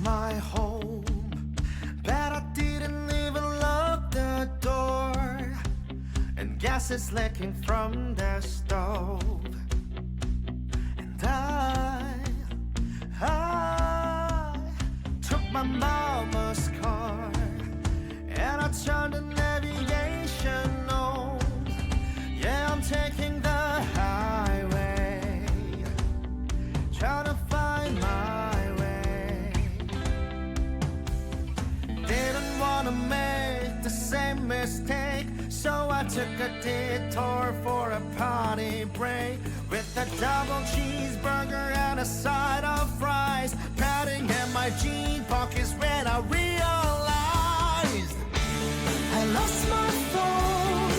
my home, but I didn't even lock the door, and gas is leaking from the stove. And I took my mama's car, and I turned the navigation on. Yeah, I'm taking the highway, trying to find my way. Didn't wanna make the same mistake, so I took a detour for a party break, with a double cheeseburger and a side of fries, padding in my jean pockets when I realized I lost my phone,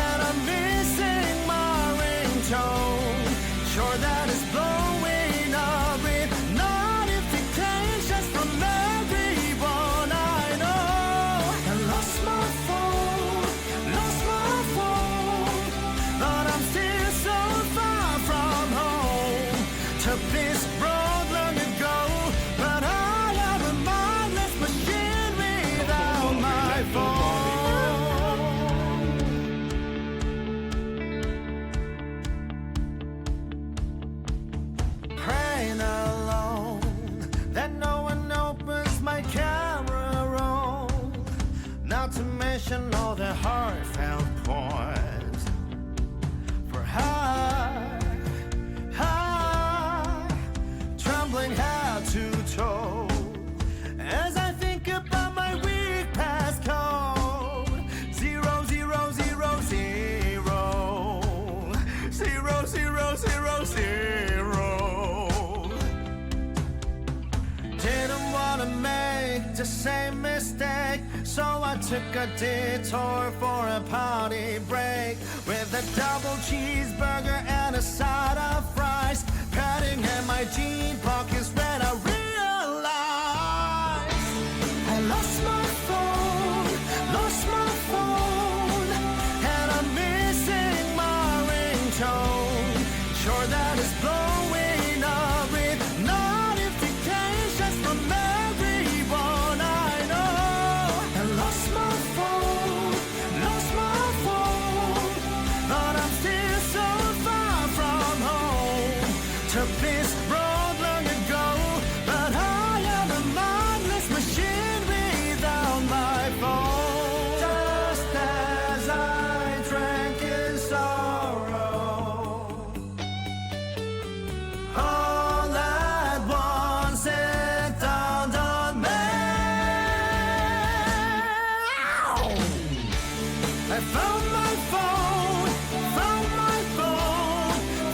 and I'm missing my ringtone. Sure that it's blowing up with notifications from everyone I know. I lost my phone, but I'm still so far from home. Took this road long ago, but I am a mindless machine without my phone. Praying alone that no one opens my camera roll, not to mention all the heartfelt poems for trembling head to toe, as I think about my weak passcode. 00000000. Didn't wanna make the same mistake, so I took a detour for a party break, with a double cheeseburger and a side of fries, padding in my jean pockets when I realized I lost my phone, and I'm missing my ringtone. Sure that it's blowing up with notifications from everyone I know. I lost my phone, but I'm still so far from home. Took this road long ago, but I am a mindless machine without my phone. Just as I drank in sorrow, all at once it dawned on me. I found my phone,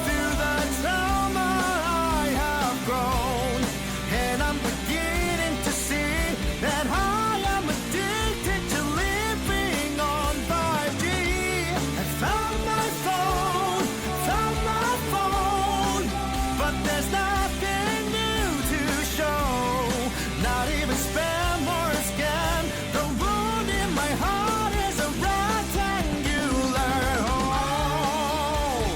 through the trauma I have grown, and I'm beginning to see that I am addicted to living on 5G. I found my phone, but there's nothing new to show, not even spam or a scam. The wound in my heart is a rectangular hole.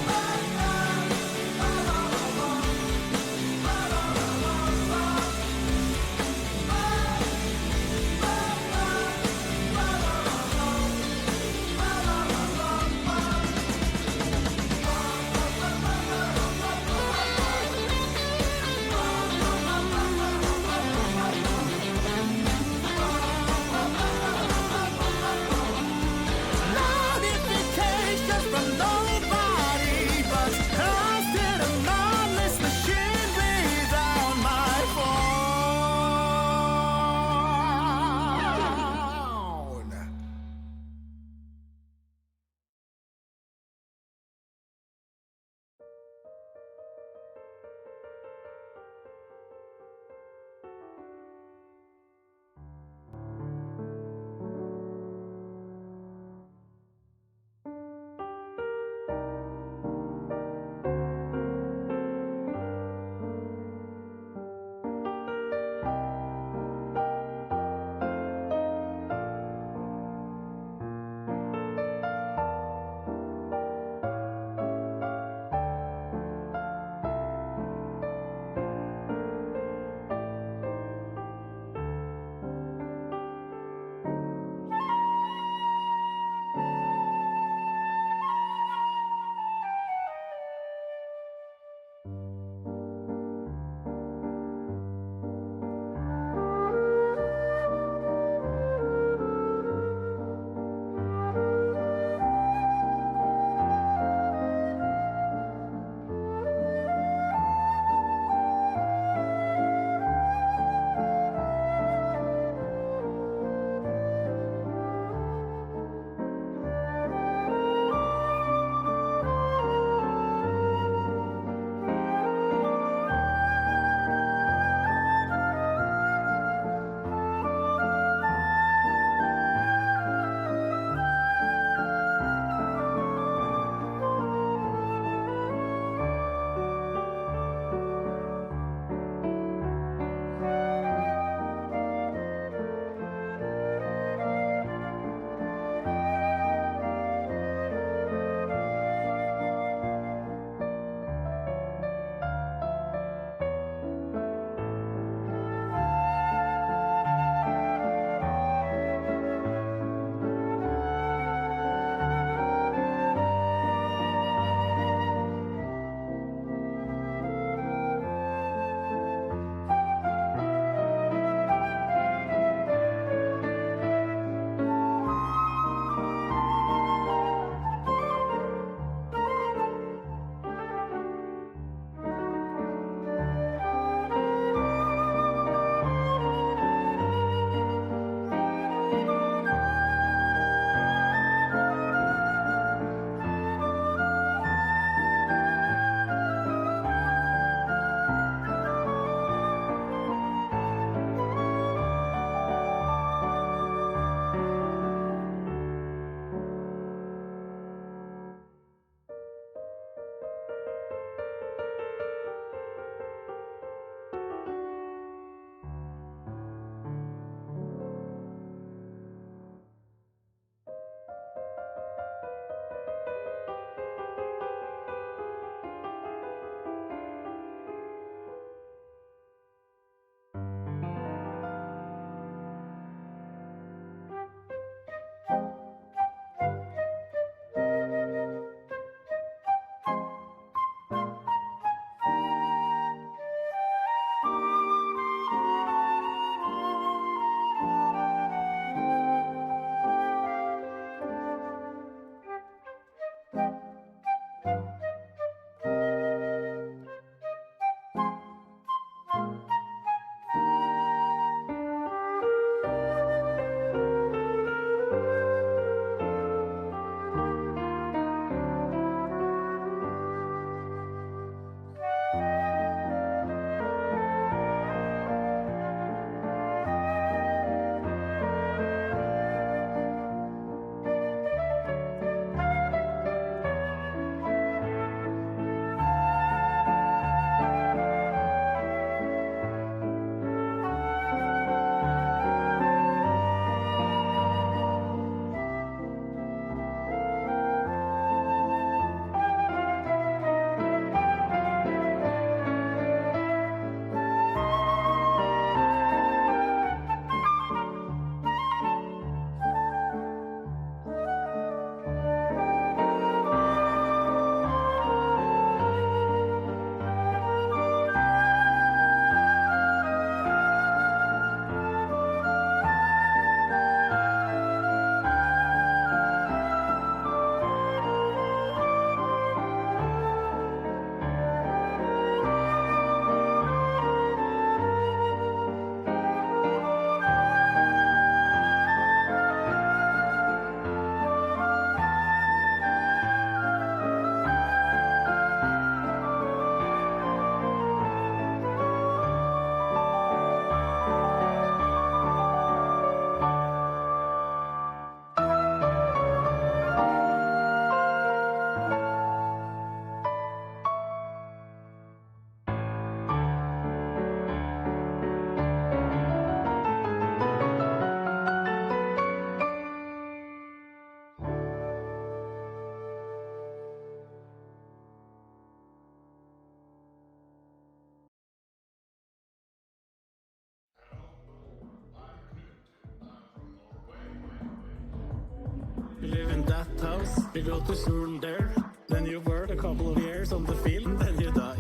bathhouse. You go to school there, then you work a couple of years on the field, and then you die.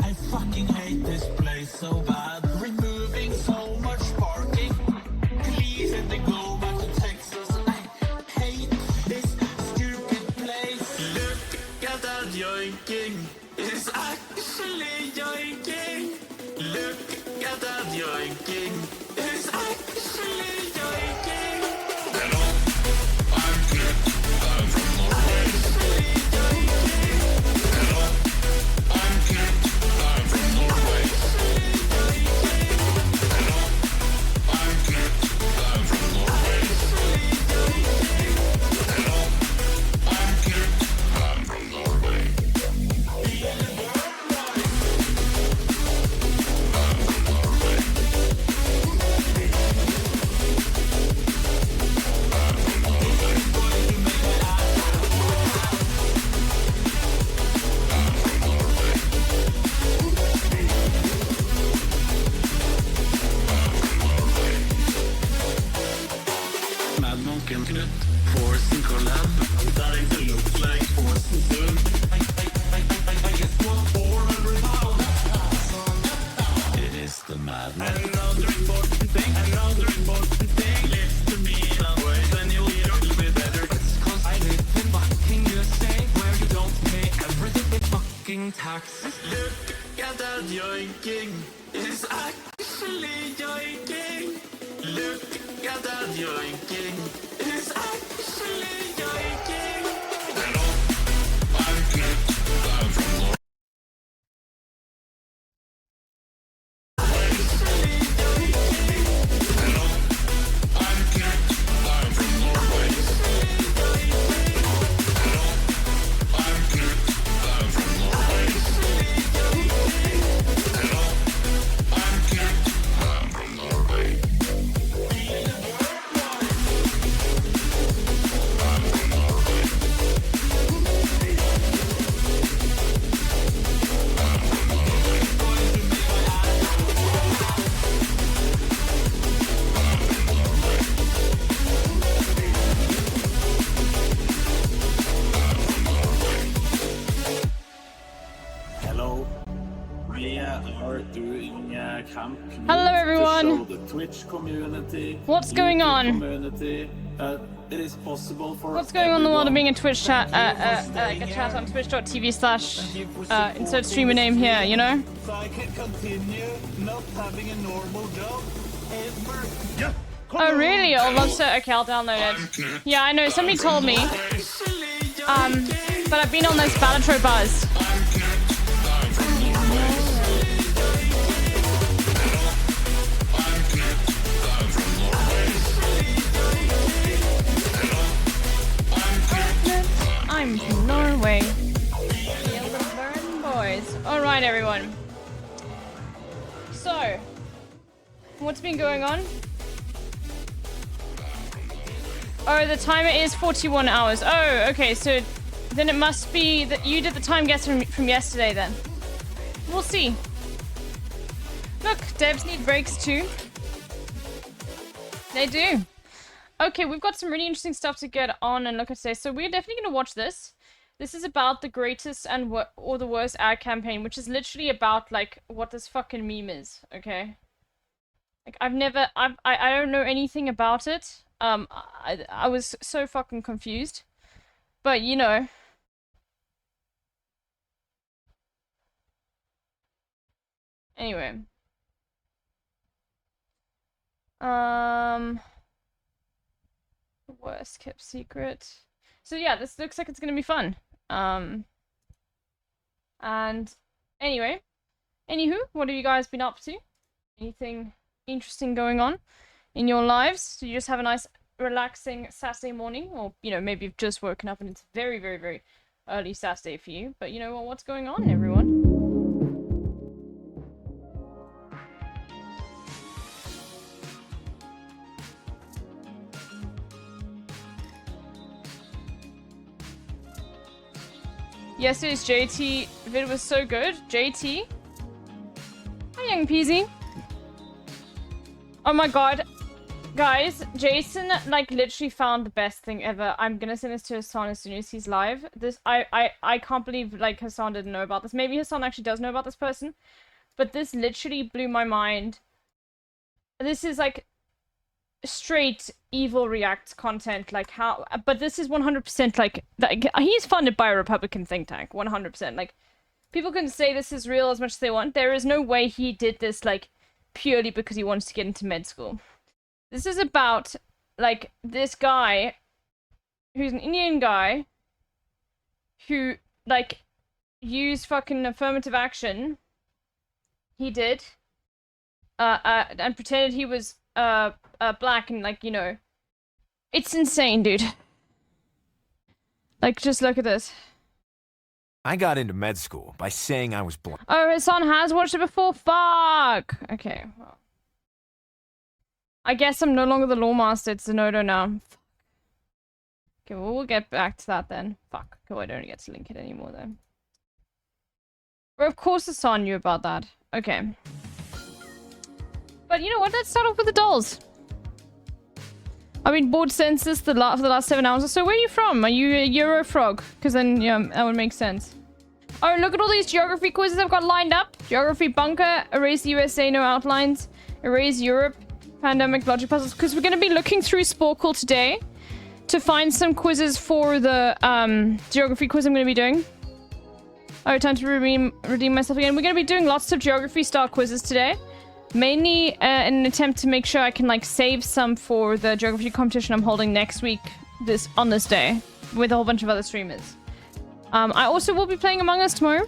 I fucking hate this place so bad. Removing so much parking. Please let me go back to Texas. I hate this stupid place. Look at that yoinking. It's actually yoinking. Look at that yoinking. It's actually yoinking. Hello, I'm Knut. I'm from Norway. Hello, I'm Knut. I'm from Norway. Hello, I'm Knut. I'm from Norway. Hello, I'm Knut. I'm from Norway. Mad Monk and Knut, Force and collab, starting to look like Force and soon. I just want 400 pounds. It is the madness. Another important thing, live to me that way, then you'll be a little bit better. It's cause I live in fucking USA, where you don't pay everything with fucking taxes. Look at that yoinking, it's actually yoinking. Look at that yoinking, it's actually yoinking. Hello, I'm Knut, I'm from Norway. Hello, I'm Knut, I'm from Norway. Hello, I'm Knut, I'm from Norway. Hello, I'm Knut, I'm from Norway. Hello, we are doing camp. Hello, everyone. To show the Twitch community. What's going YouTube on? Community. It is possible for What's going on in the world of being a Twitch chat, everyone like a chat on twitch.tv/ insert streamer name here, you know? So I can continue not having a normal job ever. Oh, really? Oh, love so. Okay, I'll download it. Yeah, I know. Somebody told me. But I've been on those Balatro bars. I'm from Norway. Littlebear boys. Alright, everyone. So, what's been going on? Oh, the timer is 41 hours. Oh, okay, so then it must be that you did the time guess from yesterday then. We'll see. Look, devs need breaks too. They do. Okay, we've got some really interesting stuff to get on and look at today. So we're definitely going to watch this. This is about the greatest and or the worst ad campaign, which is literally about, like, what this fucking meme is, okay? Like, I don't know anything about it. I was so fucking confused. But, you know. Anyway. Worst kept secret. So yeah, this looks like it's gonna be fun. And anyway, anywho, what have you guys been up to? Anything interesting going on in your lives? Do you just have a nice relaxing Saturday morning? Or, you know, maybe you've just woken up and it's very, very, very early Saturday for you. But you know what? What's going on, everyone? Yesterday's JT vid was so good. JT? Hi, Young Peasy. Oh my god. Guys, Jason like literally found the best thing ever. I'm gonna send this to Hassan as soon as he's live. This I can't believe like Hassan didn't know about this. Maybe Hassan actually does know about this person, but this literally blew my mind. This is like straight evil react content, like how, but this is 100% like he's funded by a Republican think tank, 100%. Like people can say this is real as much as they want. There is no way he did this like purely because he wants to get into med school. This is about, like, this guy, who's an Indian guy, who, like, used fucking affirmative action, he did, and pretended he was, black and, like, you know, it's insane, dude. Like, just look at this. I got into med school by saying I was blind. Oh, his son has watched it before? Fuck! Okay, well. I guess I'm no longer the lawmaster, it's Zenodo now. Fuck. Okay, well, we'll get back to that then. Fuck. Cool, I don't get to link it anymore then. Well, of course Hassan knew about that. Okay. But you know what, let's start off with the dolls. I've been bored census for the last 7 hours or so. Where are you from? Are you a Euro frog? Because then, yeah, that would make sense. Oh, look at all these geography quizzes I've got lined up. Geography bunker, erase USA, no outlines, erase Europe, pandemic logic puzzles. Because we're going to be looking through Sporkle today to find some quizzes for the geography quiz I'm going to be doing. Oh, time to redeem myself again. We're going to be doing lots of geography style quizzes today. Mainly in an attempt to make sure I can like save some for the geography competition I'm holding next week on this day with a whole bunch of other streamers. I also will be playing Among Us tomorrow.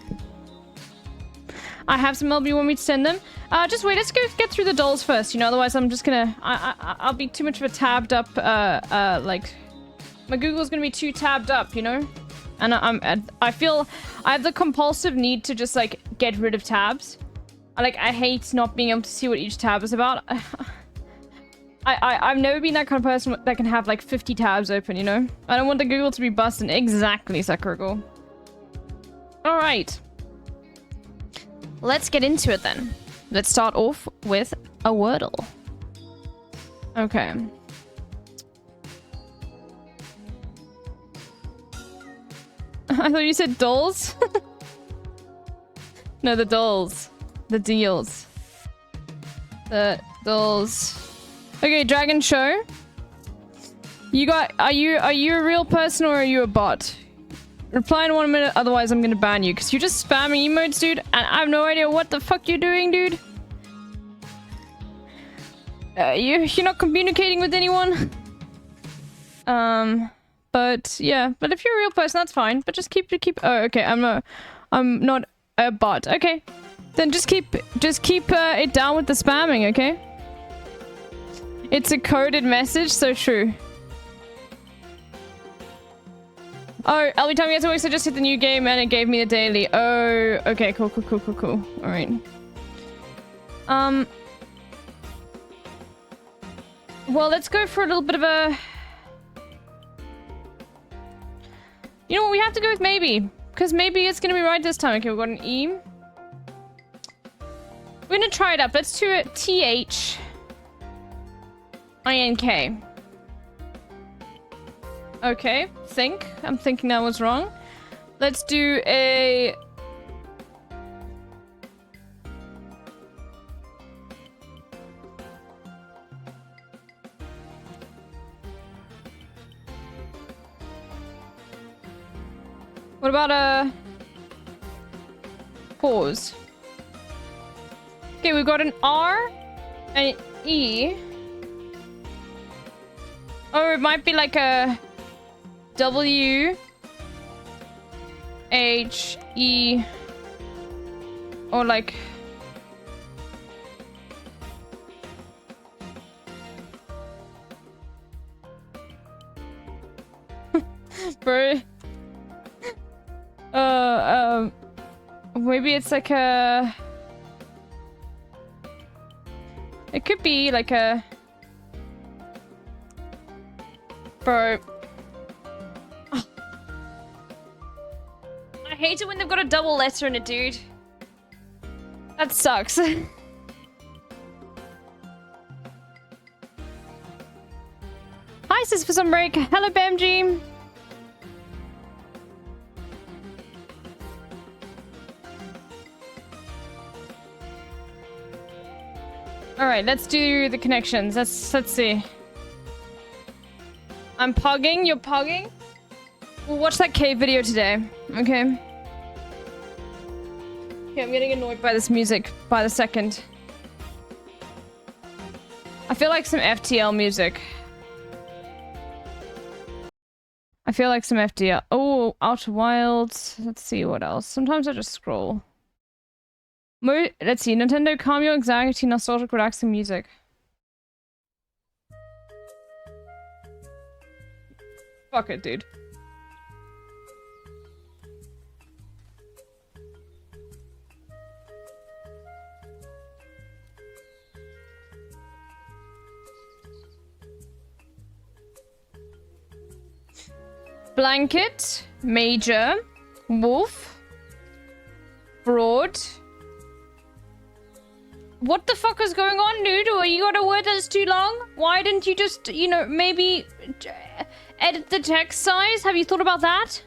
I have some LB want me to send them. Just wait, let's go get through the dolls first, you know, otherwise I'm just gonna I'll be too much of a tabbed up like my Google's gonna be too tabbed up, you know? And I feel I have the compulsive need to just like get rid of tabs. I hate not being able to see what each tab is about. I've never been that kind of person that can have like 50 tabs open, you know? I don't want the Google to be busting. Exactly, Sakuragul. Alright. Let's get into it then. Let's start off with a Wordle. Okay. I thought you said dolls? No, the dolls. The deals. The dolls. Okay, Dragon Show. Are you a real person or are you a bot? Reply in 1 minute, otherwise I'm gonna ban you. Because you're just spamming emotes, dude. And I have no idea what the fuck you're doing, dude. You're not communicating with anyone? But yeah. But if you're a real person, that's fine. But just keep. Oh, okay. I'm not a bot. Okay. Then just keep it down with the spamming, okay? It's a coded message, so true. Oh, I'll be telling you guys, so I just hit the new game and it gave me a daily. Oh, okay, cool. Alright. Well, let's go for a little bit of a... You know what, we have to go with maybe. Because maybe it's gonna be right this time. Okay, we've got an E. We're gonna try it up. Let's do it T-H-I-N-K. Okay, I'm thinking that was wrong. Let's do a... What about a... Pause? Okay, we've got an R and an E. Or it might be like a W H E or like bro. Maybe it's like a... It could be like a... Bro. Oh. I hate it when they've got a double letter in it, dude. That sucks. devices for some break. Hello, BMG. All right, let's do the connections. Let's see. I'm pogging. You're pogging. We'll watch that cave video today. Okay. Okay, I'm getting annoyed by this music by the second. I feel like some FTL music. I feel like some FTL. Oh, Outer Wilds. Let's see what else. Sometimes I just scroll. Let's see. Nintendo, calm your anxiety, nostalgic, relaxing music. Fuck it, dude. Blanket, Major, Wolf, Broad. What the fuck is going on, dude? Or you got a word that's too long? Why didn't you just, you know, maybe edit the text size? Have you thought about that?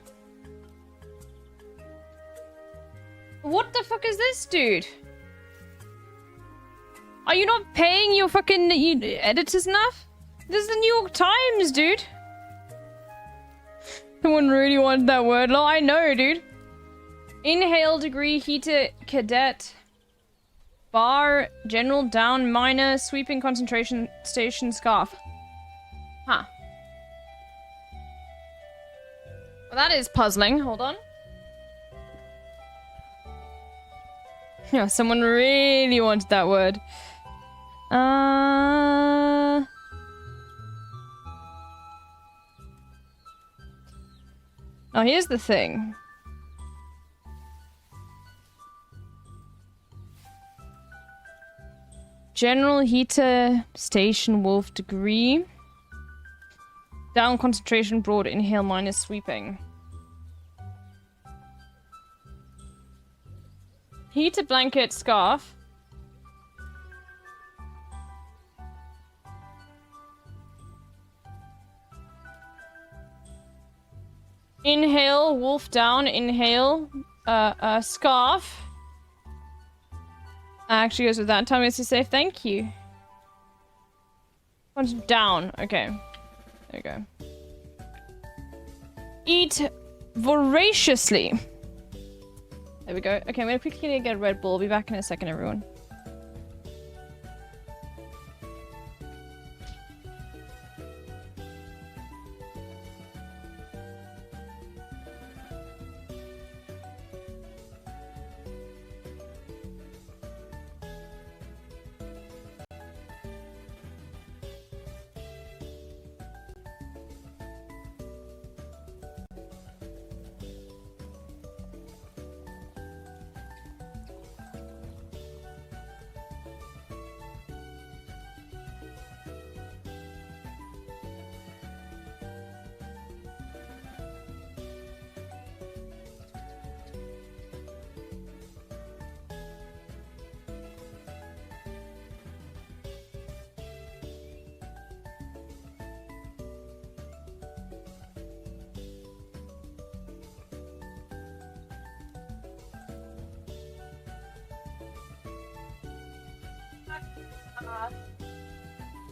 What the fuck is this, dude? Are you not paying your fucking editors enough? This is the New York Times, dude. Someone really wanted that word. Oh, I know, dude. Inhale, degree, heater, cadet. Bar, general, down, minor, sweeping, concentration, station, scarf. Huh. Well, that is puzzling. Hold on. Yeah, someone really wanted that word. Oh, here's the thing. General, heater, station, wolf, degree. Down, concentration, broad, inhale, minus, sweeping. Heater, blanket, scarf. Inhale, wolf down, inhale, scarf. Actually goes with that. Tell me to say thank you. One's down. Okay. There you go. Eat voraciously. There we go. Okay, I'm gonna quickly get a Red Bull. I'll be back in a second, everyone.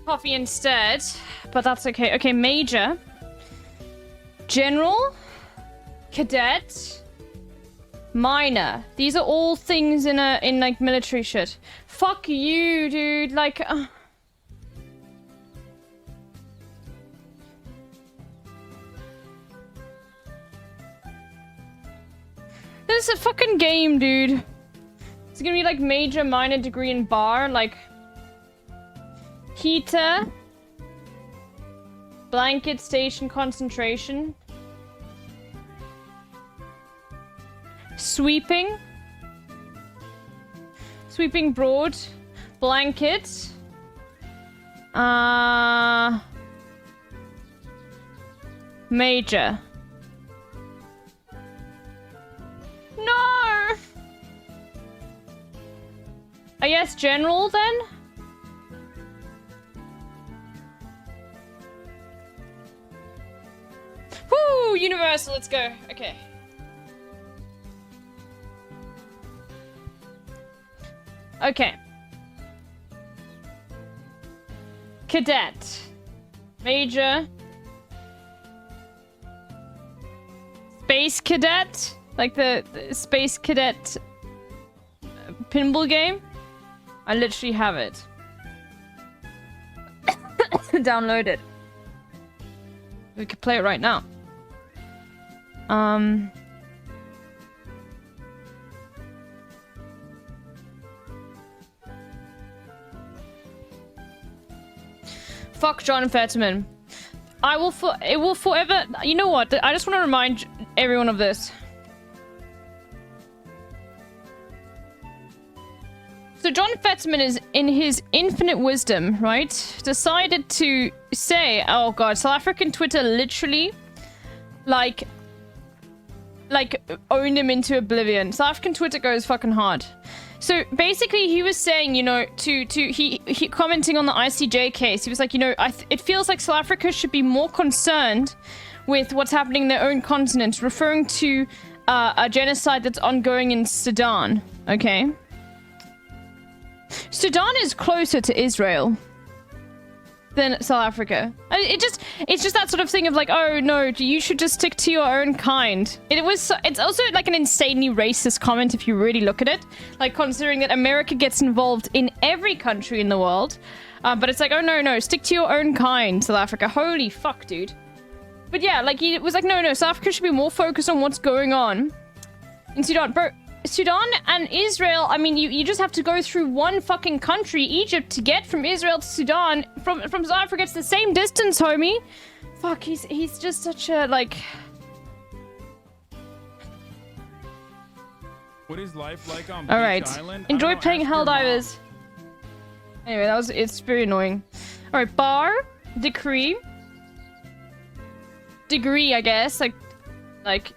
Coffee instead, but that's okay. Okay, major, general, cadet, minor. These are all things in like military shit. Fuck you, dude. Like, this is a fucking game, dude. It's gonna be like major, minor, degree, and bar. Like. Heater, blanket, station, concentration, sweeping, sweeping broad, blanket, major. No! I guess general then? Universal, let's go. Okay. Okay. Cadet. Major. Space Cadet? Like the Space Cadet pinball game? I literally have it. Download it. We could play it right now. Fuck John Fetterman. It will forever... You know what? I just want to remind everyone of this. So John Fetterman is, in his infinite wisdom, right, decided to say, oh god, South African Twitter literally, like owned him into oblivion. South African Twitter goes fucking hard. So basically he was saying, you know, he commenting on the ICJ case, he was like, you know, it feels like South Africa should be more concerned with what's happening in their own continent, referring to a genocide that's ongoing in Sudan, okay? Sudan is closer to Israel than South Africa. It's just that sort of thing of like, oh no, you should just stick to your own kind. It's also like an insanely racist comment if you really look at it. Like considering that America gets involved in every country in the world. But it's like, oh no, stick to your own kind, South Africa. Holy fuck, dude. But yeah, like he was like, no, South Africa should be more focused on what's going on in Sudan. Bro, Sudan and Israel, I mean, you just have to go through one fucking country, Egypt, to get from Israel to Sudan. From South Africa, it's the same distance, homie. Fuck, he's just such a, like... What is life like on Alright. Beach Island? Enjoy playing Helldivers. Anyway, it's very annoying. Alright, bar, decree. Degree, I guess. Like,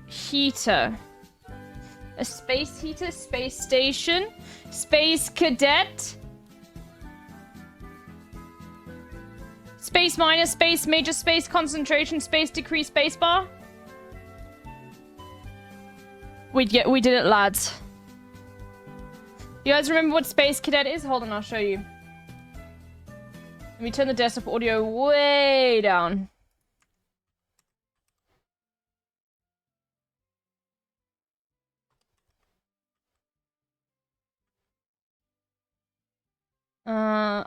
heater. A space heater, space station, space cadet, space minor, space major, space concentration, space decree, space bar. We did it, lads. You guys remember what space cadet is? Hold on, I'll show you. Let me turn the desktop audio way down.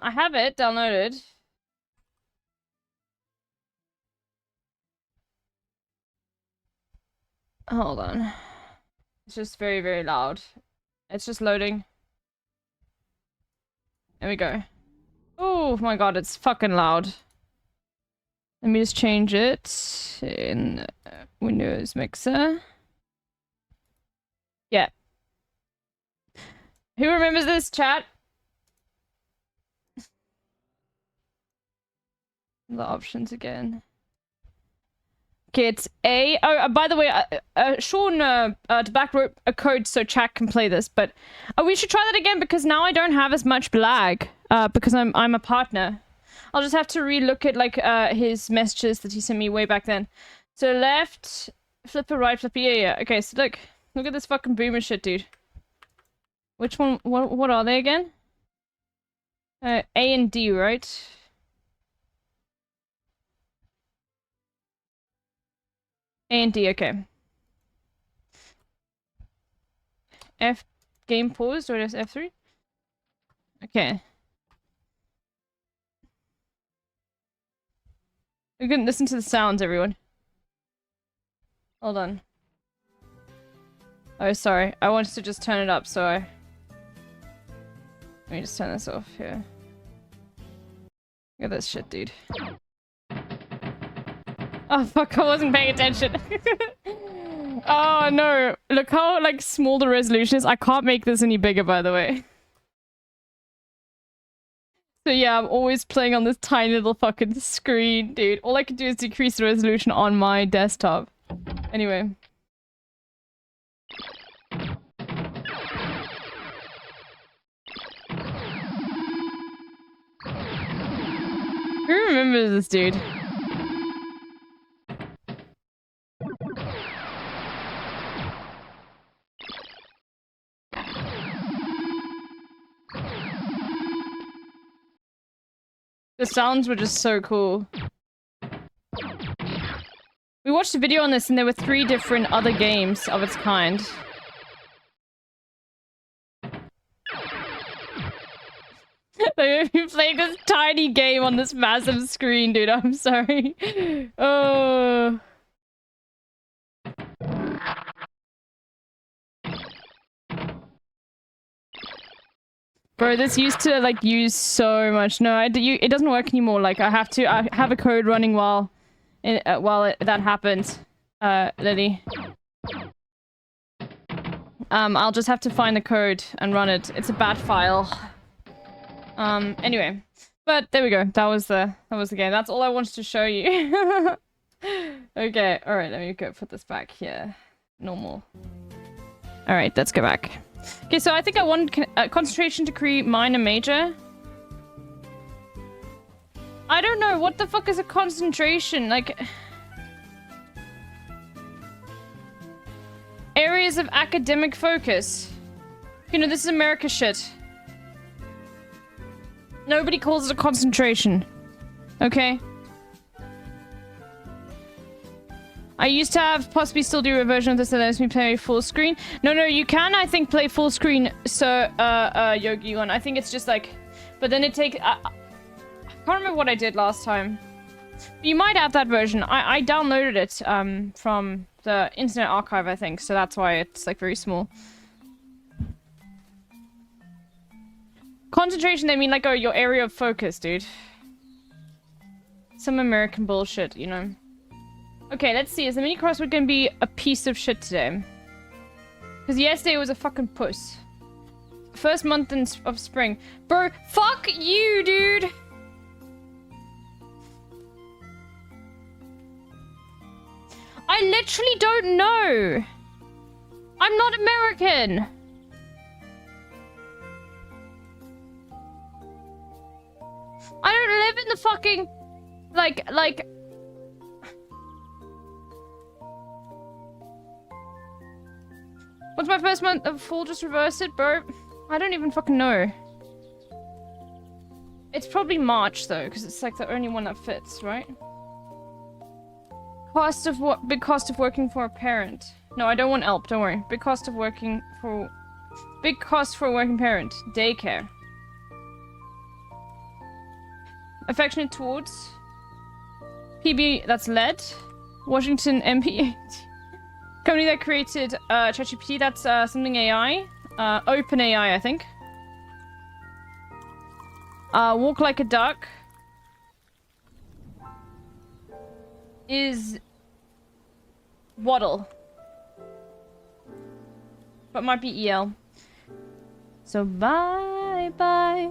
I have it downloaded. Hold on. It's just very, very loud. It's just loading. There we go. Oh my god, it's fucking loud. Let me just change it in Windows Mixer. Yeah. Who remembers this, chat? The options again. Okay, it's A. Oh, by the way, Sean back wrote a code so chat can play this, but we should try that again because now I don't have as much lag because I'm a partner. I'll just have to relook at like his messages that he sent me way back then. So left, flipper, right, flipper. Yeah. Okay, so look at this fucking boomer shit, dude. Which one? What are they again? A and D, right? A and D, okay. F, game paused, or just F3? Okay. We can listen to the sounds, everyone. Hold on. Oh, sorry. I wanted to just turn it up, so Let me just turn this off here. Look at this shit, dude. Oh fuck, I wasn't paying attention. Oh no, look how like small the resolution is. I can't make this any bigger, by the way. So yeah, I'm always playing on this tiny little fucking screen, dude. All I can do is decrease the resolution on my desktop. Anyway. Who remembers this dude? The sounds were just so cool. We watched a video on this and there were 3 different other games of its kind. Like, you playing this tiny game on this massive screen, dude. I'm sorry. Oh. Bro, this used to like use so much. No, it doesn't work anymore. Like I have a code running while that happens. Lily. I'll just have to find the code and run it. It's a bad file. Anyway. But there we go. That was the game. That's all I wanted to show you. Okay, alright, let me go put this back here. Normal. Alright, let's go back. Okay, so I think I want concentration decree minor major. I don't know, what the fuck is a concentration? Like... Areas of academic focus. You know, this is America shit. Nobody calls it a concentration. Okay? I used to have, possibly still do a version of this that lets me play full screen. No, you can, I think, play full screen, so, Yogi-Gon. I think it's just like... But then it takes... I can't remember what I did last time. You might have that version. I downloaded it, from the Internet Archive, I think, so that's why it's, like, very small. Concentration, they mean, like, oh, your area of focus, dude. Some American bullshit, you know. Okay, let's see. Is the mini crossword gonna be a piece of shit today? Because yesterday was a fucking puss. First month of spring. Bro, fuck you, dude! I literally don't know! I'm not American! I don't live in the fucking... Like... What's my first month of fall? Just reverse it, bro. I don't even fucking know. It's probably March, though, because it's like the only one that fits, right? Cost of what? Big cost of working for a parent. No, I don't want help, don't worry. Big cost of working for... Big cost for a working parent. Daycare. Affectionate towards... PB, that's lead. Washington MP. Company that created ChatGPT, that's something AI. Open AI, I think. Walk like a duck. Is... Waddle. But might be EL. So bye-bye.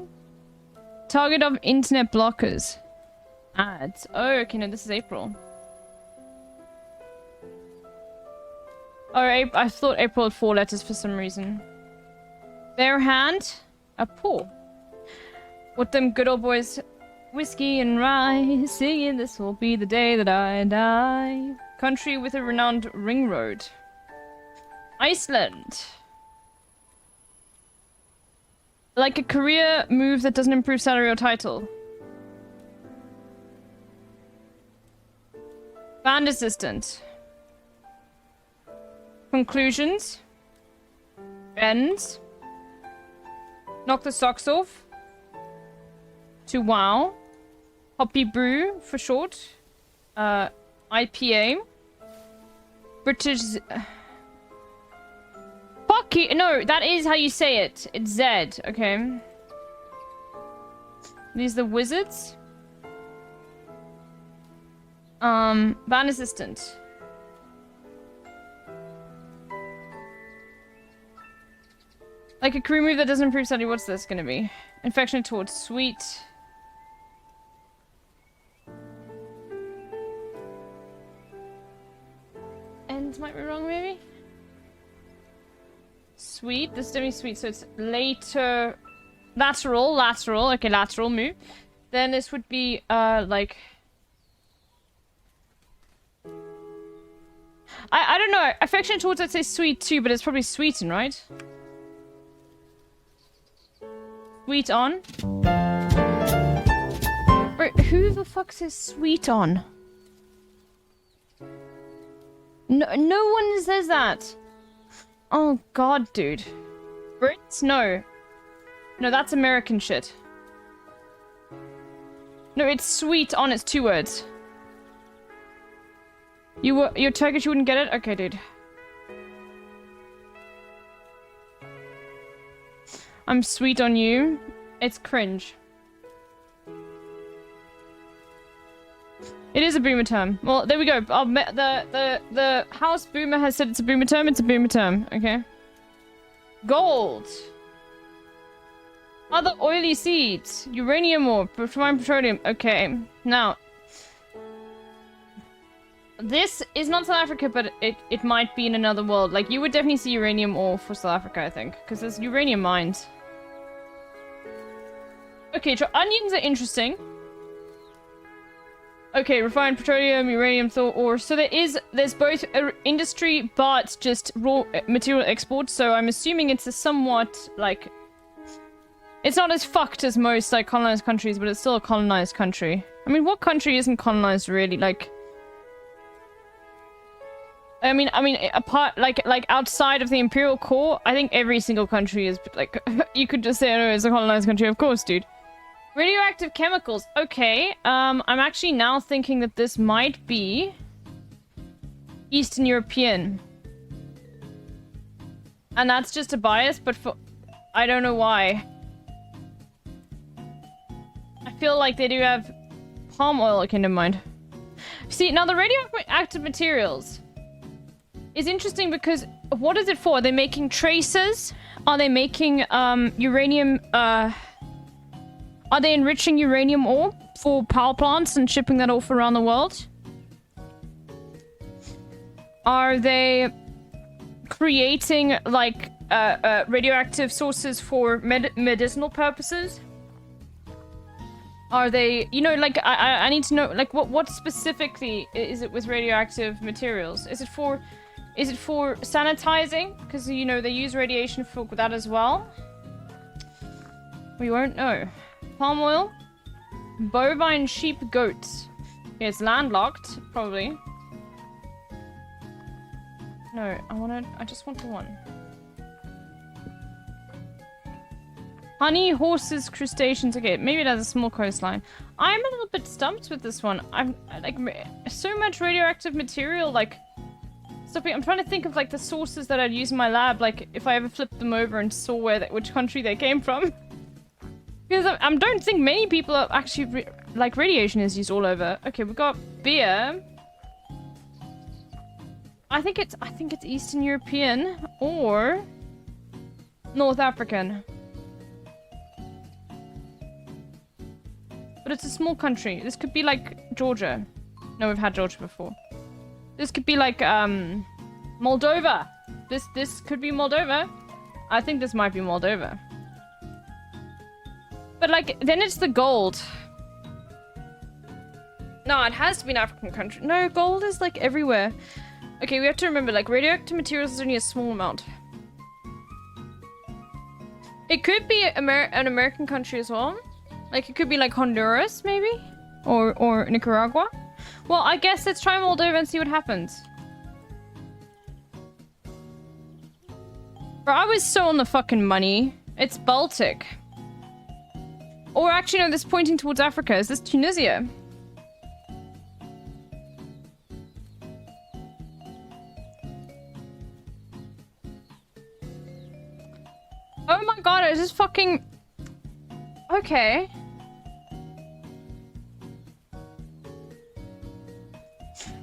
Target of internet blockers. Ads. Oh, okay, no, this is April. Oh, I thought April had 4 letters for some reason. Bare hand, a paw. With them good old boys, whiskey and rye, singing this will be the day that I die. Country with a renowned ring road. Iceland. Like a career move that doesn't improve salary or title. Band assistant. Conclusions. Ends. Knock the socks off. To wow. Hoppy brew for short. IPA. British... Fuck you! No, that is how you say it. It's Z, okay. These are the wizards. Band assistant. Like a career move that doesn't improve study, what's this gonna be? Infection towards sweet. Ends might be wrong, maybe? Sweet, this is demi-sweet, so it's later... Lateral, okay, lateral move. Then this would be, like... I don't know, affection towards I'd say sweet too, but it's probably sweeten, right? Sweet on. fuck says sweet on? No one says that. Oh god, dude. Brits? No. No, that's American shit. No, it's sweet on, it's 2 words. You're Turkish, you wouldn't get it? Okay, dude. I'm sweet on you. It's cringe. It is a boomer term. Well, there we go. The house boomer has said it's a boomer term. It's a boomer term. Okay. Gold. Other oily seeds. Uranium ore. Refined petroleum. Okay. Now. This is not South Africa, but it might be in another world. Like, you would definitely see uranium ore for South Africa, I think. Because there's uranium mines. Okay, so onions are interesting. Okay, refined petroleum, uranium, ore. So there's both industry, but just raw material exports. So I'm assuming it's a somewhat, like... It's not as fucked as most, like, colonized countries, but it's still a colonized country. I mean, what country isn't colonized, really? Like... I mean, apart, like outside of the Imperial Core, I think every single country is, like, you could just say, oh, it's a colonized country, of course, dude. Radioactive chemicals. Okay, I'm actually now thinking that this might be Eastern European. And that's just a bias, but for... I don't know why. I feel like they do have palm oil, okay, never mind. See, now the radioactive materials is interesting because what is it for? Are they making tracers? Are they making uranium... Are they enriching uranium ore for power plants and shipping that off around the world? Are they creating, like, radioactive sources for medicinal purposes? Are they, you know, like, I need to know, like, what specifically is it with radioactive materials? Is it for sanitizing? Because, you know, they use radiation for that as well. We won't know. Palm oil. Bovine, sheep, goats. Yeah, it's landlocked, probably. No, I just want the one. Honey, horses, crustaceans. Okay, maybe it has a small coastline. I'm a little bit stumped with this one. I'm, like, so much radioactive material, like... I'm trying to think of, like, the sources that I'd use in my lab, like, if I ever flipped them over and saw which country they came from. Because I don't think many people are actually, like, radiation is used all over. Okay, we've got beer. I think it's Eastern European or North African. But it's a small country. This could be, like, Georgia. No, we've had Georgia before. This could be, like, Moldova. This could be Moldova. I think this might be Moldova. But, like, then it's the gold. No, it has to be an African country. No, gold is, like, everywhere. Okay, we have to remember, like, radioactive materials is only a small amount. It could be an American country as well. Like, it could be, like, Honduras, maybe? Or Nicaragua. Well, I guess let's try Moldova and see what happens. Bro, I was so on the fucking money. It's Baltic. Or actually, no, this is pointing towards Africa. Is this Tunisia? Oh my god, is this fucking... Okay.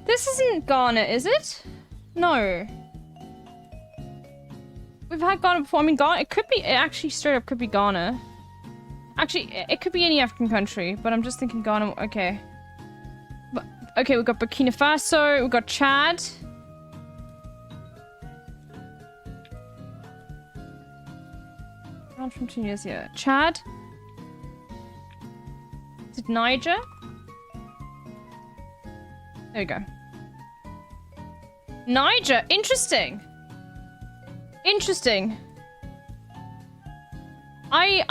This isn't Ghana, is it? No. We've had Ghana before. I mean, Ghana, it could be... It actually straight up could be Ghana. Actually, it could be any African country, but I'm just thinking Ghana. Okay. But, okay, we've got Burkina Faso. We've got Chad. I'm from Tunisia. Chad. Is it Niger? There we go. Niger. Interesting. Interesting. I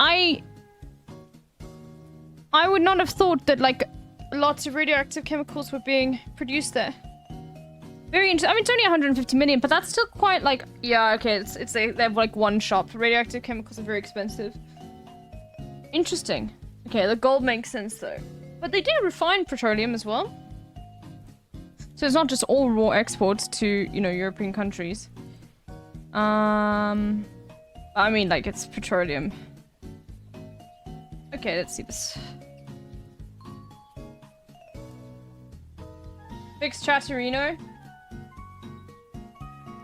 would not have thought that, like, lots of radioactive chemicals were being produced there. Very interesting. I mean, it's only 150 million, but that's still quite like... Yeah, okay, they have like one shop. Radioactive chemicals are very expensive. Interesting. Okay, the gold makes sense though. But they do refine petroleum as well. So it's not just all raw exports to, you know, European countries. I mean, like, it's petroleum. Okay, let's see this. Fix Chatterino.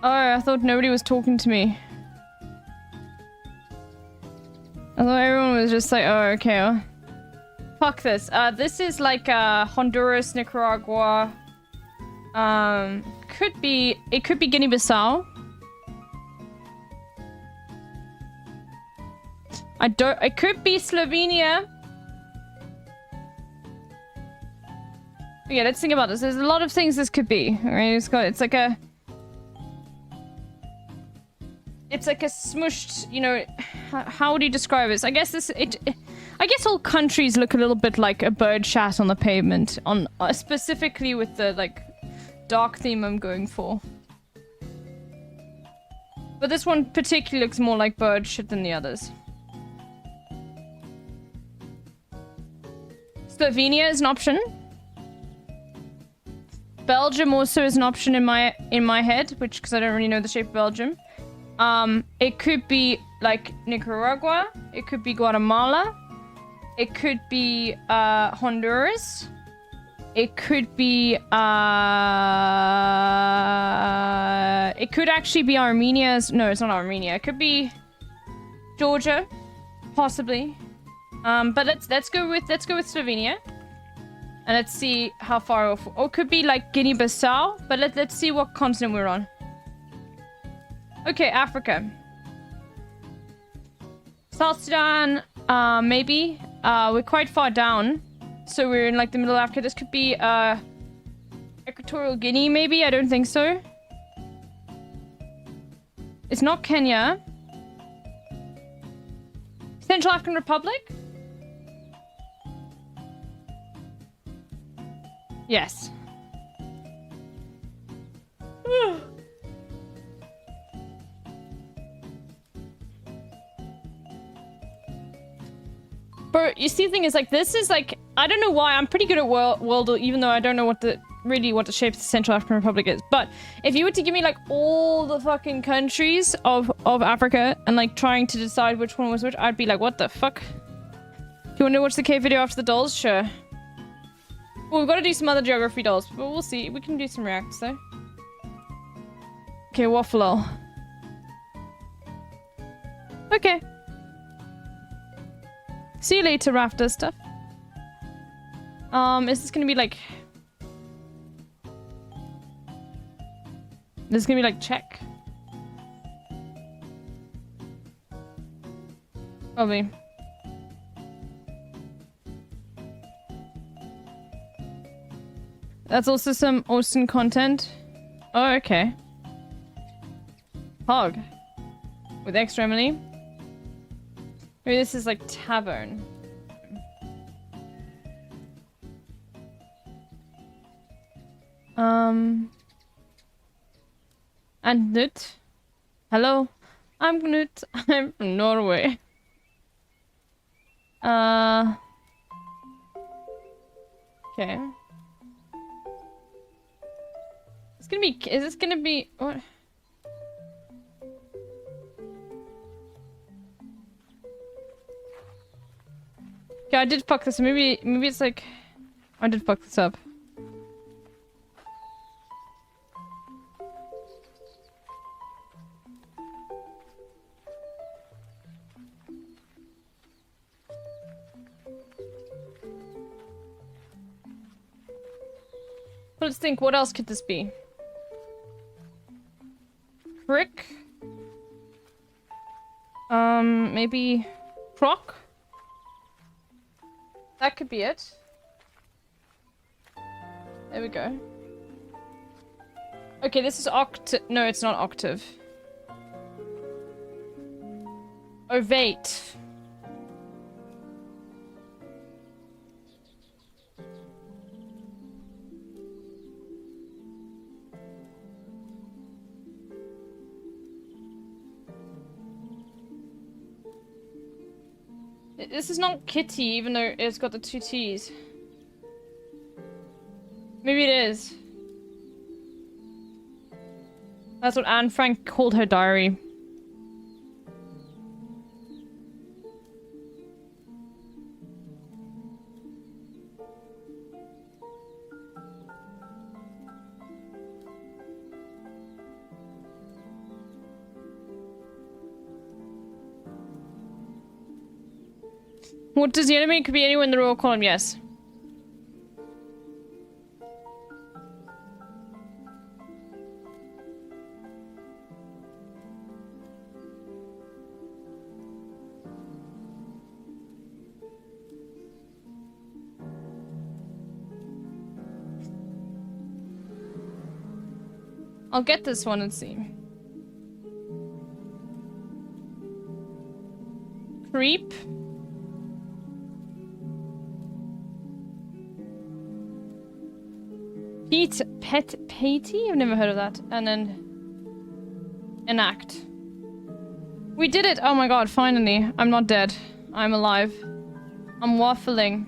Oh, I thought nobody was talking to me. I thought everyone was just like, oh, okay. Well, fuck this. This is like Honduras, Nicaragua. It could be Guinea-Bissau. It could be Slovenia. Okay, let's think about this. There's a lot of things this could be. Right? It's like a smushed, you know, how would you describe this? I guess I guess all countries look a little bit like a bird shat on the pavement, on specifically with the like dark theme I'm going for. But this one particularly looks more like bird shit than the others. Slovenia is an option. Belgium also is an option in my head, which because I don't really know the shape of Belgium. It could be like Nicaragua. It could be Guatemala. It could be Honduras. It could be it could actually be Armenia's. No, it's not Armenia. It could be Georgia, possibly. But let's go with Slovenia. And let's see how far off. Or it could be like Guinea-Bissau, but let's see what continent we're on. Okay, Africa. South Sudan, maybe. We're quite far down. So we're in like the middle of Africa. This could be Equatorial Guinea, maybe. I don't think so. It's not Kenya. Central African Republic? Yes. But you see, the thing is, like, this is like, I don't know why I'm pretty good at world, even though I don't know what the shape of the Central African Republic is. But if you were to give me like all the fucking countries of Africa and like trying to decide which one was which, I'd be like, what the fuck? Do you want to watch the cave video after the dolls? Sure. Well, we've got to do some other geography dolls, but we'll see. We can do some reacts though. Okay, waffle. Okay. See you later, Rafter stuff. Is this gonna be like... This is gonna be like Czech? Probably. That's also some Austin content. Oh, okay. Hog. With extra Emily. Maybe this is like tavern. And Knut. Hello. I'm Knut. I'm from Norway. Okay. It's gonna be... Is this gonna be... What? Okay, I did fuck this. Maybe it's like... I did fuck this up. Let's think, what else could this be? Crick? Maybe... Croc? That could be it. There we go. Okay, this is octave. No, it's not octave. Ovate. This is not Kitty, even though it's got the 2 T's. Maybe it is. That's what Anne Frank called her diary. What does the enemy? It could be anyone in the royal column, yes. I'll get this one and see. Creep. Petty? I've never heard of that. And then enact. We did it! Oh my god, finally. I'm not dead. I'm alive. I'm waffling.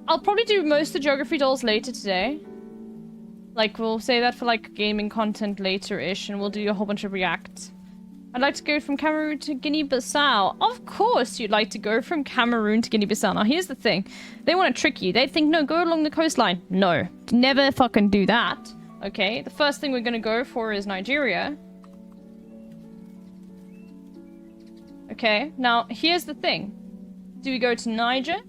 I'll probably do most of the geography dolls later today. Like, we'll say that for like gaming content later-ish, and we'll do a whole bunch of reacts. I'd like to go from Cameroon to Guinea-Bissau. Of course you'd like to go from Cameroon to Guinea-Bissau. Now, here's the thing. They want to trick you. They think, no, go along the coastline. No. Never fucking do that. Okay? The first thing we're going to go for is Nigeria. Okay? Now, here's the thing. Do we go to Niger?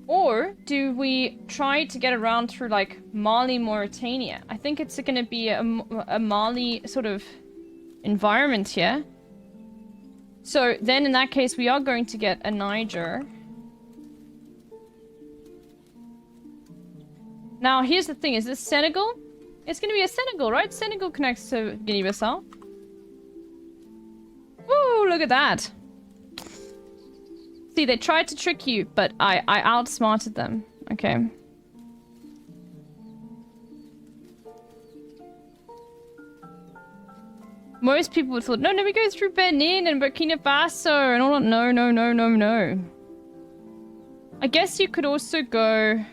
Or do we try to get around through, like, Mali, Mauritania? I think it's going to be a Mali sort of environment here. So then in that case we are going to get a Niger. Now here's the thing, is this Senegal? It's gonna be a Senegal, right? Senegal connects to Guinea-Bissau. Woo, look at that. See, they tried to trick you, but I outsmarted them. Okay. Most people would thought, no, we go through Benin and Burkina Faso and all that. No. I guess you could also go...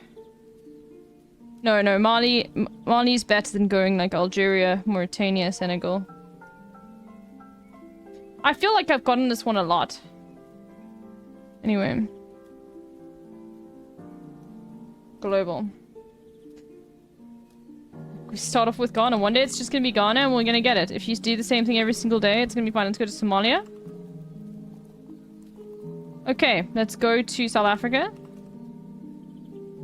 No, Mali's better than going like Algeria, Mauritania, Senegal. I feel like I've gotten this one a lot. Anyway. Global. We start off with Ghana. One day it's just gonna be Ghana and we're gonna get it. If you do the same thing every single day, it's gonna be fine. Let's go to Somalia. Okay, let's go to South Africa.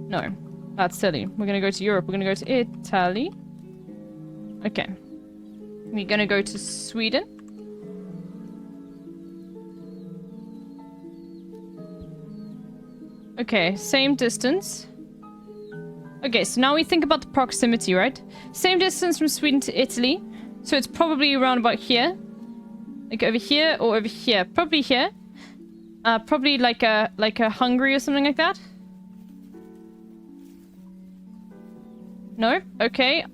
No, that's silly. We're gonna go to Europe. We're gonna go to Italy. Okay. We're gonna go to Sweden. Okay, same distance. Okay, so now we think about the proximity, right? Same distance from Sweden to Italy. So it's probably around about here. Like over here or over here. Probably here. Probably like a Hungary or something like that. No? Okay.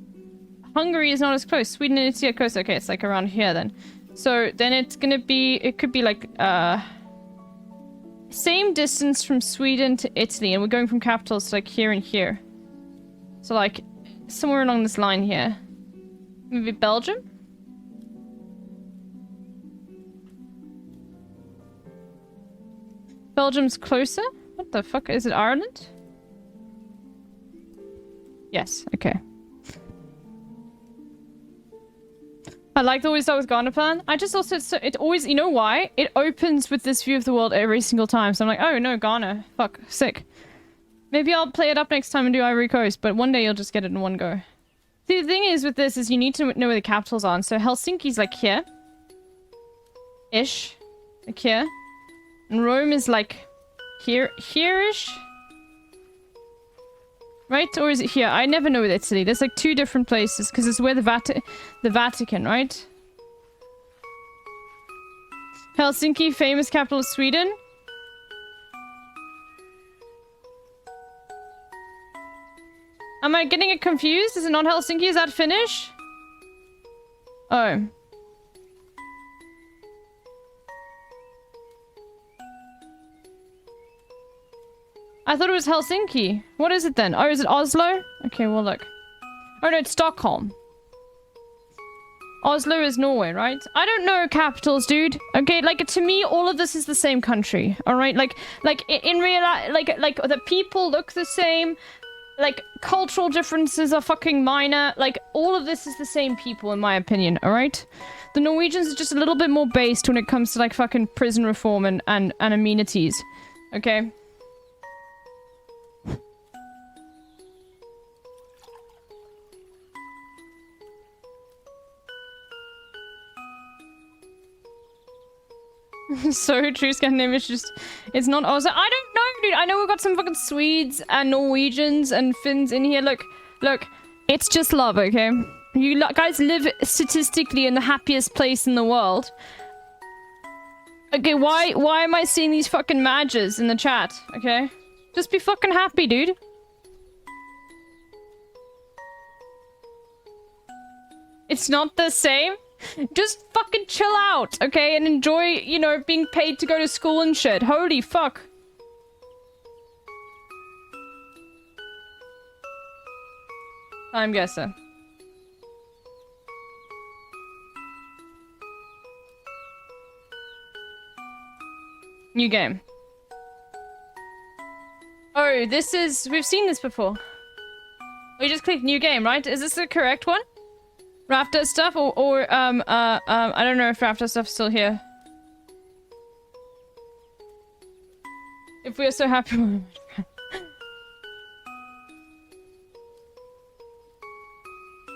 Hungary is not as close. Sweden and Italy are close. Okay, it's like around here then. So then it's gonna be... It could be like... Same distance from Sweden to Italy. And we're going from capitals to like here and here. So, like, somewhere along this line here. Maybe Belgium? Belgium's closer? What the fuck? Is it Ireland? Yes, okay. I like the always start with Ghana plan. I just also... So it always... You know why? It opens with this view of the world every single time. So I'm like, oh, no, Ghana. Fuck. Sick. Maybe I'll play it up next time and do Ivory Coast, but one day you'll just get it in one go. See, the thing is with this is you need to know where the capitals are. So Helsinki's like here. Ish. Like here. And Rome is like here. Here-ish? Right? Or is it here? I never know with Italy. There's like two different places because it's where the Vatican, right? Helsinki, famous capital of Sweden. Am I getting it confused? Is it not Helsinki? Is that Finnish? Oh. I thought it was Helsinki. What is it then? Oh, is it Oslo? Okay, well look. Oh no, it's Stockholm. Oslo is Norway, right? I don't know capitals, dude. Okay, like to me, all of this is the same country. All right, like in real, like the people look the same. Like cultural differences are fucking minor. Like all of this is the same people, in my opinion. All right, the Norwegians are just a little bit more based when it comes to like fucking prison reform and amenities. Okay. So true, Scandinavia is just... It's not Oslo. I don't know, dude. I know we've got some fucking Swedes and Norwegians and Finns in here. Look, look. It's just love, okay? You guys live statistically in the happiest place in the world. Okay, why am I seeing these fucking madges in the chat, okay? Just be fucking happy, dude. It's not the same? Just fucking chill out, okay? And enjoy, you know, being paid to go to school and shit. Holy fuck. Time guesser. New game. Oh, this is... We've seen this before. We just clicked new game, right? Is this the correct one? Rafter stuff or I don't know if Rafter stuff's still here. If we are so happy.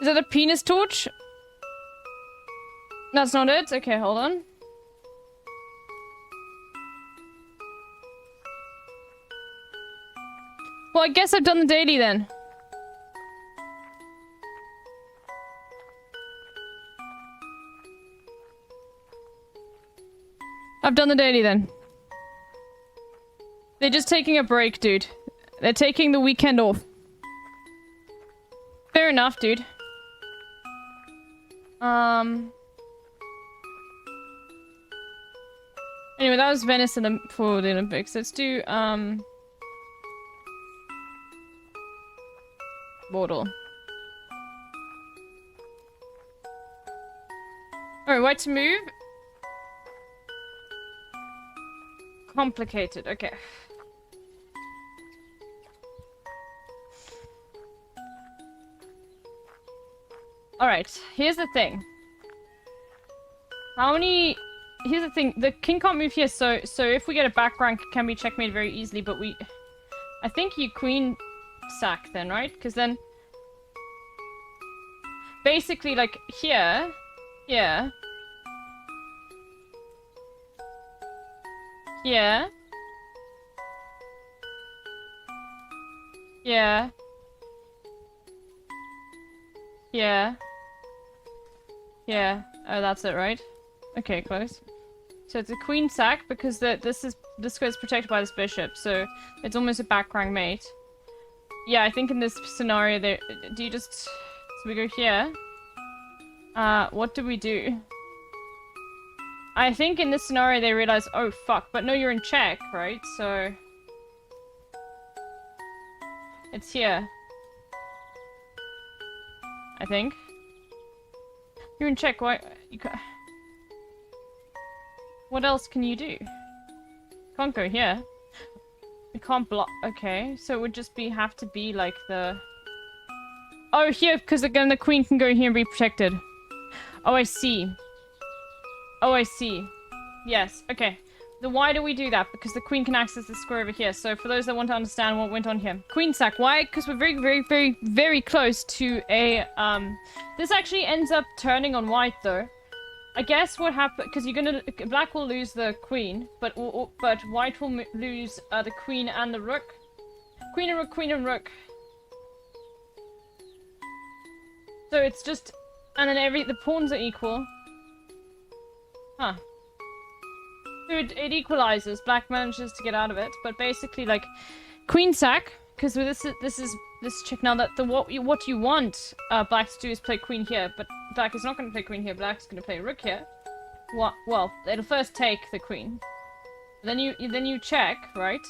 Is that a penis torch? That's not it? Okay, hold on. Well, I guess I've done the daily then. I've done the daily then. They're just taking a break, dude. They're taking the weekend off. Fair enough, dude. Anyway, that was Venice for the Olympics. Let's do, Bordeaux. Alright, wait to move. Complicated, okay. Alright, here's the thing. How many... Here's the thing, the king can't move here, so if we get a back rank, it can be checkmated very easily, but we... I think you queen sack then, right? Because then... Basically, like, here... Here... Yeah. Yeah. Yeah. Yeah. Oh, that's it, right? Okay, close. So it's a queen sack because this goes protected by this bishop, so it's almost a back rank mate. Yeah, I think in this scenario, do you just... So we go here. What do we do? I think in this scenario they realize, oh fuck, but no, you're in check, right? So... It's here. I think. You're in check, why... What else can you do? Can't go here. We can't block... Okay, so it would just have to be like the... Oh, here, because again the queen can go here and be protected. Oh, I see. Oh, I see. Yes, okay. Then why do we do that? Because the queen can access the square over here. So for those that want to understand what went on here. Queen sack. Why? Because we're very, very, very, very close to a, This actually ends up turning on white, though. I guess what happened... Because you're gonna... Black will lose the queen, but white will lose the queen and the rook. Queen and rook, queen and rook. So it's just... And then the pawns are equal. Huh. So it equalizes. Black manages to get out of it, but basically, like, queen sack, because this chick now that what you want black to do is play queen here, but black is not going to play queen here. Black's going to play rook here. What? Well, it'll first take the queen. Then you check, right?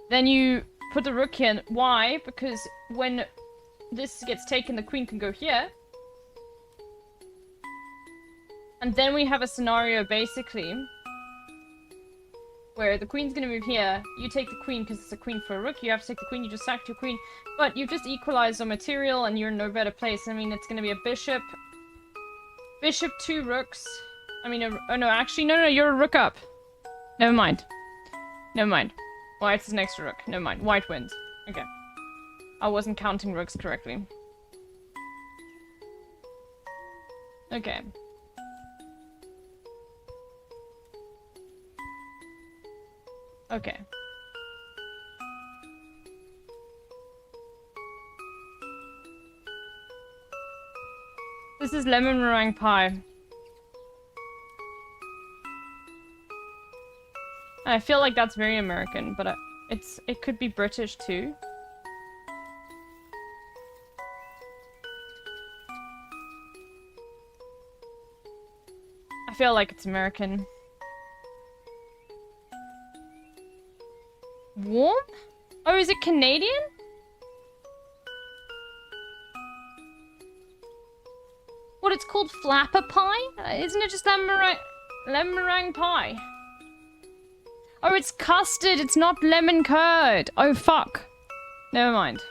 Then you put the rook here. Why? Because when this gets taken, the queen can go here. And then we have a scenario, basically, where the queen's gonna move here. You take the queen because it's a queen for a rook. You have to take the queen. You just sacked your queen. But you've just equalized on material and you're in no better place. I mean, it's gonna be a bishop. Bishop, 2 rooks. I mean, oh no, actually, no, you're a rook up. Never mind. Never mind. White's is next to rook. Never mind. White wins. Okay. I wasn't counting rooks correctly. Okay. Okay. This is lemon meringue pie. I feel like that's very American, but it could be British too. I feel like it's American. Warm? Oh, is it Canadian? What, it's called flapper pie? Isn't it just lemon meringue pie? Oh, it's custard. It's not lemon curd. Oh, fuck. Never mind.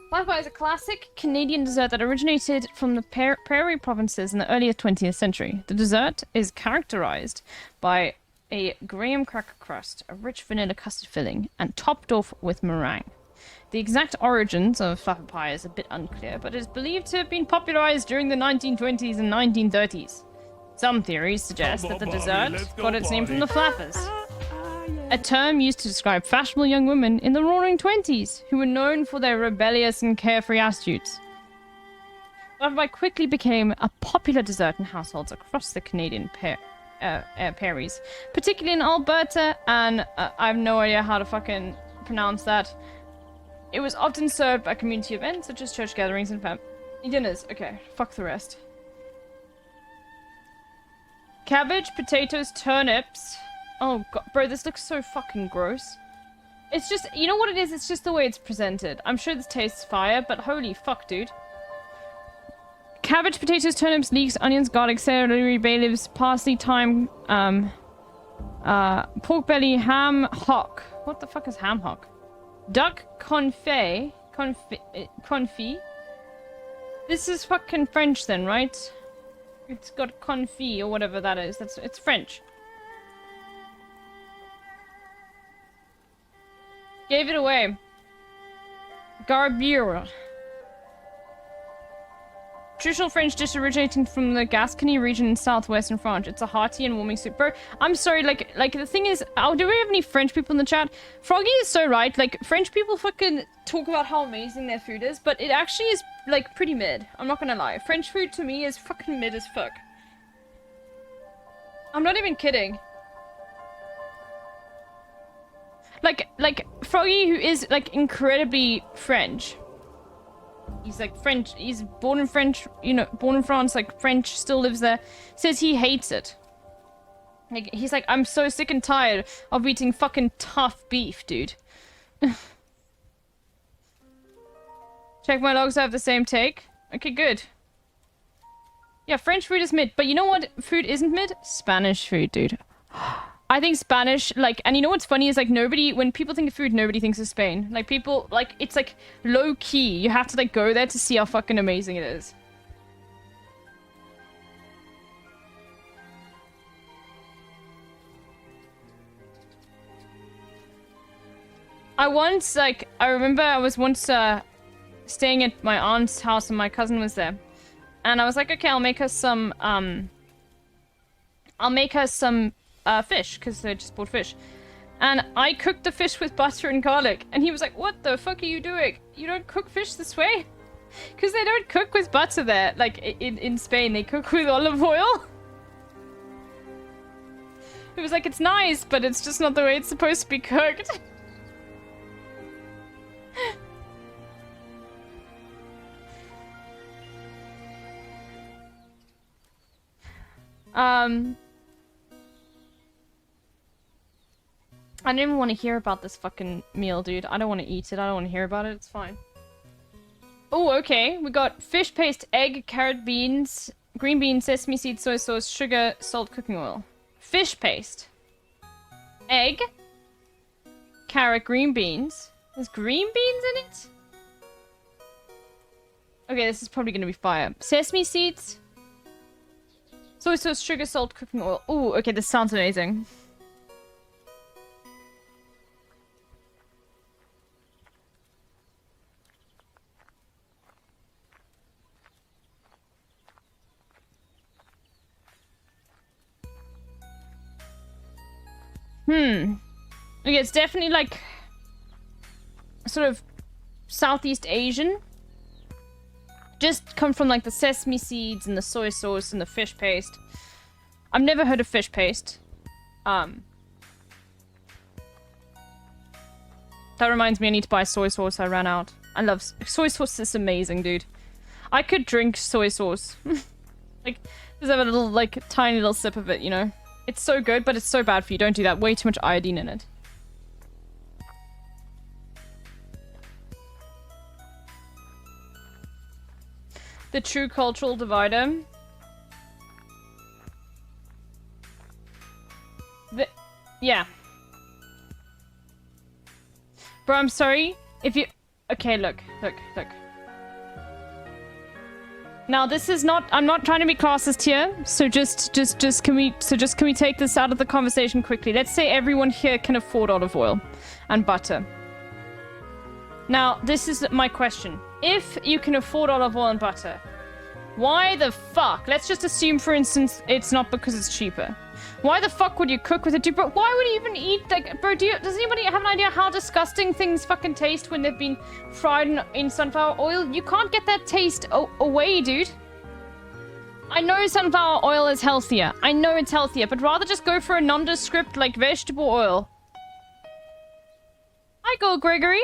Flapper pie is a classic Canadian dessert that originated from the prairie provinces in the early 20th century. The dessert is characterized by a graham cracker crust, a rich vanilla custard filling, and topped off with meringue. The exact origins of flapper pie is a bit unclear, but it is believed to have been popularized during the 1920s and 1930s. Some theories suggest that the dessert got its name from the flappers, a term used to describe fashionable young women in the roaring 20s who were known for their rebellious and carefree attitudes. Flapper pie quickly became a popular dessert in households across the Canadian prairies, particularly in Alberta, and I have no idea how to fucking pronounce that. It was often served at community events such as church gatherings and family dinners. Okay, fuck the rest. Cabbage, potatoes, turnips. Oh god, bro, this looks so fucking gross. It's just, you know what it is? It's just the way it's presented. I'm sure this tastes fire, but holy fuck, dude. Cabbage, potatoes, turnips, leeks, onions, garlic, celery, bay leaves, parsley, thyme, pork belly, ham hock. What the fuck is ham hock? Duck confit. This is fucking French then, right? It's got confit or whatever that is. It's French. Gave it away. Garbier. Traditional French dish originating from the Gascony region in southwestern France. It's a hearty and warming soup. Bro, I'm sorry, like the thing is, oh, do we have any French people in the chat? Froggy is so right. Like, French people fucking talk about how amazing their food is, but it actually is, like, pretty mid. I'm not gonna lie. French food to me is fucking mid as fuck. I'm not even kidding. Like, Froggy, who is, like, incredibly French. He's like French, he's born in French, you know, born in France, like French, still lives there, says he hates it. Like, he's like, I'm so sick and tired of eating fucking tough beef, dude. Check my logs, I have the same take. Okay, good. Yeah, French food is mid, but you know what food isn't mid? Spanish food, dude. I think Spanish, like, and you know what's funny is, like, nobody, when people think of food, nobody thinks of Spain. Like, people, like, it's, like, low-key. You have to, like, go there to see how fucking amazing it is. I remember I was once, staying at my aunt's house and my cousin was there. And I was like, okay, I'll make her some, fish, because they just bought fish. And I cooked the fish with butter and garlic. And he was like, what the fuck are you doing? You don't cook fish this way? Because they don't cook with butter there. Like, in Spain, they cook with olive oil. He was like, it's nice, but it's just not the way it's supposed to be cooked. I don't even want to hear about this fucking meal, dude. I don't want to eat it. I don't want to hear about it. It's fine. Oh, okay. We got fish paste, egg, carrot, beans, green beans, sesame seeds, soy sauce, sugar, salt, cooking oil. Fish paste. Egg. Carrot, green beans. There's green beans in it? Okay, this is probably going to be fire. Sesame seeds. Soy sauce, sugar, salt, cooking oil. Ooh, okay, this sounds amazing. Okay, it's definitely like sort of Southeast Asian. Just come from like the sesame seeds and the soy sauce and the fish paste. I've never heard of fish paste. That reminds me, I need to buy soy sauce. I ran out. I love soy sauce. Is amazing, dude. I could drink soy sauce. Like, just have a little, like, tiny little sip of it, you know? It's so good, but it's so bad for you. Don't do that. Way too much iodine in it. The true cultural divider. Yeah. Bro, I'm sorry. If you... Okay, look. Now, this is not... I'm not trying to be classist here. So just can we take this out of the conversation quickly? Let's say everyone here can afford olive oil and butter. Now, this is my question. If you can afford olive oil and butter, why the fuck? Let's just assume, for instance, it's not because it's cheaper. Why the fuck would you cook with it, dude? Bro, why would you even eat, like, bro, does anybody have an idea how disgusting things fucking taste when they've been fried in sunflower oil? You can't get that taste away, dude. I know sunflower oil is healthier. I know it's healthier, but rather just go for a nondescript, like, vegetable oil. Hi, Gold Gregory.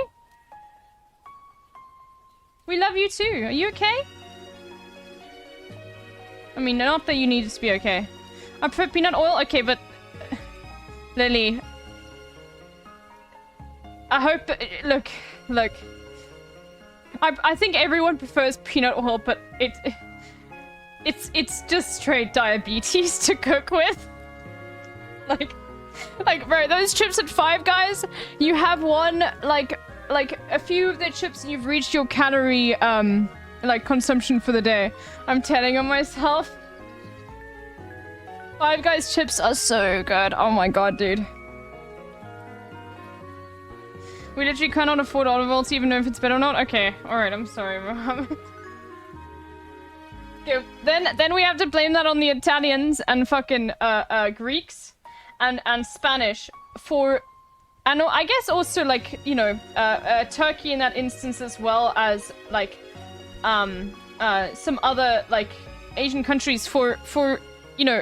We love you too. Are you okay? I mean, not that you need to be okay. I prefer peanut oil? Okay, but... Lily. I hope... Look. I think everyone prefers peanut oil, but it's just straight diabetes to cook with. Like, bro, those chips at Five Guys, you have one, like a few of the chips and you've reached your calorie, like, consumption for the day. I'm telling on myself. Five Guys chips are so good. Oh my god, dude. We literally cannot afford olive oil to even know if it's better or not. Okay, alright, I'm sorry, Mohammed. Okay, then we have to blame that on the Italians and fucking Greeks and Spanish for, and I guess also, like, you know, Turkey in that instance, as well as like some other, like, Asian countries for you know,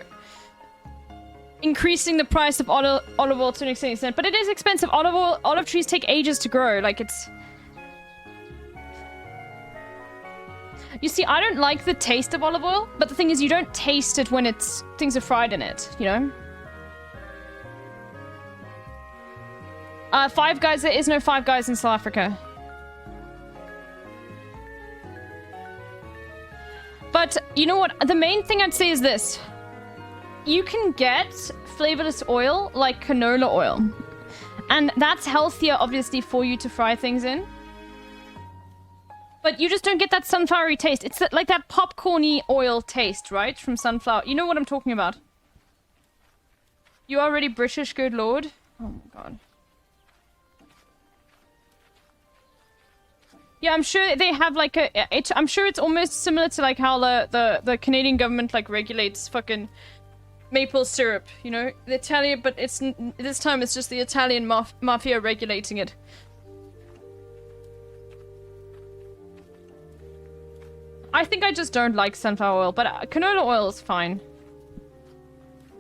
increasing the price of olive oil to an extent. But it is expensive. Olive trees take ages to grow. Like, it's... You see, I don't like the taste of olive oil, but the thing is, you don't taste it when things are fried in it, you know? Five Guys, there is no Five Guys in South Africa. But, you know what? The main thing I'd say is this. You can get flavorless oil, like canola oil. And that's healthier, obviously, for you to fry things in. But you just don't get that sunflowery taste. It's like that popcorny oil taste, right? From sunflower. You know what I'm talking about. You are already British, good lord. Oh my god. Yeah, I'm sure they have like I'm sure it's almost similar to like how the Canadian government like regulates fucking maple syrup, you know? The Italian, but this time it's just the Italian mafia regulating it. I think I just don't like sunflower oil, but canola oil is fine.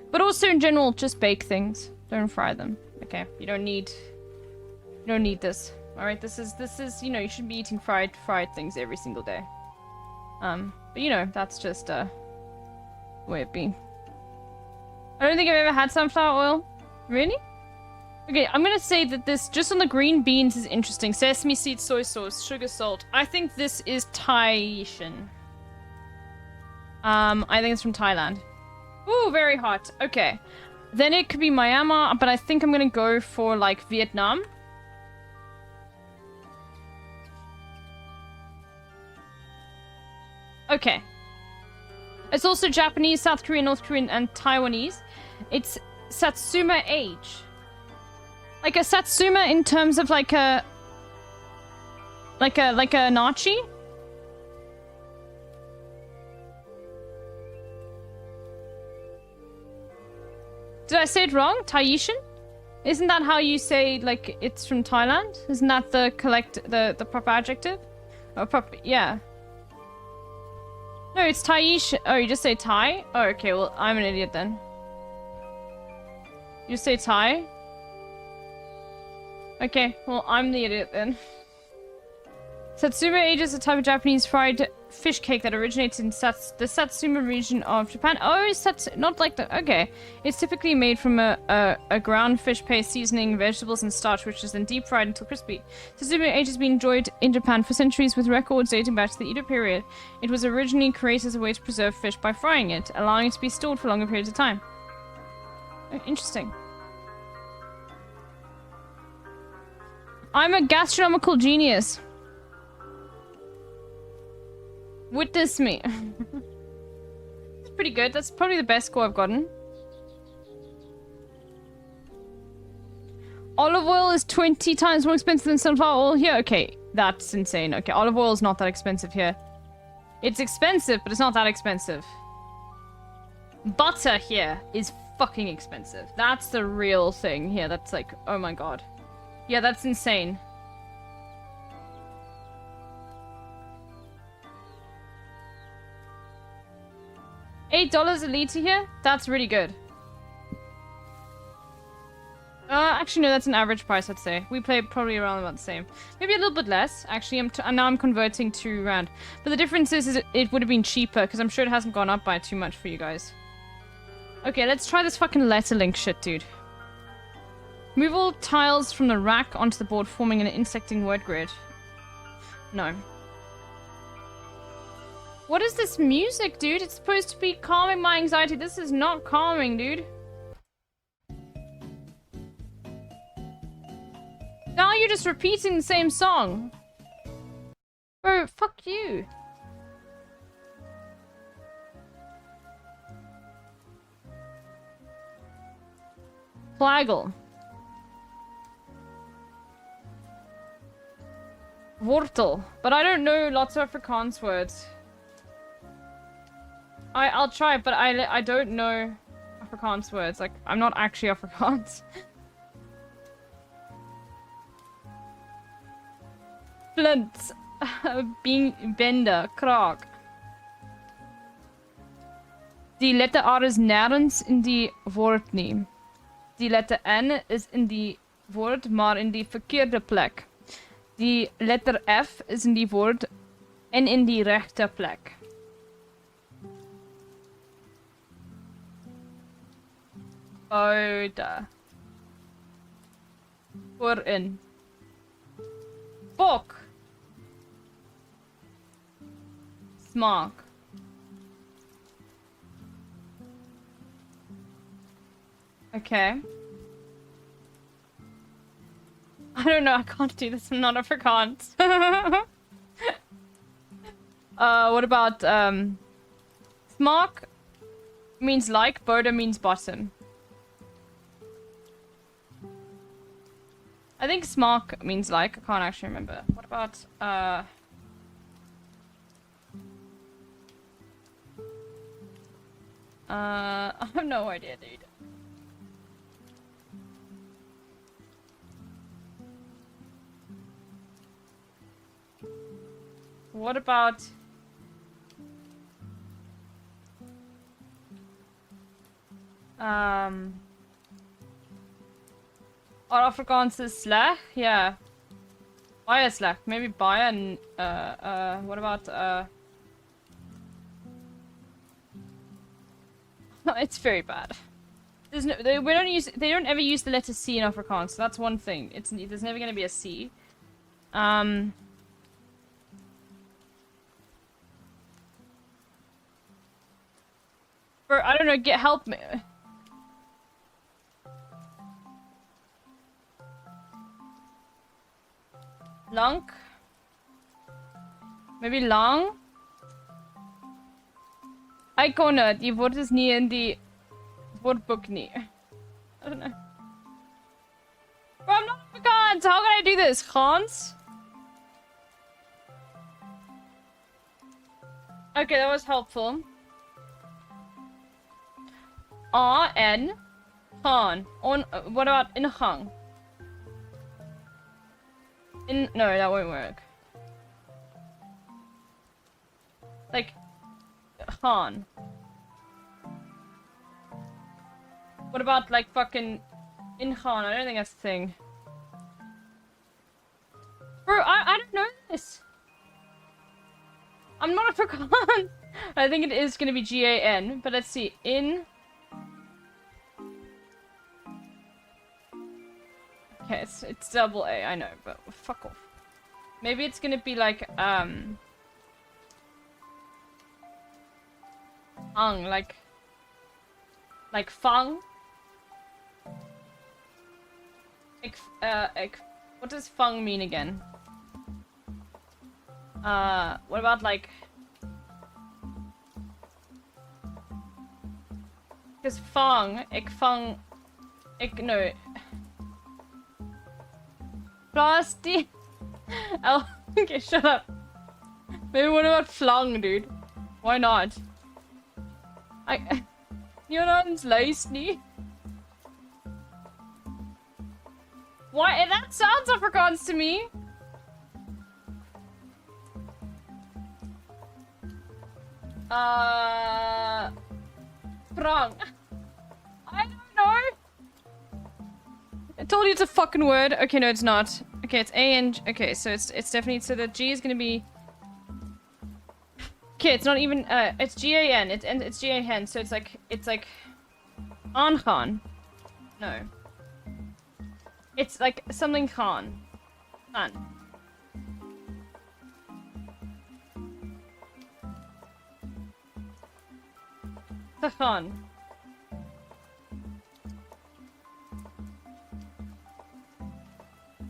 But also in general, just bake things. Don't fry them. Okay, you don't need this. All right, this is you know, you shouldn't be eating fried things every single day. But you know, that's just the way it be. I don't think I've ever had sunflower oil. Really? Okay, I'm gonna say that this, just on the green beans, is interesting. Sesame seed, soy sauce, sugar, salt. I think this is Thai-Asian. I think it's from Thailand. Ooh, very hot. Okay. Then it could be Myanmar, but I think I'm gonna go for, like, Vietnam. Okay. It's also Japanese, South Korean, North Korean, and Taiwanese. It's Satsuma age. Like a Satsuma in terms of like a Nachi? Did I say it wrong? Tahitian? Isn't that how you say, like, it's from Thailand? Isn't that the proper adjective? Or proper, yeah. No, it's Tahitian. Oh, you just say Thai? Oh, okay, well, I'm an idiot then. You say Thai? Okay, well, I'm the idiot then. Satsuma age is a type of Japanese fried fish cake that originates in the Satsuma region of Japan. Oh, it's not like the... Okay. It's typically made from a ground fish paste, seasoning, vegetables, and starch, which is then deep fried until crispy. Satsuma age has been enjoyed in Japan for centuries, with records dating back to the Edo period. It was originally created as a way to preserve fish by frying it, allowing it to be stored for longer periods of time. Oh, interesting. I'm a gastronomical genius. Witness me. It's pretty good. That's probably the best score I've gotten. Olive oil is 20 times more expensive than sunflower oil here. Okay, that's insane. Okay, olive oil is not that expensive here. It's expensive, but it's not that expensive. Butter here is fucking expensive. That's the real thing here. That's like, oh my god. Yeah, that's insane. $8 a litre here? That's really good. Actually, no, that's an average price, I'd say. We play probably around about the same. Maybe a little bit less. Actually, now I'm converting to rand. But the difference is it would have been cheaper, because I'm sure it hasn't gone up by too much for you guys. Okay, let's try this fucking letter link shit, dude. Move all tiles from the rack onto the board, forming an intersecting word grid. No. What is this music, dude? It's supposed to be calming my anxiety. This is not calming, dude. Now you're just repeating the same song. Bro, fuck you. Flagel. Wortel. But I don't know lots of Afrikaans words. I'll try, but I don't know Afrikaans words. Like, I'm not actually Afrikaans. Flint. Bender. Kraak. Die letter R is nergens in die woord nie. Die letter N is in die woord, maar in die verkeerde plek. Die letter F is in die woord en in die regte plek. Boude. Voorin. Bok. Smaak. Okay. I don't know, I can't do this, I'm not Afrikaans. What about, smaak means like, Boda means bottom. I think smaak means like, I can't actually remember. What about, I have no idea, dude. What about... Our Afrikaans is sleg? Yeah. Baie sleg. Maybe baie and, what about, It's very bad. There's no, they don't ever use the letter C in Afrikaans, so that's one thing. There's never gonna be a C. Bro, I don't know, help me. Lang? Maybe lang? I kon het, die woord is nie in die woordboek nie. I don't know. Bro, I'm not Afrikaans! How can I do this? Gans? Okay, that was helpful. A-N gaan. What about ingang? No, that won't work. Like, gaan. What about, like, fucking ingaan? I don't think that's a thing. Bro, I don't know this. I'm not Afrikaans. I think it is gonna be G-A-N, but let's see. Okay, it's double A, I know, but fuck off. Maybe it's gonna be like, ang, like fang? What does fang mean again? What about like... Because fang, no. Plastic. Oh, okay, shut up. Maybe what about flang, dude? Why not? You're not lijst nie. Why? That sounds Afrikaans to me. Prang. I don't know. I told you it's a fucking word. Okay, no, it's not. Okay, it's A-N. Okay, so it's definitely, so the G is gonna be. Okay, it's not even. It's G-A-N. It's G-A-N. So it's like aangaan. No. It's like something gaan. Gaan. Te gaan.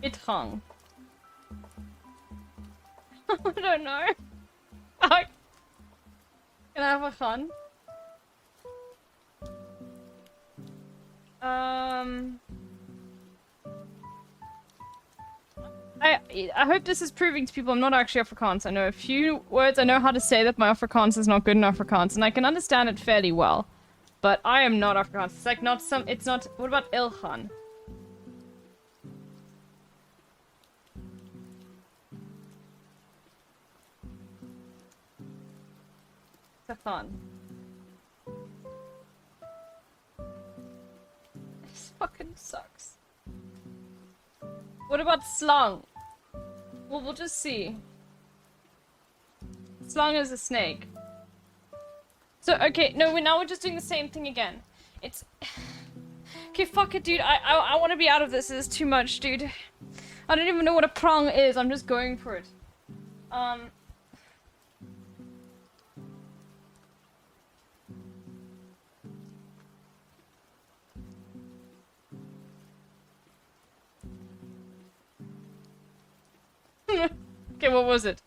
Uitgang. I don't know. Can I have a gaan? I hope this is proving to people I'm not actually Afrikaans. I know a few words. I know how to say that my Afrikaans is not good enough Afrikaans, and I can understand it fairly well. But I am not Afrikaans. It's like not some. It's not. What about Ilhan? Safan. This fucking sucks. What about slang? Well, we'll just see. Slang is a snake. So, okay, no, now we're just doing the same thing again. It's... Okay, fuck it, dude. I want to be out of this. This is too much, dude. I don't even know what a prong is. I'm just going for it. Okay, what was it?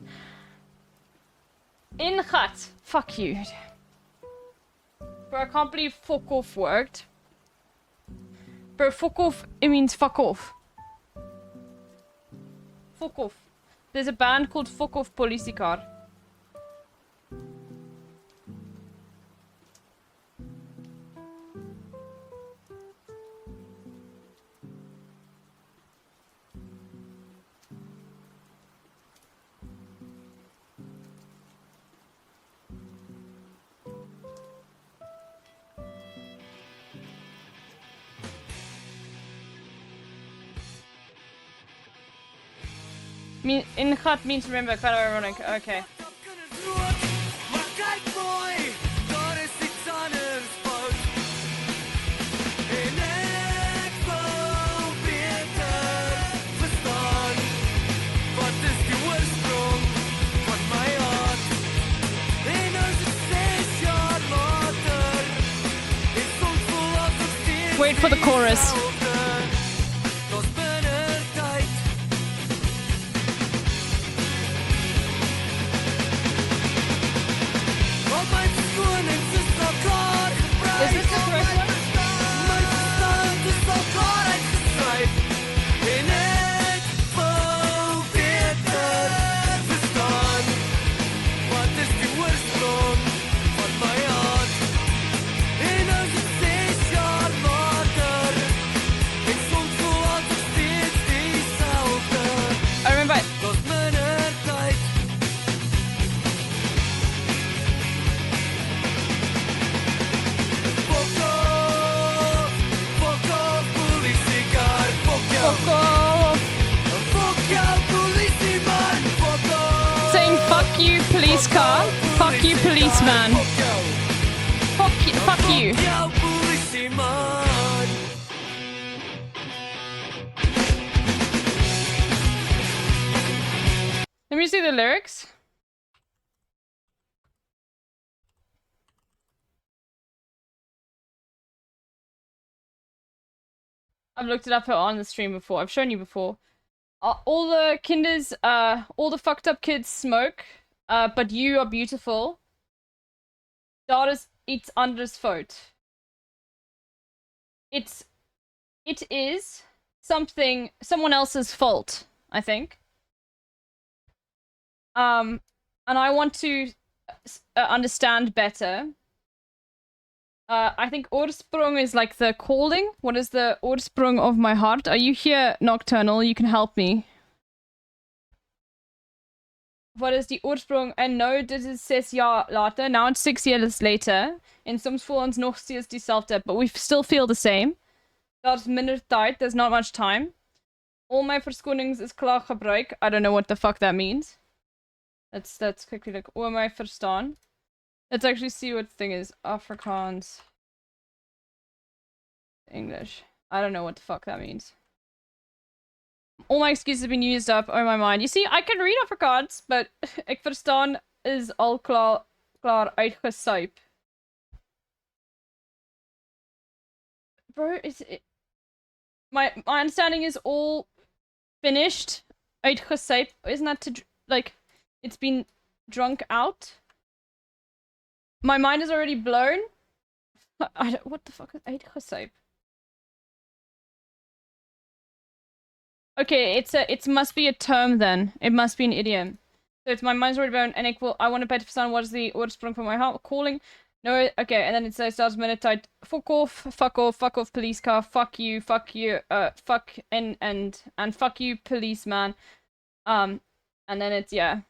Ingat. Fuck you. Bro, I can't believe fuck off worked. Bro, fuck off, it means fuck off. Fuck off. There's a band called Fuck Off Politiekar. Ingat means remember, kind of ironic. Okay. wait for the chorus. Is this the correct one? I remember. Saying fuck you, police car. Fuck you, policeman. Fuck you. Let me see the lyrics. I've looked it up on the stream before. I've shown you before. All the kinders, all the fucked up kids smoke, but you are beautiful. Daughters eats anders foot. It is someone else's fault, I think. And I want to understand better. I think Ursprung is like the calling. What is the Ursprung of my heart? Are you here, Nocturnal? You can help me. What is the Ursprung? En nou, dit is 6 jaar later. Now it's 6 years later. En soms voel ons nog steeds diezelfde, but we still feel the same. Daar's minder tijd. There's not much time. All my verskonings is klaar gebruik. I don't know what the fuck that means. Let's quickly look. All my verstaan. Let's actually see what the thing is. Afrikaans. English. I don't know what the fuck that means. All my excuses have been used up. Oh my mind. You see, I can read Afrikaans, but ek verstaan is al klaar uitgesyp. Bro, is it... My understanding is all finished. Uitgesyp. Isn't that to, like, it's been drunk out? My mind is already blown. What the fuck is uitgesyp? Okay, it must be a term then. It must be an idiom. So it's my mind's already blown and I want to better understand what is the Ursprung from my heart calling. No, okay, and then it says starts minute tight. Fuck off, police car, fuck you, fuck and fuck you, policeman. And then it's yeah.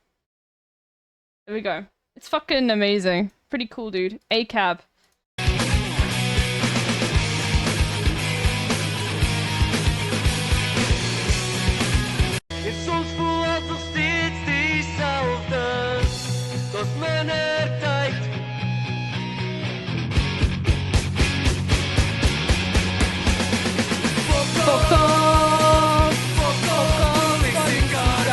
There we go. It's fucking amazing. Pretty cool, dude. A-cab. Soms voel het nog steeds diezelfde. Tot minder tijd. Fuck off! Fuck off, politieman.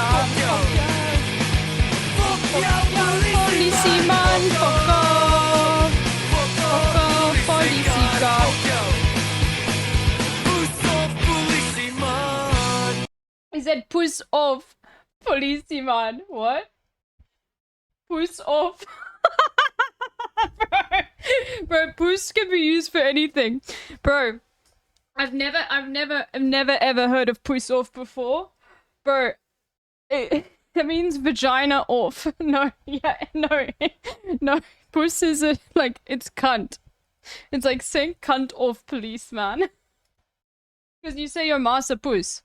Fuck jou, Politieman, fuck off! Fuck off, politiecar. Puss off, politieman. He said puss off, policeman. What? Puss off. Bro, puss can be used for anything. Bro, I've never ever heard of puss off before. Bro, it means vagina off. No, yeah, no. No, puss is like, it's cunt. It's like saying cunt off, policeman. Because you say your master puss.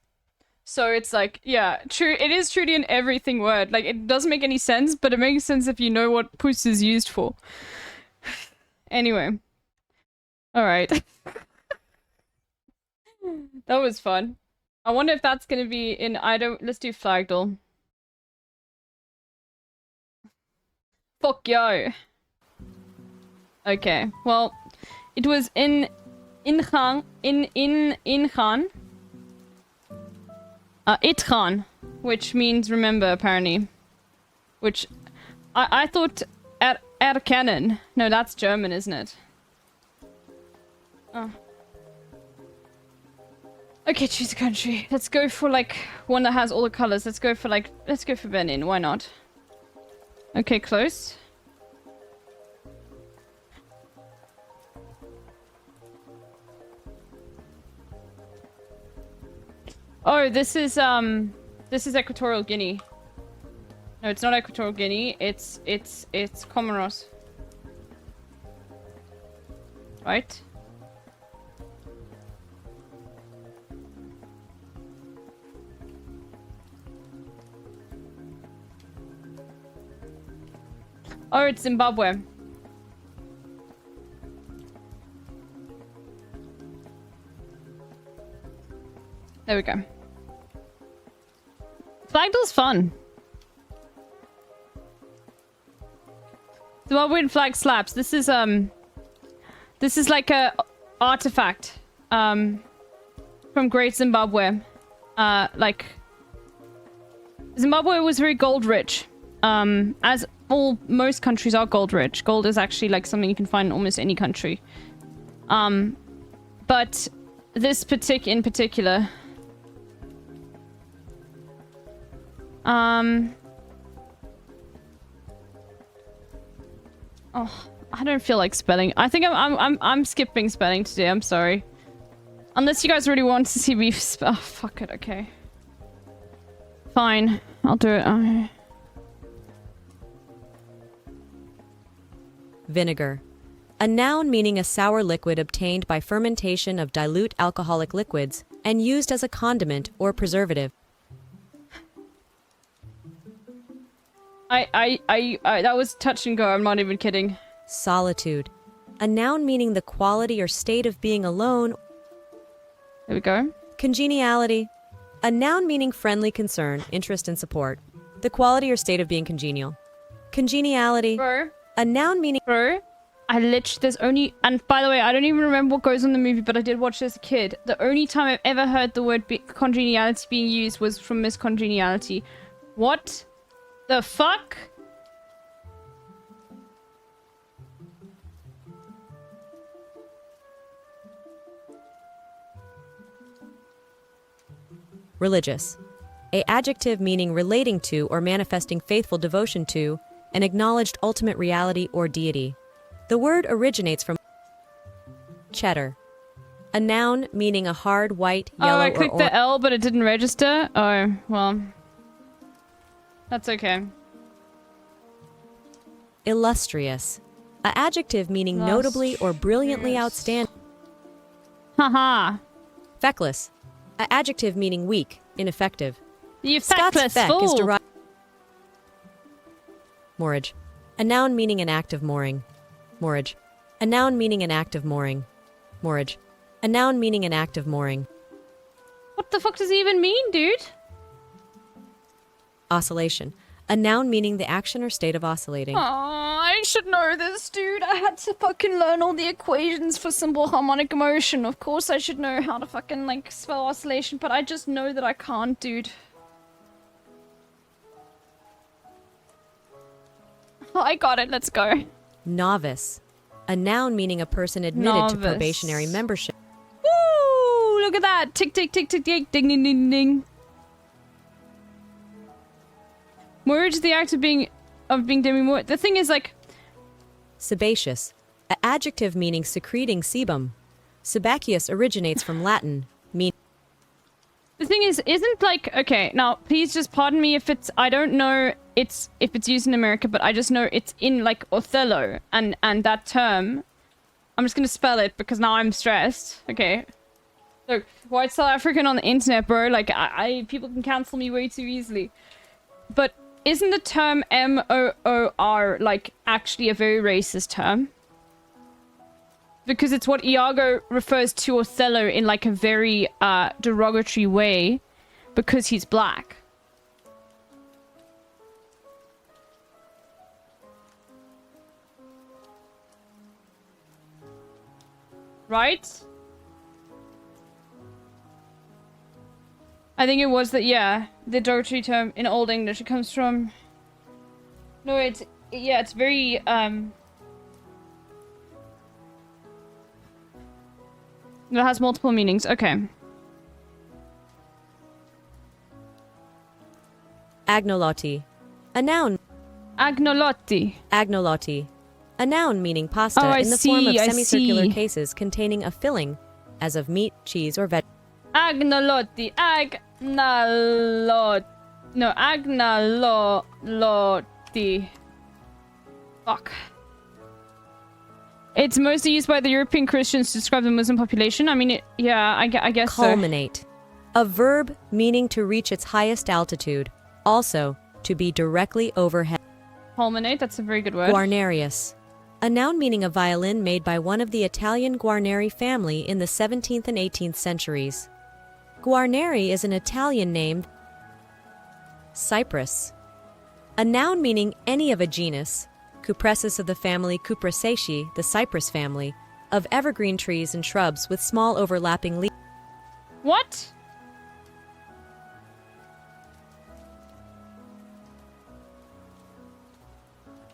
So it's like, yeah, true. It is truly an everything word. Like, it doesn't make any sense, but it makes sense if you know what puss is used for. Anyway. Alright. That was fun. I wonder if that's gonna be in, let's do Flagdal. Fuck yo. Okay, well, it was in Ingaan. Itgaan, which means remember, apparently. Which, I thought erkennen. No, that's German, isn't it? Oh. Okay, choose a country. Let's go for like one that has all the colors. Let's go for Benin. Why not? Okay, close. Oh, this is Equatorial Guinea. No, it's not Equatorial Guinea. It's Comoros. Right? Oh, it's Zimbabwe. There we go. Flagdale's fun. Zimbabwean flag slaps. This is like a artifact from Great Zimbabwe. Like Zimbabwe was very gold rich. As most countries are gold rich. Gold is actually like something you can find in almost any country. But this in particular. Oh, I don't feel like spelling. I think I'm skipping spelling today. I'm sorry. Unless you guys really want to see me spell. Oh, fuck it. Okay. Fine. I'll do it. Vinegar. A noun meaning a sour liquid obtained by fermentation of dilute alcoholic liquids and used as a condiment or preservative. That was touch and go. I'm not even kidding. Solitude. A noun meaning the quality or state of being alone. There we go. Congeniality. A noun meaning friendly concern, interest, and support. The quality or state of being congenial. Congeniality. Bro. A noun meaning... Bro. I literally... There's only... And by the way, I don't even remember what goes on in the movie, but I did watch it as a kid. The only time I've ever heard the word congeniality being used was from Miss Congeniality. What the fuck? Religious. A adjective meaning relating to or manifesting faithful devotion to an acknowledged ultimate reality or deity. The word originates from cheddar. A noun meaning a hard white, yellow, oh, I clicked the L, but it didn't register? Oh, well. That's okay. Illustrious. A adjective meaning notably or brilliantly outstanding. Haha. Feckless. A adjective meaning weak, ineffective. You Scott's feckless feck is fool. derived. Moorage. A noun meaning an act of mooring. Moorage. A noun meaning an act of mooring. Moorage. A noun meaning an act of mooring. What the fuck does it even mean, dude? Oscillation. A noun meaning the action or state of oscillating. Oh, I should know this, dude. I had to fucking learn all the equations for simple harmonic motion. Of course I should know how to fucking, like, spell oscillation, but I just know that I can't, dude. Oh, I got it. Let's go. Novice. A noun meaning a person admitted to Novice. probationary membership. Woo! Look at that. Tick, tick, tick, tick, tick. Ding, ding, ding, ding. Moorage is the act of being demi-moor. The thing is, like... Sebaceous. An adjective meaning secreting sebum. Sebaceous originates from Latin, meaning... The thing is, isn't like... Okay, now, please just pardon me if it's... I don't know if it's used in America, but I just know it's in, like, Othello. And that term... I'm just gonna spell it, because now I'm stressed. Okay. Look, white South African on the internet, bro. Like, people can cancel me way too easily. But... Isn't the term M-O-O-R, like, actually a very racist term? Because it's what Iago refers to Othello in, like, a very, derogatory way. Because he's black. Right? I think it was that, yeah, the derogatory term in Old English, it comes from... No, it's very, It has multiple meanings, okay. Agnolotti. A noun. Agnolotti. Agnolotti. A noun meaning pasta Oh, I in the form of see, I semicircular see. cases containing a filling, as of meat, cheese, or veg. Agnolotti. Agnalot. No, Agnalotti. Fuck. It's mostly used by the European Christians to describe the Muslim population. I mean, yeah, I guess so. Culminate. A verb meaning to reach its highest altitude. Also, to be directly overhead. Culminate, that's a very good word. Guarnerius. A noun meaning a violin made by one of the Italian Guarneri family in the 17th and 18th centuries. Guarneri is an Italian name. Cypress. A noun meaning any of a genus. Cupressus of the family Cupressaceae, the cypress family, of evergreen trees and shrubs with small overlapping leaves. What?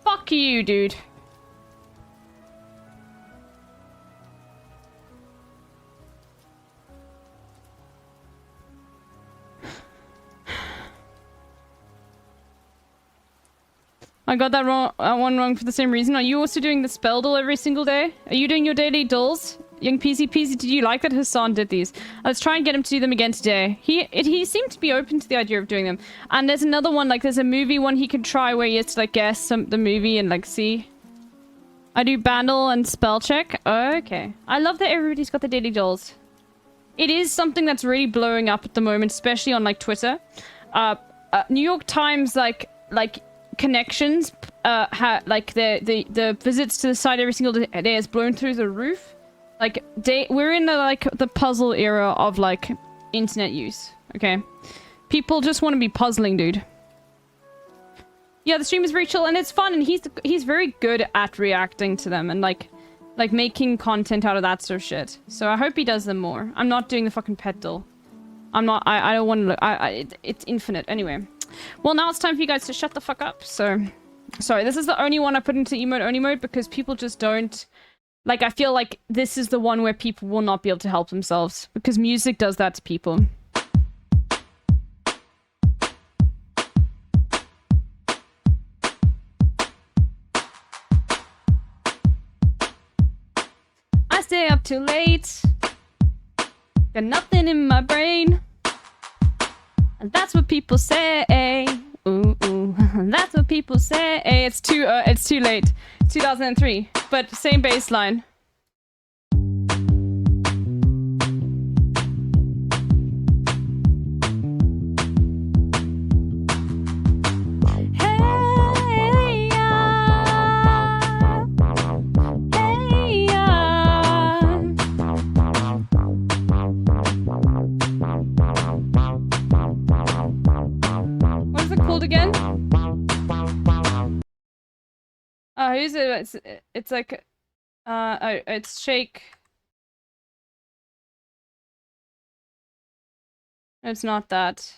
Fuck you, dude. I got that one wrong for the same reason. Are you also doing the spell doll every single day? Are you doing your daily dolls? Young Peasy, did you like that Hassan did these? Let's try and get him to do them again today. He seemed to be open to the idea of doing them. And there's another one, like there's a movie one he could try where he has to like guess the movie and like see. I do bandle and spell check. Oh, okay. I love that everybody's got the daily dolls. It is something that's really blowing up at the moment, especially on like Twitter. New York Times like connections like the visits to the site every single day has blown through the roof. Like we're in the puzzle era of like internet use. Okay, people just want to be puzzling, dude. Yeah, the stream is very chill and it's fun, and he's very good at reacting to them and like making content out of that sort of shit. So I hope he does them more. I'm not doing the fucking pet doll. I'm not. I don't want to look. It's infinite anyway. Well, now it's time for you guys to shut the fuck up. So, sorry, this is the only one I put into emote only mode because people just don't... Like, I feel like this is the one where people will not be able to help themselves because music does that to people. I stay up too late. Got nothing in my brain. And that's what people say. Ooh, ooh. That's what people say. It's too late. 2003. But same bass line. Hey, what is it called again? Who's it? It's like, oh, it's Shake. It's not that.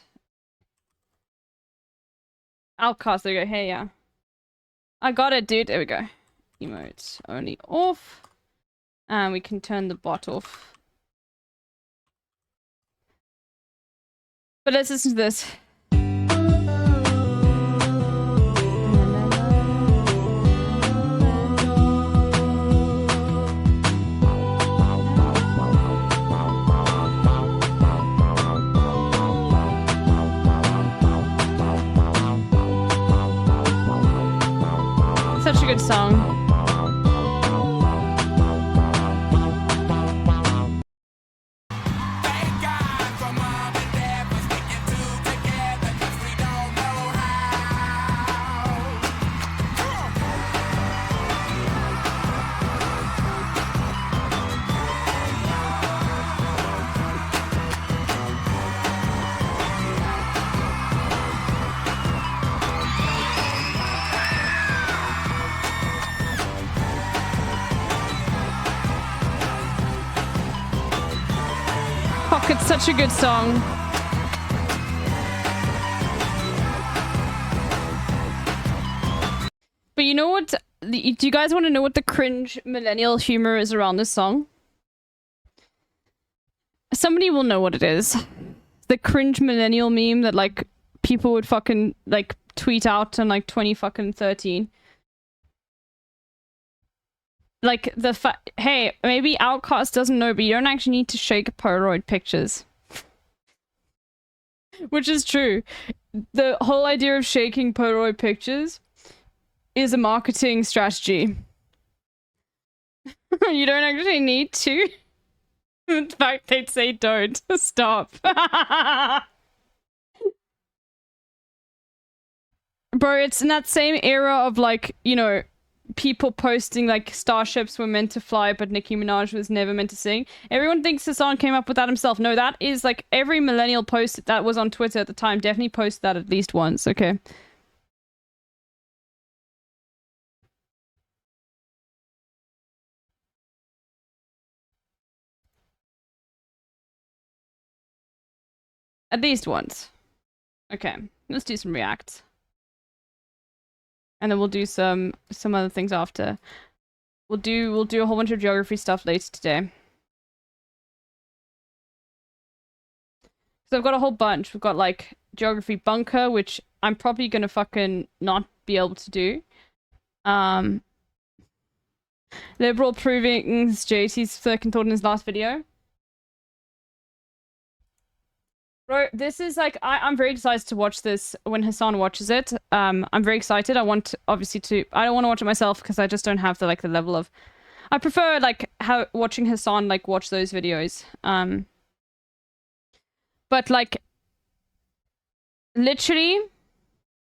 Outcast, there we go. Hey, yeah. I got it, dude. There we go. Emotes only off. And we can turn the bot off. But let's listen to this. Such a good song. It's such a good song. But you know what? Do you guys want to know what the cringe millennial humor is around this song? Somebody will know what it is. The cringe millennial meme that like people would fucking like tweet out in like 2013. Like hey, maybe Outcast doesn't know, but you don't actually need to shake Polaroid pictures. Which is true. The whole idea of shaking Polaroid pictures is a marketing strategy. You don't actually need to. In fact, they'd say don't. Stop. Bro, it's in that same era of like, you know, people posting like starships were meant to fly, but Nicki Minaj was never meant to sing. Everyone thinks Hassan came up with that himself. No, that is like every millennial post that was on Twitter at the time definitely posted that at least once, okay? At least once. Okay, let's do some reacts. And then we'll do some other things after. We'll do a whole bunch of geography stuff later today. So I've got a whole bunch. We've got like geography bunker, which I'm probably gonna fucking not be able to do. Liberal proving JT's second thought in his last video. Bro, this is like, I'm very excited to watch this when Hassan watches it. I'm very excited. I want, obviously, I don't want to watch it myself because I just don't have the, like, the level of... I prefer, like, watching Hassan, like, watch those videos. But, like, literally...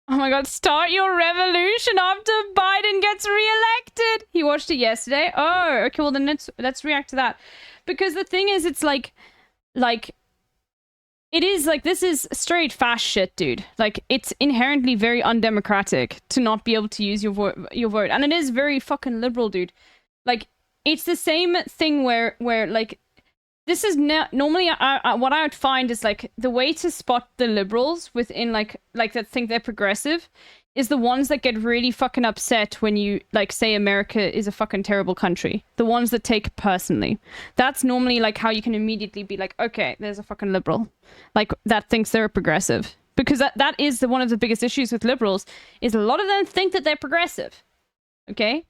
Oh my god, start your revolution after Biden gets re-elected! He watched it yesterday. Oh, okay, well then let's react to that. Because the thing is, it's like... It is, like, this is straight fast shit, dude. Like, it's inherently very undemocratic to not be able to use your vote. And it is very fucking liberal, dude. Like, it's the same thing where like, this is normally, what I would find is, like, the way to spot the liberals within, like that think they're progressive is the ones that get really fucking upset when you, like, say America is a fucking terrible country. The ones that take it personally. That's normally, like, how you can immediately be like, okay, there's a fucking liberal. Like, that thinks they're a progressive. Because that is one of the biggest issues with liberals, is a lot of them think that they're progressive. Okay?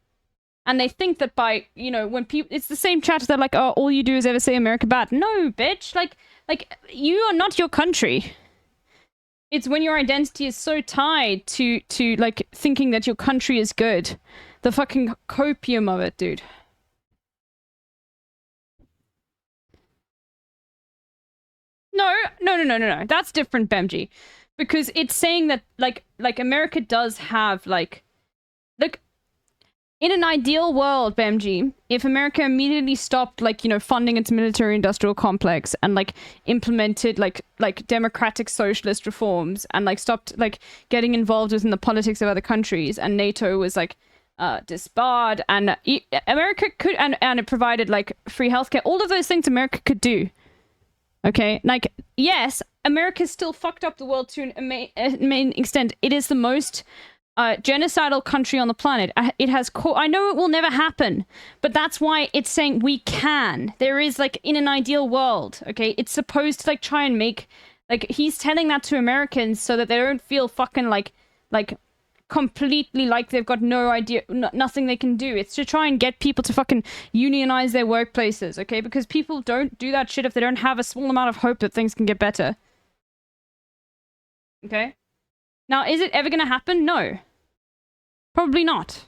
And they think that by, you know, when people... It's the same chat that, like, oh, all you do is ever say America bad. No, bitch. Like, you are not your country. It's when your identity is so tied to like thinking that your country is good. The fucking copium of it, dude. No. That's different, Bemji. Because it's saying that like America does have like in an ideal world, Bemji, if America immediately stopped, like, you know, funding its military-industrial complex and, like, implemented, like democratic socialist reforms and, like, stopped, like, getting involved within the politics of other countries and NATO was, like, disbarred and America could, and it provided, like, free healthcare, all of those things America could do. Okay? Like, yes, America's still fucked up the world to a main extent. It is the most... genocidal country on the planet. It has I know it will never happen, but that's why it's saying we can. There is, like, in an ideal world, okay? It's supposed to, like, try and make, like, he's telling that to Americans so that they don't feel fucking, like completely like they've got no idea, nothing they can do. It's to try and get people to fucking unionize their workplaces, okay? Because people don't do that shit if they don't have a small amount of hope that things can get better. Okay? Now, is it ever going to happen? No. Probably not.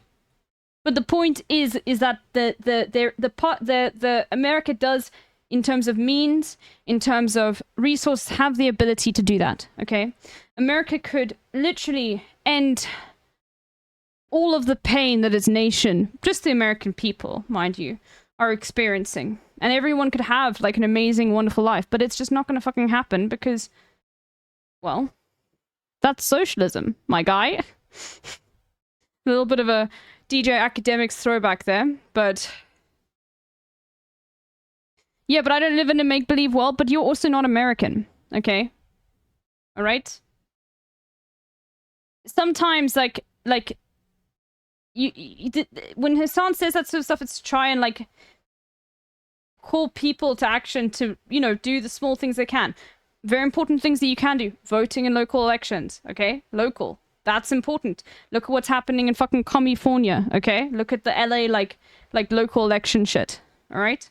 But the point is that the America does, in terms of means, in terms of resources, have the ability to do that. Okay? America could literally end all of the pain that its nation, just the American people, mind you, are experiencing. And everyone could have, like, an amazing, wonderful life. But it's just not going to fucking happen because, well... That's socialism, my guy. A little bit of a DJ Academics throwback there, but... Yeah, but I don't live in a make-believe world, but you're also not American, okay? Alright? Sometimes, like... when Hassan says that sort of stuff, it's to try and, like... call people to action to, you know, do the small things they can. Very important things that you can do. Voting in local elections, okay? Local. That's important. Look at what's happening in fucking California, okay? Look at the LA, like local election shit, alright?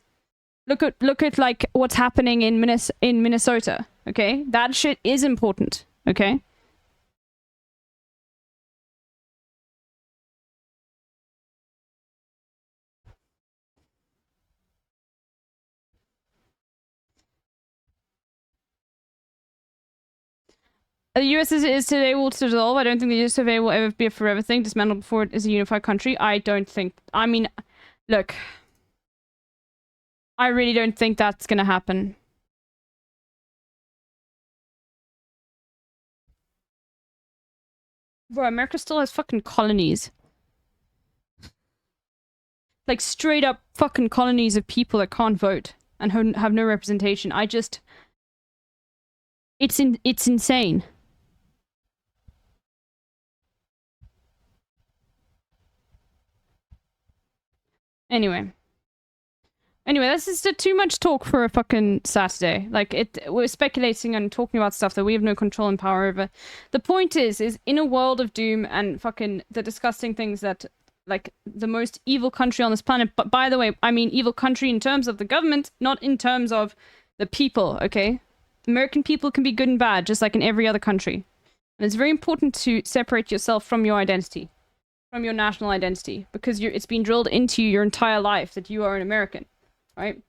Look at, like, what's happening in Minnesota, okay? That shit is important, okay? The US is today will dissolve. I don't think the US survey will ever be a forever thing. Dismantled before it is a unified country. I don't think... I mean, look. I really don't think that's gonna happen. Bro, America still has fucking colonies. Like, straight up fucking colonies of people that can't vote and have no representation. I just... It's insane. Anyway, this is too much talk for a fucking Saturday. Like, we're speculating and talking about stuff that we have no control and power over. The point is in a world of doom and fucking the disgusting things that, like, the most evil country on this planet, but by the way, I mean evil country in terms of the government, not in terms of the people, okay? American people can be good and bad, just like in every other country. And it's very important to separate yourself from your identity. From your national identity, because it's been drilled into you your entire life that you are an American, right?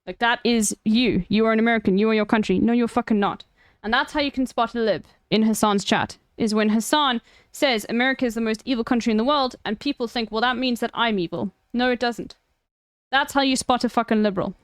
Like, that is you. You are an American. You are your country. No, you're fucking not. And that's how you can spot a lib in Hassan's chat, is when Hassan says America is the most evil country in the world, and people think, well, that means that I'm evil. No, it doesn't. That's how you spot a fucking liberal.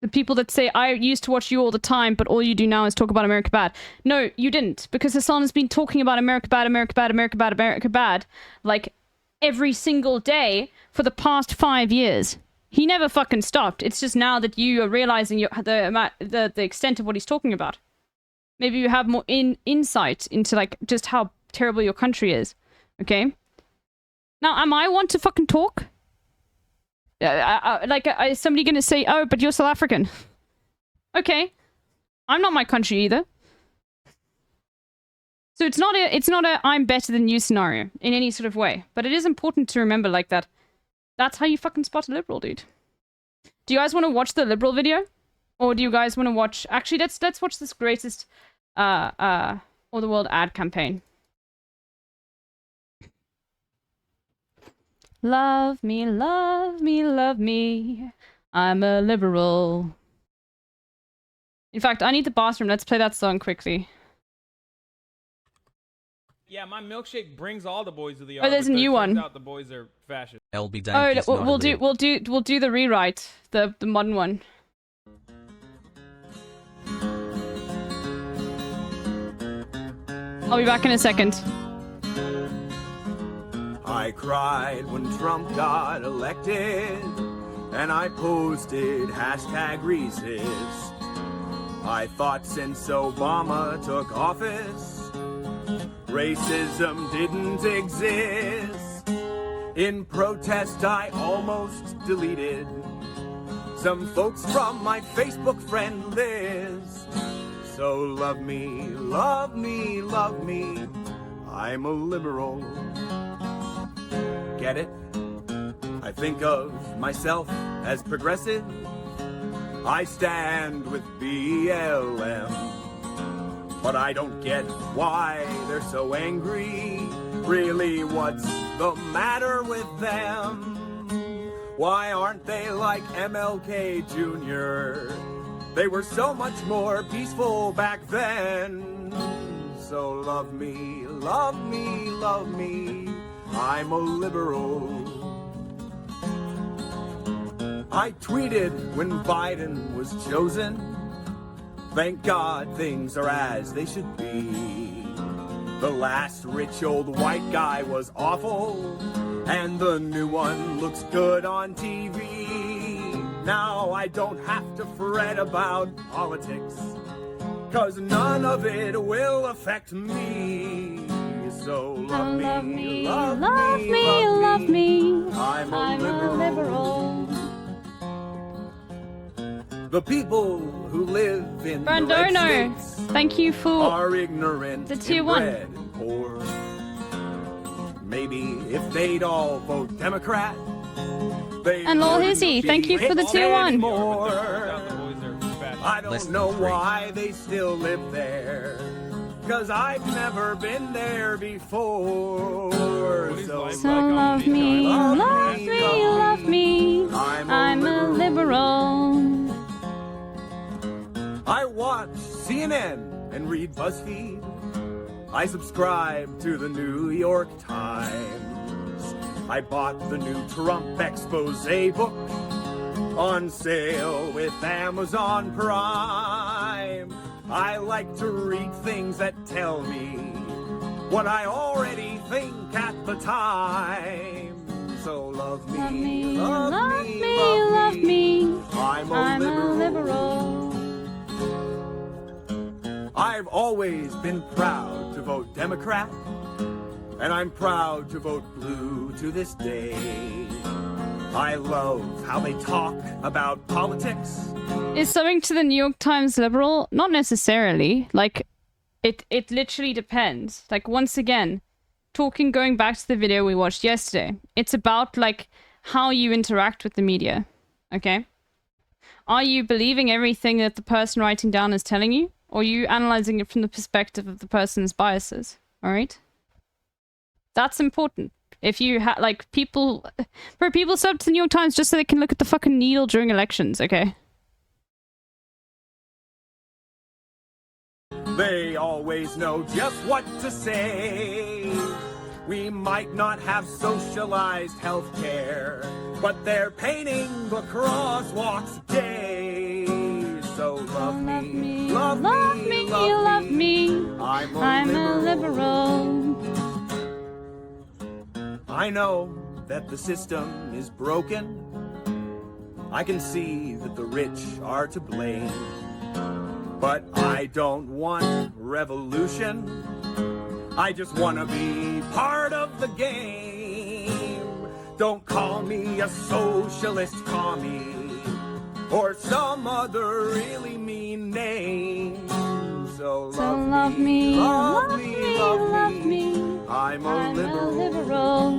The people that say, I used to watch you all the time, but all you do now is talk about America bad. No, you didn't. Because Hassan has been talking about America bad, America bad, America bad, America bad, like, every single day for the past 5 years. He never fucking stopped. It's just now that you are realizing the extent of what he's talking about. Maybe you have more insight into, like, just how terrible your country is. Okay? Now, am I one to fucking talk? Is somebody gonna say, oh, but you're South African? Okay. I'm not my country either. So it's not a I'm better than you scenario in any sort of way. But it is important to remember, like, that. That's how you fucking spot a liberal, dude. Do you guys want to watch the liberal video? Or do you guys want to watch... Actually, let's watch this greatest or the world ad campaign. Love me, love me, love me. I'm a liberal. In fact, I need the bathroom. Let's play that song quickly. Yeah, my milkshake brings all the boys to the Oh, there's a new one. Out the boys are fascist. LB Dank Oh, we'll do the rewrite, the modern one. I'll be back in a second. I cried when Trump got elected, and I posted #resist. I thought since Obama took office, racism didn't exist. In protest, I almost deleted some folks from my Facebook friend list. So love me, love me, love me, I'm a liberal. Get it? I think of myself as progressive. I stand with BLM. But I don't get why they're so angry. Really, what's the matter with them? Why aren't they like MLK Jr.? They were so much more peaceful back then. So love me, love me, love me, I'm a liberal. I tweeted when Biden was chosen. Thank God things are as they should be. The last rich old white guy was awful, and the new one looks good on TV. Now I don't have to fret about politics, 'cause none of it will affect me. So love me, love me, love me. I'm a liberal. The people who live in the red Brandono, states thank you for are ignorant the tier and 1. bred and poor. Maybe if they'd all vote Democrat, they And Lol wouldn't Hizzy, be thank you for the rich tier 1. anymore. South boys are fashion. I don't Less know than 3. why they still live there, 'cause I've never been there before. What So is So life like on love these me, islands? love me, love me. I'm a liberal. I watch CNN and read BuzzFeed. I subscribe to the New York Times. I bought the new Trump expose book on sale with Amazon Prime. I like to read things that tell me what I already think at the time. So love me, Love me, love me. I'm I'm a a liberal. liberal. I've always been proud to vote Democrat, and I'm proud to vote blue to this day. I love how they talk about politics. Is something to the New York Times liberal? Not necessarily. Like, it literally depends. Like, once again, going back to the video we watched yesterday, it's about, like, how you interact with the media. Okay? Are you believing everything that the person writing down is telling you? Or are you analyzing it from the perspective of the person's biases? Alright? That's important. If you like, people sub to the New York Times just so they can look at the fucking needle during elections, okay? They always know just what to say. We might not have socialized healthcare, but they're painting the crosswalks gay. So love me, love me, love me. I'm a liberal. I know that the system is broken. I can see that the rich are to blame. But I don't want revolution. I just want to be part of the game. Don't call me a socialist commie or some other really mean name. So love me, love me, love me. I'm a liberal.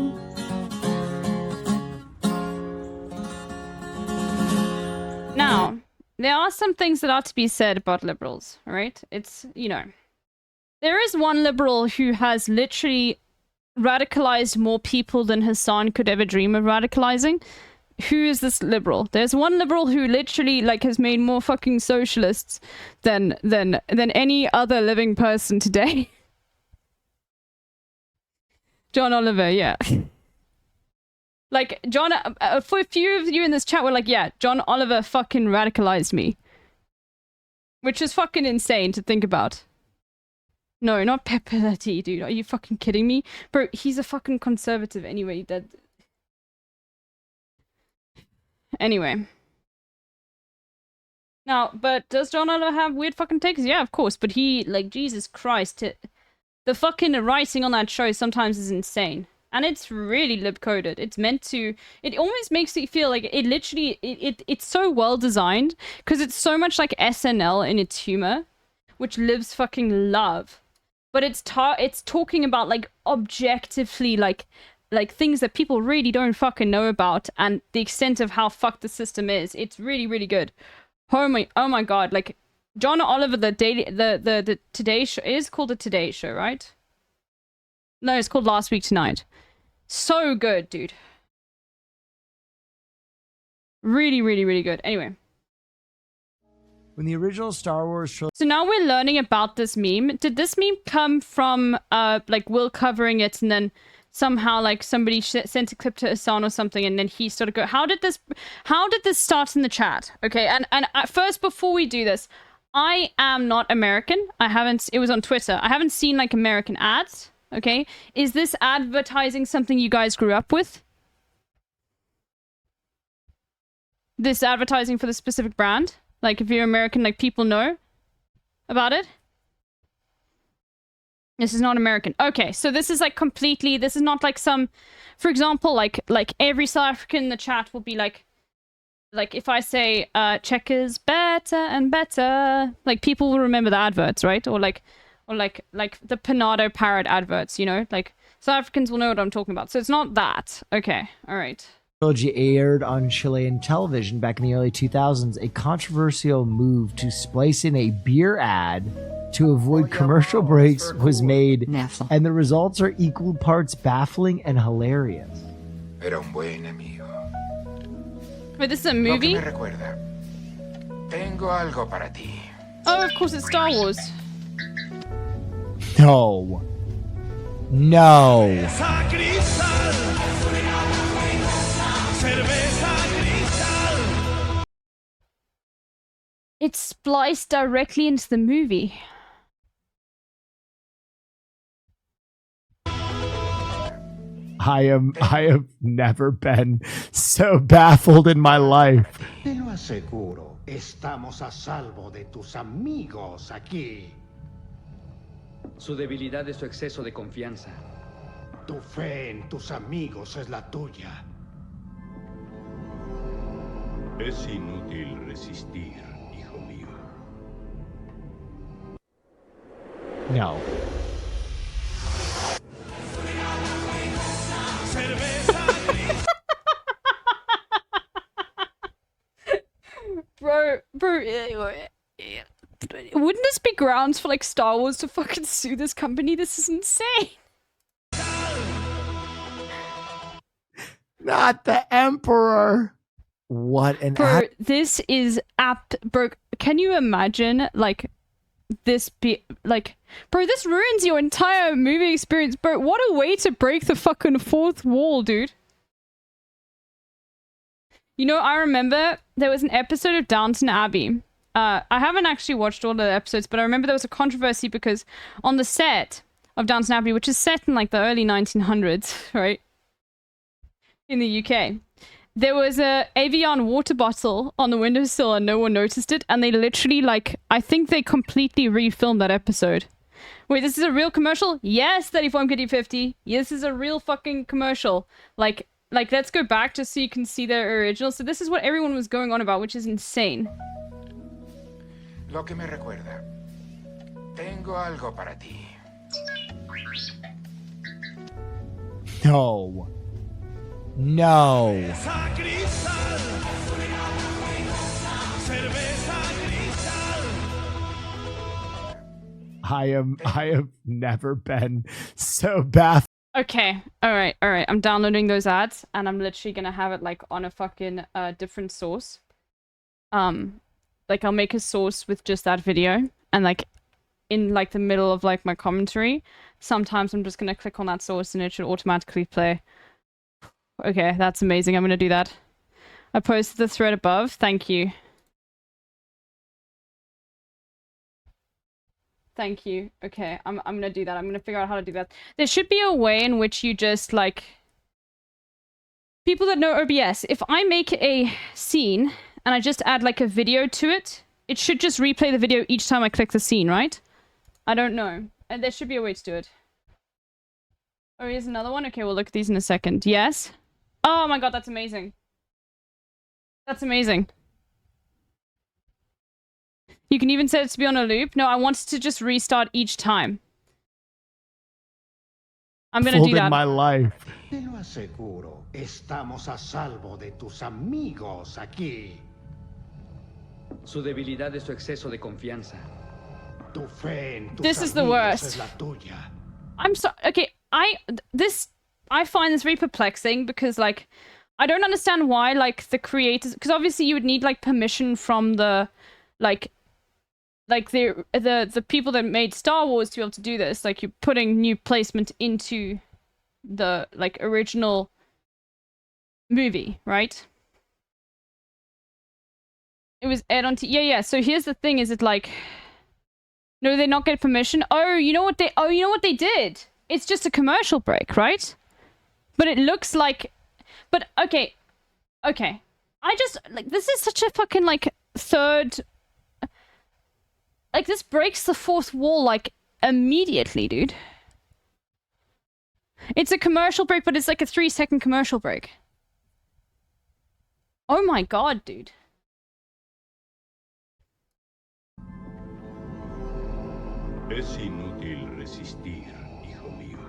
Now, there are some things that are to be said about liberals, alright? It's, you know, there is one liberal who has literally radicalized more people than Hassan could ever dream of radicalizing. Who is this liberal? There's one liberal who literally, like, has made more fucking socialists than any other living person today. John Oliver, yeah. Like, John, for a few of you in this chat were like, yeah, John Oliver fucking radicalized me. Which is fucking insane to think about. No, not Pepper Tea, dude. Are you fucking kidding me? Bro, he's a fucking conservative anyway. Anyway. Now, but does John Oliver have weird fucking takes? Yeah, of course. But he, like, Jesus Christ. The fucking writing on that show sometimes is insane. And it's really lib-coded. It's meant to... It almost makes it feel like it literally... It's so well designed. Because it's so much like SNL in its humor. Which libs fucking love. But it's talking about, like, objectively, like things that people really don't fucking know about. And the extent of how fucked the system is. It's really, really good. Oh my god. Like, John Oliver, the Today Show... It is called the Today Show, right? No, it's called Last Week Tonight. So good, dude. Really, really, really good. Anyway. When the original Star Wars trilogy... So now we're learning about this meme. Did this meme come from, like, Will covering it and then somehow, like, somebody sent a clip to Hassan or something and then he started going... How did this start in the chat? Okay, and first, before we do this, I am not American. It was on Twitter. I haven't seen, like, American ads. Okay, is this advertising something you guys grew up with? This advertising for the specific brand? Like, if you're American, like, people know about it? This is not American. Okay, so this is, like, completely... This is not, like, some... For example, like every South African in the chat will be like... like if I say checkers better and better, like people will remember the adverts, right? Or like the Panado parrot adverts, you know? Like South Africans will know what I'm talking about. So it's not that. Okay. All right. Trilogy aired on Chilean television back in the early 2000s, a controversial move to splice in a beer ad to avoid commercial breaks was made, and the results are equal parts baffling and hilarious. Era un buen amigo. Wait, this is a Lo que movie? me recuerda. Tengo algo para ti. Oh, of course, it's Star Wars. No. No. Cerveza cristal. Cerveza cristal. It's spliced directly into the movie. I have never been so baffled in my life. Te lo aseguro, estamos a salvo de tus amigos aquí. Su debilidad es su exceso de confianza. Tu fe en tus amigos es la tuya. Es inútil resistir, hijo mío. No. Bro, wouldn't this be grounds for like Star Wars to fucking sue this company? This is insane. Not the Emperor. What an Bro, this is bro, can you imagine like this be like, bro, this ruins your entire movie experience. Bro, what a way to break the fucking fourth wall, dude. You know, I remember there was an episode of Downton Abbey. I haven't actually watched all the episodes, but I remember there was a controversy because on the set of Downton Abbey, which is set in like the early 1900s, right? In the UK. There was a Evian water bottle on the windowsill and no one noticed it. And they literally like, I think they completely refilmed that episode. Wait, this is a real commercial? Yes, 34MKD50. Yes, this is a real fucking commercial. Like, let's go back just so you can see the original. So this is what everyone was going on about, which is insane. Lo que me recuerda. Tengo algo para ti. No. No. Cerveza cristal. Cerveza cristal. I have never been so baffled. Okay, alright. I'm downloading those ads and I'm literally gonna have it like on a fucking different source. Like I'll make a source with just that video and like in like the middle of like my commentary, sometimes I'm just gonna click on that source and it should automatically play. Okay, that's amazing. I'm gonna do that. I posted the thread above. Thank you. Thank you. Okay, I'm gonna do that. I'm gonna figure out how to do that. There should be a way in which you just like... People that know OBS, if I make a scene and I just add like a video to it, it should just replay the video each time I click the scene, right? I don't know. And there should be a way to do it. Oh, here's another one? Okay, we'll look at these in a second. Yes? Oh my god, that's amazing. That's amazing. You can even set it to be on a loop. No, I want it to just restart each time. I'm gonna do that. My life. Te lo aseguro, estamos a salvo de tus amigos aquí. Su debilidad es su exceso de confianza. Tu fe en tus This is the amigos worst. es la tuya. I'm sorry. Okay, I find this very perplexing because, like, I don't understand why, like, the creators... Because obviously you would need, like, permission from the, like the people that made Star Wars to be able to do this. Like, you're putting new placement into the, like, original movie, right? It was aired on yeah, so here's the thing, is it like... No, they not get permission? Oh, you know what they did? It's just a commercial break, right? But it looks like... But, okay. Okay. I just... Like, this is such a fucking, like, third... Like, this breaks the fourth wall, like, immediately, dude. It's a commercial break, but it's like a 3-second commercial break. Oh my god, dude. Es inútil resistir, hijo mío.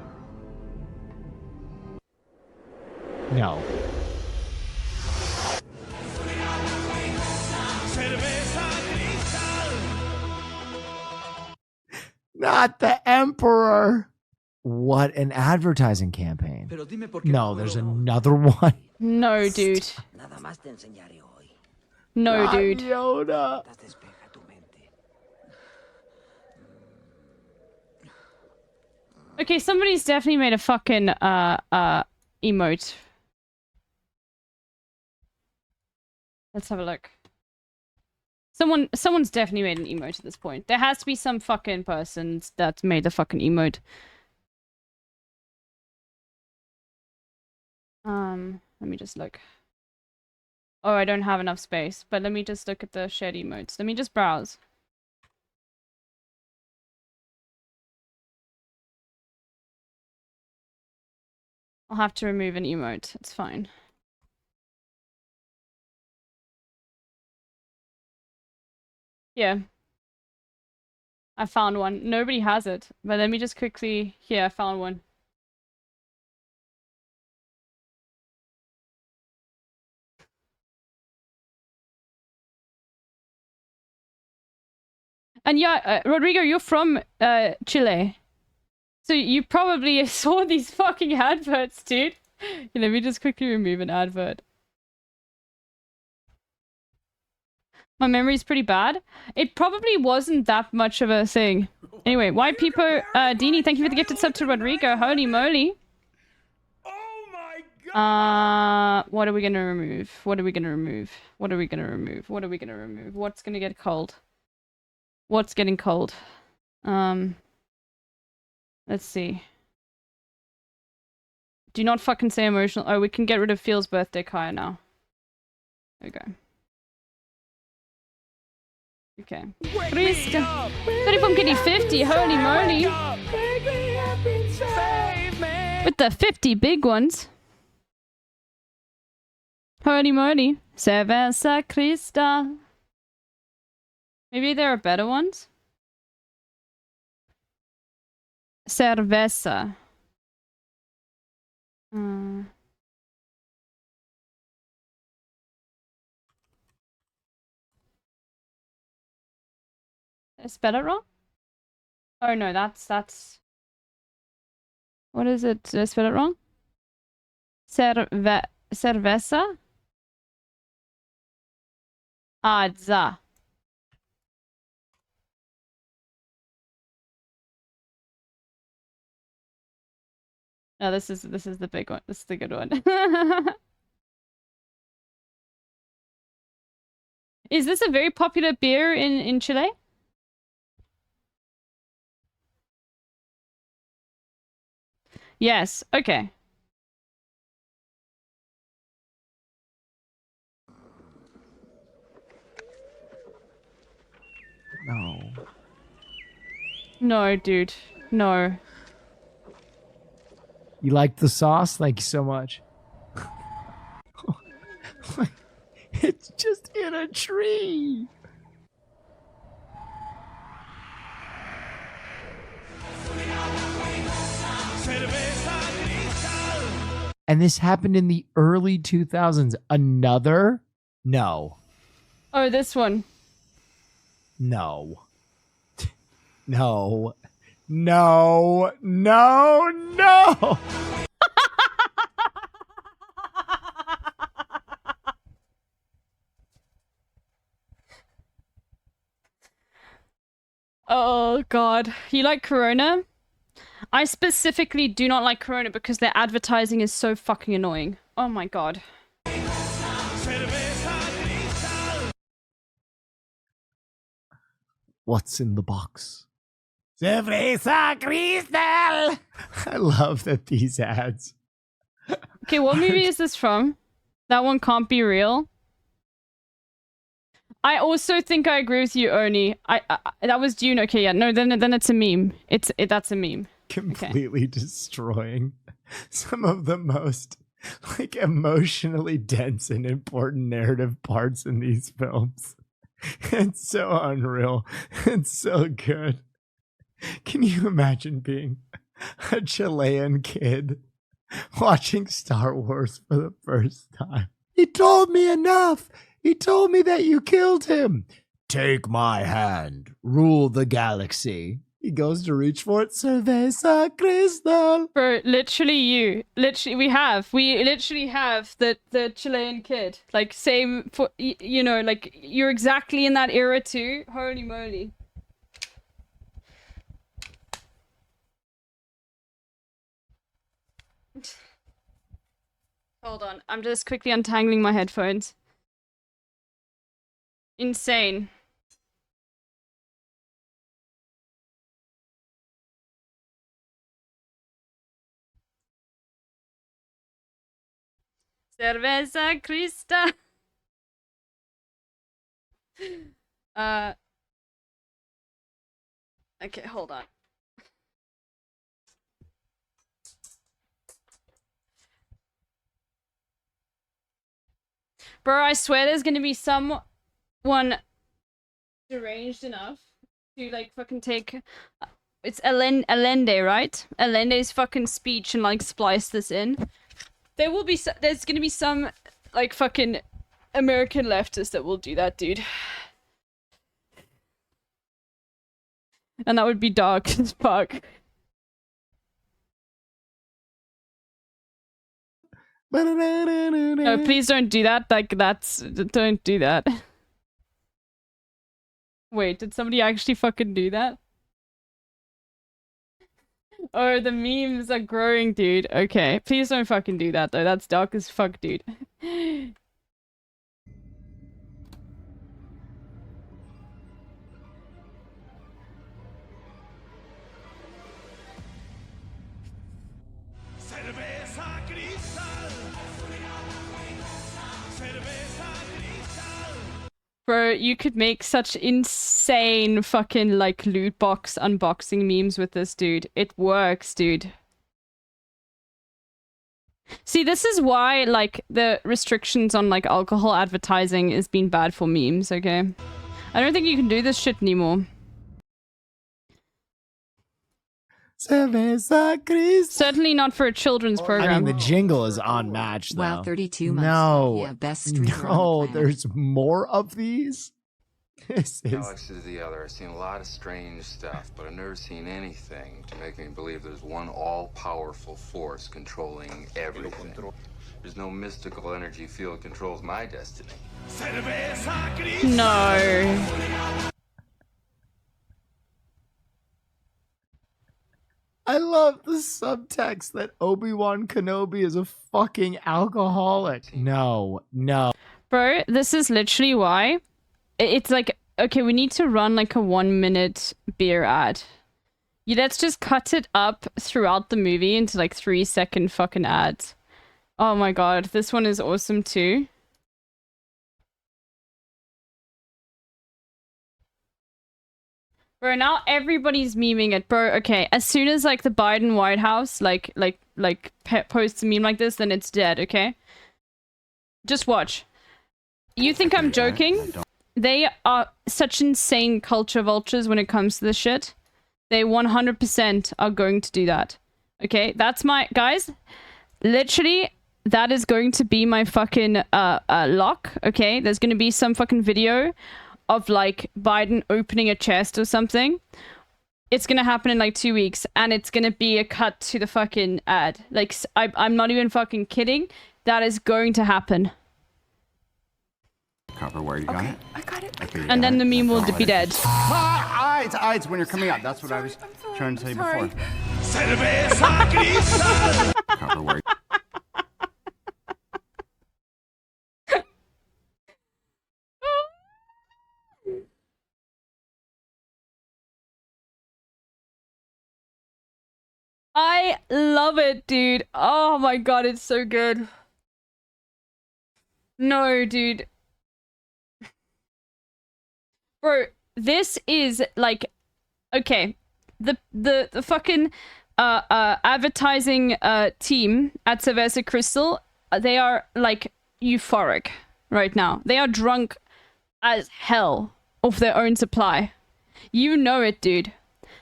No. Not the Emperor. What an advertising campaign. No, there's another one. No, dude. No, Not dude. Yoda. Okay, somebody's definitely made a fucking emote. Let's have a look. Someone's definitely made an emote at this point. There has to be some fucking person that's made a fucking emote. Let me just look. Oh, I don't have enough space, but let me just look at the shared emotes. Let me just browse. I'll have to remove an emote. It's fine. Yeah. I found one. Nobody has it, but let me just quickly... Here, I found one. And yeah, Rodrigo, you're from Chile. So you probably saw these fucking adverts, dude. Let me just quickly remove an advert. My memory's pretty bad. It probably wasn't that much of a thing. Anyway, White People, Dini, thank you for the gifted sub to Rodrigo. Holy moly. Oh my god! What are we gonna remove? What are we gonna remove? What are we gonna remove? What are we gonna remove? What's gonna get cold? What's getting cold? Let's see. Do not fucking say emotional. Oh, we can get rid of Phil's birthday Kaya now. There we go. Okay. Krista. 30 Pumpkin 50, holy moly. With the 50 big ones. Holy moly. Cerveza Krista. Maybe there are better ones? Cerveza. Is spell it wrong? Oh no, that's... What is it? Did I spell it wrong? Cerveza? Ah, za. No, this is the big one. This is the good one. Is this a very popular beer in Chile? Yes. Okay. No. No, dude. No. You like the sauce? Thank you so much. It's just in a tree. And this happened in the early 2000s. Another? No. Oh, this one. No. No. No. No. No. Oh god. You like Corona? I specifically do not like Corona because their advertising is so fucking annoying. Oh my god. What's in the box? Cerveza Cristal! I love that these ads. Okay, what movie is this from? That one can't be real. I also think I agree with you, Oni. That was Dune. Okay, yeah. No, then it's a meme. That's a meme. Completely destroying some of the most like emotionally dense and important narrative parts in these films. It's so unreal. It's so good. Can you imagine being a Chilean kid watching Star Wars for the first time? He told me enough. He told me that you killed him. Take my hand. Rule the galaxy. He goes to reach for it. Cerveza Cristal. Bro, literally you. Literally, we literally have the Chilean kid. Like, same for, you know, like, you're exactly in that era too. Holy moly. Hold on, I'm just quickly untangling my headphones. Insane. Cerveza Cristal. Okay, hold on. Bro, I swear there's gonna be someone deranged enough to, like, fucking take... It's Allende, right? Allende's fucking speech and, like, splice this in. There will be... There's gonna be some, like, fucking American leftists that will do that, dude. And that would be dark as fuck. No, please don't do that. Like, don't do that. Wait, did somebody actually fucking do that? Oh, the memes are growing, dude. Okay, please don't fucking do that, though. That's dark as fuck, dude. Bro, you could make such insane fucking, like, loot box unboxing memes with this, dude. It works, dude. See, this is why, like, the restrictions on, like, alcohol advertising has been bad for memes, okay? I don't think you can do this shit anymore. Cerveza Cristal. Certainly not for a children's program. I mean, the jingle is unmatched, though. Wow, 32 months. No, Yeah, best streamer no, on the planet. there's more of these. This is... Alex is the other. I've seen a lot of strange stuff, but I've never seen anything to make me believe there's one all-powerful force controlling everything. There's no mystical energy field controls my destiny. No. I love the subtext that Obi-Wan Kenobi is a fucking alcoholic. No, no. Bro, this is literally why. It's like, okay, we need to run like a 1-minute beer ad. Yeah, let's just cut it up throughout the movie into like 3-second fucking ads. Oh my god, this one is awesome too. Bro, now everybody's memeing it, bro. Okay, as soon as like the Biden White House posts a meme like this, then it's dead. Okay, just watch. You think I'm joking? They are such insane culture vultures when it comes to this shit. They 100% are going to do that. Okay, that's my guys. Literally, that is going to be my fucking lock. Okay, there's gonna be some fucking video of like Biden opening a chest or something. It's gonna happen in like 2 weeks, and it's gonna be a cut to the fucking ad. Like, I'm not even fucking kidding. That is going to happen. Copper, where you got it? I got it. Okay, And then the meme will be dead. Eyes when you're coming out. That's what I was trying to tell you before. Copper, where I love it, dude. Oh my god, it's so good. No, dude. Bro, this is like, okay, the fucking advertising team at Cerveza Cristal like euphoric right now. They are drunk as hell off their own supply. You know it, dude.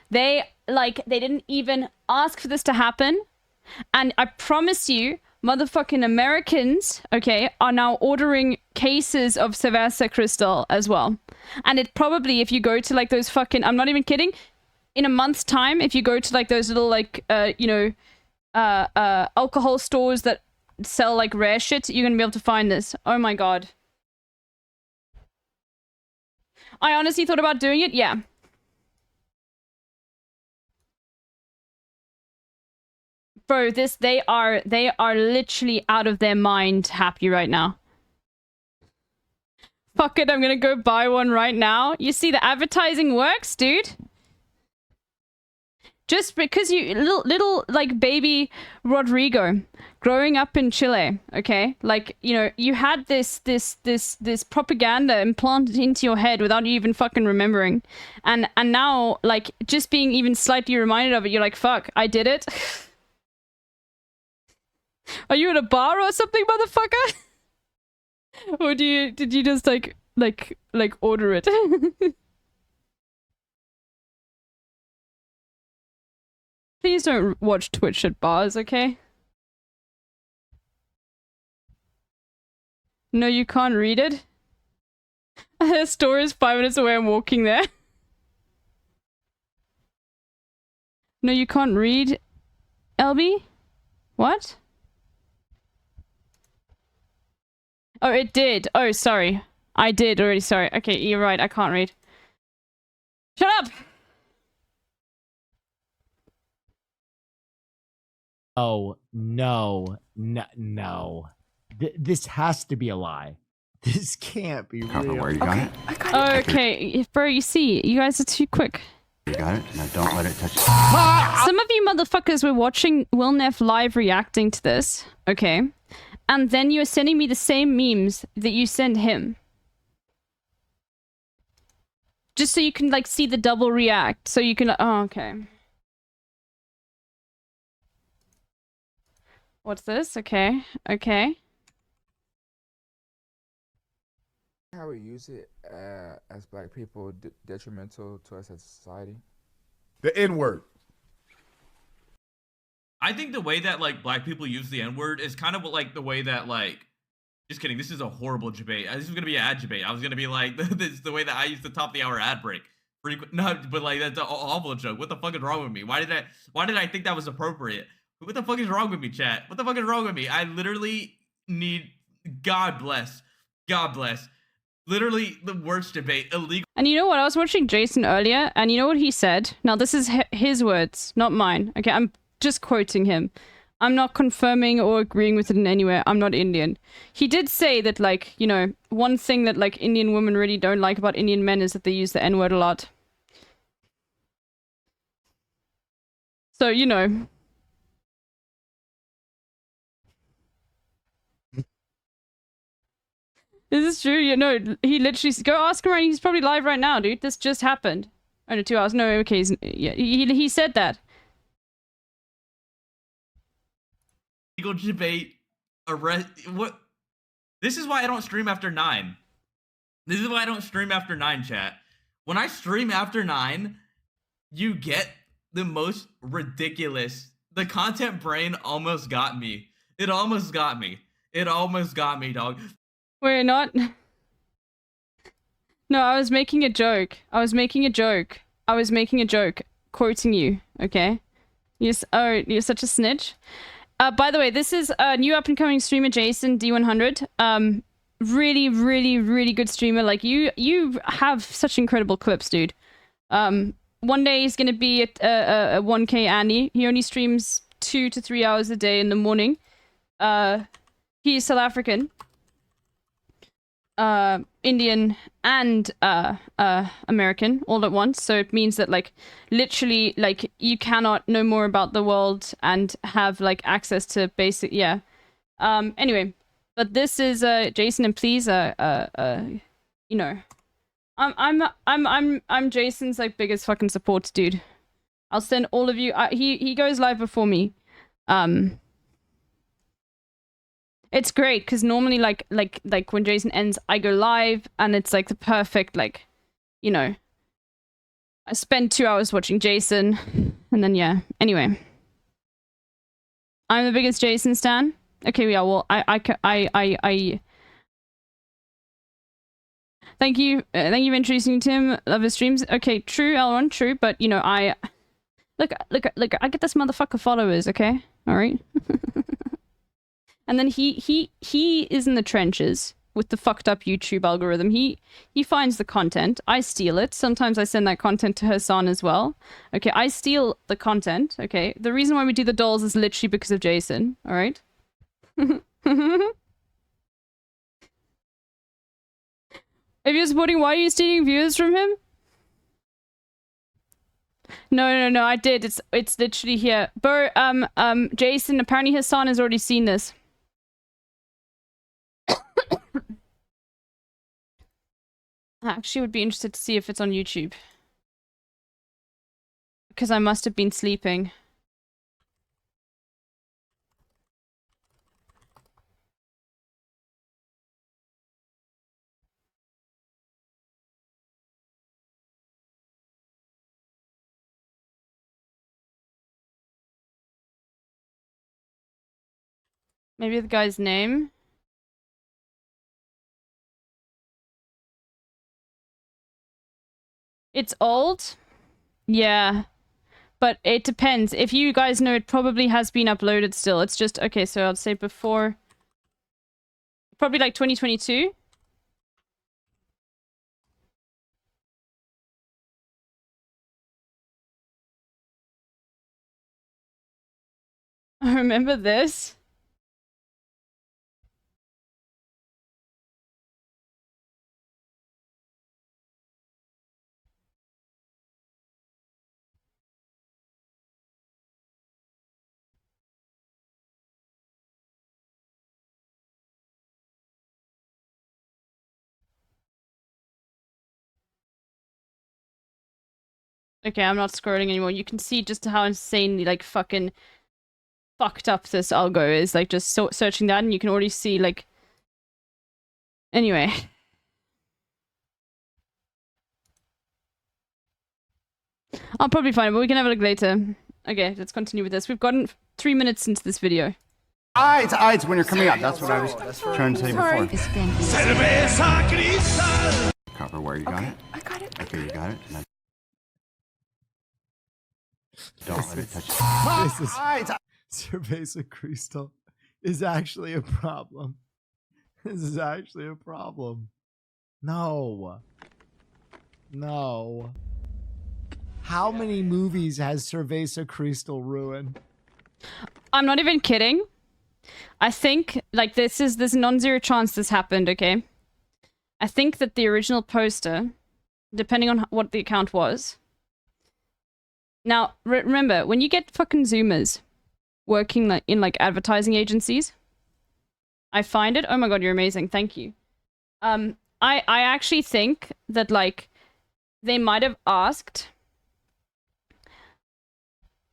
They didn't even ask for this to happen. And I promise you, motherfucking Americans, okay, are now ordering cases of Cerveza Cristal as well. And it probably, if you go to like those fucking, I'm not even kidding, in a month's time, if you go to like those little like, alcohol stores that sell like rare shit, you're gonna be able to find this. Oh my god. I honestly thought about doing it, yeah. Bro, they are literally out of their mind happy right now. Fuck it, I'm gonna go buy one right now. You see, the advertising works, dude. Just because you little like baby Rodrigo growing up in Chile, okay? Like, you know, you had this propaganda implanted into your head without you even fucking remembering. And now, like, just being even slightly reminded of it, you're like, fuck, I did it. Are you at a bar or something, motherfucker? Or did you just like order it? Please don't watch Twitch at bars, okay? No, you can't read it. The store is 5 minutes away, I'm walking there. No, you can't read, LB? What? Oh, it did. Oh, sorry. I did already, sorry. Okay, you're right, I can't read. Shut up! Oh, no. No. This has to be a lie. This can't be real. Where you got it? Okay, bro, you see, you guys are too quick. You got it? Now don't let it touch you. Some of you motherfuckers were watching Wilnef live reacting to this, okay? And then you're sending me the same memes that you send him. Just so you can, like, see the double react. So you can... Oh, okay. What's this? Okay. Okay. How we use it as black people detrimental to us as a society? The N-word. I think the way that like black people use the N-word is kind of like the way that like, just kidding, this is a horrible debate. This is gonna be an ad debate. I was gonna be like, this is the way that I used to top the hour ad break. No, but like that's an awful joke. What the fuck is wrong with me? Why did I think that was appropriate? What the fuck is wrong with me, chat? What the fuck is wrong with me? I literally need, God bless, literally the worst debate, illegal. And you know what? I was watching Jason earlier, and you know what he said? Now, this is his words, not mine. Okay, I'm just quoting him. I'm not confirming or agreeing with it in any way. I'm not Indian. He did say that, like, you know, one thing that, like, Indian women really don't like about Indian men is that they use the N-word a lot. So, you know... This is true, you know, he literally... Go ask him, right? He's probably live right now, dude. This just happened. Oh, no, 2 hours. No, okay, yeah, he said that. Legal debate, arrest... What? This is why I don't stream after 9. This is why I don't stream after 9, chat. When I stream after 9, you get the most ridiculous... The content brain almost got me. It almost got me. It almost got me, dog. We're not... No, I was making a joke. I was making a joke. Quoting you, okay? Yes. Oh, you're such a snitch. By the way, this is a new up-and-coming streamer, Jason, D100. Really, really, really good streamer. Like, you have such incredible clips, dude. One day he's gonna be at a 1K Andy. He only streams 2 to 3 hours a day in the morning. He's South African. Indian and American all at once, so it means that like literally like you cannot know more about the world and have like access to basic anyway, but this is Jason, and please you know, I'm Jason's like biggest fucking support dude. I'll send all of you he goes live before me. It's great because normally like when Jason ends, I go live and it's like the perfect like, you know, I spend 2 hours watching Jason and then yeah. Anyway, I'm the biggest Jason stan. Okay, yeah. Well, I thank you for introducing Tim. Love his streams. Okay, true, Elron, true. But you know, look. I get this motherfucker followers. Okay, all right. And then he is in the trenches with the fucked up YouTube algorithm. He finds the content. I steal it. Sometimes I send that content to Hassan as well. Okay, I steal the content. Okay, the reason why we do the dolls is literally because of Jason. All right. If you're supporting, why are you stealing views from him? No, I did. It's literally here. Jason, apparently Hassan has already seen this. I actually would be interested to see if it's on YouTube. Because I must have been sleeping. Maybe the guy's name? It's old? Yeah. But it depends. If you guys know, it probably has been uploaded still. It's just... Okay, so I'd say before... Probably like 2022? I remember this. Okay, I'm not scrolling anymore. You can see just how insanely, like, fucking fucked up this algo is. Like, just searching that and you can already see, like... Anyway. I'll probably find it, but we can have a look later. Okay, let's continue with this. We've gotten 3 minutes into this video. Eyes when you're coming out. That's what I was trying to tell you before. Copper, where you got it? I got it. Okay, you got it. Don't let it touch This is Cerveza Crystal is actually a problem. This is actually a problem. No. How many movies has Cerveza Crystal ruined? I'm not even kidding. I think, like, there's a non-zero chance this happened, okay? I think that the original poster, depending on what the account was... Now, remember, when you get fucking Zoomers working in, like, advertising agencies, I find it... Oh my god, you're amazing. Thank you. I actually think that, like, they might have asked...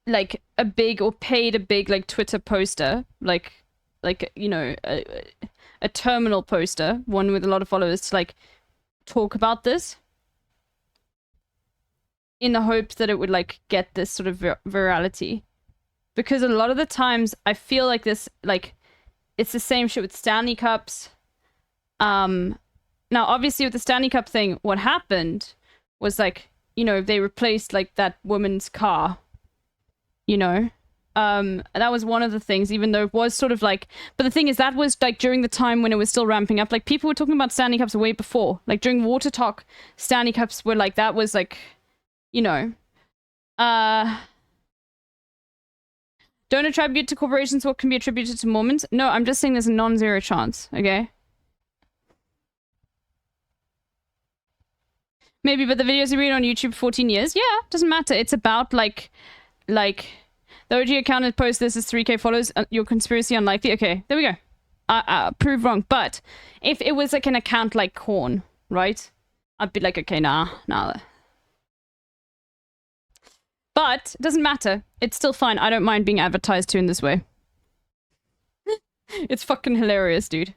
like paid a big like Twitter poster, like you know, a terminal poster, one with a lot of followers, to like talk about this in the hopes that it would like get this sort of virality. Because a lot of the times I feel like this, like, it's the same shit with Stanley Cups. Now obviously with the Stanley Cup thing, what happened was, like, you know, they replaced like that woman's car, you know. And that was one of the things, even though it was sort of like... But the thing is, that was like during the time when it was still ramping up. Like, people were talking about Stanley Cups way before. Like, during Water Talk, Stanley Cups were like... That was like, you know... Don't attribute to corporations what can be attributed to Mormons. No, I'm just saying there's a non-zero chance, okay? Maybe, but the videos you read on YouTube for 14 years? Yeah, doesn't matter. It's about, like... The OG account had posted this as 3k followers. Your conspiracy unlikely. Okay, there we go. Proved wrong. But if it was like an account like Korn, right? I'd be like, okay, nah. But it doesn't matter. It's still fine. I don't mind being advertised to in this way. It's fucking hilarious, dude.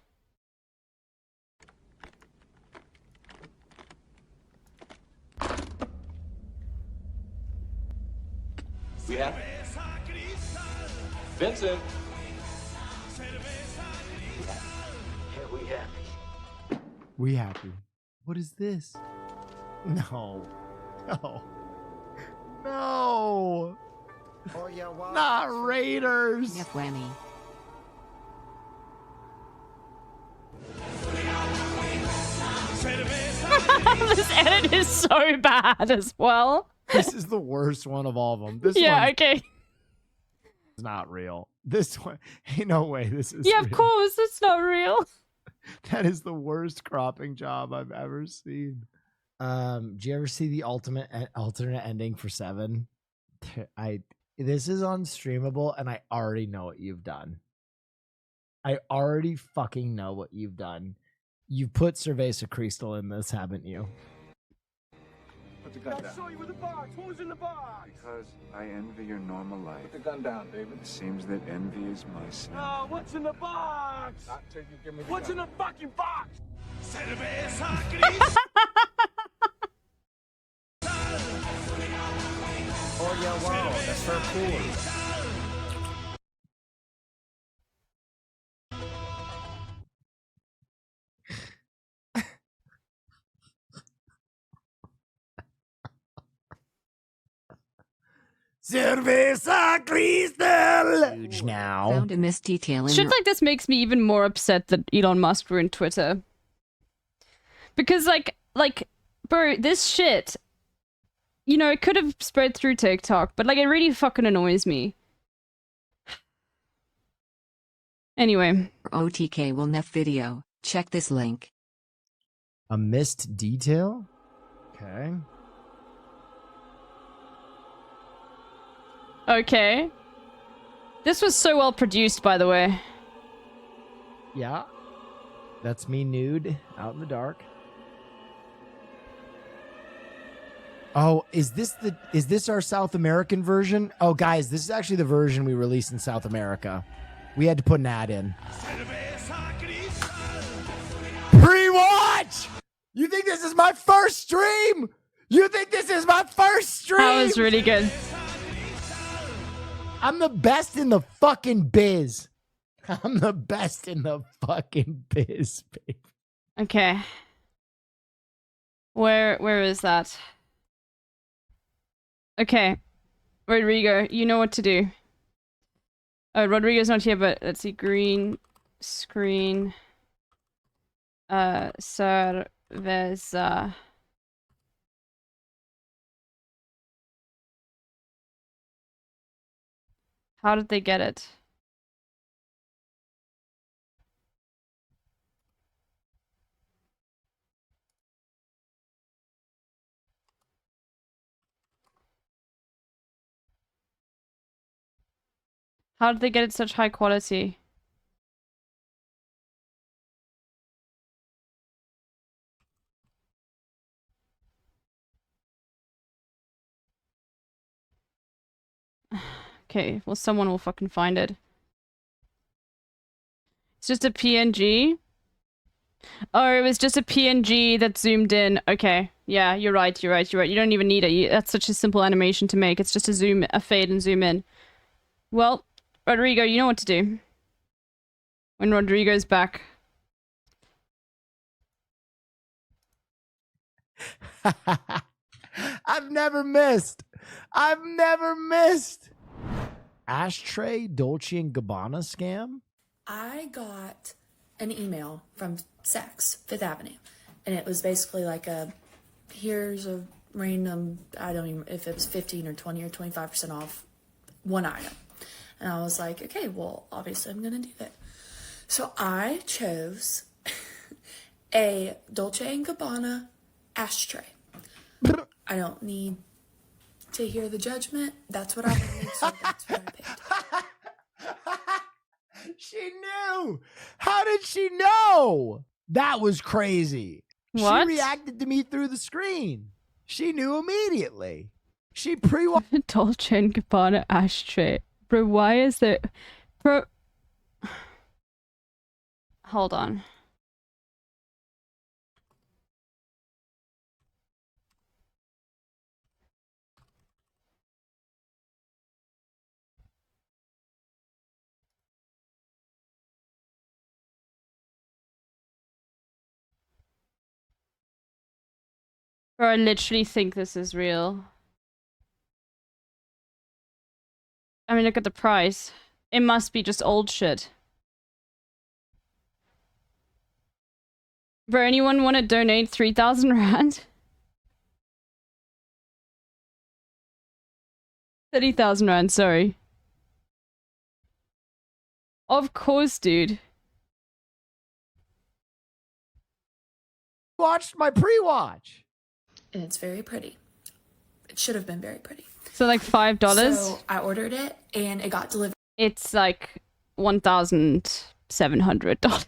We have Vincent. We happy. What is this? No. No. No. Oh, yeah, wow. Not Raiders. Yep, whammy. This edit is so bad as well. This is the worst one of all of them. This Yeah, one okay. is not real. This one, ain't no way this is Yeah, real. of course, it's not real. That is the worst cropping job I've ever seen. Do you ever see the alternate ending for 7? This is unstreamable, and I already know what you've done. I already fucking know what you've done. You put Cerveza Crystal in this, haven't you? Put the gun down. I saw you with the box. What was in the box? Because I envy your normal life. Put the gun down, David. It seems that envy is my sin. No, what's in the box? Not till you give me the What's in the fucking box? Oh, yeah, wow. That's so cool. Cerveza Crystal! Huge now. Found a missed detail in Shit your... like this makes me even more upset that Elon Musk ruined Twitter. Because, like, bro, this shit, you know, it could have spread through TikTok, but, like, it really fucking annoys me. Anyway. OTK will nef video. Check this link. A missed detail? Okay. Okay. This was so well produced, by the way. Yeah. That's me nude, out in the dark. Oh, is this our South American version? Oh, guys, this is actually the version we released in South America. We had to put an ad in. Pre-watch! You think this is my first stream? You think this is my first stream? That was really good. I'm the best in the fucking biz. I'm the best in the fucking biz, baby. Okay. Where is that? Okay. Rodrigo, you know what to do. Rodrigo's not here, but let's see. Green screen. Cerveza. How did they get it? How did they get it such high quality? Okay, well, someone will fucking find it. It's just a PNG? Oh, it was just a PNG that zoomed in. Okay, yeah, you're right. You don't even need it. That's such a simple animation to make. It's just a fade and zoom in. Well, Rodrigo, you know what to do. When Rodrigo's back. I've never missed. Ashtray Dolce & Gabbana scam? I got an email from Saks, Fifth Avenue, and it was basically like here's a random, I don't even, if it was 15 or 20 or 25% off one item. And I was like, okay, well, obviously I'm going to do it. So I chose a Dolce & Gabbana ashtray. I don't need to hear the judgment. That's what I wanted, so that's what I picked. She knew! How did she know? That was crazy. What? She reacted to me through the screen. She knew immediately. She Dolce & Gabbana ashtray. Bro, why is there... Bro... Hold on. Bro, I literally think this is real. I mean, look at the price. It must be just old shit. Bro, anyone want to donate 3,000 rand? 30,000 rand, sorry. Of course, dude. Watched my pre-watch. And it's very pretty. It should have been very pretty. So like $5? So I ordered it and it got delivered. It's like $1,700.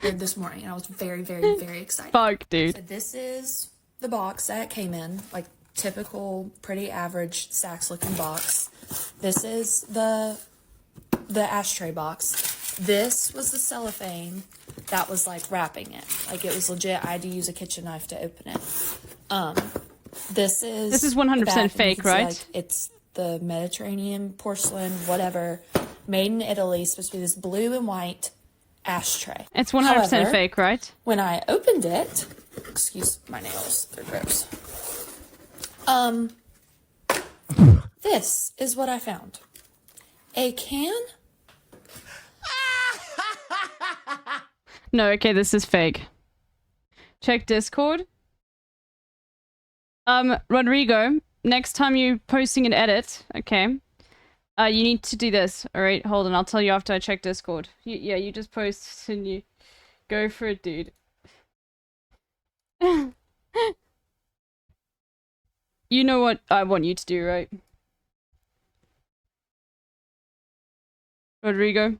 This morning, and I was very, very, very excited. Fuck, dude. So this is the box that it came in, like typical, pretty average Saks looking box. This is the ashtray box. This was the cellophane that was like wrapping it. Like it was legit. I had to use a kitchen knife to open it. This is 100% fake, right? Like it's the Mediterranean porcelain, whatever, made in Italy. Supposed to be this blue and white ashtray. It's 100% However, fake, right? When I opened it, excuse my nails, they're gross. This is what I found. A can. No, okay, this is fake. Check Discord. Rodrigo, next time you're posting an edit, okay, you need to do this. Alright, hold on, I'll tell you after I check Discord. Yeah, you just post and you go for it, dude. You know what I want you to do, right? Rodrigo?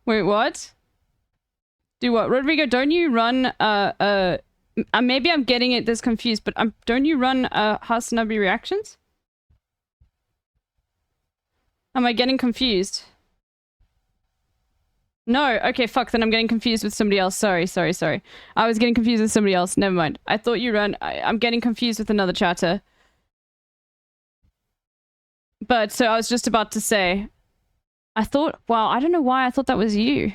Wait, what? Do what? Rodrigo, don't you run, maybe I'm getting it this confused, but don't you run, Hasanabi reactions? Am I getting confused? No, okay, fuck, then I'm getting confused with somebody else. Sorry. I was getting confused with somebody else, never mind. I thought you ran, I'm getting confused with another chatter. But, so I was just about to say, I thought, wow, I don't know why I thought that was you.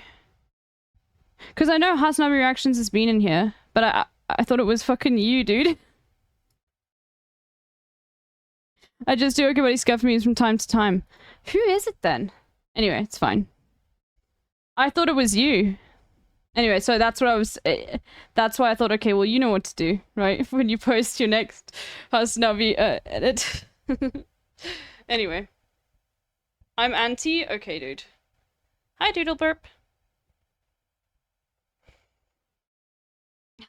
Because I know Hasanabi Reactions has been in here, but I thought it was fucking you, dude. I just do okay buddy scuff memes from time to time. Who is it then? Anyway, it's fine. I thought it was you. Anyway, so that's what I was... that's why I thought, okay, well, you know what to do, right? When you post your next Hasanabi edit. Anyway. I'm anti? Okay, dude. Hi, Doodle Burp.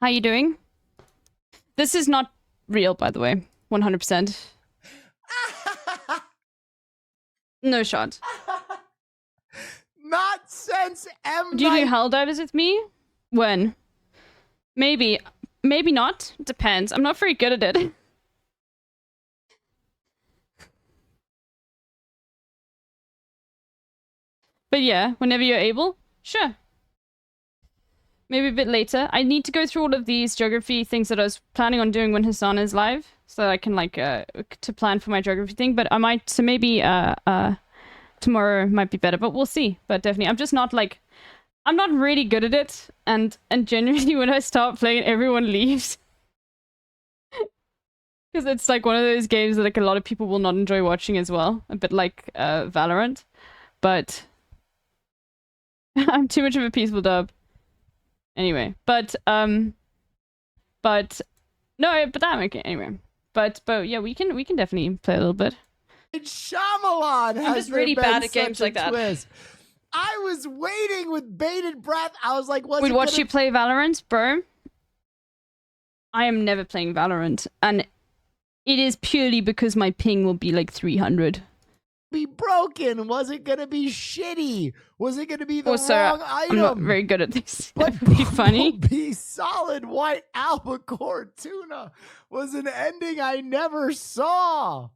How you doing? This is not real, by the way. 100%. No shot. Not since M. Do you do Helldivers with me? When? Maybe. Maybe not. Depends. I'm not very good at it. But yeah, whenever you're able, sure. Maybe a bit later. I need to go through all of these geography things that I was planning on doing when Hassan is live, so that I can like to plan for my geography thing. But I might, so maybe tomorrow might be better, but we'll see. But definitely, I'm just not like, I'm not really good at it, and genuinely when I start playing, everyone leaves. Because it's like one of those games that like a lot of people will not enjoy watching as well, a bit like Valorant, but I'm too much of a peaceful dub. Anyway, but no, but that okay. Anyway, but yeah, we can definitely play a little bit. Shyamalan has I'm just really bad at games like that. Twist. I was waiting with bated breath. I was like, we'd watch you play Valorant, bro. I am never playing Valorant, and it is purely because my ping will be like 300. Be broken? Was it gonna be shitty? Was it gonna be the also, wrong item? I'm not very good at this. But That would be funny. Be solid white albacore tuna was an ending I never saw.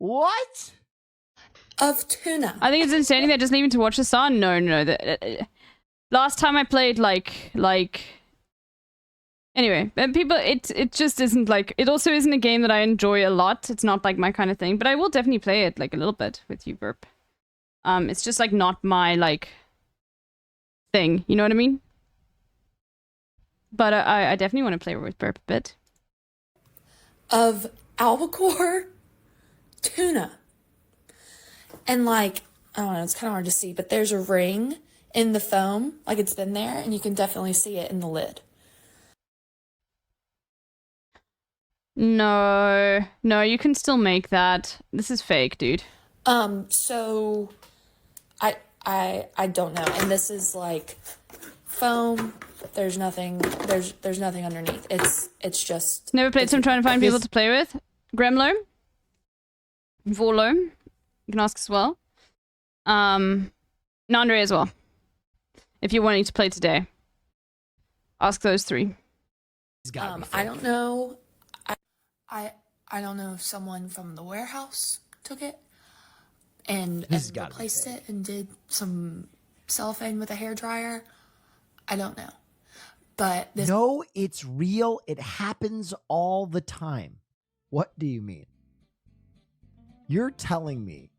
What? Of tuna. I think it's insane they're just leaving to watch the sun. No. Last time I played anyway, people, it just isn't like, it also isn't a game that I enjoy a lot. It's not like my kind of thing, but I will definitely play it like a little bit with you, Burp. It's just like not my like thing, you know what I mean? But I definitely want to play with Burp a bit. Of albacore tuna. And like, I don't know, it's kind of hard to see, but there's a ring in the foam, like it's been there, and you can definitely see it in the lid. No, you can still make that. This is fake, dude. So I don't know. And this is like foam. There's nothing underneath. It's just never played, so I'm trying to find people to play with. Gremlo, Volo, you can ask as well. Nandre as well. If you're wanting to play today, ask those three. I don't know. I don't know if someone from the warehouse took it and replaced it and did some cellophane with a hairdryer. I don't know. But this— No, it's real. It happens all the time. What do you mean? You're telling me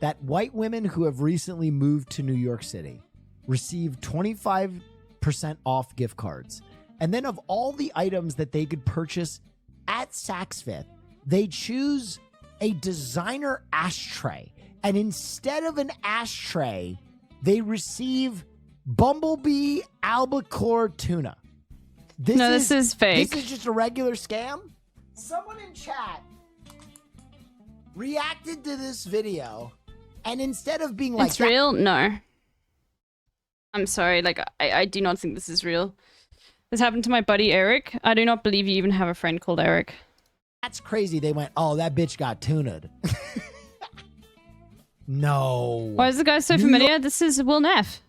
that white women who have recently moved to New York City receive 25% off gift cards, and then of all the items that they could purchase at Saks Fifth, they choose a designer ashtray, and instead of an ashtray, they receive Bumblebee albacore tuna. This is fake. This is just a regular scam? Someone in chat reacted to this video, and instead of being like, it's real? No. I'm sorry, like, I do not think this is real. This happened to my buddy Eric. I do not believe you even have a friend called Eric. That's crazy. They went, oh, that bitch got tuned. No. Why is the guy so familiar? This is Will Neff.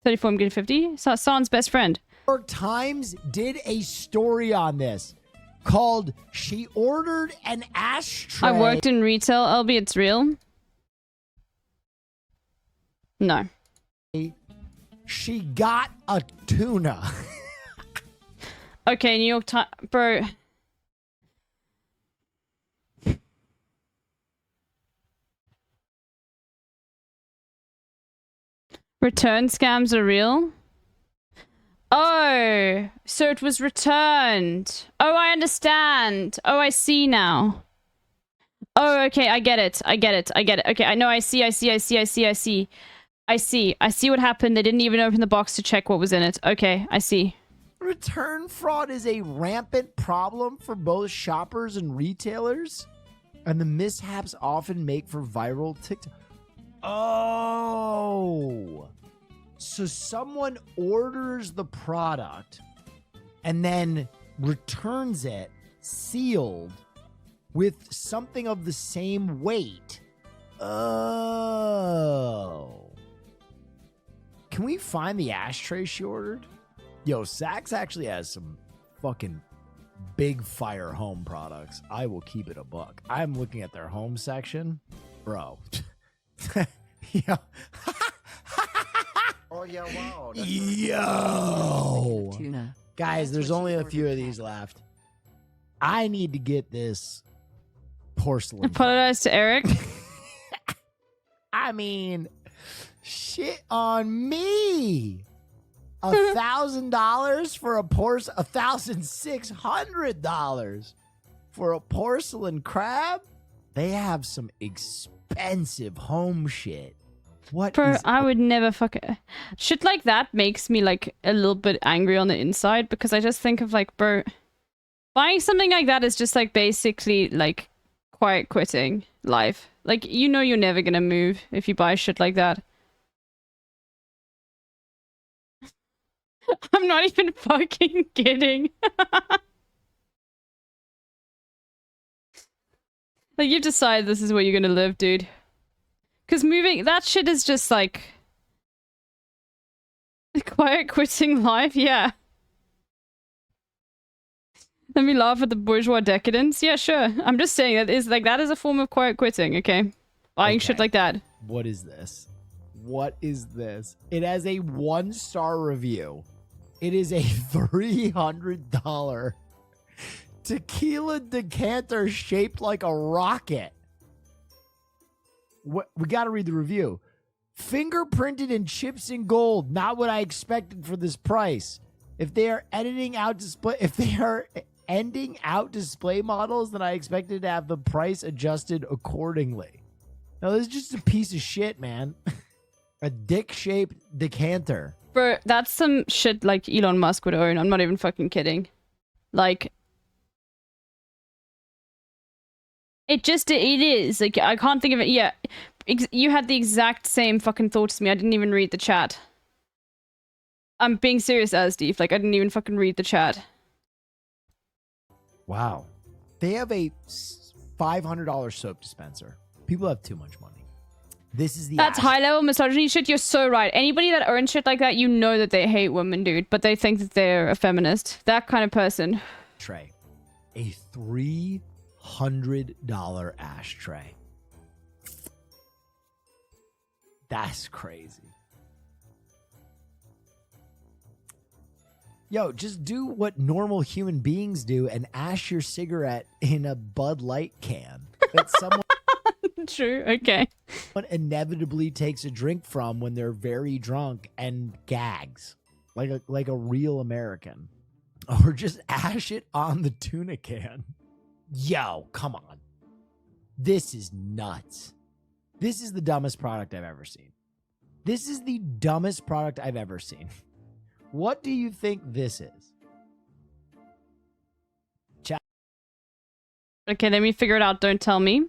34, I'm getting 50. San's best friend. New York Times did a story on this called "She Ordered an Ashtray." I worked in retail. LB, it's real. No. She got a tuna. Okay, New York Times, bro. Return scams are real? Oh, so it was returned. Oh, I understand. Oh, I see now. Oh, okay, I get it. Okay, I know, I see what happened. They didn't even open the box to check what was in it. Okay, I see. Return fraud is a rampant problem for both shoppers and retailers, and the mishaps often make for viral TikTok. Oh, so someone orders the product and then returns it sealed with something of the same weight. Oh. Can we find the ashtray she ordered? Yo, Saks actually has some fucking big fire home products. I will keep it a buck. I'm looking at their home section. Bro. Yo. Oh, yeah, wow. Yo. Guys, there's only a few of these left. I need to get this porcelain. Apologize to Eric. I mean, shit on me. $1,000 for a $1,600 for a porcelain crab? They have some expensive home shit. What? Bro, I would never fuck it. Shit like that makes me like a little bit angry on the inside, because I just think of like, bro, buying something like that is just like basically like quiet quitting life. Like, you know, you're never gonna move if you buy shit like that. I'm not even fucking kidding. Like, you decide this is where you're gonna live, dude. Because moving, that shit is just like quiet quitting life, yeah. Let me laugh at the bourgeois decadence. Yeah, sure. I'm just saying that is a form of quiet quitting, okay? Buying shit like that. What is this? What is this? It has a 1-star review. It is a $300 tequila decanter shaped like a rocket. What, we got to read the review. Fingerprinted in chips and gold. Not what I expected for this price. If they are ending out display models, then I expected to have the price adjusted accordingly. No, this is just a piece of shit, man. A dick-shaped decanter. Bro, that's some shit like Elon Musk would own. I'm not even fucking kidding. Like, it is. Like, I can't think of it. Yeah, you had the exact same fucking thoughts to me. I didn't even read the chat. I'm being serious, Asdeef. Like, I didn't even fucking read the chat. Wow. They have a $500 soap dispenser. People have too much money. This is the That's high-level misogyny shit. You're so right. Anybody that owns shit like that, you know that they hate women, dude. But they think that they're a feminist. That kind of person. Tray. A $300 ashtray. That's crazy. Yo, just do what normal human beings do and ash your cigarette in a Bud Light can that someone True, okay. inevitably takes a drink from when they're very drunk and gags like a real American. Or just ash it on the tuna can. Yo, come on. This is nuts. This is the dumbest product I've ever seen. This is the dumbest product I've ever seen. What do you think this is? Chat. Okay, let me figure it out. Don't tell me.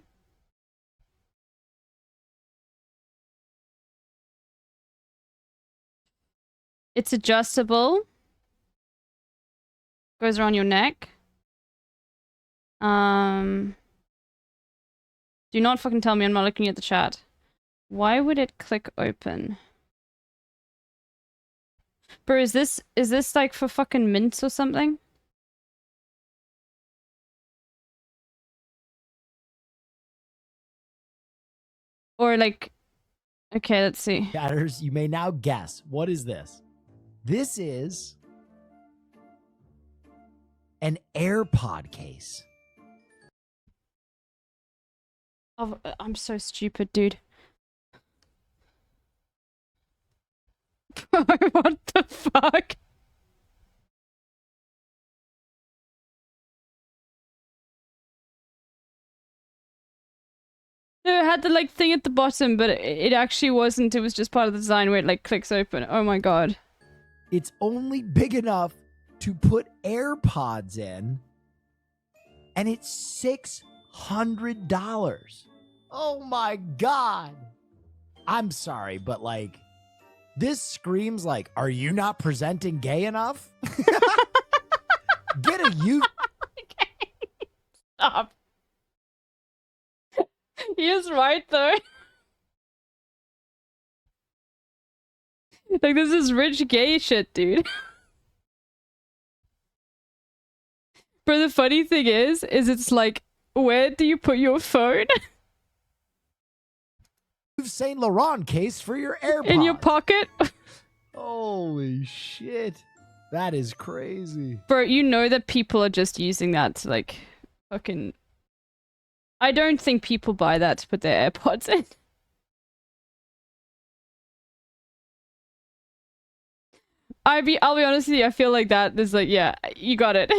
It's adjustable. Goes around your neck. Do not fucking tell me. I'm not looking at the chat. Why would it click open? Bro, is this like for fucking mints or something? Or like, okay, let's see. Chatters, you may now guess. What is this? This is an AirPod case. Oh, I'm so stupid, dude. What the fuck? No, it had the like thing at the bottom, but it actually wasn't. It was just part of the design where it like clicks open. Oh my god. It's only big enough to put AirPods in, and it's $600. Oh my god. I'm sorry, but like, this screams like, are you not presenting gay enough? Get a you. Stop. He is right though. Like, this is rich gay shit, dude. But the funny thing is it's like, where do you put your phone? Saint Laurent case for your AirPods. In your pocket? Holy shit. That is crazy. Bro, you know that people are just using that to like fucking... I don't think people buy that to put their AirPods in. I'll be honest with you, I feel like that is like, yeah, you got it.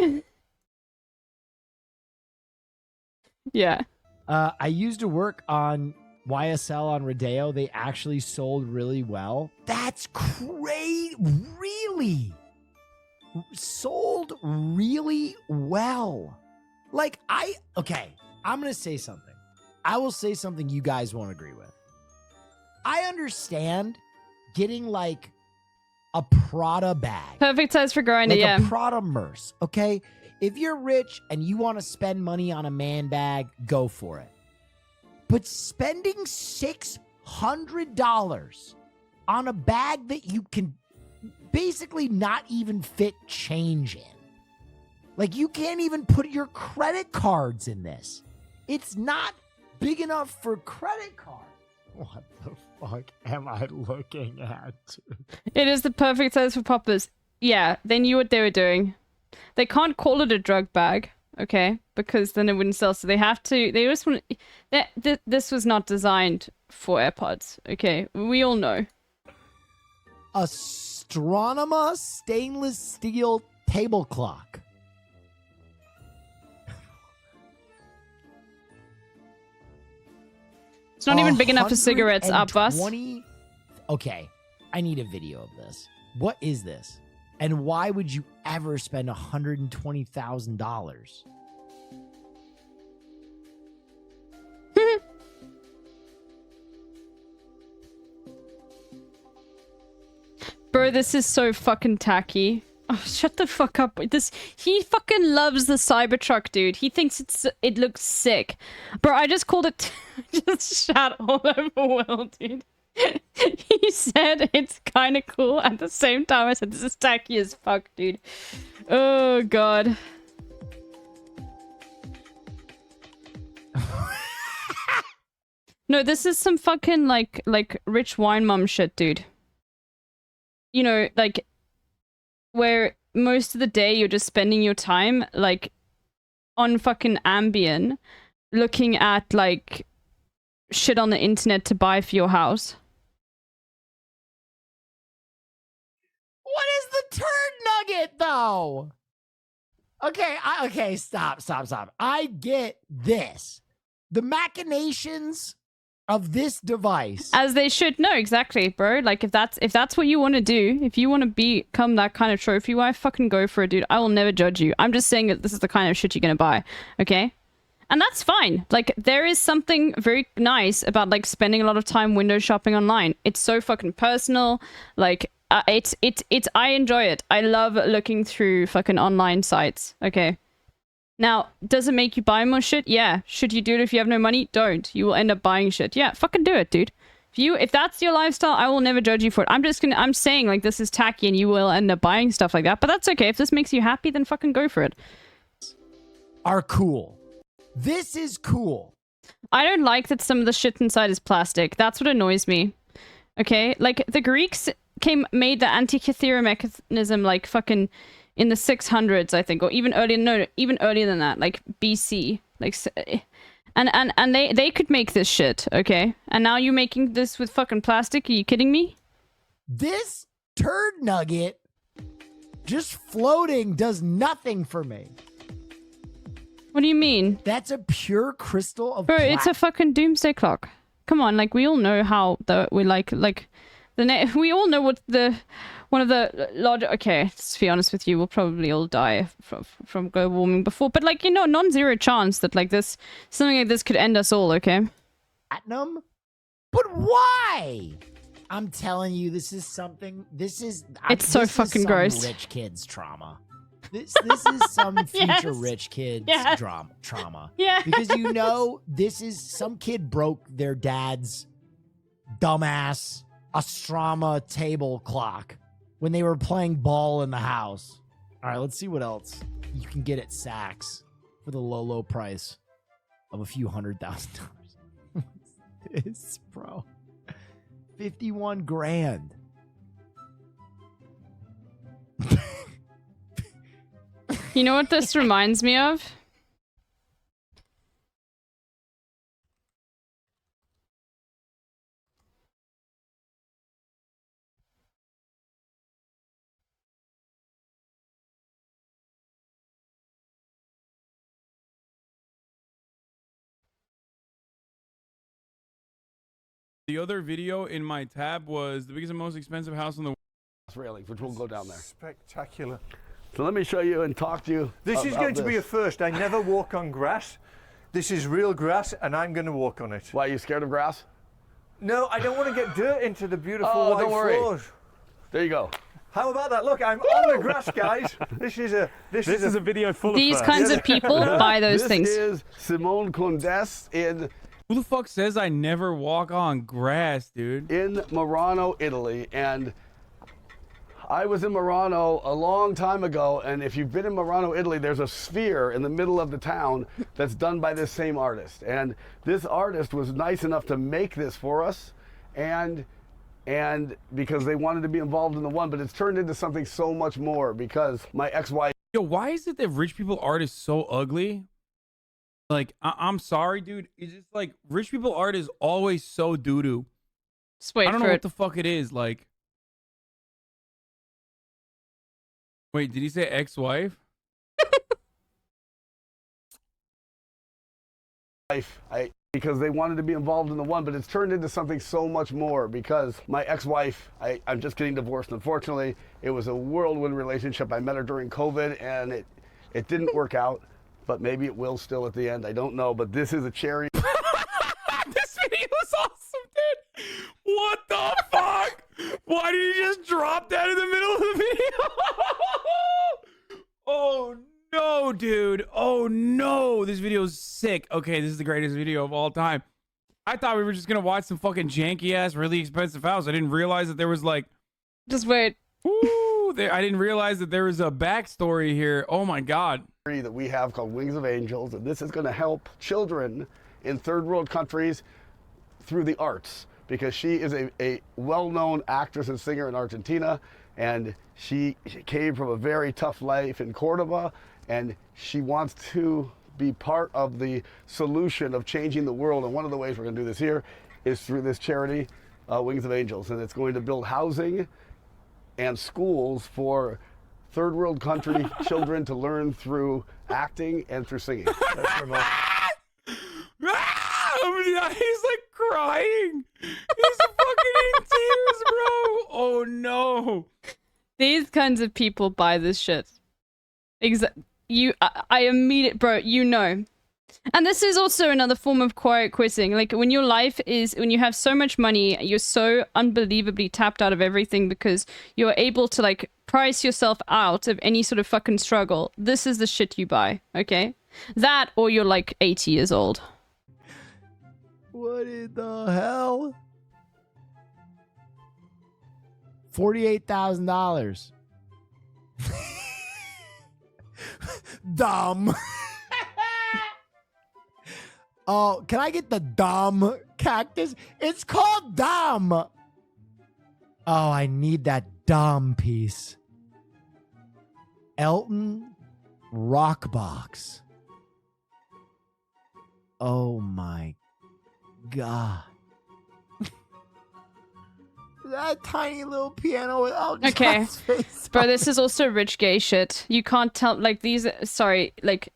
Yeah. I used to work on YSL on Rodeo. They actually sold really well. That's crazy. Really? Sold really well. Like, okay, I'm going to say something. I will say something you guys won't agree with. I understand getting like a Prada bag. Perfect size for grinder, like yeah. a Prada Merce, okay? If you're rich and you want to spend money on a man bag, go for it. But spending $600 on a bag that you can basically not even fit change in. Like, you can't even put your credit cards in this. It's not big enough for credit cards. What the fuck am I looking at? It is the perfect size for poppers. Yeah, they knew what they were doing. They can't call it a drug bag, okay? Because then it wouldn't sell. So they have to. They just want. This was not designed for AirPods, okay? We all know. Astronema stainless steel table clock. It's not even big enough for cigarettes, Abbas. Okay, I need a video of this. What is this? And why would you ever spend $120,000? Bro, this is so fucking tacky. Oh, shut the fuck up. He fucking loves the Cybertruck, dude. He thinks it looks sick. Bro, I just called it just shat all over Will, dude. He said it's kind of cool. At the same time, I said this is tacky as fuck, dude. Oh, God. No, this is some fucking, like rich wine mum shit, dude. You know, like, where most of the day you're just spending your time, like, on fucking Ambien, looking at, like, shit on the internet to buy for your house. What is the turd nugget, though? Okay, stop. I get this. The machinations of this device. As they should know, exactly, bro. Like, if that's what you want to do, if you want to become that kind of trophy wife, fucking go for it, dude. I will never judge you. I'm just saying that this is the kind of shit you're gonna buy, okay? And that's fine. Like, there is something very nice about, like, spending a lot of time window shopping online. It's so fucking personal. Like, I enjoy it. I love looking through fucking online sites, okay? Now, does it make you buy more shit? Yeah. Should you do it if you have no money? Don't. You will end up buying shit. Yeah, fucking do it, dude. If that's your lifestyle, I will never judge you for it. I'm saying, like, this is tacky and you will end up buying stuff like that, but that's okay. If this makes you happy, then fucking go for it. Are cool. This is cool. I don't like that some of the shit inside is plastic. That's what annoys me. Okay? Like, the Greeks made the Antikythera mechanism, like, fucking in the 600s, I think, or even earlier. No, even earlier than that, like BC. Like, and they could make this shit, okay? And now you're making this with fucking plastic? Are you kidding me? This turd nugget just floating does nothing for me. What do you mean? That's a pure crystal of Bro, it's a fucking doomsday clock. Come on, like, we all know how we all know what one of the large. Okay, let's be honest with you, we'll probably all die from global warming before, but, like, you know, non-zero chance that, like, something like this could end us all, okay? Platinum? But why? I'm telling you, this is so fucking gross. Rich kids trauma. This is some future rich kids trauma. Yeah. Because, you know, this is some kid broke their dad's dumbass Astrama table clock when they were playing ball in the house. All right, let's see what else you can get at Saks for the low price of a few $100,000. What's this, bro? 51 grand. You know what this reminds me of? The other video in my tab was the biggest and most expensive house in the world. Really, which we'll go down there. Spectacular. So let me show you and talk to you. This is going to be a first. I never walk on grass. This is real grass, and I'm going to walk on it. Why, are you scared of grass? No, I don't want to get dirt into the beautiful white don't worry. floors. There you go. How about that? Look, I'm on the grass, guys. This is a video full of these kinds of people buy those things. This is Simone Condes in... Who the fuck says I never walk on grass, dude? In Murano, Italy, and I was in Murano a long time ago, and if you've been in Murano, Italy, there's a sphere in the middle of the town that's done by this same artist. And this artist was nice enough to make this for us, and because they wanted to be involved in the one, but it's turned into something so much more because my ex-wife. Yo, why is it that rich people art is so ugly? Like, I'm sorry, dude. It's just like rich people art is always so doo-doo. Just wait I don't for know it. what the fuck it is. Like, wait, did he say ex-wife? Because they wanted to be involved in the one, but it's turned into something so much more because my ex-wife, I'm just getting divorced. Unfortunately, it was a whirlwind relationship. I met her during COVID, and it didn't work out, but maybe it will still at the end. I don't know, but this is a cherry. This video is awesome, dude. What the fuck? Why did he just drop that in the middle of the video? Oh no, dude. Oh no. This video is sick. Okay, this is the greatest video of all time. I thought we were just gonna watch some fucking janky ass, really expensive house. I didn't realize that there was like. Just wait. Woo, I didn't realize that there was a backstory here. Oh my god. That we have called Wings of Angels, and this is going to help children in third world countries through the arts, because she is a well-known actress and singer in Argentina, and she came from a very tough life in Cordoba, and she wants to be part of the solution of changing the world. And one of the ways we're going to do this here is through this charity, Wings of Angels, and it's going to build housing and schools for third world country children to learn through acting and through singing. That's remote. He's like crying. He's fucking in tears, bro. Oh no. These kinds of people buy this shit. I immediately, bro, you know. And this is also another form of quiet quitting. Like, when your life is, when you have so much money, you're so unbelievably tapped out of everything because you're able to, like, price yourself out of any sort of fucking struggle. This is the shit you buy, okay? That, or you're, like, 80 years old. What in the hell? $48,000. Dumb. Oh, can I get the dumb cactus? It's called dumb. Oh, I need that dumb piece. Elton Rockbox. Oh my God. That tiny little piano without Okay. John's face. Bro, this is also rich gay shit. You can't tell, like, these, sorry, like,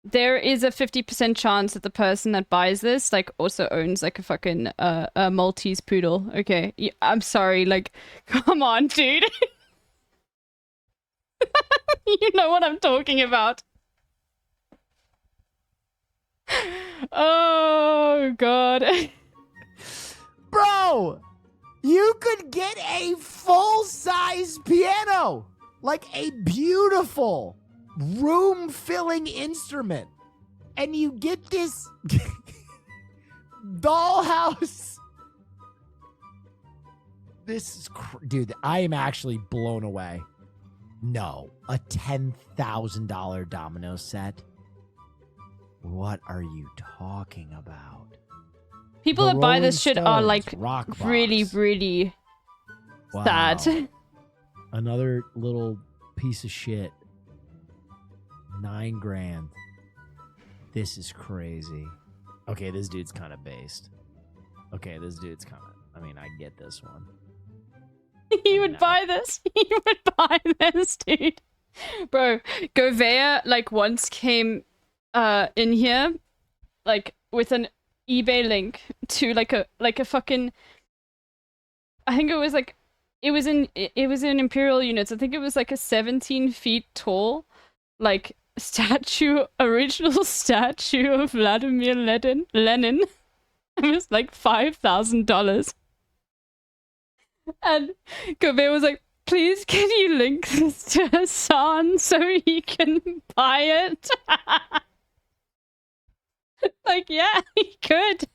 there is a 50% chance that the person that buys this, like, also owns, like, a fucking, a Maltese poodle, okay? I'm sorry, like, come on, dude. You know what I'm talking about. Oh, God. Bro, you could get a full-size piano. Like a beautiful room-filling instrument. And you get this dollhouse. This is... Dude, I am actually blown away. No, a $10,000 domino set? What are you talking about? People The that buy Rolling this shit are, Stones, like, Rockbox. really, really sad. Wow. Another little piece of shit. $9,000. This is crazy. Okay, this dude's kind of based. Okay, this dude's kind of... I mean, I get this one. You would buy this. You would buy this, dude. Bro, Govea, like, once came in here, like, with an eBay link to, like a fucking... I think it was, like... It was in Imperial units. I think it was, like, a 17 feet tall, like, original statue of Vladimir Lenin. It was, like, $5,000. And Kobe was like, please can you link this to Hassan so he can buy it? Like, yeah, he could.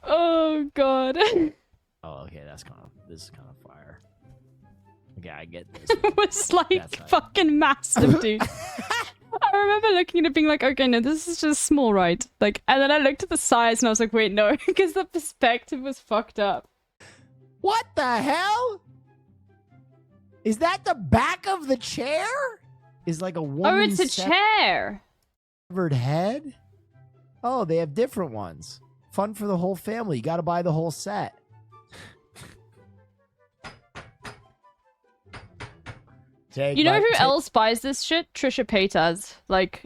Oh god. Oh, okay, this is kind of fire. Okay, I get this. It was like fucking massive, dude. I remember looking at it being like, okay, no, this is just small, right? Like, and then I looked at the size and I was like, wait, no, because the perspective was fucked up. What the hell? Is that the back of the chair? Is like a woman's Oh, it's a chair. Covered head? Oh, they have different ones. Fun for the whole family. You got to buy the whole set. You know who else buys this shit? Trisha Paytas. Like,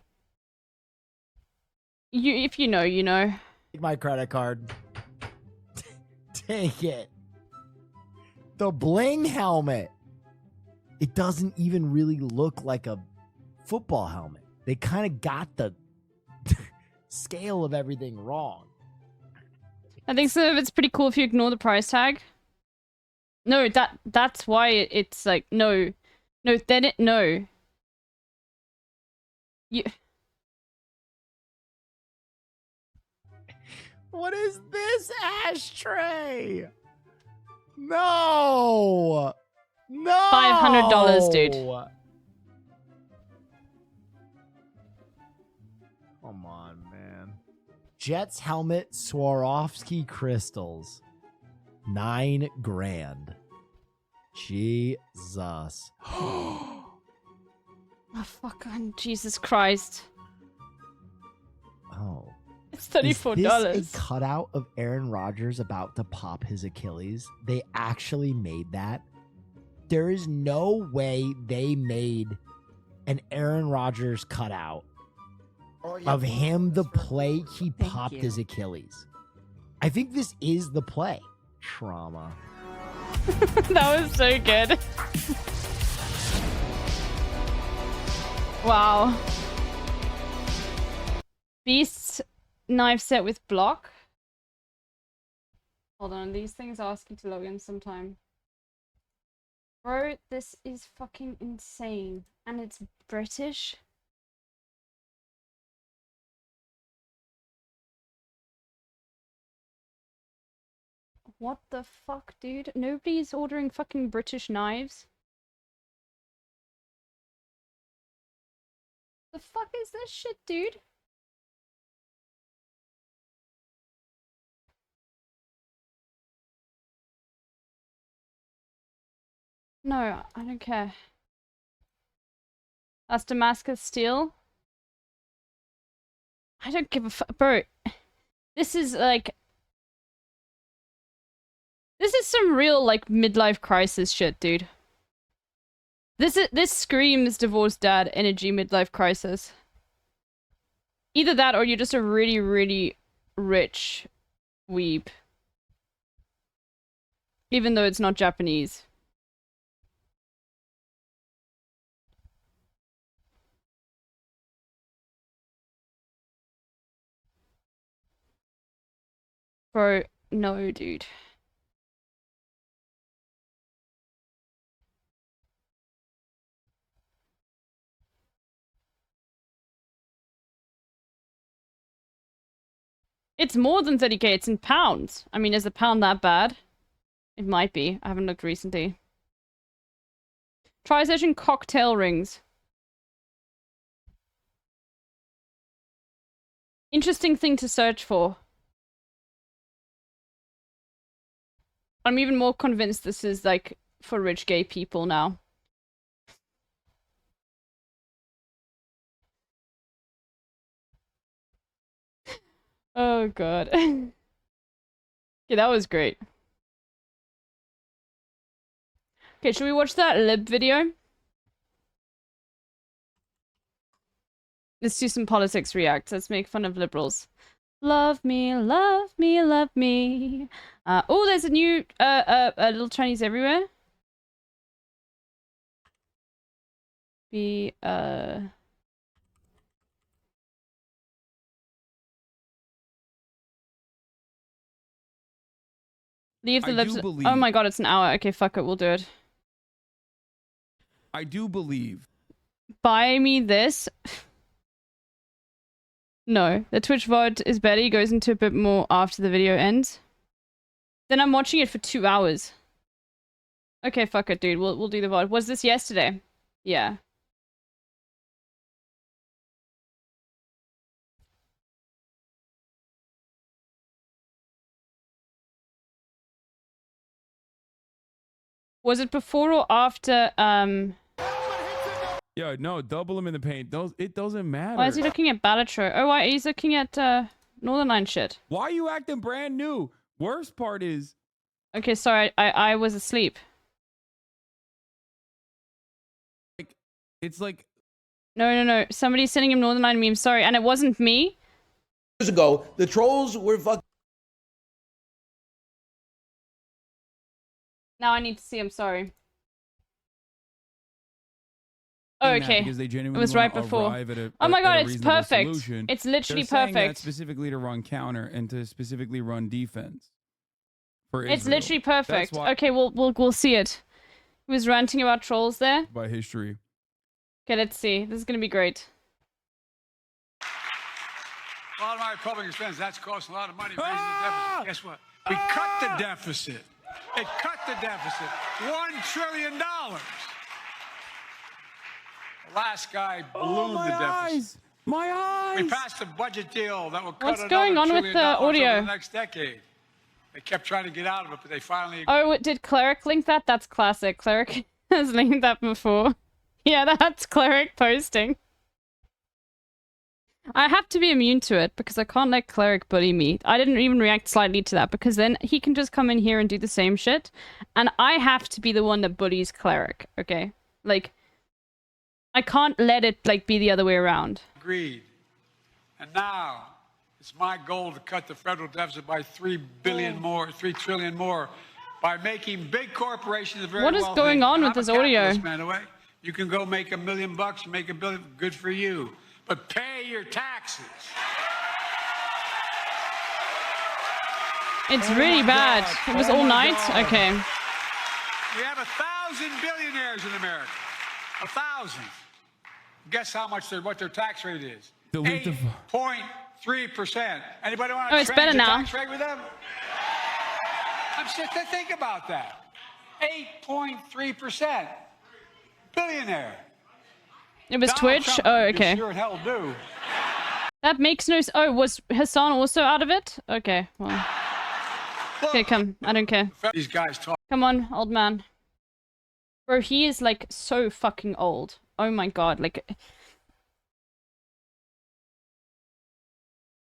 if you know, you know. Take my credit card. Take it. The bling helmet. It doesn't even really look like a football helmet. They kind of got the scale of everything wrong. I think some of it's pretty cool if you ignore the price tag. No, that's why it's like, no. No, then it, no. You... What is this ashtray? No! No! $500, dude. Come on, man. Jets helmet Swarovski crystals. $9,000. Jesus. Oh, fucking Jesus Christ. Oh. It's $34. Is this a cutout of Aaron Rodgers about to pop his Achilles? They actually made that? There is no way they made an Aaron Rodgers cutout of him the play he popped his Achilles. I think this is the play. Trauma. That was so good. Wow. Beast's knife set with block. Hold on, these things ask you to log in sometime. Bro, this is fucking insane. And it's British. What the fuck, dude? Nobody's ordering fucking British knives. The fuck is this shit, dude? No, I don't care. That's Damascus steel. I don't give a fuck, bro. This is like... This is some real, like, midlife crisis shit, dude. This screams divorced dad energy midlife crisis. Either that or you're just a really, really rich weeb. Even though it's not Japanese. Bro, no, dude. It's more than 30k, it's in pounds. I mean, is a pound that bad? It might be. I haven't looked recently. Try searching cocktail rings. Interesting thing to search for. I'm even more convinced this is, like, for rich gay people now. Oh god. Yeah, that was great. Okay, should we watch that lib video? Let's do some politics react. Let's make fun of liberals. Love me, love me, love me. Oh, there's a new Little Chinese Everywhere. Leave the lips. Oh my god, it's an hour. Okay, fuck it, we'll do it. I do believe. Buy me this. No, the Twitch VOD is better. He goes into a bit more after the video ends. Then I'm watching it for 2 hours. Okay, fuck it, dude. We'll do the VOD. Was this yesterday? Yeah. Was it before or after, Yo, no, double him in the paint. It doesn't matter. Why is he looking at Balatro? Oh, why? He's looking at, Northern Line shit. Why are you acting brand new? Worst part is... Okay, sorry, I was asleep. It's like... No. Somebody's sending him Northern Line memes, sorry. And it wasn't me. Years ago, the trolls were fucking... Now I need to see him, sorry. Oh, okay. Because they It genuinely was right before. Oh my god, it's perfect. Solution. It's literally They're saying that perfect. specifically to run counter and to specifically run defense. For It's Israel. literally perfect. That's why, Okay, we'll see it. He was ranting about trolls there. by history. Okay, let's see. This is gonna be great. A lot of my Republican friends, that's costing a lot of money, raising the deficit. Guess what? We cut the deficit. It cut the deficit. $1 trillion. The last guy ballooned the deficit. My eyes! We passed a budget deal that will cut What's going on $1 with trillion the audio? over the next decade. They kept trying to get out of it, but they finally... Oh, did Cleric link that? That's classic. Cleric has linked that before. Yeah, that's Cleric posting. I have to be immune to it because I can't let Cleric bully me. I didn't even react slightly to that because then he can just come in here and do the same shit. And I have to be the one that bullies Cleric, okay? Like, I can't let it, like, be the other way around. Agreed. And now, it's my goal to cut the federal deficit by $3 trillion more by making big corporations very What is wealthy. going on And with I'm this a audio? capitalist, by the way. You can go make $1 million, make $1 billion, good for you. But pay your taxes. It's really bad. It was all night? Okay. We have 1,000 billionaires in America. 1,000. Guess how much what their tax rate is? 8.3%. Anybody want to Oh, it's better the now. tax rate with them? I'm just to think about that. 8.3%. Billionaire. It was Donald Twitch? Trump, Oh, you okay. Sure hell do. That makes no Oh, was Hassan also out of it? Okay, well. Okay, come. I don't care. These guys talk. Come on, old man. Bro, he is, like, so fucking old. Oh my god, like...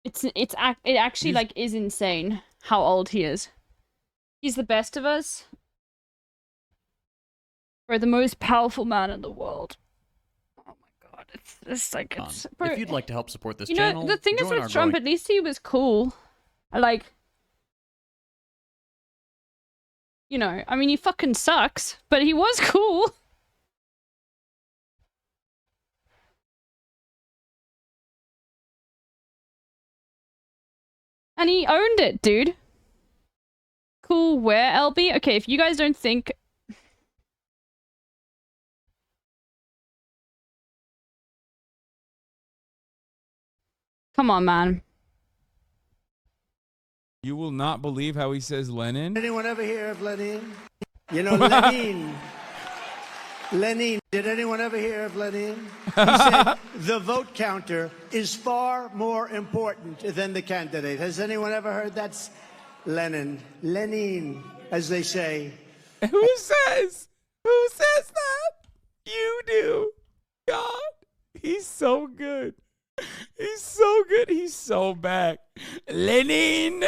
It actually, like, is insane how old he is. He's the best of us. Bro, the most powerful man in the world. Oh my god, it's like, it's... Bro, if you'd like to help support this you channel, know, the thing is join our with Trump, growing- at least he was cool. Like... You know, I mean, he fucking sucks, but he was cool. And he owned it, dude. Cool, where, LB? Okay, if you guys don't think... Come on, man. You will not believe how he says Lenin. Anyone ever hear of Lenin? You know, Lenin. Lenin. Did anyone ever hear of Lenin? He said the vote counter is far more important than the candidate. Has anyone ever heard that's Lenin? Lenin, as they say. Who says? Who says that? You do. God, he's so good. He's so good. He's so back. Lenin,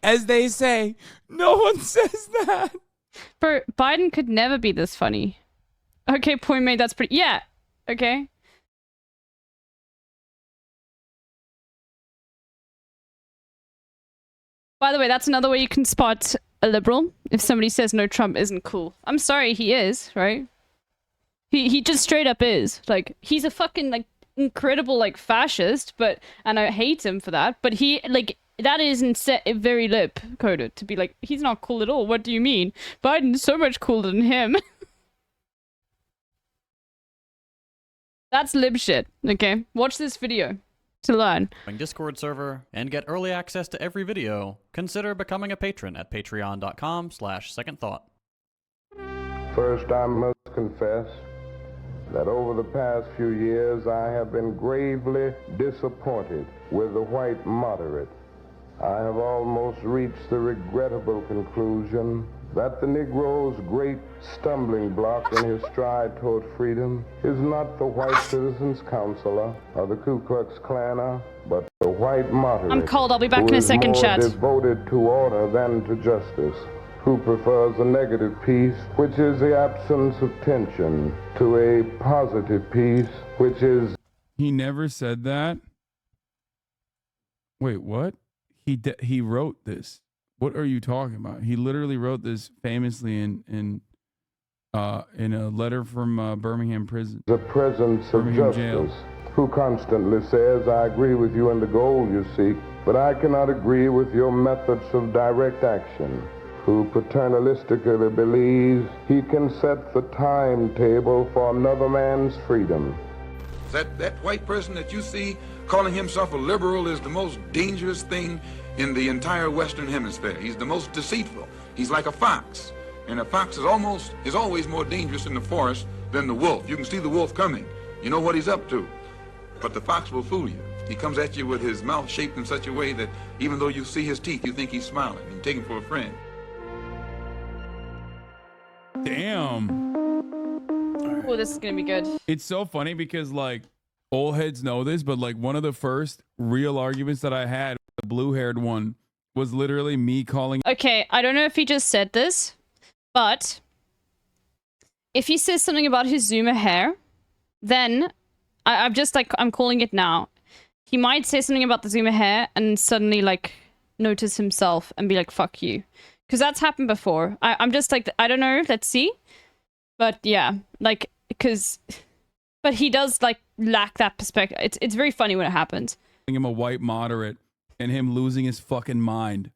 as they say. No one says that. Bro, Biden could never be this funny. Okay, point made. That's pretty... Yeah. Okay. By the way, that's another way you can spot a liberal. If somebody says, no, Trump isn't cool. I'm sorry, he is, right? He just straight up is. Like, he's a fucking, like, incredible, like, fascist, but... And I hate him for that. But he, like... That is very lip coded to be like, he's not cool at all. What do you mean? Biden's so much cooler than him. That's lib shit. Okay, watch this video. to learn. Discord server and get early access to every video, consider becoming a patron at patreon.com/secondthought. First, I must confess that over the past few years I have been gravely disappointed with the white moderate. I have almost reached the regrettable conclusion that the Negro's great stumbling block in his stride toward freedom is not the white citizens' counselor or the Ku Klux Klaner, but the white moderate. I'm cold. I'll be back in a second, chat. Who is more devoted to order than to justice, who prefers a negative peace, which is the absence of tension, to a positive peace, which is... He never said that. Wait, what? He wrote this. What are you talking about? He literally wrote this famously in a letter from Birmingham prison. The presence of justice, jail. Who constantly says, I agree with you in the goal you seek, but I cannot agree with your methods of direct action. Who paternalistically believes he can set the timetable for another man's freedom. That white person that you see calling himself a liberal is the most dangerous thing in the entire Western Hemisphere. He's the most deceitful. He's like a fox. And a fox is always more dangerous in the forest than the wolf. You can see the wolf coming. You know what he's up to. But the fox will fool you. He comes at you with his mouth shaped in such a way that even though you see his teeth, you think he's smiling. You take him for a friend. Damn. Oh, this is gonna be good. It's so funny because like old heads know this, but like one of the first real arguments that I had, the blue-haired one, was literally me calling. Okay, I don't know if he just said this, but if he says something about his zoomer hair, then I'm just like, I'm calling it now. He might say something about the zoomer hair and suddenly like notice himself and be like, fuck you. Because that's happened before. I'm just like, I don't know, let's see. But yeah, like, but he does like lack that perspective. It's very funny when it happens. Him a white moderate and him losing his fucking mind.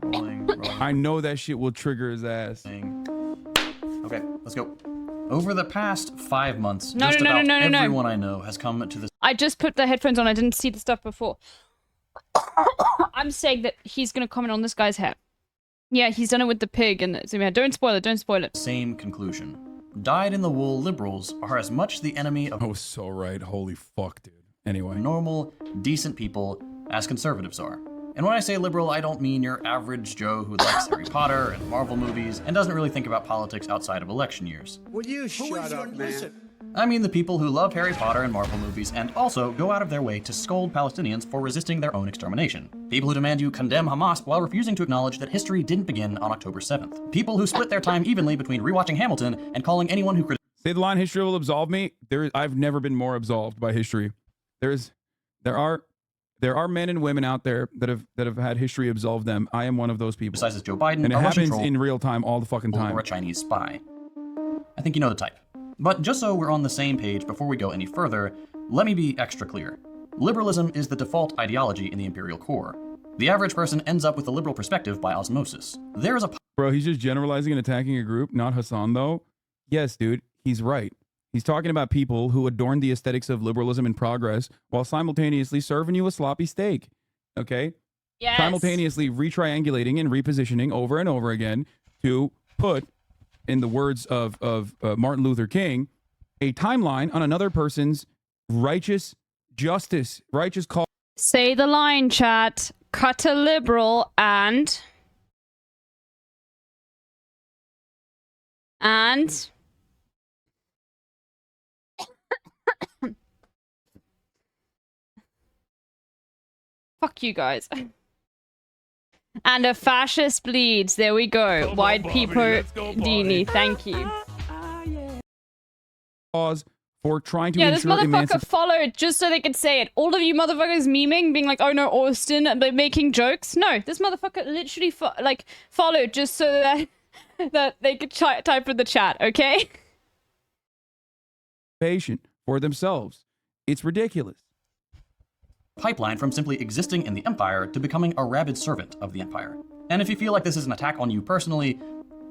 Rolling. I know that shit will trigger his ass. Okay, let's go. Over the past 5 months, No. everyone I know has come to this. I just put the headphones on. I didn't see the stuff before. I'm saying that he's gonna comment on this guy's hair. Yeah, he's done it with the pig and the... Don't spoil it, don't spoil it. Same conclusion. Dyed-in-the-wool liberals are as much the enemy of... Oh, so right. Holy fuck, dude. Anyway. Normal, decent people as conservatives are. And when I say liberal, I don't mean your average Joe who likes Harry Potter and Marvel movies and doesn't really think about politics outside of election years. Will you shut up, man? I mean the people who love Harry Potter and Marvel movies and also go out of their way to scold Palestinians for resisting their own extermination. People who demand you condemn Hamas while refusing to acknowledge that history didn't begin on October 7th. People who split their time evenly between rewatching Hamilton and calling anyone who say the line history will absolve me. I've never been more absolved by history. There are men and women out there that have had history absolve them. I am one of those people. Besides Joe Biden, and it happens in real time all the fucking time. Or a Chinese spy. I think you know the type. But just so we're on the same page before we go any further, let me be extra clear. Liberalism is the default ideology in the imperial core. The average person ends up with the liberal perspective by osmosis. There is a... Bro, he's just generalizing and attacking a group, not Hassan though. Yes, dude, he's right. He's talking about people who adorn the aesthetics of liberalism and progress while simultaneously serving you a sloppy steak. Okay? Yes. Simultaneously retriangulating and repositioning over and over again to put, in the words of Martin Luther King, a timeline on another person's righteous justice, righteous call. Say the line, chat. Cut a liberal and... Fuck you guys. And a fascist bleeds. There we go. White people Dini. Thank you. Cause for trying to this motherfucker followed just so they could say it. All of you motherfuckers memeing, being like, oh no, Austin, but making jokes. No, this motherfucker literally followed just so that they could type in the chat, okay? Patient for themselves. It's ridiculous. Pipeline from simply existing in the empire to becoming a rabid servant of the empire. And if you feel like this is an attack on you personally,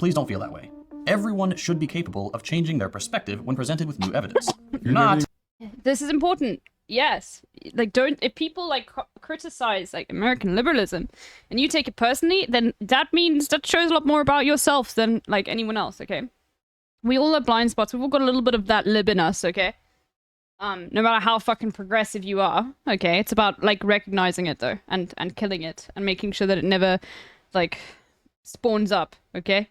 please don't feel that way. Everyone should be capable of changing their perspective when presented with new evidence. If you're not... This is important. Yes. like don't, if people like criticize like American liberalism and you take it personally, then that means that shows a lot more about yourself than like anyone else, okay? We all have blind spots. We've all got a little bit of that lib in us, okay? No matter how fucking progressive you are, okay? It's about like recognizing it though and killing it and making sure that it never like spawns up, okay?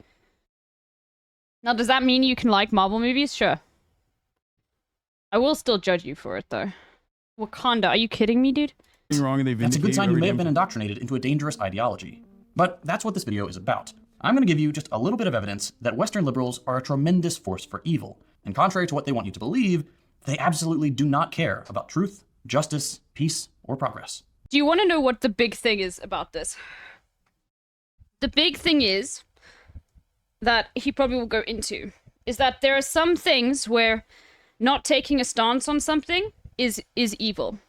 Now, does that mean you can like Marvel movies? Sure. I will still judge you for it, though. Wakanda, are you kidding me, dude? Wrong, and that's a good sign you may have been indoctrinated into a dangerous ideology. But that's what this video is about. I'm going to give you just a little bit of evidence that Western liberals are a tremendous force for evil. And contrary to what they want you to believe, they absolutely do not care about truth, justice, peace, or progress. Do you want to know what the big thing is about this? The big thing is that he probably will go into is that there are some things where not taking a stance on something is evil,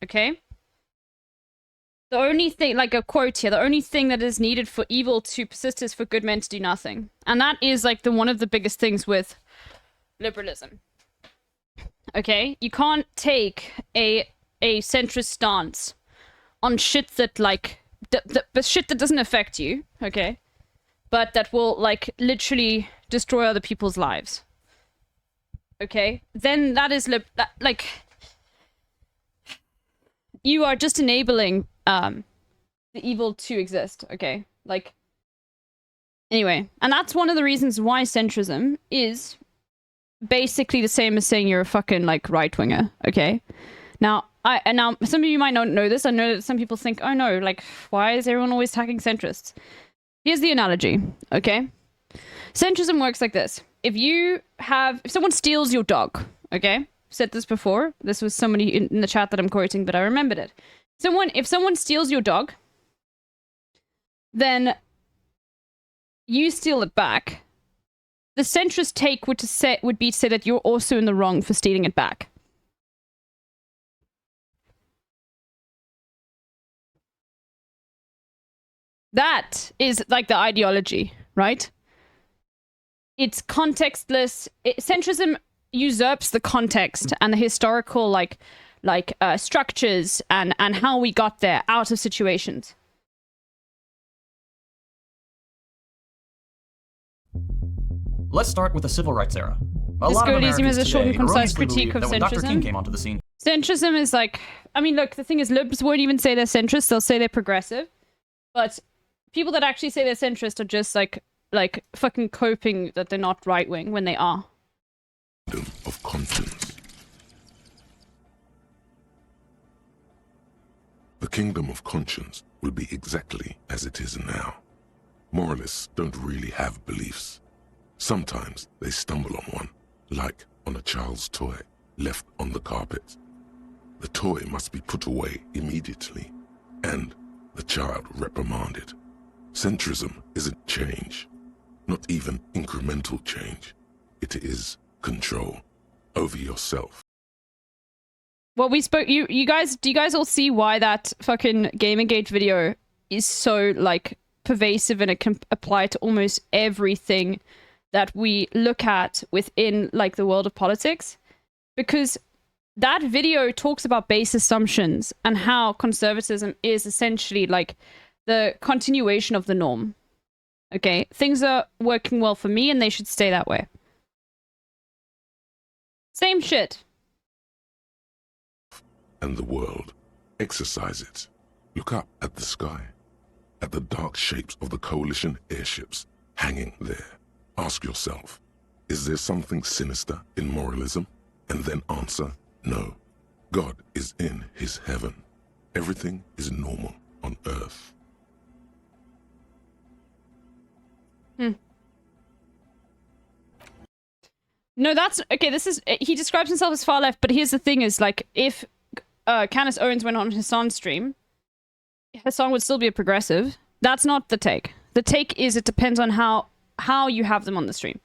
okay? The only thing, like a quote here, the only thing that is needed for evil to persist is for good men to do nothing. And that is like one of the biggest things with liberalism. Okay? You can't take a centrist stance on shit that like, the shit that doesn't affect you, okay? But that will like literally destroy other people's lives. Okay? Then that is like you are just enabling the evil to exist, okay? Like anyway, and that's one of the reasons why centrism is basically the same as saying you're a fucking like right-winger, okay? Now some of you might not know this. I know that some people think, oh no, like why is everyone always attacking centrists? Here's the analogy, okay? Centrism works like this. If someone steals your dog, okay? I've said this before. This was somebody in the chat that I'm quoting, but I remembered it. If someone steals your dog, then you steal it back. The centrist take would be to say that you're also in the wrong for stealing it back. That is like the ideology, right? It's contextless. Centrism usurps the context and the historical structures and how we got there out of situations. Let's start with the civil rights era. This Gurlism is a short and concise critique of when Dr. King centrism. came onto the scene, Centrism is like, I mean, look, the thing is, libs won't even say they're centrist; they'll say they're progressive. But people that actually say they're centrist are just like fucking coping that they're not right wing when they are. Of conscience. The kingdom of conscience will be exactly as it is now. Moralists don't really have beliefs. Sometimes they stumble on one, like on a child's toy left on the carpet. The toy must be put away immediately, and the child reprimanded. Centrism isn't change, not even incremental change. It is control over yourself. Well, we spoke. Do you guys all see why that fucking Gamergate video is so like pervasive and it can apply to almost everything that we look at within like the world of politics? Because that video talks about base assumptions and how conservatism is essentially like the continuation of the norm. Okay, things are working well for me and they should stay that way. Same shit. And the world. Exercise it. Look up at the sky, at the dark shapes of the coalition airships hanging there. Ask yourself, is there something sinister in moralism? And then answer, no. God is in his heaven. Everything is normal on earth. No, that's okay. This is, he describes himself as far left, but here's the thing: is like if Candace Owens went on Hassan's stream, Hassan would still be a progressive. That's not the take. The take is it depends on how you have them on the stream.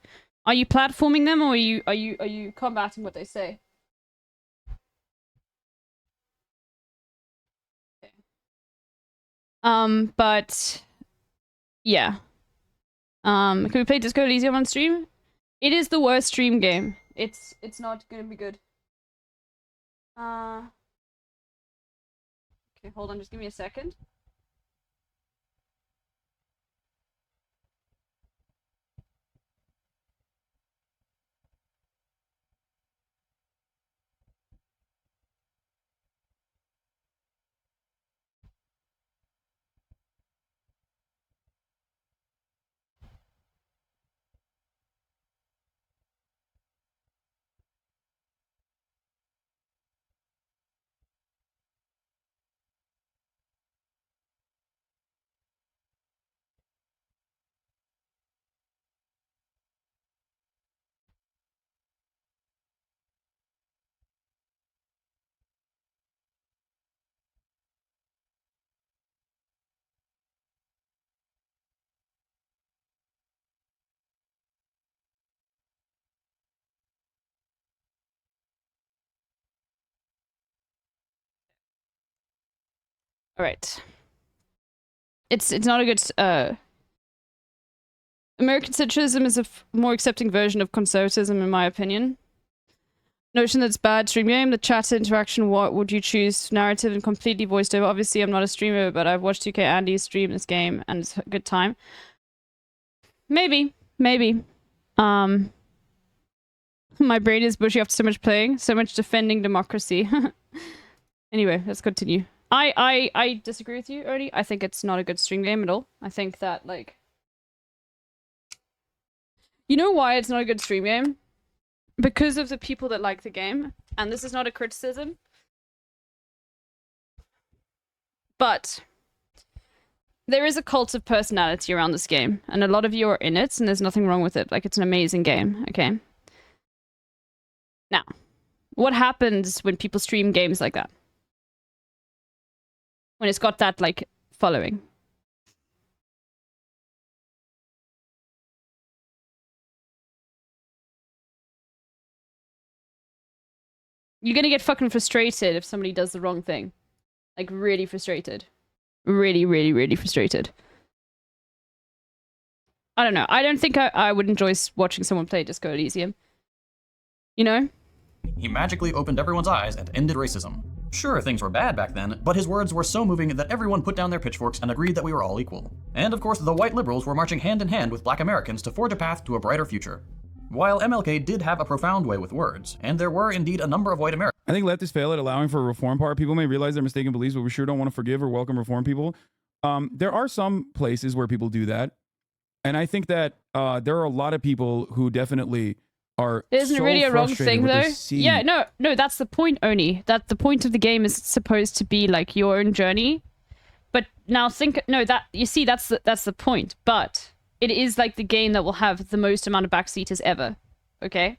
Are you platforming them, or are you combating what they say? Okay. But yeah. Can we play Disco Elysium on stream? It is the worst stream game. It's not gonna be good. Okay, hold on, just give me a second. All right. It's not a good American centrism is a more accepting version of conservatism, in my opinion. Notion that's bad stream game, the chat interaction, what would you choose? Narrative and completely voiced over. Obviously, I'm not a streamer, but I've watched 2K Andy stream this game, and it's a good time. Maybe. My brain is bushy after so much playing, so much defending democracy. Anyway, let's continue. I disagree with you, Ernie. I think it's not a good stream game at all. I think that, like... You know why it's not a good stream game? Because of the people that like the game. And this is not a criticism. But... there is a cult of personality around this game. And a lot of you are in it, and there's nothing wrong with it. Like, it's an amazing game, okay? Now, what happens when people stream games like that? When it's got that, like, following. You're gonna get fucking frustrated if somebody does the wrong thing. Like, really frustrated. Really, really, really frustrated. I don't know. I don't think I would enjoy watching someone play Disco Elysium. You know? He magically opened everyone's eyes and ended racism. Sure, things were bad back then, but his words were so moving that everyone put down their pitchforks and agreed that we were all equal. And of course, the white liberals were marching hand in hand with black Americans to forge a path to a brighter future. While MLK did have a profound way with words, and there were indeed a number of white Americans. I think leftists fail at allowing for a reform part. People may realize their mistaken beliefs, but we sure don't want to forgive or welcome reform people. There are some places where people do that. And I think that there are a lot of people who definitely are Isn't it really a wrong thing, though? See. Yeah, no, that's the point, Oni. That the point of the game is supposed to be, like, your own journey. But now think... No, you see, that's the point. But it is, like, the game that will have the most amount of backseaters ever. Okay?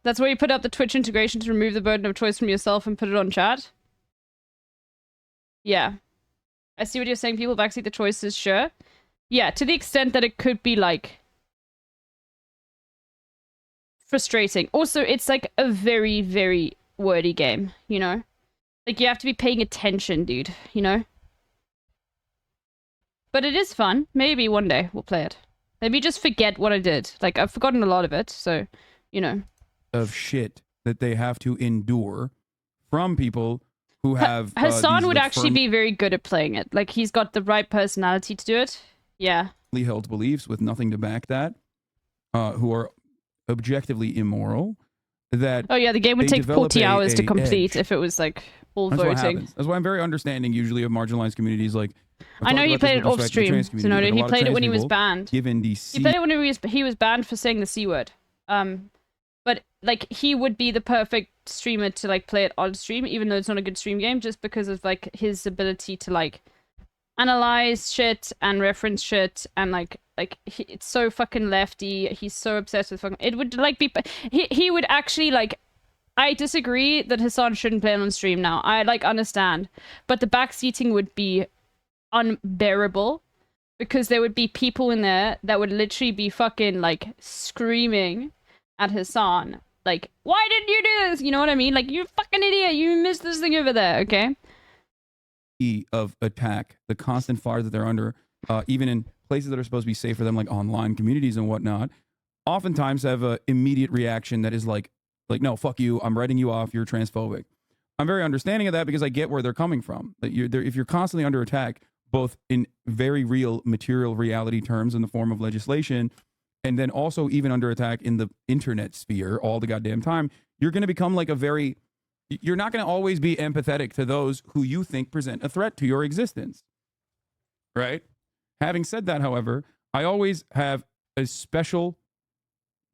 That's where you put up the Twitch integration to remove the burden of choice from yourself and put it on chat? Yeah. I see what you're saying. People backseat the choices, sure. Yeah, to the extent that it could be, like, frustrating. Also, it's, like, a very, very wordy game, you know? Like, you have to be paying attention, dude, you know? But it is fun. Maybe one day we'll play it. Maybe just forget what I did. Like, I've forgotten a lot of it, so, you know. Of shit that they have to endure from people who have... Hassan would actually be very good at playing it. Like, he's got the right personality to do it. Yeah. Held beliefs with nothing to back that, who are objectively immoral. That oh yeah, the game would take 40 hours to complete if it was like all That's voting. That's why I'm very understanding usually of marginalized communities. Like I know he played it off stream. So no, he played it when he was banned. Given the he played it when he was banned for saying the C word. But like he would be the perfect streamer to like play it on stream, even though it's not a good stream game, just because of like his ability to like analyze shit and reference shit and like it's so fucking lefty. He's so obsessed with fucking. It would like be he would actually like. I disagree that Hassan shouldn't play on stream now. I like understand, but the backseating would be unbearable because there would be people in there that would literally be fucking like screaming at Hassan, like, "Why didn't you do this?" You know what I mean? Like, you fucking idiot! You missed this thing over there. Okay. Of attack, the constant fire that they're under, even in places that are supposed to be safe for them, like online communities and whatnot, oftentimes have an immediate reaction that is like Like, no, fuck you. I'm writing you off. You're transphobic. I'm very understanding of that because I get where they're coming from. That if you're constantly under attack, both in very real material reality terms in the form of legislation, and then also even under attack in the internet sphere all the goddamn time, you're going to become like you're not going to always be empathetic to those who you think present a threat to your existence. Right? Having said that, however, I always have a special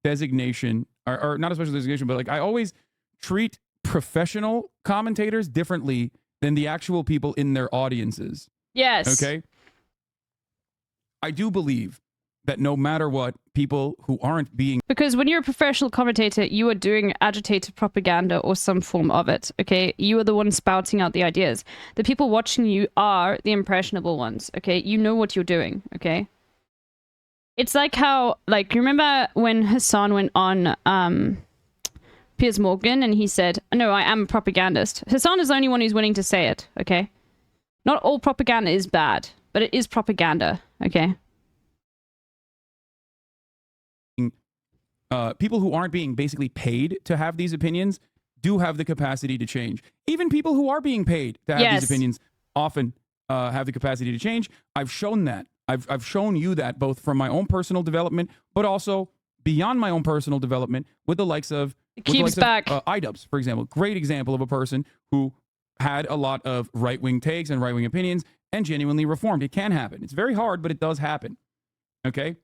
designation, or not a special designation, but like I always treat professional commentators differently than the actual people in their audiences. Yes. Okay? I do believe that no matter what, people who aren't being... Because when you're a professional commentator, you are doing agitated propaganda or some form of it, okay? You are the one spouting out the ideas. The people watching you are the impressionable ones, okay? You know what you're doing, okay? It's like how, like, you remember when Hassan went on Piers Morgan and he said, no, I am a propagandist. Hassan is the only one who's willing to say it, okay? Not all propaganda is bad, but it is propaganda, okay? People who aren't being basically paid to have these opinions do have the capacity to change. Even people who are being paid to have these opinions often have the capacity to change. I've shown that. I've shown you that both from my own personal development, but also beyond my own personal development with the likes of iDubbbz, for example. Great example of a person who had a lot of right-wing takes and right-wing opinions and genuinely reformed. It can happen. It's very hard, but it does happen. Okay?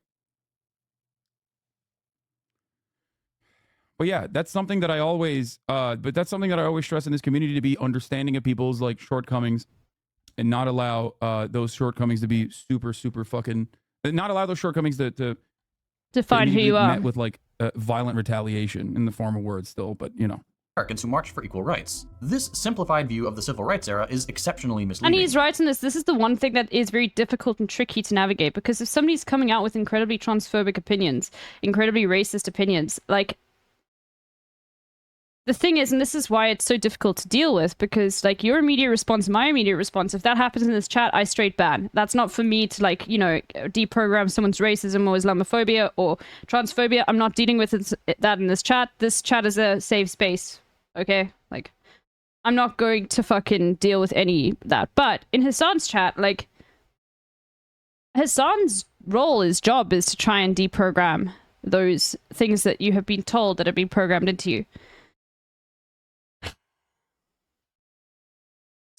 But yeah, that's something that I always, stress in this community, to be understanding of people's like shortcomings and not allow those shortcomings to be super, super fucking, not allow those shortcomings to define who you are. Met with like violent retaliation in the form of words still, but you know. Americans who marched for equal rights. This simplified view of the civil rights era is exceptionally misleading. And he's right in this. This is the one thing that is very difficult and tricky to navigate, because if somebody's coming out with incredibly transphobic opinions, incredibly racist opinions, like, the thing is, and this is why it's so difficult to deal with, because like your immediate response, my immediate response, if that happens in this chat, I straight ban. That's not for me to like, you know, deprogram someone's racism or Islamophobia or transphobia. I'm not dealing with that in this chat. This chat is a safe space. Okay? Like, I'm not going to fucking deal with any of that. But in Hassan's chat, like, Hassan's role, his job is to try and deprogram those things that you have been told that have been programmed into you.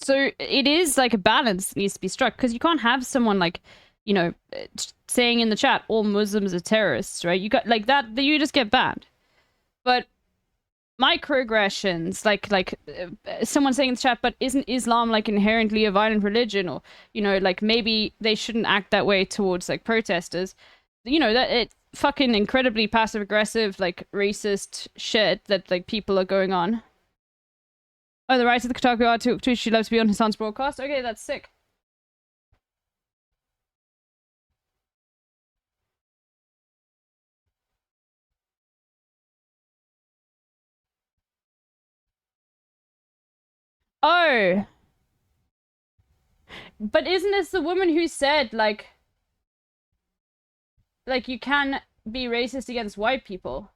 So it is like a balance that needs to be struck, because you can't have someone like, you know, saying in the chat, all Muslims are terrorists, right? You got like that, you just get banned. But microaggressions, like someone saying in the chat, but isn't Islam like inherently a violent religion? Or, you know, like maybe they shouldn't act that way towards like protesters. You know, that it's fucking incredibly passive aggressive, like racist shit that like people are going on. Oh, the rights of the Kotaku are to Twitch. She loves to be on Hassan's broadcast. Okay, that's sick. Oh. But isn't this the woman who said, like you can be racist against white people?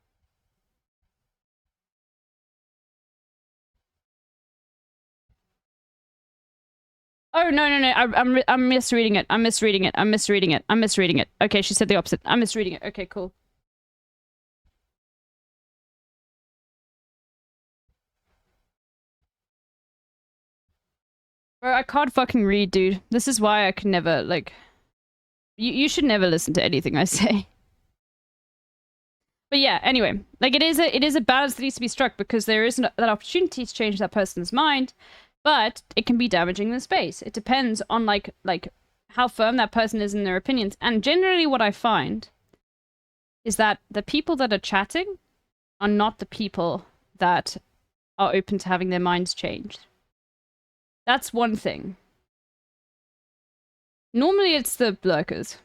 Oh, no. I'm misreading it. I'm misreading it. Okay, she said the opposite. I'm misreading it. Okay, cool. Bro, I can't fucking read, dude. This is why I can never, like... You should never listen to anything I say. But yeah, anyway. Like, it is a balance that needs to be struck, because there isn't that opportunity to change that person's mind. But it can be damaging the space. It depends on like how firm that person is in their opinions. And generally what I find is that the people that are chatting are not the people that are open to having their minds changed. That's one thing. Normally it's the lurkers.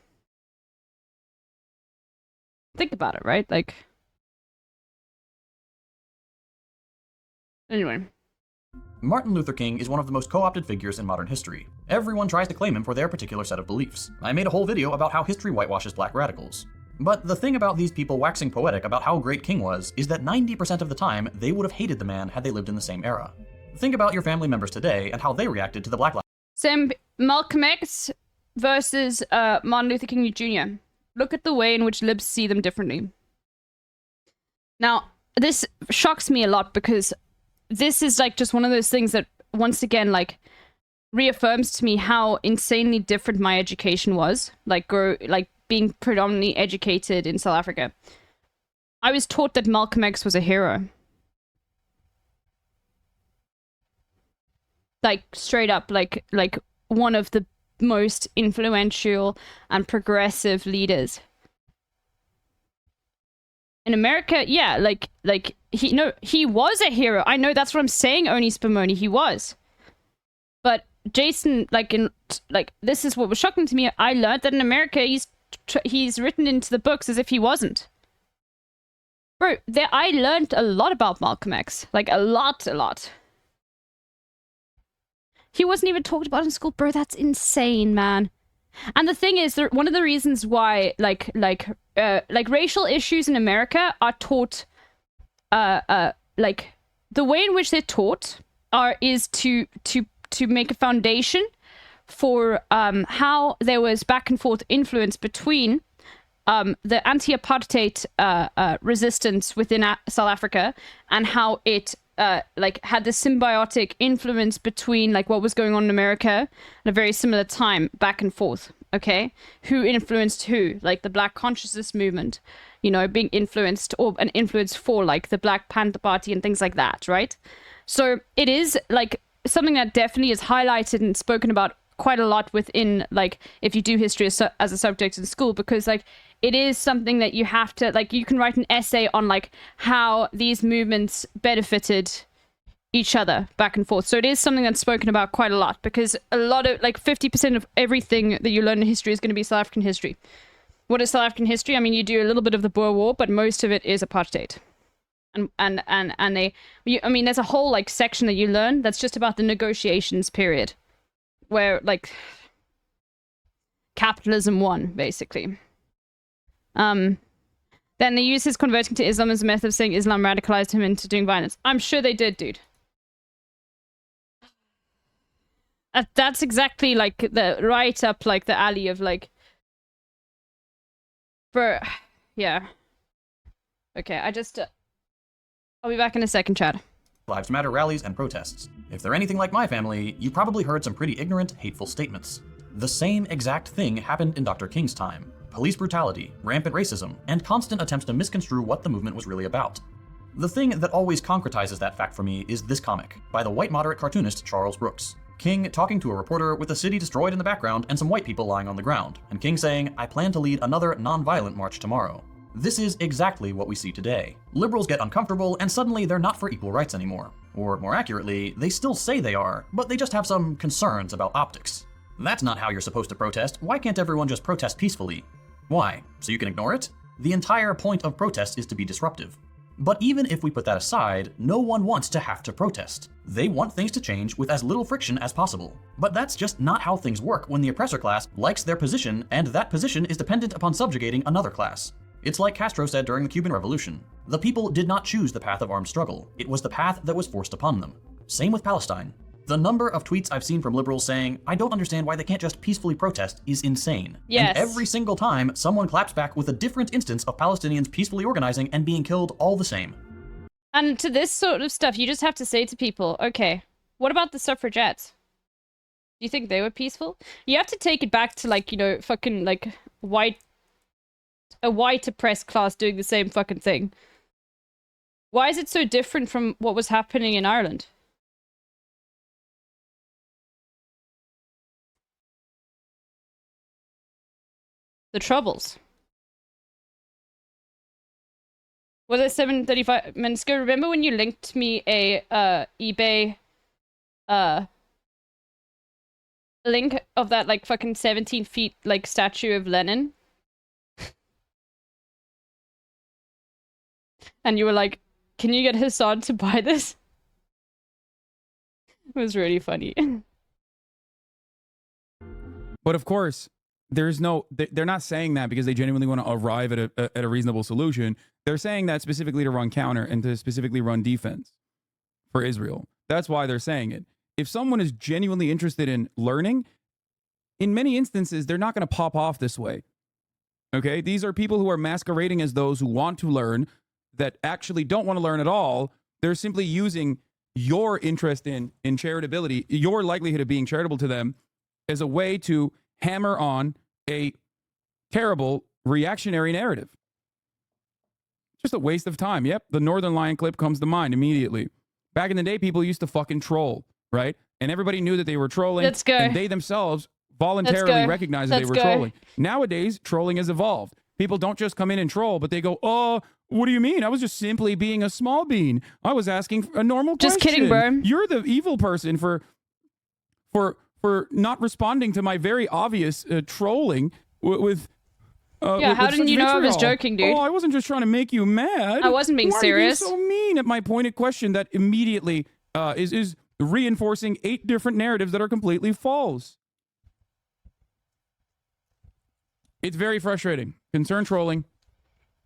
Think about it, right? Like... Anyway. Martin Luther King is one of the most co-opted figures in modern history. Everyone tries to claim him for their particular set of beliefs. I made a whole video about how history whitewashes black radicals. But the thing about these people waxing poetic about how great King was is that 90% of the time they would have hated the man had they lived in the same era. Think about your family members today and how they reacted to the Black Lives Same Malcolm X versus Martin Luther King Jr. Look at the way in which libs see them differently. Now, this shocks me a lot because this is like just one of those things that once again like reaffirms to me how insanely different my education was. Like being predominantly educated in South Africa. I was taught that Malcolm X was a hero. Like straight up, like one of the most influential and progressive leaders in America. Yeah, he was a hero. I know, that's what I'm saying, Oni Spumoni, he was. But Jason, this is what was shocking to me. I learned that in America he's written into the books as if he wasn't. Bro, I learned a lot about Malcolm X, like a lot. He wasn't even talked about in school, bro. That's insane, man. And the thing is, one of the reasons why, racial issues in America are taught, the way in which they're taught is to make a foundation for how there was back and forth influence between the anti-apartheid resistance within South Africa and how it had this symbiotic influence between what was going on in America at a very similar time, back and forth. Okay, who influenced who? Like the Black Consciousness movement, being influenced or an influence for the Black Panther Party and things like that, right? So it is something that definitely is highlighted and spoken about quite a lot within if you do history as a subject in school, because it is something that you have to you can write an essay on how these movements benefited each other back and forth. So it is something that's spoken about quite a lot, because a lot of 50% of everything that you learn in history is going to be South African history. What is South African history? I mean, you do a little bit of the Boer War, but most of it is apartheid. And there's a whole section that you learn that's just about the negotiations period, where capitalism won, basically. Then they use his converting to Islam as a method of saying Islam radicalized him into doing violence. I'm sure they did, dude. That's exactly the right up the alley of yeah. Okay, I'll be back in a second, Chad. Lives Matter rallies and protests. If they're anything like my family, you probably heard some pretty ignorant, hateful statements. The same exact thing happened in Dr. King's time. Police brutality, rampant racism, and constant attempts to misconstrue what the movement was really about. The thing that always concretizes that fact for me is this comic, by the white moderate cartoonist Charles Brooks. King talking to a reporter with the city destroyed in the background and some white people lying on the ground, and King saying, "I plan to lead another non-violent march tomorrow." This is exactly what we see today. Liberals get uncomfortable and suddenly they're not for equal rights anymore. Or more accurately, they still say they are, but they just have some concerns about optics. That's not how you're supposed to protest. Why can't everyone just protest peacefully? Why? So you can ignore it? The entire point of protest is to be disruptive. But even if we put that aside, no one wants to have to protest. They want things to change with as little friction as possible. But that's just not how things work when the oppressor class likes their position, and that position is dependent upon subjugating another class. It's like Castro said during the Cuban Revolution. The people did not choose the path of armed struggle. It was the path that was forced upon them. Same with Palestine. The number of tweets I've seen from liberals saying, "I don't understand why they can't just peacefully protest," is insane. Yes. And every single time, someone claps back with a different instance of Palestinians peacefully organizing and being killed all the same. And to this sort of stuff, you just have to say to people, okay, what about the suffragettes? Do you think they were peaceful? You have to take it back to fucking a white oppressed class doing the same fucking thing. Why is it so different from what was happening in Ireland? The Troubles. Was it 7:35 minutes ago? Remember when you linked me a eBay link of that fucking 17 feet statue of Lenin? And you were like, "Can you get Hassan to buy this?" It was really funny. But of course, there's no, they're not saying that because they genuinely want to arrive at a reasonable solution. They're saying that specifically to run counter and to specifically run defense for Israel. That's why they're saying it. If someone is genuinely interested in learning, in many instances, they're not going to pop off this way. Okay? These are people who are masquerading as those who want to learn that actually don't want to learn at all. They're simply using your interest in charitability, your likelihood of being charitable to them, as a way to hammer on a terrible reactionary narrative. Just a waste of time. Yep, the Northern Lion clip comes to mind immediately. Back in the day, people used to fucking troll, right? And everybody knew that they were trolling. Let's go. And they themselves voluntarily recognized that they were trolling. Nowadays, trolling has evolved. People don't just come in and troll, but they go, oh, what do you mean? I was just simply being a small bean. I was asking a normal question. Just kidding, bro. You're the evil person for not responding to my very obvious trolling with how didn't you know I was joking, dude? Oh, I wasn't just trying to make you mad. I wasn't being serious. Why are you so mean at my pointed question that immediately is reinforcing 8 different narratives that are completely false? It's very frustrating. Concern trolling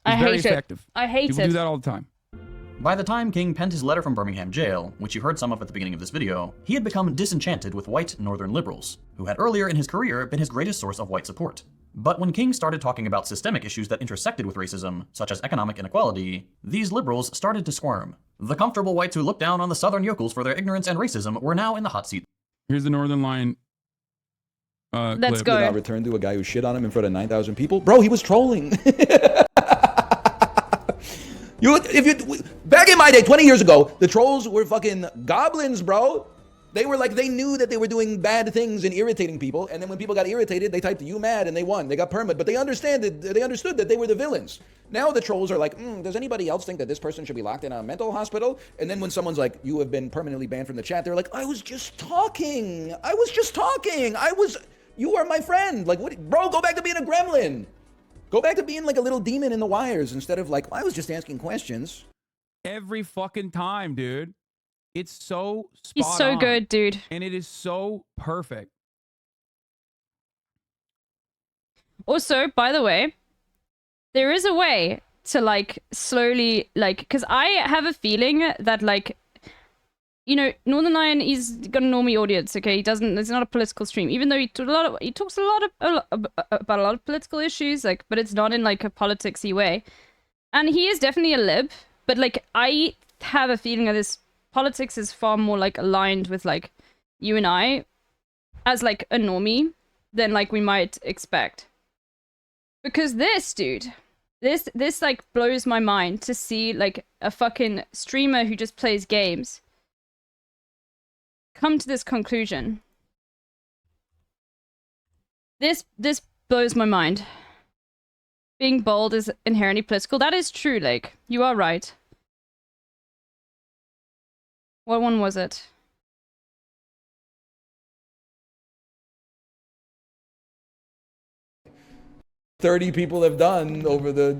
is very effective. I hate it. People do that all the time. By the time King penned his letter from Birmingham jail, which you heard some of at the beginning of this video, he had become disenchanted with white Northern liberals, who had earlier in his career been his greatest source of white support. But when King started talking about systemic issues that intersected with racism, such as economic inequality, these liberals started to squirm. The comfortable whites who looked down on the Southern yokels for their ignorance and racism were now in the hot seat. Here's the Northern Lion Let's clip. go. Without return to a guy who shit on him in front of 9,000 people. Bro, he was trolling. Back in my day, 20 years ago, the trolls were fucking goblins, bro. They were like, they knew that they were doing bad things and irritating people, and then when people got irritated, they typed "you mad" and they won. They got permit, but they understood that they were the villains. Now the trolls are like, does anybody else think that this person should be locked in a mental hospital? And then when someone's like, you have been permanently banned from the chat, they're like, I was just talking. You are my friend. Like, what, bro, go back to being a gremlin. Go back to being like a little demon in the wires instead of like, I was just asking questions. Every fucking time, dude. It's so spot He's so on, good, dude. and it is so perfect. Also, by the way, there is a way to like slowly like, because I have a feeling that like, you know, Northern Lion, he's got a normie audience. Okay, it's not a political stream, even though he talks a lot about a lot of political issues, like, but it's not in like a politicsy way. And he is definitely a lib, but like I have a feeling that this politics is far more like aligned with like you and I as like a normie than like we might expect. Because this dude, this like blows my mind to see like a fucking streamer who just plays games come to this conclusion. This blows my mind. Being bold is inherently political. That is true, like, you are right. What one was it? "30 people have done over the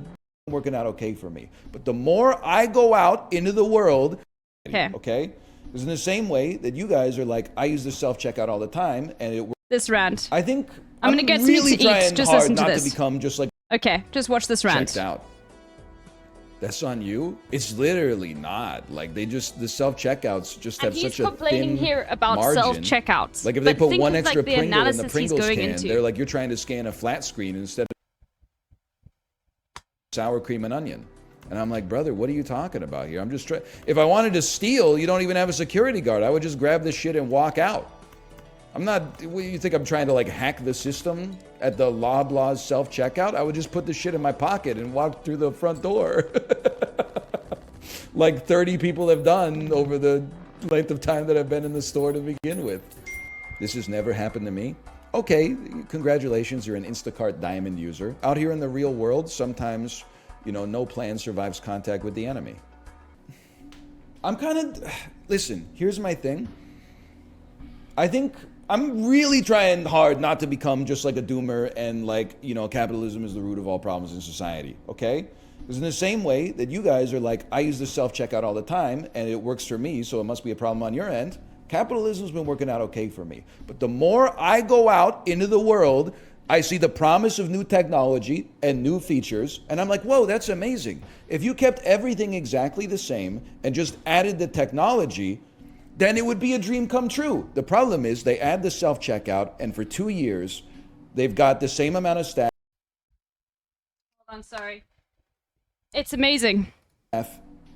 working out okay for me. But the more I go out into the world, okay? It's in the same way that you guys are like, I use the self-checkout all the time, and it works. This rant. I think I'm gonna get really something to eat. trying Just hard listen to not this. to become just like Okay, just watch this rant. checked out. That's on you. It's literally not. Like the self-checkouts just have such a complaining thin here about margin. self-checkouts. Like if they But put think one of, extra like, the Pringle in the analysis he's Pringles going can, into. they're like, you're trying to scan a flat screen instead of sour cream and onion. And I'm like, brother, what are you talking about here? I'm just trying. If I wanted to steal, you don't even have a security guard. I would just grab this shit and walk out. I'm not, what, you think I'm trying to like hack the system at the Loblaws self-checkout? I would just put the shit in my pocket and walk through the front door. Like 30 people have done over the length of time that I've been in the store to begin with. This has never happened to me. Okay, congratulations, you're an Instacart Diamond user. Out here in the real world, sometimes, you know, no plan survives contact with the enemy. I'm kind of, listen, here's my thing. I think I'm really trying hard not to become just like a doomer and like, you know, capitalism is the root of all problems in society, okay? Because in the same way that you guys are like, I use the self-checkout all the time and it works for me, so it must be a problem on your end. Capitalism's been working out okay for me. But the more I go out into the world, I see the promise of new technology and new features, and I'm like, whoa, that's amazing. If you kept everything exactly the same and just added the technology, then it would be a dream come true. The problem is they add the self-checkout, and for 2 years, they've got the same amount of staff. Hold on, sorry. It's amazing.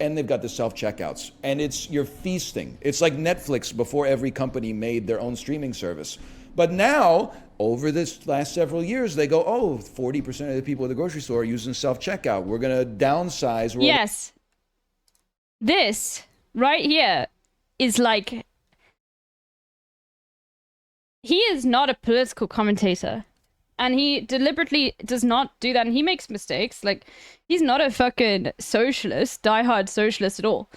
And they've got the self-checkouts. And you're feasting. It's like Netflix before every company made their own streaming service. But now, over this last several years, they go, oh, 40% of the people at the grocery store are using self-checkout. We're going to downsize. Yes. This right here is like... He is not a political commentator. And he deliberately does not do that. And he makes mistakes. Like, he's not a fucking socialist, diehard socialist at all.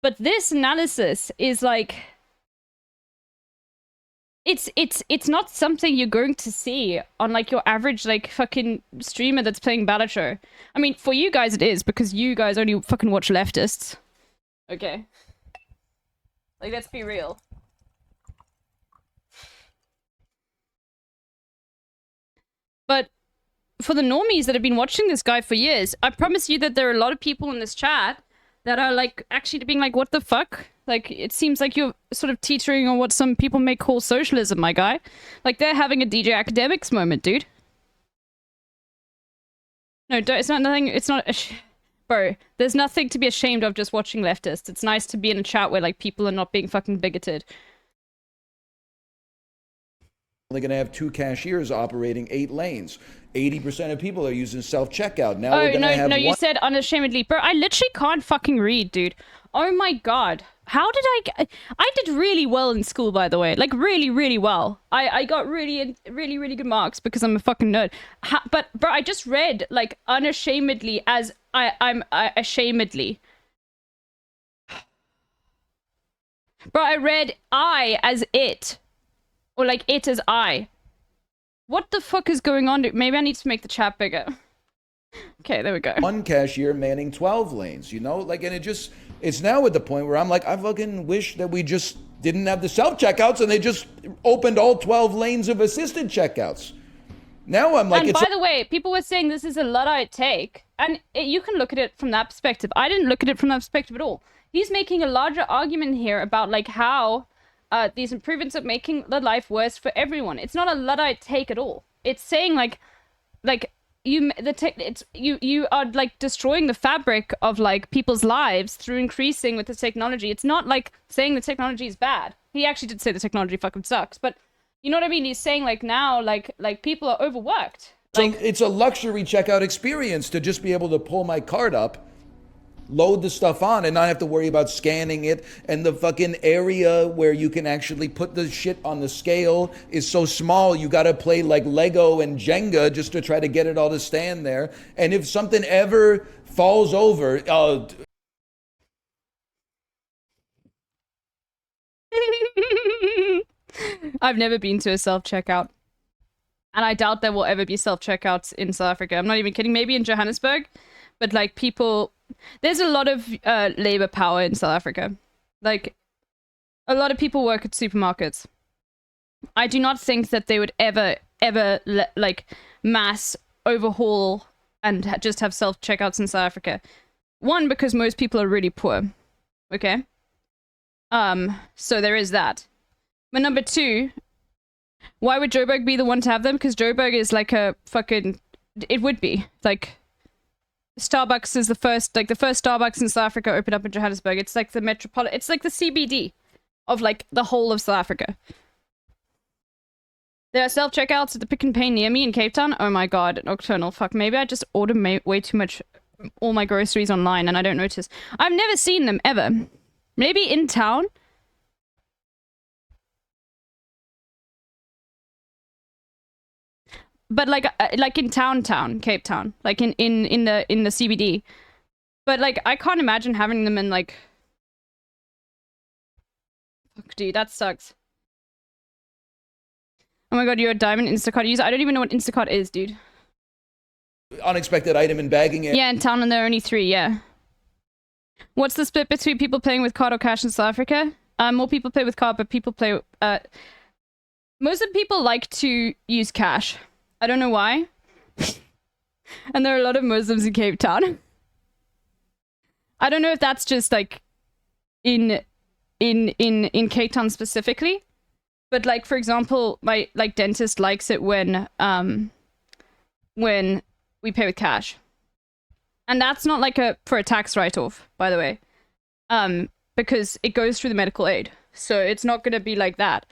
But this analysis is like... It's not something you're going to see on like your average like fucking streamer that's playing Balatro. I mean, for you guys it is, because you guys only fucking watch leftists. Okay. Like, let's be real. But for the normies that have been watching this guy for years, I promise you that there are a lot of people in this chat that are like actually being like, what the fuck? Like, it seems like you're sort of teetering on what some people may call socialism, my guy. Like, they're having a DJ Academics moment, dude. No, it's not nothing, it's not... Bro, there's nothing to be ashamed of just watching leftists. It's nice to be in a chat where, like, people are not being fucking bigoted. Only going to have 2 cashiers operating 8 lanes. 80% of people are using self-checkout. Now Oh, we're going to have no, you said unashamedly. Bro, I literally can't fucking read, dude. Oh my god. How did I did really well in school, by the way. Like, really, really well. I got really good marks because I'm a fucking nerd. But, bro, I just read, like, unashamedly as I'm ashamedly. Bro, I read I as it. Or, like, it as I. What the fuck is going on? Maybe I need to make the chat bigger. Okay, there we go. 1 cashier manning 12 lanes, you know? Like, and it's now at the point where I'm like, I fucking wish that we just didn't have the self-checkouts and they just opened all 12 lanes of assisted checkouts. Now I'm like... And by the way, people were saying this is a Luddite take. And you can look at it from that perspective. I didn't look at it from that perspective at all. He's making a larger argument here about, like, how... these improvements are making the life worse for everyone. It's not a Luddite take at all. It's saying like you are like destroying the fabric of like people's lives through increasing with the technology. It's not like saying the technology is bad. He actually did say the technology fucking sucks, but you know what I mean? He's saying like now like people are overworked. So it's a luxury checkout experience to just be able to pull my cart up, load the stuff on, and not have to worry about scanning it, and the fucking area where you can actually put the shit on the scale is so small you gotta play like Lego and Jenga just to try to get it all to stand there. And if something ever falls over, I've never been to a self-checkout. And I doubt there will ever be self-checkouts in South Africa. I'm not even kidding. Maybe in Johannesburg. But, like, people... There's a lot of labor power in South Africa. Like, a lot of people work at supermarkets. I do not think that they would ever, like, mass overhaul and just have self-checkouts in South Africa. One, because most people are really poor. Okay? So there is that. But number 2... Why would Joburg be the one to have them? Because Joburg is like a fucking... It would be. Like, Starbucks is the first Starbucks in South Africa opened up in Johannesburg. It's like the metropolitan... It's like the CBD of, like, the whole of South Africa. There are self-checkouts at the Pick n Pay near me in Cape Town. Oh my god, nocturnal. Fuck, maybe I just order way too much... all my groceries online and I don't notice. I've never seen them, ever. Maybe in town... But like in town, Cape Town, like in the CBD. But like I can't imagine having them in like. Fuck, dude, that sucks. Oh my god, you're a Diamond Instacart user. I don't even know what Instacart is, dude. Unexpected item in bagging it. Yeah, in town, and there are only 3. Yeah. What's the split between people playing with card or cash in South Africa? More people play with card, but people play. Most of the people like to use cash. I don't know why. And there are a lot of Muslims in Cape Town. I don't know if that's just like in Cape Town specifically, but like for example, my like dentist likes it when we pay with cash. And that's not like for a tax write-off, by the way. Because it goes through the medical aid. So it's not going to be like that.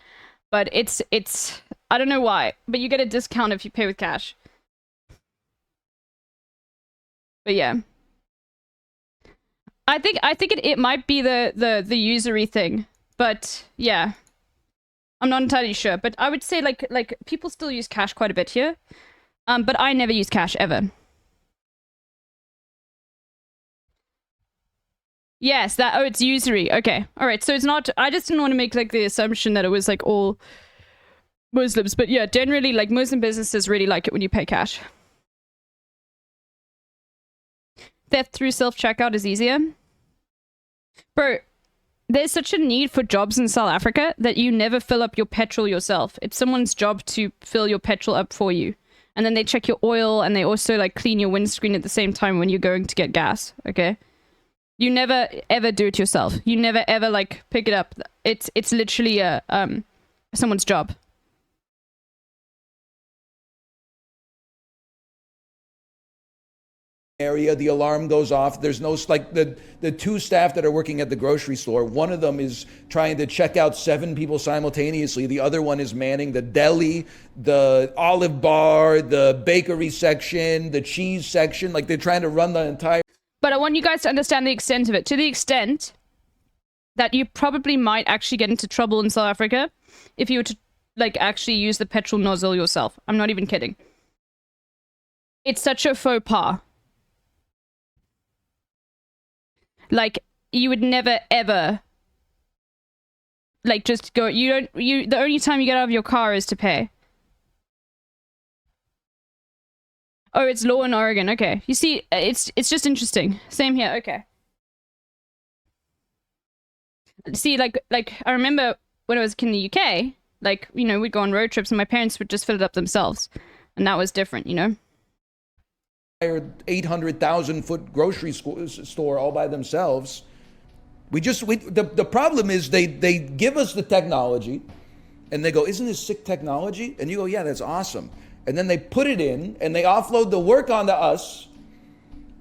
But it's I don't know why, but you get a discount if you pay with cash. But yeah. I think it might be the usury thing, but yeah. I'm not entirely sure, but I would say like people still use cash quite a bit here. But I never use cash ever. Yes, it's usury. Okay. All right. So it's not, I just didn't want to make like the assumption that it was like all Muslims, but yeah, generally like Muslim businesses really like it when you pay cash. Theft through self-checkout is easier. Bro, there's such a need for jobs in South Africa that you never fill up your petrol yourself. It's someone's job to fill your petrol up for you. And then they check your oil and they also like clean your windscreen at the same time when you're going to get gas, okay? You never ever do it yourself. You never ever like pick it up. It's literally someone's job. Area, the alarm goes off. There's no, like the two staff that are working at the grocery store, one of them is trying to check out 7 people simultaneously. The other one is manning the deli, the olive bar, the bakery section, the cheese section. Like they're trying to run the entire. But I want you guys to understand the extent of it. To the extent that you probably might actually get into trouble in South Africa if you were to like actually use the petrol nozzle yourself. I'm not even kidding. It's such a faux pas. Like, you would never, ever, like, just go, the only time you get out of your car is to pay. Oh, it's law in Oregon, okay. You see, it's just interesting. Same here, okay. See, like, I remember when I was in the UK, like, you know, we'd go on road trips and my parents would just fill it up themselves. And that was different, you know? 800,000 foot grocery store all by themselves. The problem is they give us the technology and they go, isn't this sick technology? And you go, yeah, that's awesome. And then they put it in and they offload the work onto us.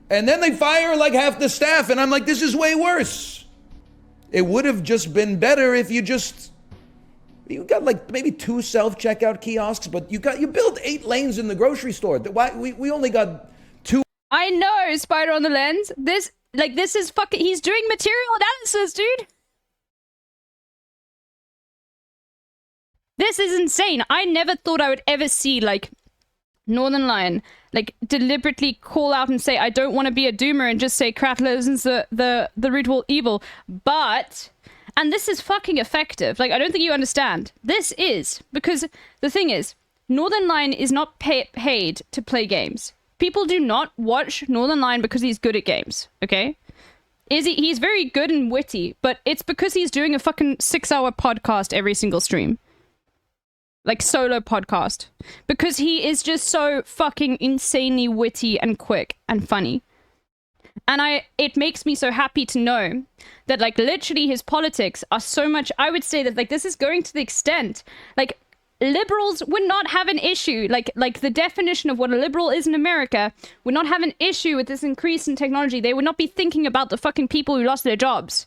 And then they fire like half the staff. And I'm like, this is way worse. It would have just been better if you got like maybe 2 self-checkout kiosks, but you built 8 lanes in the grocery store. Why we only got 2. I know, Spider on the Lens. This is fucking, he's doing material analysis, dude. This is insane. I never thought I would ever see, like, Northern Lion, like, deliberately call out and say, I don't want to be a doomer and just say capitalism's the root of all evil. But, and this is fucking effective. Like, I don't think you understand. This is, because the thing is, Northern Lion is not paid to play games. People do not watch Northern Lion because he's good at games, okay? He's very good and witty, but it's because he's doing a fucking 6-hour podcast every single stream. Like, solo podcast. Because he is just so fucking insanely witty and quick and funny. And it makes me so happy to know that, like, literally his politics are so much, I would say that, like, this is going to the extent, like, liberals would not have an issue, like the definition of what a liberal is in America would not have an issue with this increase in technology. They would not be thinking about the fucking people who lost their jobs.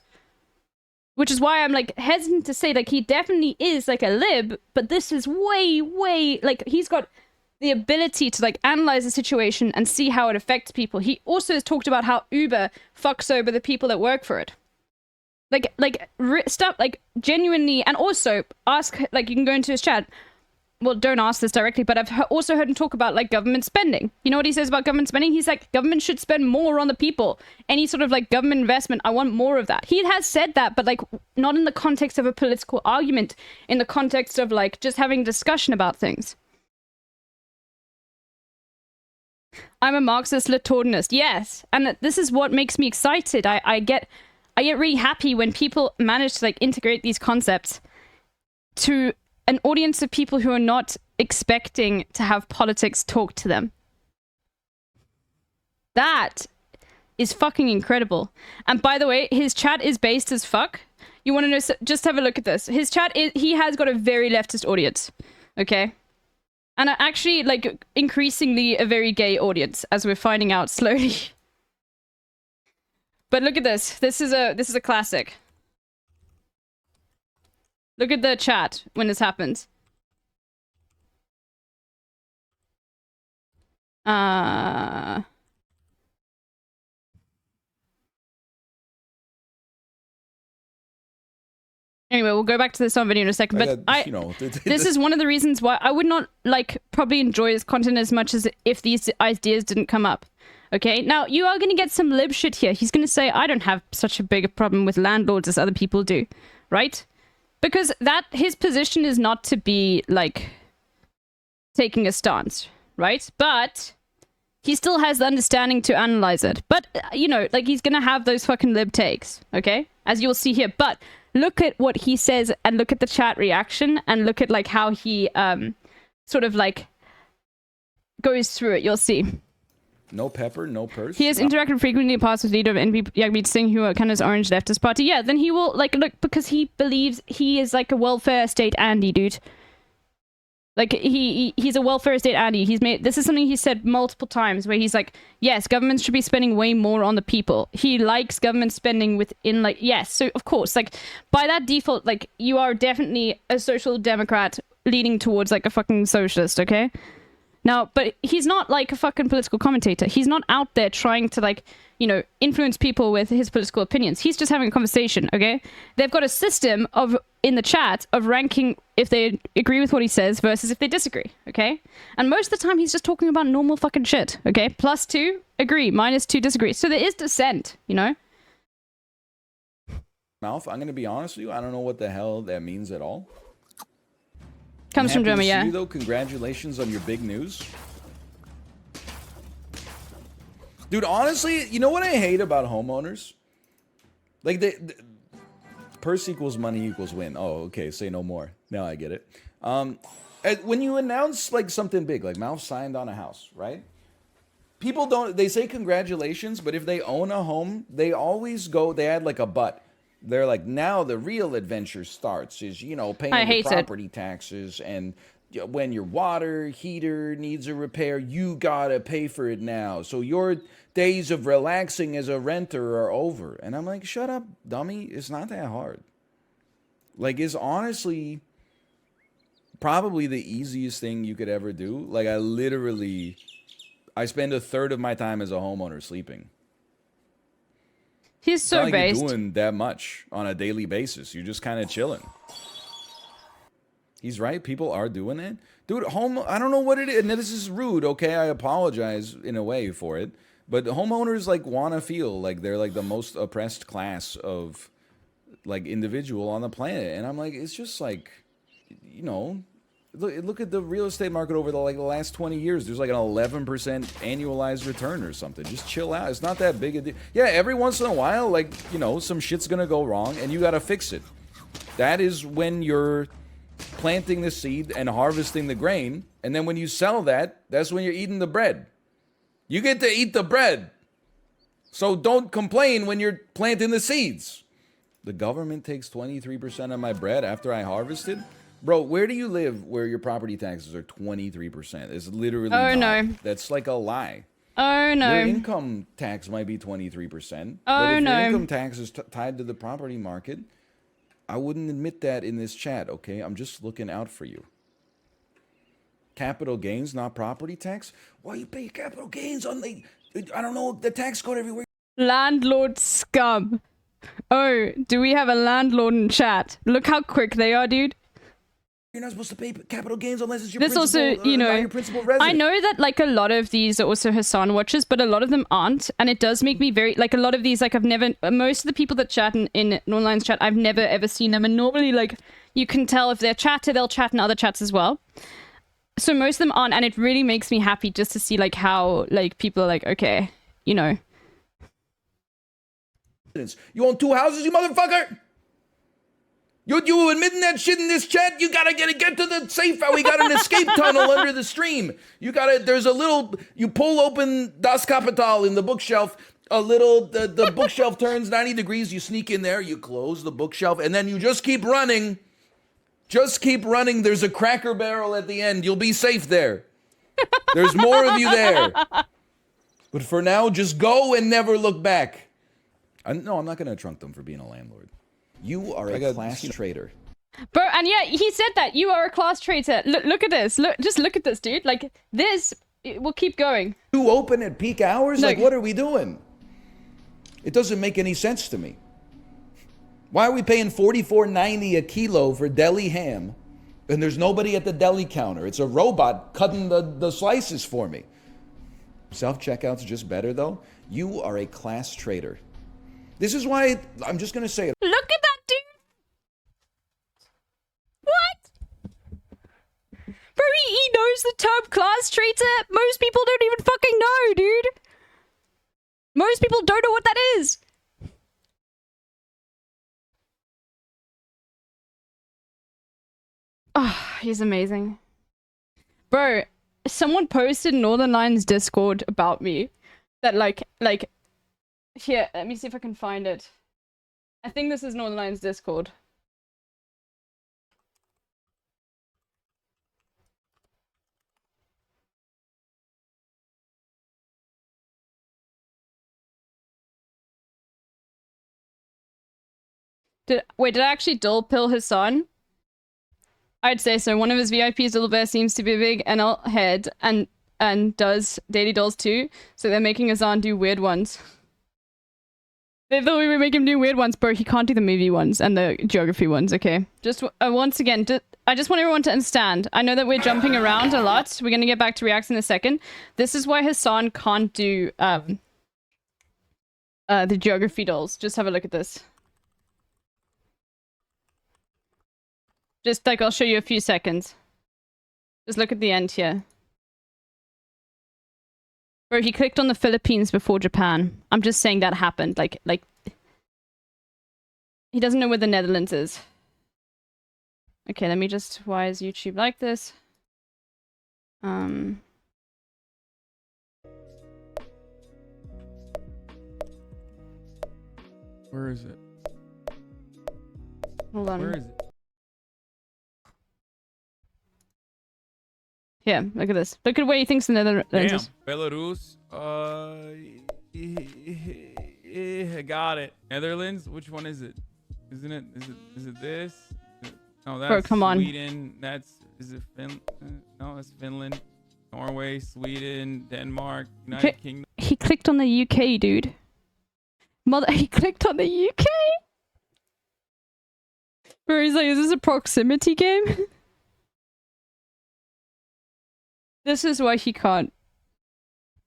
Which is why I'm, like, hesitant to say, like, he definitely is, like, a lib, but this is way, like, he's got the ability to, like, analyze the situation and see how it affects people. He also has talked about how Uber fucks over the people that work for it. Stuff, like, genuinely, and also ask, like, you can go into his chat. Well, don't ask this directly, but I've also heard him talk about, like, government spending. You know what he says about government spending? He's like, government should spend more on the people. Any sort of, like, government investment, I want more of that. He has said that, but, like, not in the context of a political argument, in the context of, like, just having discussion about things. I'm a Marxist Litordinist. Yes, and this is what makes me excited. I get really happy when people manage to, like, integrate these concepts to an audience of people who are not expecting to have politics talk to them. That is fucking incredible. And by the way, his chat is based as fuck. You want to know, just have a look at this. His chat, he has got a very leftist audience, okay? And actually, like, increasingly a very gay audience, as we're finding out slowly. But look at this. This is a classic. Look at the chat when this happens. Anyway, we'll go back to this on video in a second, but this is one of the reasons why I would not, like, probably enjoy this content as much as if these ideas didn't come up. Okay, now you are going to get some lib shit here. He's going to say, I don't have such a big a problem with landlords as other people do, right? Because his position is not to be, like, taking a stance, right? But he still has the understanding to analyze it. But, you know, like, he's going to have those fucking lib takes, okay? As you'll see here. But look at what he says and look at the chat reaction and look at, like, how he, sort of, like, goes through it. You'll see. No pepper, no purse. He has interacted frequently in the past with leader of NP Yagmeet Singh, who are kind of orange leftist party. Yeah, then he will, like, look, because he believes he is, like, a welfare state Andy, dude. Like, he's a welfare state Andy. This is something he said multiple times, where he's like, yes, governments should be spending way more on the people. He likes government spending within, like, yes, so, of course, like, by that default, like, you are definitely a social democrat leaning towards, like, a fucking socialist, okay? Now, but he's not like a fucking political commentator. He's not out there trying to, like, you know, influence people with his political opinions. He's just having a conversation, okay? They've got a system in the chat of ranking if they agree with what he says versus if they disagree, okay? And most of the time, he's just talking about normal fucking shit, okay? +2, agree. -2, disagree. So there is dissent, you know? Mouth, I'm going to be honest with you. I don't know what the hell that means at all. Comes from Germany, yeah. You, though. Congratulations on your big news. Dude, honestly, you know what I hate about homeowners? Like, purse equals money equals win. Oh, okay, say no more. Now I get it. When you announce, like, something big, like Mouth signed on a house, right? People they say congratulations, but if they own a home, they always they add, like, a but. They're like, now the real adventure starts is, you know, paying your property taxes, and when your water heater needs a repair, you gotta pay for it now. So your days of relaxing as a renter are over. And I'm like, shut up, dummy. It's not that hard. Like, it's honestly probably the easiest thing you could ever do. Like, I spend 1/3 of my time as a homeowner sleeping. He's so based. You're doing that much on a daily basis. You're just kind of chilling. He's right. People are doing it. Dude, I don't know what it is. And this is rude, okay? I apologize in a way for it. But homeowners, like, want to feel like they're, like, the most oppressed class of, like, individual on the planet. And I'm like, it's just like, you know, look at the real estate market over the last 20 years. There's like an 11% annualized return or something. Just chill out. It's not that big a deal. Yeah, every once in a while, like, you know, some shit's gonna go wrong and you gotta fix it. That is when you're planting the seed and harvesting the grain. And then when you sell that, that's when you're eating the bread. You get to eat the bread. So don't complain when you're planting the seeds. The government takes 23% of my bread after I harvested? Bro, where do you live where your property taxes are 23%? It's literally no. That's like a lie. Oh, no. Your income tax might be 23%. But if your income tax is tied to the property market, I wouldn't admit that in this chat, okay? I'm just looking out for you. Capital gains, not property tax? Why you pay capital gains on the... I don't know, the tax code everywhere. Landlord scum. Oh, do we have a landlord in chat? Look how quick they are, dude. You're not supposed to pay capital gains unless it's your This principal, also, you know, your principal resident. I know that, like, a lot of these are also Hassan watchers, but a lot of them aren't, and it does make me very, like, a lot of these, like, most of the people that chat in online chat, I've never ever seen them, and normally, like, you can tell if they're chatter, they'll chat in other chats as well. So most of them aren't, and it really makes me happy just to see, like, how, like, people are like, okay, you know. You own 2 houses, you motherfucker? You admitting that shit in this chat? You gotta get to the safe. We got an escape tunnel under the stream. There's a little, you pull open Das Kapital in the bookshelf, the bookshelf turns 90 degrees, you sneak in there, you close the bookshelf, and then you just keep running. Just keep running. There's a Cracker Barrel at the end. You'll be safe there. There's more of you there. But for now, just go and never look back. No, I'm not gonna trunk them for being a landlord. You are a class traitor. Bro, and yeah, he said that. You are a class traitor. Look at this. Just look at this, dude. Like, this will keep going. You open at peak hours? Like, what are we doing? It doesn't make any sense to me. Why are we paying $44.90 a kilo for deli ham, and there's nobody at the deli counter? It's a robot cutting the slices for me. Self-checkout's just better, though. You are a class traitor. This is why I'm just gonna say it. Look at that, dude. What? Bro, he knows the term class traitor. Most people don't even fucking know, dude. Most people don't know what that is. Oh, he's amazing. Bro, someone posted in Northern Lions Discord about me that like here, let me see if I can find it. I think this is Northern Lions Discord. Did I actually dull pill his son? I'd say so. One of his VIPs, Littlebear, seems to be a big NL head and does daily dolls too. So they're making Azan do weird ones. They thought we would make him do weird ones, bro. He can't do the movie ones and the geography ones, okay? Just once again, I just want everyone to understand. I know that we're jumping around a lot. We're going to get back to reacts in a second. This is why Hassan can't do the geography dolls. Just have a look at this. Just like, I'll show you a few seconds. Just look at the end here. Bro, he clicked on the Philippines before Japan. I'm just saying that happened. Like, he doesn't know where the Netherlands is. Okay, let me just, why is YouTube like this? Where is it? Hold on. Where is it? Yeah, look at this. Look at where he thinks the Netherlands is. Damn, Belarus. I got it. Netherlands. Which one is it? Isn't it? Is it this? No, that's Bro, come on. Sweden. Is it Finland? No, that's Finland. Norway, Sweden, Denmark, United Kingdom. He clicked on the UK, dude. He clicked on the UK. Bro, he's like, is this a proximity game? This is why he can't.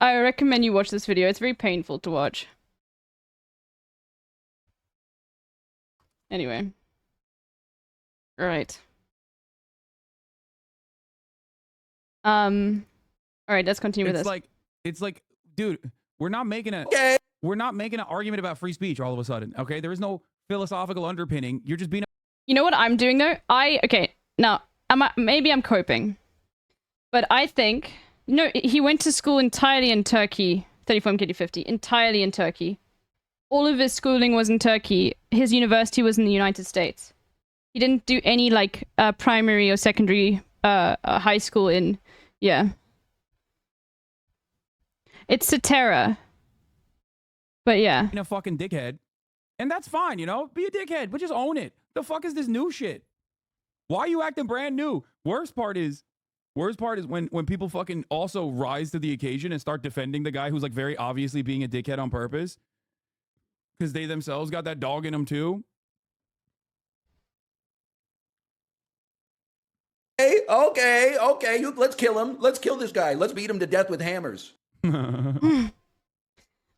I recommend you watch this video. It's very painful to watch. Anyway. Alright. Alright, let's continue with this. It's like, dude, we're not making an argument about free speech all of a sudden, okay? There is no philosophical underpinning. You're just being You know what I'm doing though? Okay, now, maybe I'm coping. But I think, he went to school entirely in Turkey, 34MKD50, entirely in Turkey. All of his schooling was in Turkey. His university was in the United States. He didn't do any, like, primary or secondary, high school in, yeah. It's Satera. But yeah. a fucking dickhead. And that's fine, Be a dickhead, but just own it. The fuck is this new shit? Why are you acting brand new? Worst part is when people fucking also rise to the occasion and start defending the guy who's like very obviously being a dickhead on purpose. Because they themselves got that dog in them too. Okay. Let's kill him. Let's kill this guy. Let's beat him to death with hammers.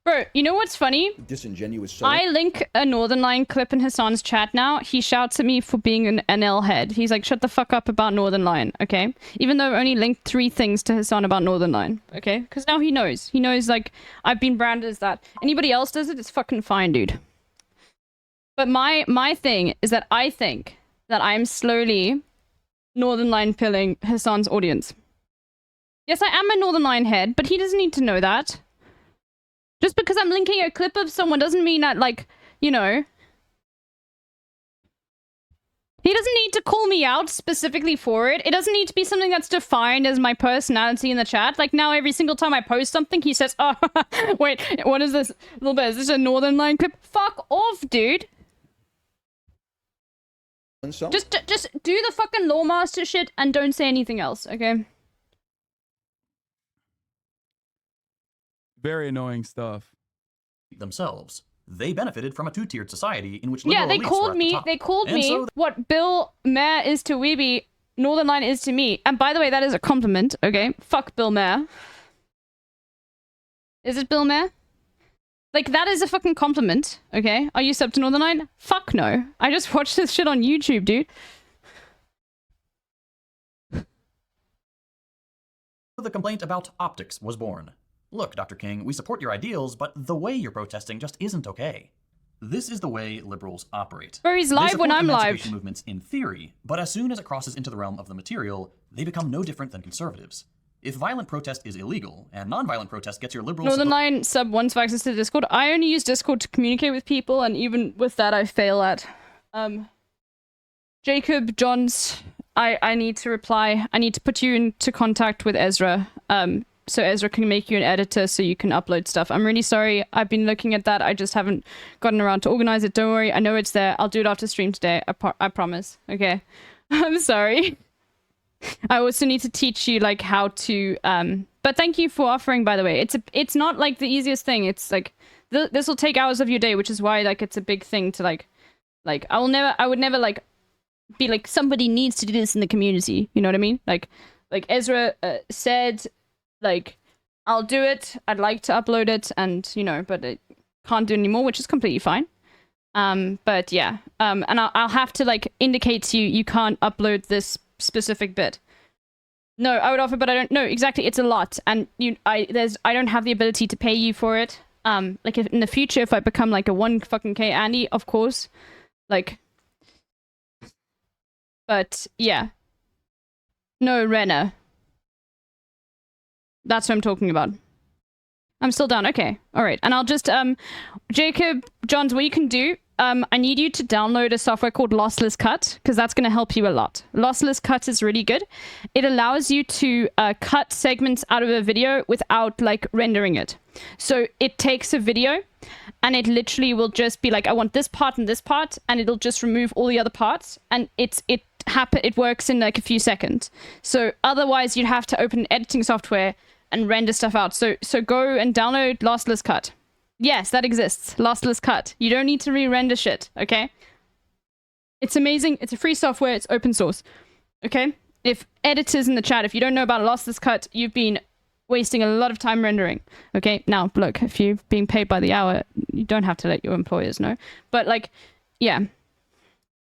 Bro, you know what's funny? Disingenuous. I link a Northern Line clip in Hassan's chat now. He shouts at me for being an NL head. He's like, shut the fuck up about Northern Line, okay? Even though I only linked 3 things to Hassan about Northern Line, okay? Because now he knows. He knows, like, I've been branded as that. Anybody else does it, it's fucking fine, dude. But my thing is that I think that I'm slowly Northern Line pilling Hassan's audience. Yes, I am a Northern Line head, but he doesn't need to know that. Just because I'm linking a clip of someone doesn't mean that, like, you know... He doesn't need to call me out specifically for it. It doesn't need to be something that's defined as my personality in the chat. Like, now every single time I post something, he says, oh, wait, what is this? Little bit, is this a Northern Line clip? Fuck off, dude. And so? Just do the fucking Lawmaster shit and don't say anything else, okay? Very annoying stuff. Themselves. They benefited from a two-tiered society in which Yeah, liberal they elites were called at the me, top. they called And me so what Bill Maher is to Weeby, Northern Line is to me. And by the way, that is a compliment, okay? Fuck Bill Maher. Is it Bill Maher? Like, that is a fucking compliment, okay? Are you sub to Northern Line? Fuck no. I just watched this shit on YouTube, dude. the complaint about optics was born. Look, Dr. King, we support your ideals, but the way you're protesting just isn't okay. This is the way liberals operate. Bro, he's live when I'm live. Movements in theory, but as soon as it crosses into the realm of the material, they become no different than conservatives. If violent protest is illegal, and non-violent protest gets your liberal Northern Line sub wants access to Discord. I only use Discord to communicate with people, and even with that, I fail at. Jacob Johns, I need to reply. I need to put you into contact with Ezra. So Ezra can make you an editor so you can upload stuff. I'm really sorry. I've been looking at that. I just haven't gotten around to organize it. Don't worry. I know it's there. I'll do it after stream today. I promise. Okay. I'm sorry. I also need to teach you like how to but thank you for offering, by the way. It's not like the easiest thing. It's like this will take hours of your day, which is why like it's a big thing to like I would never like be like somebody needs to do this in the community. You know what I mean? Like Ezra said, like I'll do it. I'd like to upload it, and you know, but I can't do it anymore, which is completely fine. But yeah, and I'll have to like indicate to you you can't upload this specific bit. No, I would offer, but I don't know exactly. It's a lot, and I don't have the ability to pay you for it. Like if in the future, if I become like a 1K Andy, of course, like. But yeah, no Renner. That's what I'm talking about. I'm still down. Okay, all right, and I'll just Jacob Johns, what you can do. I need you to download a software called Lossless Cut, because that's going to help you a lot. Lossless Cut is really good. It allows you to cut segments out of a video without like rendering it. So it takes a video and it literally will just be like, I want this part and this part, and it'll just remove all the other parts, and it works in like a few seconds. So otherwise you'd have to open editing software and render stuff out. So go and download Lossless Cut. Yes, that exists. Lossless Cut. You don't need to re-render shit, okay? It's amazing. It's a free software. It's open source, okay? If editors in the chat, if you don't know about Lossless Cut, you've been wasting a lot of time rendering, okay? Now, look, if you're being paid by the hour, you don't have to let your employers know. But, like, yeah.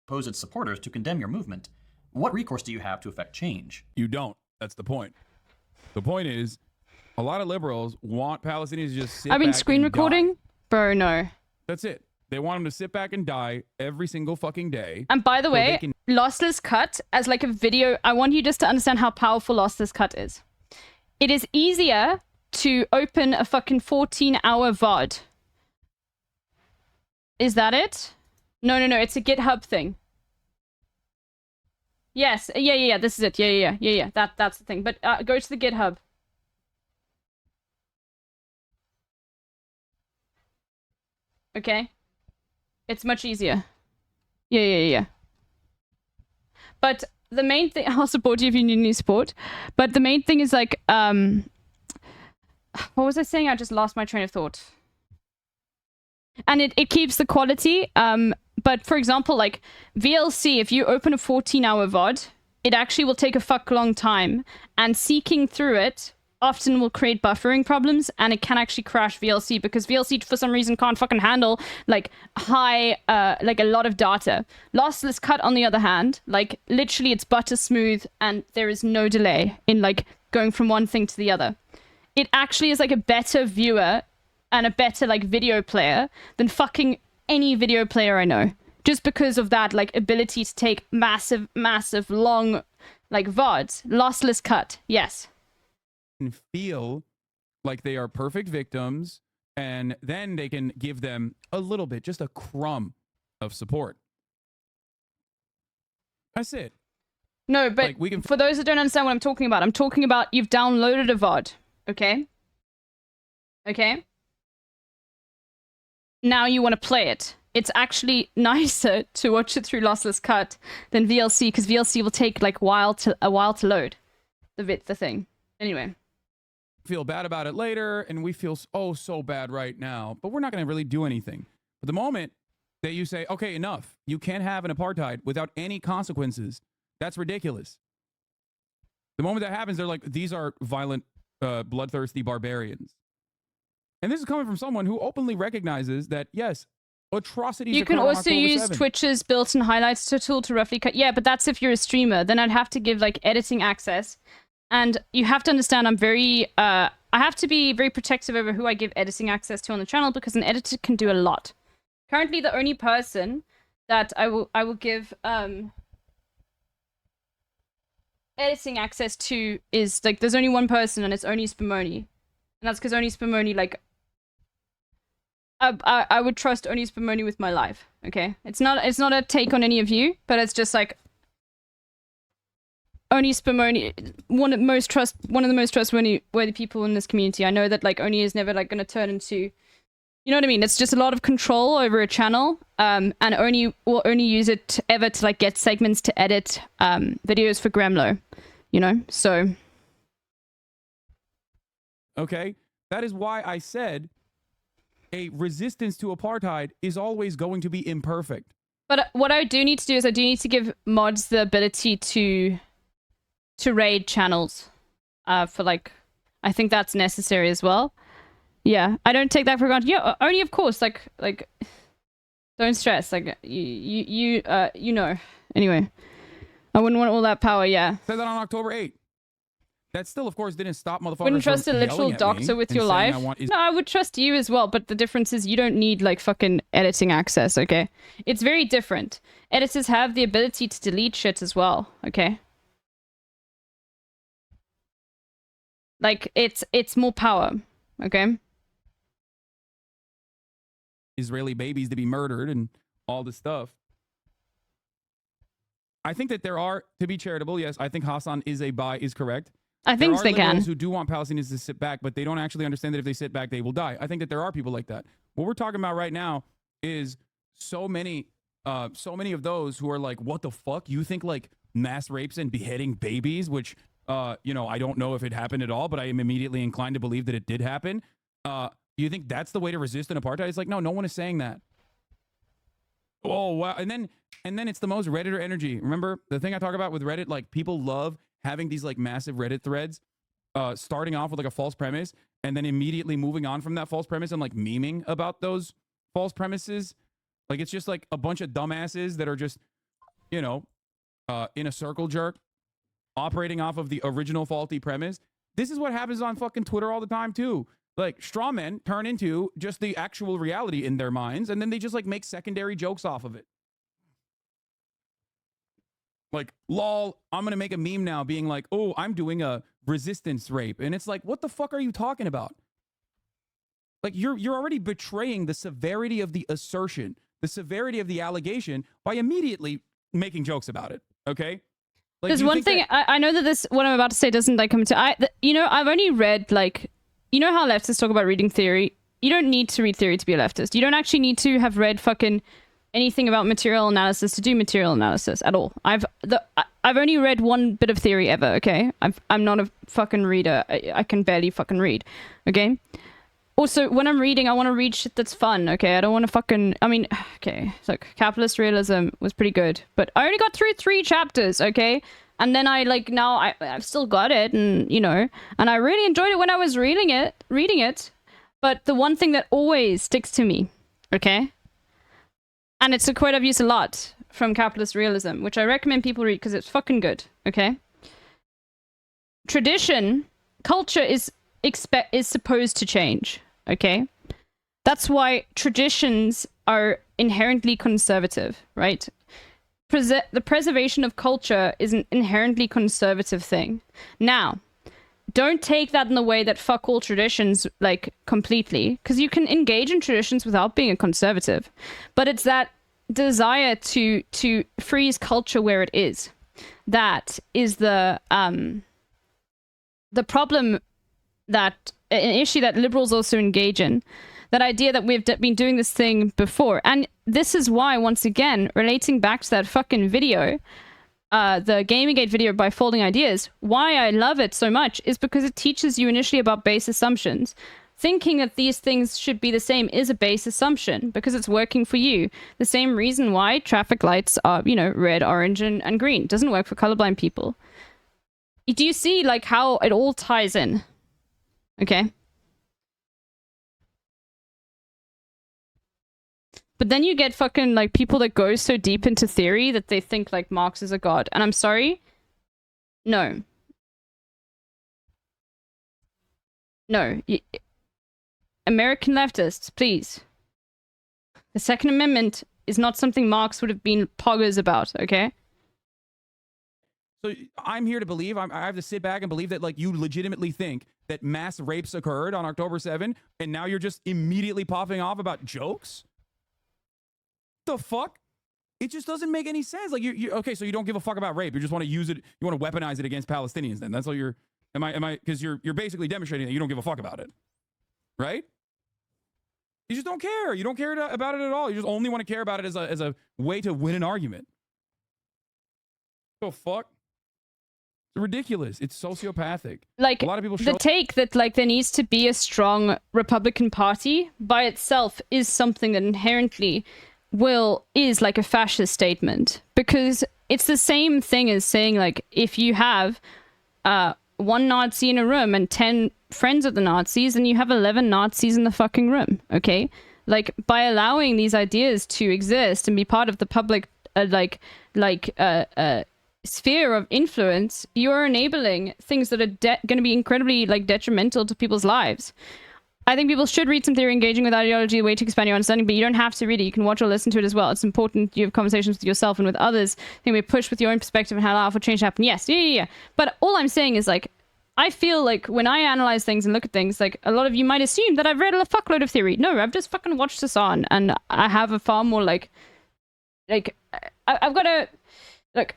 Oppose its supporters to condemn your movement. What recourse do you have to effect change? You don't. That's the point. The point is, a lot of liberals want Palestinians to just sit I've been back screen and recording? die. Bro, no. That's it. They want them to sit back and die every single fucking day. And by the so way, Lossless Cut, as like a video, I want you just to understand how powerful Lossless Cut is. It is easier to open a fucking 14-hour VOD. Is that it? No, it's a GitHub thing. Yes, yeah, this is it. Yeah. That's the thing. But go to the GitHub. Okay? It's much easier. Yeah. But the main thing, I'll support you if you need any support. But the main thing is like, what was I saying? I just lost my train of thought. And it keeps the quality. But for example, like VLC, if you open a 14-hour VOD, it actually will take a fuck long time. And seeking through it often will create buffering problems, and it can actually crash VLC because VLC for some reason can't fucking handle like high, like a lot of data. Lossless Cut, on the other hand, like literally it's butter smooth and there is no delay in like going from one thing to the other. It actually is like a better viewer and a better like video player than fucking any video player I know. just because of that like ability to take massive, long like VODs. Lossless cut, yes. And feel like they are perfect victims, and then they can give them a little bit, just a crumb of support. That's it. No, but like, we can for those that don't understand what I'm talking about you've downloaded a VOD, okay? Okay? Now you want to play it. It's actually nicer to watch it through lossless cut than VLC, because VLC will take like a while to load the thing. Anyway. Feel bad about it later, and we feel so bad right now, but we're not going to really do anything. But the moment that you say, okay, enough, you can't have an apartheid without any consequences, that's ridiculous. The moment that happens, they're like, these are violent, bloodthirsty barbarians. And this is coming from someone who openly recognizes that, yes, atrocities you can occur on also October use 7th. Twitch's built-in highlights tool to roughly cut. Yeah, but that's if you're a streamer. Then I'd have to give like editing access. And you have to understand I'm very, I have to be very protective over who I give editing access to on the channel, because an editor can do a lot. Currently, the only person that I will give editing access to is like, there's only one person, and it's Oni Spumoni. And that's because Oni Spumoni, like, I would trust Oni Spumoni with my life, okay? It's not a take on any of you, but it's just like, Oni Spumoni, one of the most trustworthy people in this community. I know that like Oni is never like going to turn into, you know what I mean? It's just a lot of control over a channel, and Oni will only use it ever to like get segments to edit videos for Gremlo, you know? So. Okay, that is why I said a resistance to apartheid is always going to be imperfect. But what I do need to do is I do need to give mods the ability to raid channels for like, I think that's necessary as well. Yeah, I don't take that for granted. Yeah, only of course, like don't stress, like you know. Anyway, I wouldn't want all that power. Yeah, said that on October 8th. That still, of course, didn't stop motherfuckers wouldn't trust a from literal yelling at doctor me with and your saying life. I No, I would trust you as well, but the difference is you don't need like fucking editing access, okay? It's very different. Editors have the ability to delete shit as well, okay? Like, it's more power, okay? Israeli babies to be murdered and all this stuff. I think that there are, to be charitable, yes, I think Hassan is correct. I think there they are can. liberals who do want Palestinians to sit back, but they don't actually understand that if they sit back, they will die. I think that there are people like that. What we're talking about right now is so many of those who are like, what the fuck? You think like mass rapes and beheading babies, which, you know, I don't know if it happened at all, but I am immediately inclined to believe that it did happen. You think that's the way to resist an apartheid? It's like, no one is saying that. Oh, wow. And then it's the most Redditor energy. Remember the thing I talk about with Reddit? Like, people love having these like massive Reddit threads, starting off with like a false premise and then immediately moving on from that false premise and like memeing about those false premises. Like, it's just like a bunch of dumbasses that are just, you know, in a circle jerk, operating off of the original faulty premise. This is what happens on fucking Twitter all the time too. Like, straw men turn into just the actual reality in their minds, and then they just like make secondary jokes off of it. Like, lol, I'm going to make a meme now being like, oh, I'm doing a resistance rape. And it's like, what the fuck are you talking about? Like, you're already betraying the severity of the assertion, the severity of the allegation by immediately making jokes about it. Okay? Like, there's one thing, I know that this, what I'm about to say doesn't like come to, you know, I've only read like, you know how leftists talk about reading theory? You don't need to read theory to be a leftist. You don't actually need to have read fucking anything about material analysis to do material analysis at all. I've only read one bit of theory ever, okay? I'm not a fucking reader. I can barely fucking read, okay? Also, when I'm reading, I want to read shit that's fun, okay? I don't want to fucking, I mean, okay, look, capitalist realism was pretty good, but I only got through 3 chapters, okay? And then I, like, now I've still got it, and, you know, and I really enjoyed it when I was reading it, but the one thing that always sticks to me, okay? And it's a quote I've used a lot from Capitalist Realism, which I recommend people read because it's fucking good, okay? Tradition, culture is supposed to change, okay? That's why traditions are inherently conservative, right? The preservation of culture is an inherently conservative thing. Now, don't take that in the way that fuck all traditions, like, completely, because you can engage in traditions without being a conservative. But it's that desire to freeze culture where it is. That is the problem, that an issue that liberals also engage in. That idea that we've been doing this thing before. And this is why, once again, relating back to that fucking video, the Gamergate video by Folding Ideas, why I love it so much is because it teaches you initially about base assumptions. Thinking that these things should be the same is a base assumption because it's working for you. The same reason why traffic lights are, you know, red, orange, and green. It doesn't work for colorblind people. Do you see, like, how it all ties in? Okay? But then you get fucking, like, people that go so deep into theory that they think, like, Marx is a god. And I'm sorry? No. No. American leftists, please. The Second Amendment is not something Marx would have been poggers about, okay? So I'm here to believe, I have to sit back and believe that, like, you legitimately think that mass rapes occurred on October 7th, and now you're just immediately popping off about jokes? The fuck? It just doesn't make any sense. Like, you okay, so you don't give a fuck about rape. You just want to use it, you want to weaponize it against Palestinians then. That's all you're, am I, because you're basically demonstrating that you don't give a fuck about it. Right? You just don't care. You don't care about it at all. You just only want to care about it as a way to win an argument. The fuck? It's ridiculous. It's sociopathic. Like, a lot of people the take that, like, there needs to be a strong Republican Party by itself is something that inherently is like a fascist statement, because it's the same thing as saying, like, if you have one Nazi in a room and 10 friends of the Nazis, then you have 11 Nazis in the fucking room, okay? Like, by allowing these ideas to exist and be part of the public sphere of influence, you're enabling things that are going to be incredibly, like, detrimental to people's lives. I think people should read some theory engaging with ideology, a way to expand your understanding, but you don't have to read it. You can watch or listen to it as well. It's important you have conversations with yourself and with others. I think we push with your own perspective and how allow for change to happen. Yes, yeah. But all I'm saying is, like, I feel like when I analyze things and look at things, like, a lot of you might assume that I've read a fuckload of theory. No, I've just fucking watched this on, and I have a far more, I've got a, look,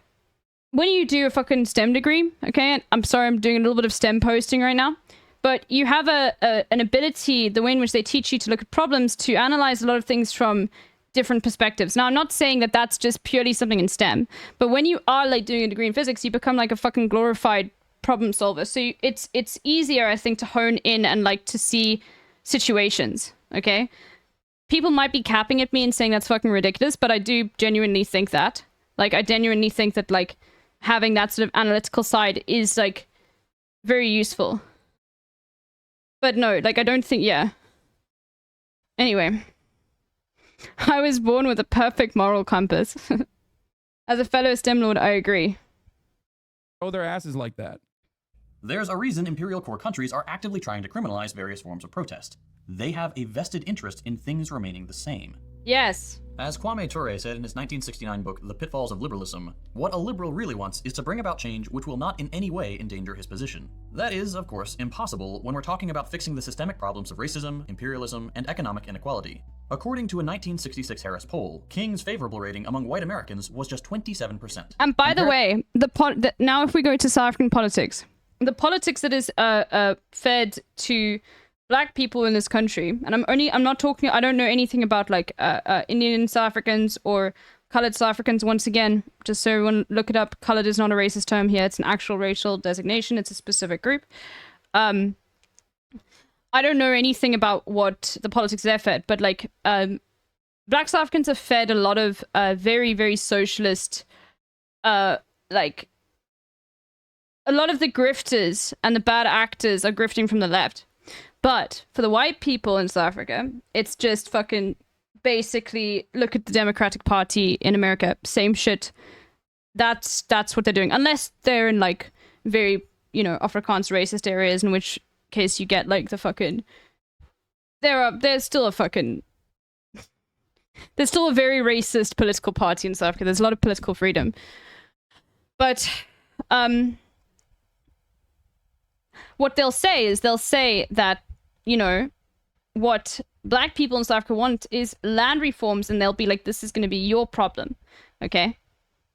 when you do a fucking STEM degree, okay, and I'm sorry I'm doing a little bit of STEM posting right now, but you have an ability, the way in which they teach you to look at problems, to analyze a lot of things from different perspectives. Now, I'm not saying that that's just purely something in STEM, but when you are, like, doing a degree in physics, you become, like, a fucking glorified problem solver. So it's easier, I think, to hone in and, like, to see situations, okay? People might be capping at me and saying that's fucking ridiculous, but I do genuinely think that. Like, I genuinely think that, like, having that sort of analytical side is, like, very useful. But no, like, I don't think, yeah. Anyway. I was born with a perfect moral compass. As a fellow STEM lord, I agree. Oh, their asses like that. There's a reason imperial core countries are actively trying to criminalize various forms of protest. They have a vested interest in things remaining the same. Yes. As Kwame Ture said in his 1969 book, The Pitfalls of Liberalism, what a liberal really wants is to bring about change which will not in any way endanger his position. That is, of course, impossible when we're talking about fixing the systemic problems of racism, imperialism, and economic inequality. According to a 1966 Harris poll, King's favorable rating among white Americans was just 27%. And by the way, now if we go to South African politics, the politics that is fed to Black people in this country, and I'm not talking, I don't know anything about, like, Indian South Africans or colored South Africans. Once again, just so everyone look it up, colored is not a racist term here, it's an actual racial designation, it's a specific group. I don't know anything about what the politics they're fed, but, like, Black South Africans are fed a lot of very, very socialist, like, a lot of the grifters and the bad actors are grifting from the left. But for the white people in South Africa, it's just fucking basically look at the Democratic Party in America. Same shit. That's what they're doing. Unless they're in, like, very, you know, Afrikaans racist areas, in which case you get, like, the fucking... There's still a fucking... There's still a very racist political party in South Africa. There's a lot of political freedom. But what they'll say is they'll say that, you know, what black people in South Africa want is land reforms, and they'll be like, this is going to be your problem. Okay?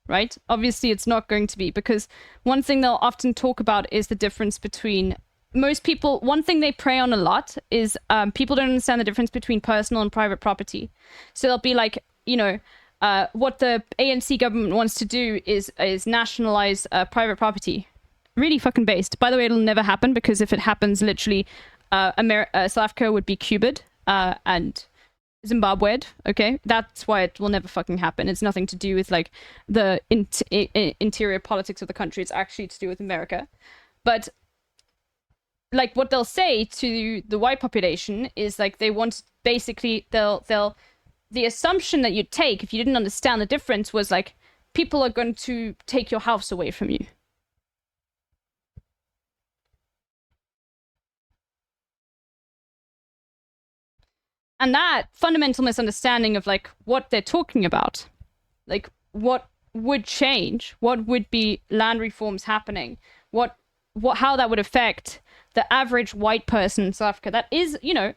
Right? Obviously, it's not going to be, because one thing they'll often talk about is the difference between most people. One thing they prey on a lot is people don't understand the difference between personal and private property. So they'll be like, you know, what the ANC government wants to do is nationalize private property. Really fucking based. By the way, it'll never happen, because if it happens, literally, South Africa would be Cubaed and Zimbabwe'd, okay? That's why it will never fucking happen. It's nothing to do with, like, the interior politics of the country. It's actually to do with America. But, like, what they'll say to the white population is, like, they want, basically, the assumption that you'd take, if you didn't understand the difference, was, like, people are going to take your house away from you. And that fundamental misunderstanding of, like, what they're talking about, like, what would change, what would be land reforms happening, how that would affect the average white person in South Africa that is, you know,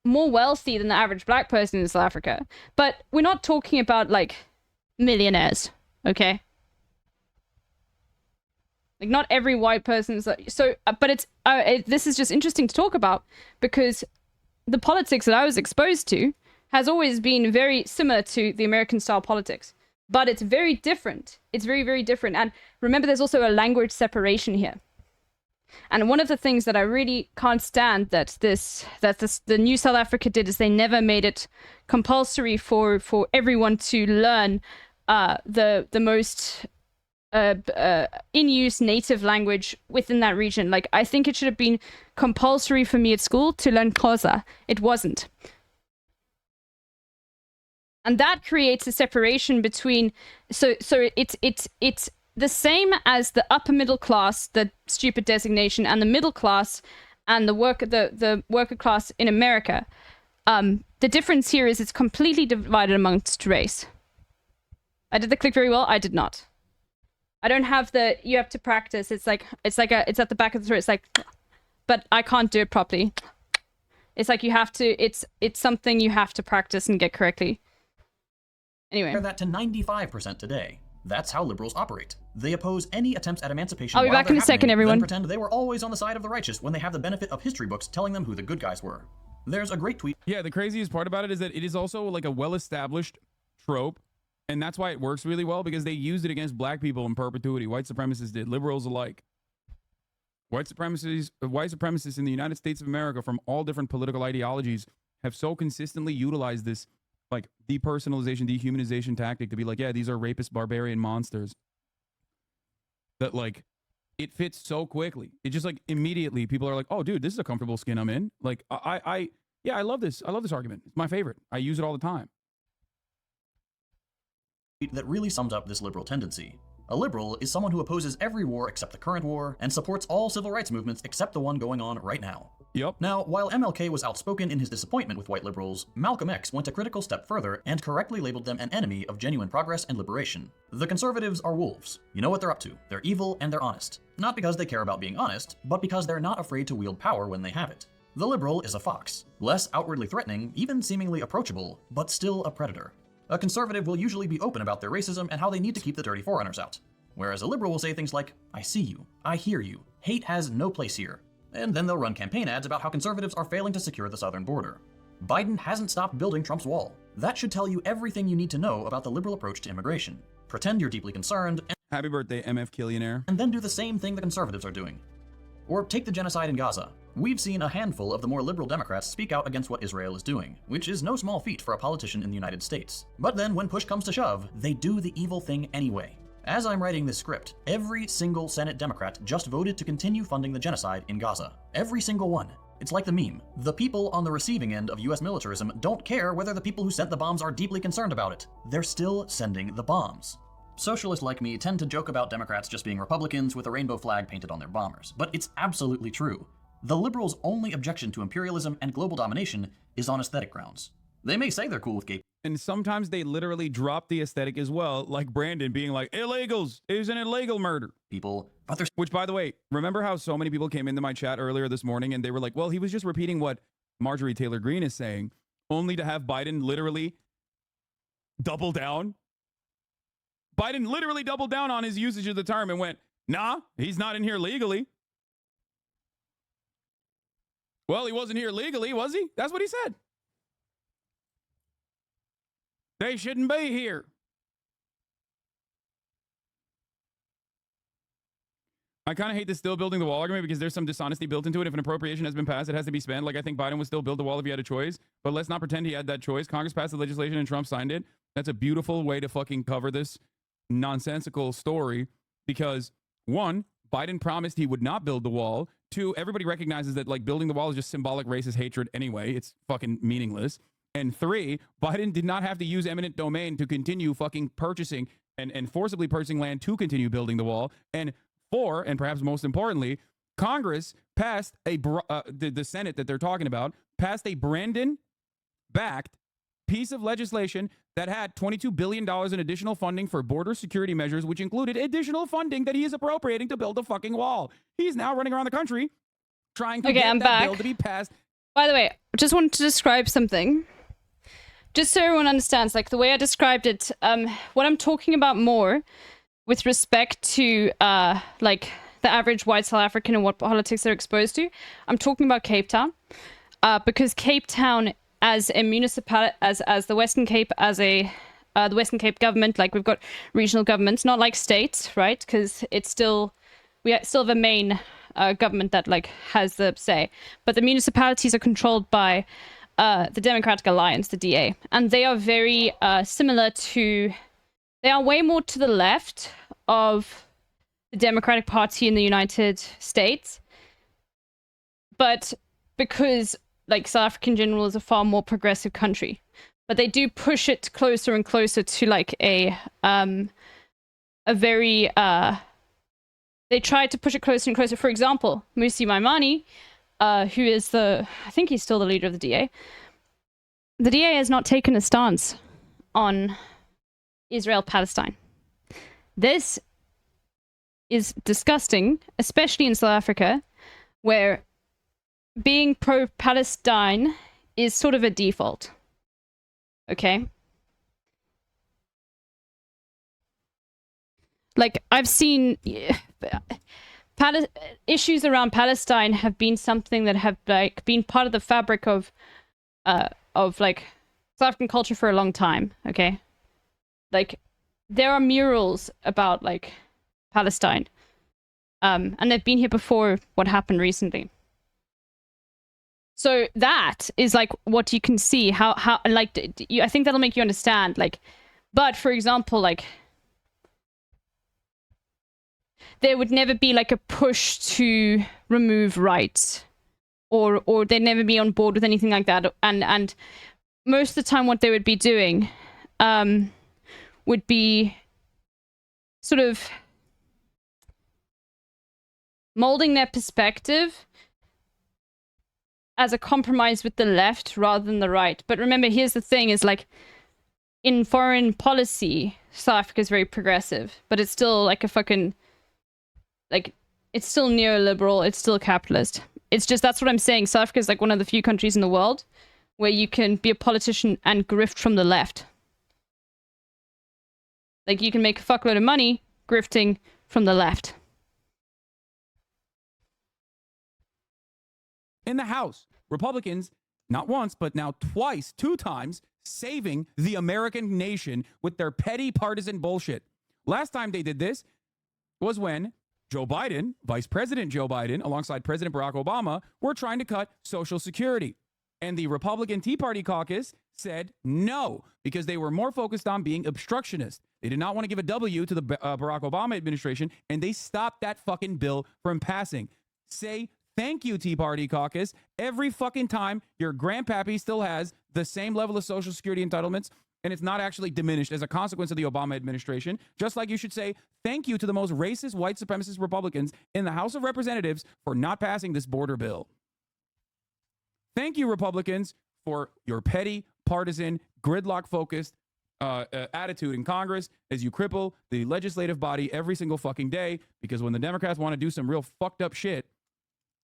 more wealthy than the average black person in South Africa. But we're not talking about, like, millionaires, okay? Like, not every white person is, so, but this is just interesting to talk about, because the politics that I was exposed to has always been very similar to the American style politics, but it's very different. It's very, very different. And remember, there's also a language separation here. And one of the things that I really can't stand that the new South Africa did is they never made it compulsory for everyone to learn the most in use native language within that region. Like, I think it should have been compulsory for me at school to learn Xhosa. It wasn't. And that creates a separation between, so it's the same as the upper middle class, the stupid designation, and the middle class and the worker class in America. The difference here is it's completely divided amongst race. I did the click very well. I did not. I don't have you have to practice. It's at the back of the throat. It's like, but I can't do it properly. It's like you have to, it's something you have to practice and get correctly. Anyway. Compare that to 95% today. That's how liberals operate. They oppose any attempts at emancipation. I'll be back in a second, everyone. Then pretend they were always on the side of the righteous when they have the benefit of history books telling them who the good guys were. There's a great tweet. Yeah, the craziest part about it is that it is also like a well-established trope. And that's why it works really well, because they used it against black people in perpetuity. White supremacists did, liberals alike. White supremacists in the United States of America from all different political ideologies have so consistently utilized this, like, depersonalization, dehumanization tactic to be like, yeah, these are rapist, barbarian monsters. That, like, it fits so quickly. It just, like, immediately people are like, oh, dude, this is a comfortable skin I'm in. Like, yeah, I love this. I love this argument. It's my favorite. I use it all the time. That really sums up this liberal tendency. A liberal is someone who opposes every war except the current war and supports all civil rights movements except the one going on right now. Yep. Now, while MLK was outspoken in his disappointment with white liberals, Malcolm X went a critical step further and correctly labeled them an enemy of genuine progress and liberation. The conservatives are wolves. You know what they're up to. They're evil and they're honest. Not because they care about being honest, but because they're not afraid to wield power when they have it. The liberal is a fox. Less outwardly threatening, even seemingly approachable, but still a predator. A conservative will usually be open about their racism and how they need to keep the dirty foreigners out. Whereas a liberal will say things like, I see you, I hear you, hate has no place here. And then they'll run campaign ads about how conservatives are failing to secure the southern border. Biden hasn't stopped building Trump's wall. That should tell you everything you need to know about the liberal approach to immigration. Pretend you're deeply concerned, and happy birthday, MF Killionaire. And then do the same thing the conservatives are doing. Or take the genocide in Gaza. We've seen a handful of the more liberal Democrats speak out against what Israel is doing, which is no small feat for a politician in the United States. But then when push comes to shove, they do the evil thing anyway. As I'm writing this script, every single Senate Democrat just voted to continue funding the genocide in Gaza. Every single one. It's like the meme. The people on the receiving end of US militarism don't care whether the people who sent the bombs are deeply concerned about it. They're still sending the bombs. Socialists like me tend to joke about Democrats just being Republicans with a rainbow flag painted on their bombers, but it's absolutely true. The liberals' only objection to imperialism and global domination is on aesthetic grounds. They may say they're cool with gay And sometimes they literally drop the aesthetic as well, like Brandon being like, illegals, is an illegal murder. Which, by the way, remember how so many people came into my chat earlier this morning and they were like, well, he was just repeating what Marjorie Taylor Greene is saying, only to have Biden literally double down? Biden literally doubled down on his usage of the term and went, nah, he's not in here legally. Well, he wasn't here legally, was he? That's what he said. They shouldn't be here. I kind of hate the still building the wall argument because there's some dishonesty built into it. If an appropriation has been passed, it has to be spent. Like, I think Biden would still build the wall if he had a choice. But let's not pretend he had that choice. Congress passed the legislation and Trump signed it. That's a beautiful way to fucking cover this nonsensical story because, one, Biden promised he would not build the wall. Two, everybody recognizes that, like, building the wall is just symbolic racist hatred anyway. It's fucking meaningless. And three, Biden did not have to use eminent domain to continue fucking purchasing and forcibly purchasing land to continue building the wall. And four, and perhaps most importantly, Congress passed the Senate that they're talking about, passed a Brandon-backed piece of legislation that had $22 billion in additional funding for border security measures, which included additional funding that he is appropriating to build a fucking wall. He's now running around the country trying to get that bill to be passed. By the way, I just wanted to describe something. Just so everyone understands, like, the way I described it, what I'm talking about more with respect to, like, the average white South African and what politics they're exposed to, I'm talking about Cape Town. Because Cape Town as a municipality, as the Western Cape, as a, the Western Cape government, like, we've got regional governments, not like states, right? Because it's still, we still have a main government that, like, has the say. But the municipalities are controlled by the Democratic Alliance, the DA. And they are very similar to, they are way more to the left of the Democratic Party in the United States. But because, like, South Africa in general is a far more progressive country. But they do push it closer and closer to, like, a very, they try to push it closer and closer. For example, Musi Maimane, who is the, I think he's still the leader of the DA. The DA has not taken a stance on Israel-Palestine. This is disgusting, especially in South Africa, where being pro-Palestine is sort of a default. Okay? Like, I've seen issues around Palestine have been something that have, like, been part of the fabric of like South African culture for a long time. Okay, like, there are murals about, like, Palestine, and they've been here before what happened recently. So that is, like, what you can see how like, I think that'll make you understand, like. But for example, like, there would never be, like, a push to remove rights, or they'd never be on board with anything like that. And most of the time what they would be doing would be sort of molding their perspective as a compromise with the left rather than the right. But remember, here's the thing, is, like, in foreign policy, South Africa is very progressive, but it's still, like, a fucking, like, it's still neoliberal, it's still capitalist. It's just, that's what I'm saying. South Africa is, like, one of the few countries in the world where you can be a politician and grift from the left. Like, you can make a fuckload of money grifting from the left. In the House, Republicans, not once, but now twice, 2 times, saving the American nation with their petty partisan bullshit. Last time they did this was when Joe Biden, Vice President Joe Biden, alongside President Barack Obama, were trying to cut Social Security. And the Republican Tea Party caucus said no, because they were more focused on being obstructionist. They did not want to give a W to the Barack Obama administration, and they stopped that fucking bill from passing. Say thank you, Tea Party caucus. Every fucking time your grandpappy still has the same level of Social Security entitlements, and it's not actually diminished as a consequence of the Obama administration, just like you should say thank you to the most racist, white supremacist Republicans in the House of Representatives for not passing this border bill. Thank you, Republicans, for your petty partisan, gridlock-focused attitude in Congress as you cripple the legislative body every single fucking day, because when the Democrats want to do some real fucked up shit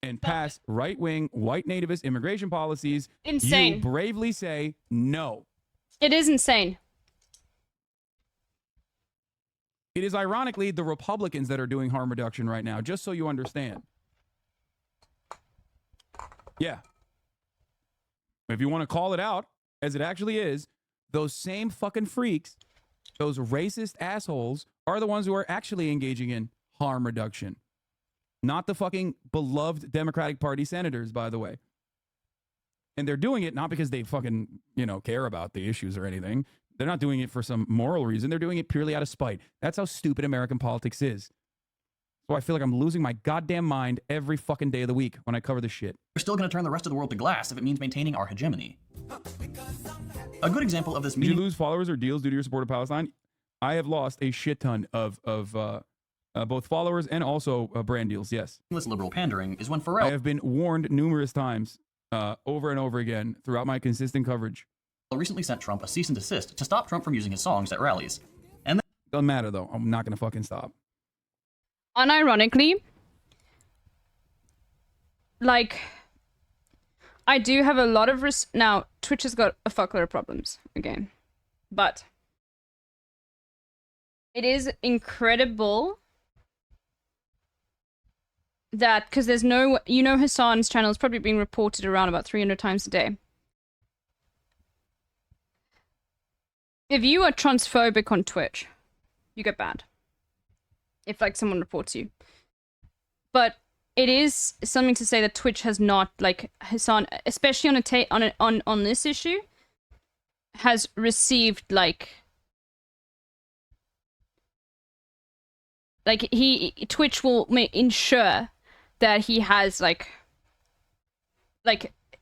and pass right-wing, white nativist immigration policies, Insane. you bravely say no. It is insane. It is ironically the Republicans that are doing harm reduction right now, just so you understand. Yeah. If you want to call it out, as it actually is, those same fucking freaks, those racist assholes, are the ones who are actually engaging in harm reduction. Not the fucking beloved Democratic Party senators, by the way. And they're doing it not because they fucking, care about the issues or anything. They're not doing it for some moral reason. They're doing it purely out of spite. That's how stupid American politics is. So I feel like I'm losing my goddamn mind every fucking day of the week when I cover this shit. We're still going to turn the rest of the world to glass if it means maintaining our hegemony. A good example of this Did you lose followers or deals due to your support of Palestine? I have lost a shit ton of both followers and also brand deals, yes. This liberal pandering is when Pharrell I have been warned numerous times over and over again throughout my consistent coverage. recently sent Trump a cease and desist to stop Trump from using his songs at rallies. And doesn't matter though. I'm not gonna fucking stop. Unironically, like, I do have a lot of now Twitch has got a fuckload of problems again, but it is incredible that, because there's no, Hassan's channel is probably being reported around about 300 times a day. If you are transphobic on Twitch, you get banned. If like someone reports you. But it is something to say that Twitch has not, like, Hassan, especially on this issue, has received like Twitch will ensure that he has like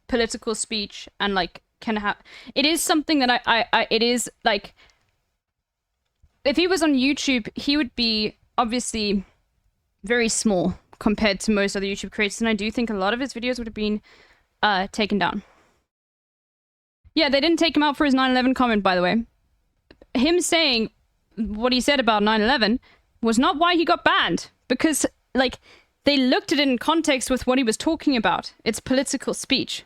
political speech and like can have. It is something that I it is like, if he was on YouTube, he would be obviously very small compared to most other YouTube creators, and I do think a lot of his videos would have been taken down. Yeah, they didn't take him out for his 9/11 comment, by the way. Him saying what he said about 9/11 was not why he got banned, because like they looked at it in context with what he was talking about. It's political speech.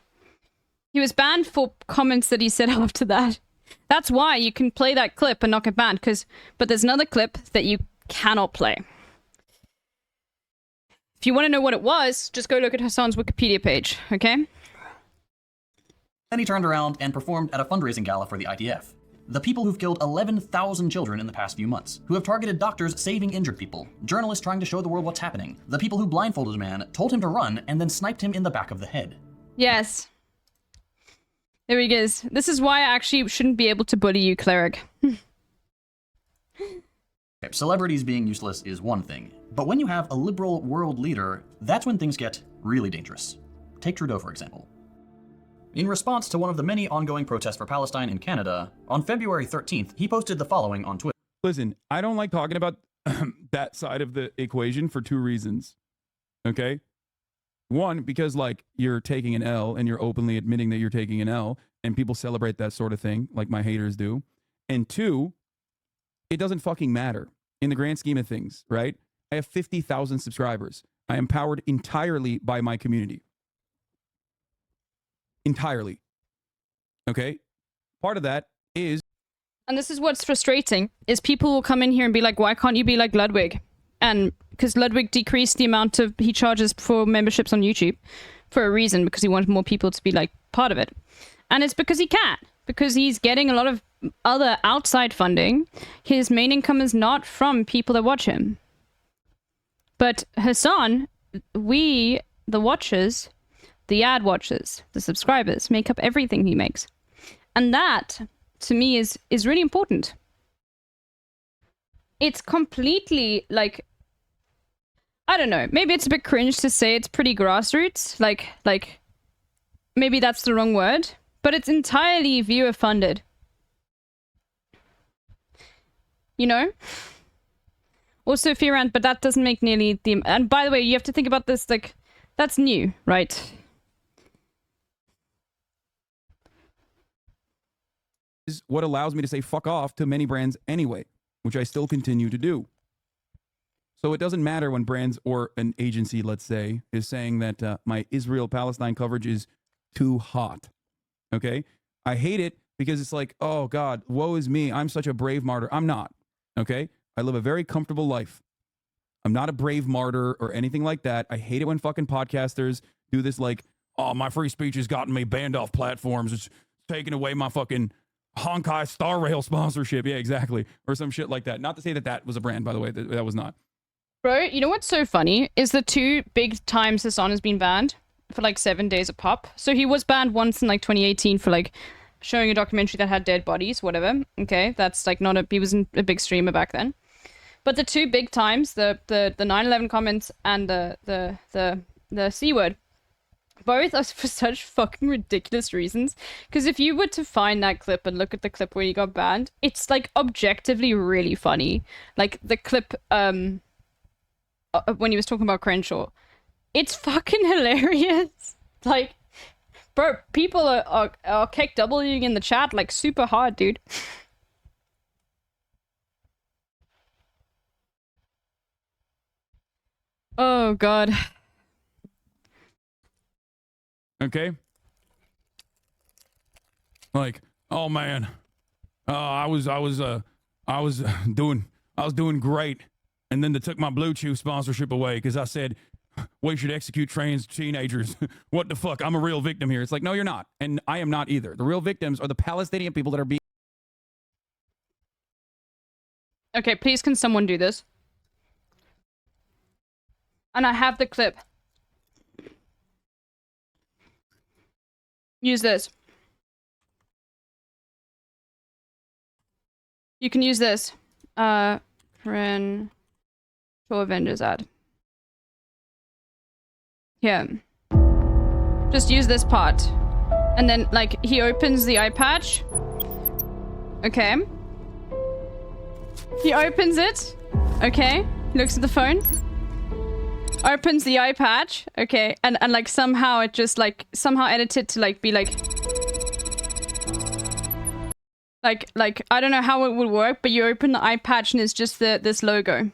He was banned for comments that he said after that. That's why you can play that clip and not get banned, but there's another clip that you cannot play. If you want to know what it was, just go look at Hassan's Wikipedia page, okay? Then he turned around and performed at a fundraising gala for the IDF. The people who've killed 11,000 children in the past few months, who have targeted doctors saving injured people, journalists trying to show the world what's happening, the people who blindfolded a man, told him to run, and then sniped him in the back of the head. Yes. There he goes. This is why I actually shouldn't be able to bully you, cleric. Okay, celebrities being useless is one thing, but when you have a liberal world leader, that's when things get really dangerous. Take Trudeau, for example. In response to one of the many ongoing protests for Palestine in Canada, on February 13th, he posted the following on Twitter. Listen, I don't like talking about that side of the equation for two reasons. Okay? One, because like you're taking an L and you're openly admitting that you're taking an L, and people celebrate that sort of thing like my haters do. And two, it doesn't fucking matter in the grand scheme of things, right? I have 50,000 subscribers. I am powered entirely by my community. Entirely. Okay? Part of that is... And this is what's frustrating, is people will come in here and be like, why can't you be like Ludwig? And because Ludwig decreased the amount of he charges for memberships on YouTube for a reason, because he wanted more people to be like part of it. And it's because he can, because he's getting a lot of other outside funding. His main income is not from people that watch him. But Hassan, we, the watchers, the ad watchers, the subscribers, make up everything he makes. And that, to me, is really important. It's completely, like, I don't know, maybe it's a bit cringe to say it's pretty grassroots, like, maybe that's the wrong word, but it's entirely viewer funded. You know? Also Firant, but that doesn't make nearly the... And by the way, you have to think about this, like, that's new, right? is what allows me to say fuck off to many brands anyway, which I still continue to do. So it doesn't matter when brands or an agency, let's say, is saying that my Israel-Palestine coverage is too hot. Okay? I hate it because it's like, oh God, woe is me. I'm such a brave martyr. I'm not. Okay? I live a very comfortable life. I'm not a brave martyr or anything like that. I hate it when fucking podcasters do this like, oh, my free speech has gotten me banned off platforms. It's taking away my fucking Honkai Star Rail sponsorship. Yeah, exactly. Or some shit like that. Not to say that that was a brand, by the way. That was not. Bro, you know what's so funny is the 2 big times Hassan has been banned for like 7 days a pop. So he was banned once in like 2018 for like showing a documentary that had dead bodies, whatever. Okay, that's like not a, he wasn't a big streamer back then. But the 2 big times, the 9/11 comments and the C word, both are for such fucking ridiculous reasons. Because if you were to find that clip and look at the clip where he got banned, it's like objectively really funny. Like the clip when he was talking about Crenshaw, it's fucking hilarious. Like, bro, people are KWing in the chat like super hard, dude. Oh God. Okay. Like, oh man, I was doing great, and then they took my Blue Chew sponsorship away because I said we should execute trans teenagers. What the fuck? I'm a real victim here. It's like, no, you're not, and I am not either. The real victims are the Palestinian people that are being. Okay, please can someone do this? And I have the clip. Use this. You can use this. Ren Show Avengers ad. Here. Just use this part. And then, like, he opens the eye patch. Okay. He opens it. Okay. He looks at the phone. Opens the eye patch. Okay. And like, somehow it just, like, somehow edited to, like, be, like, I don't know how it would work, but you open the eye patch and it's just this logo.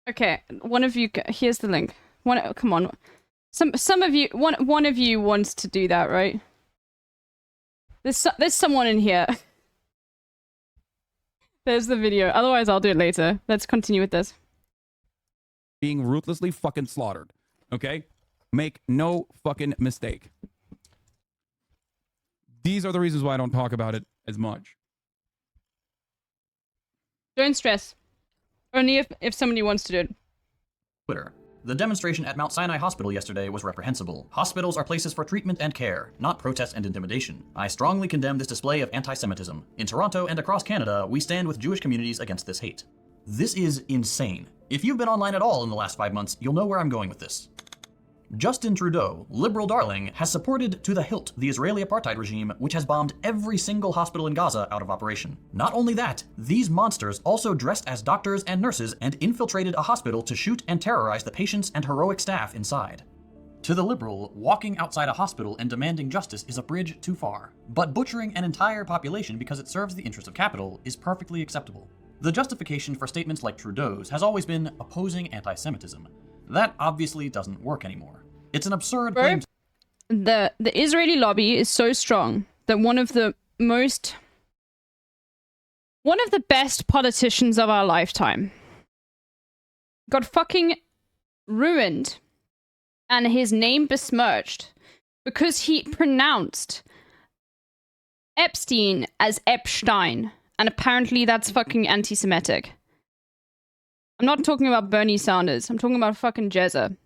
Okay, one of you, here's the link. Come on. Some of you, one of you wants to do that, right? There's someone in here. There's the video. Otherwise, I'll do it later. Let's continue with this. Being ruthlessly fucking slaughtered. Okay? Make no fucking mistake. These are the reasons why I don't talk about it as much. Don't stress. Only if somebody wants to do it. Twitter. The demonstration at Mount Sinai Hospital yesterday was reprehensible. Hospitals are places for treatment and care, not protest and intimidation. I strongly condemn this display of anti-Semitism. In Toronto and across Canada, we stand with Jewish communities against this hate. This is insane. If you've been online at all in the last 5 months, you'll know where I'm going with this. Justin Trudeau, liberal darling, has supported to the hilt the Israeli apartheid regime, which has bombed every single hospital in Gaza out of operation. Not only that, these monsters also dressed as doctors and nurses and infiltrated a hospital to shoot and terrorize the patients and heroic staff inside. To the liberal, walking outside a hospital and demanding justice is a bridge too far. But butchering an entire population because it serves the interests of capital is perfectly acceptable. The justification for statements like Trudeau's has always been opposing anti-Semitism. That obviously doesn't work anymore. It's an absurd claim. The Israeli lobby is so strong that one of the best politicians of our lifetime got fucking ruined and his name besmirched because he pronounced Epstein as Epstein, and apparently that's fucking anti-Semitic. I'm not talking about Bernie Sanders. I'm talking about fucking Jezza.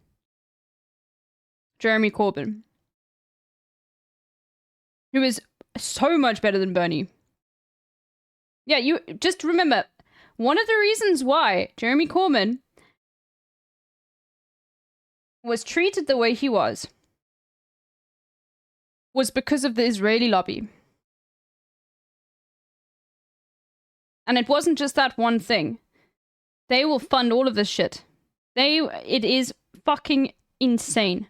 Jeremy Corbyn. Who is so much better than Bernie. Yeah, you just remember, one of the reasons why Jeremy Corbyn was treated the way he was because of the Israeli lobby. And it wasn't just that one thing. They will fund all of this shit. It is fucking insane.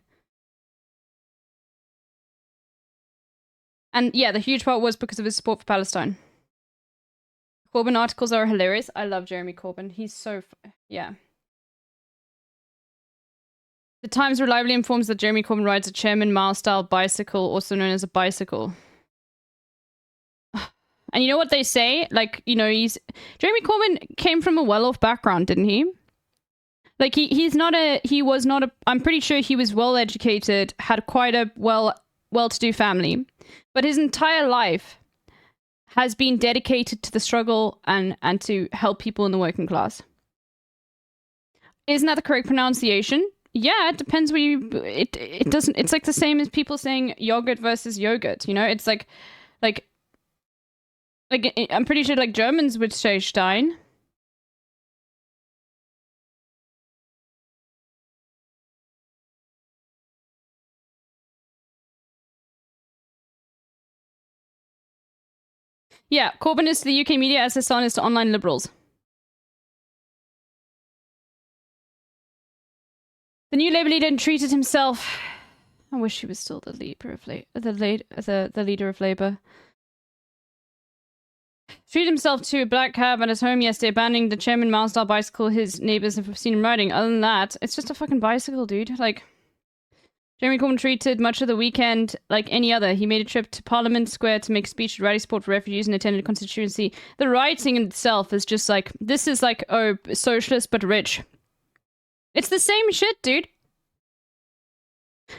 And yeah, the huge part was because of his support for Palestine. Corbyn articles are hilarious. I love Jeremy Corbyn. He's so... yeah. The Times reliably informs that Jeremy Corbyn rides a Chairman Mao-style bicycle, also known as a bicycle. And you know what they say? Like, you know, Jeremy Corbyn came from a well-off background, didn't he? Like, he was not a... I'm pretty sure he was well-educated, had quite a well-to-do family. But his entire life has been dedicated to the struggle and to help people in the working class. Isn't that the correct pronunciation? Yeah, it depends where you... It doesn't... It's like the same as people saying yogurt versus yogurt, you know? It's like I'm pretty sure like Germans would say Stein. Yeah, Corbyn is to the UK media as Hassan is to online liberals. The new Labour leader treated himself... I wish he was still the leader of Labour. Treated himself to a black cab at his home yesterday, abandoning the Chairman Mao-style bicycle his neighbours have seen him riding. Other than that, it's just a fucking bicycle, dude. Like, Jeremy Corbyn treated much of the weekend like any other. He made a trip to Parliament Square to make a speech to rally support for refugees and attended a constituency. The writing in itself is just like, this is like, oh, socialist but rich. It's the same shit, dude.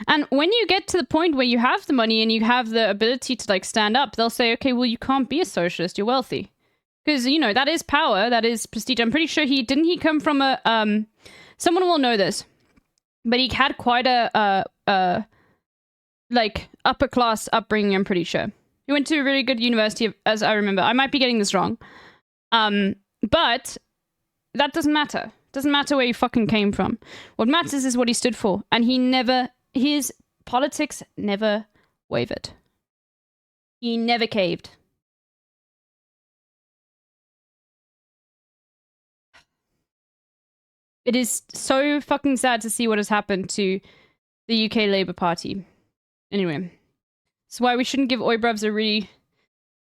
And when you get to the point where you have the money and you have the ability to like stand up, they'll say, okay, well, you can't be a socialist, you're wealthy. Because, you know, that is power, that is prestige. I'm pretty sure didn't he come from a, someone will know this, but he had quite a like, upper class upbringing, I'm pretty sure. He went to a really good university, as I remember. I might be getting this wrong. But that doesn't matter. Doesn't matter where you fucking came from. What matters is what he stood for. And his politics never wavered. He never caved. It is so fucking sad to see what has happened to the UK Labour Party. Anyway. That's why we shouldn't give Oibruvs a really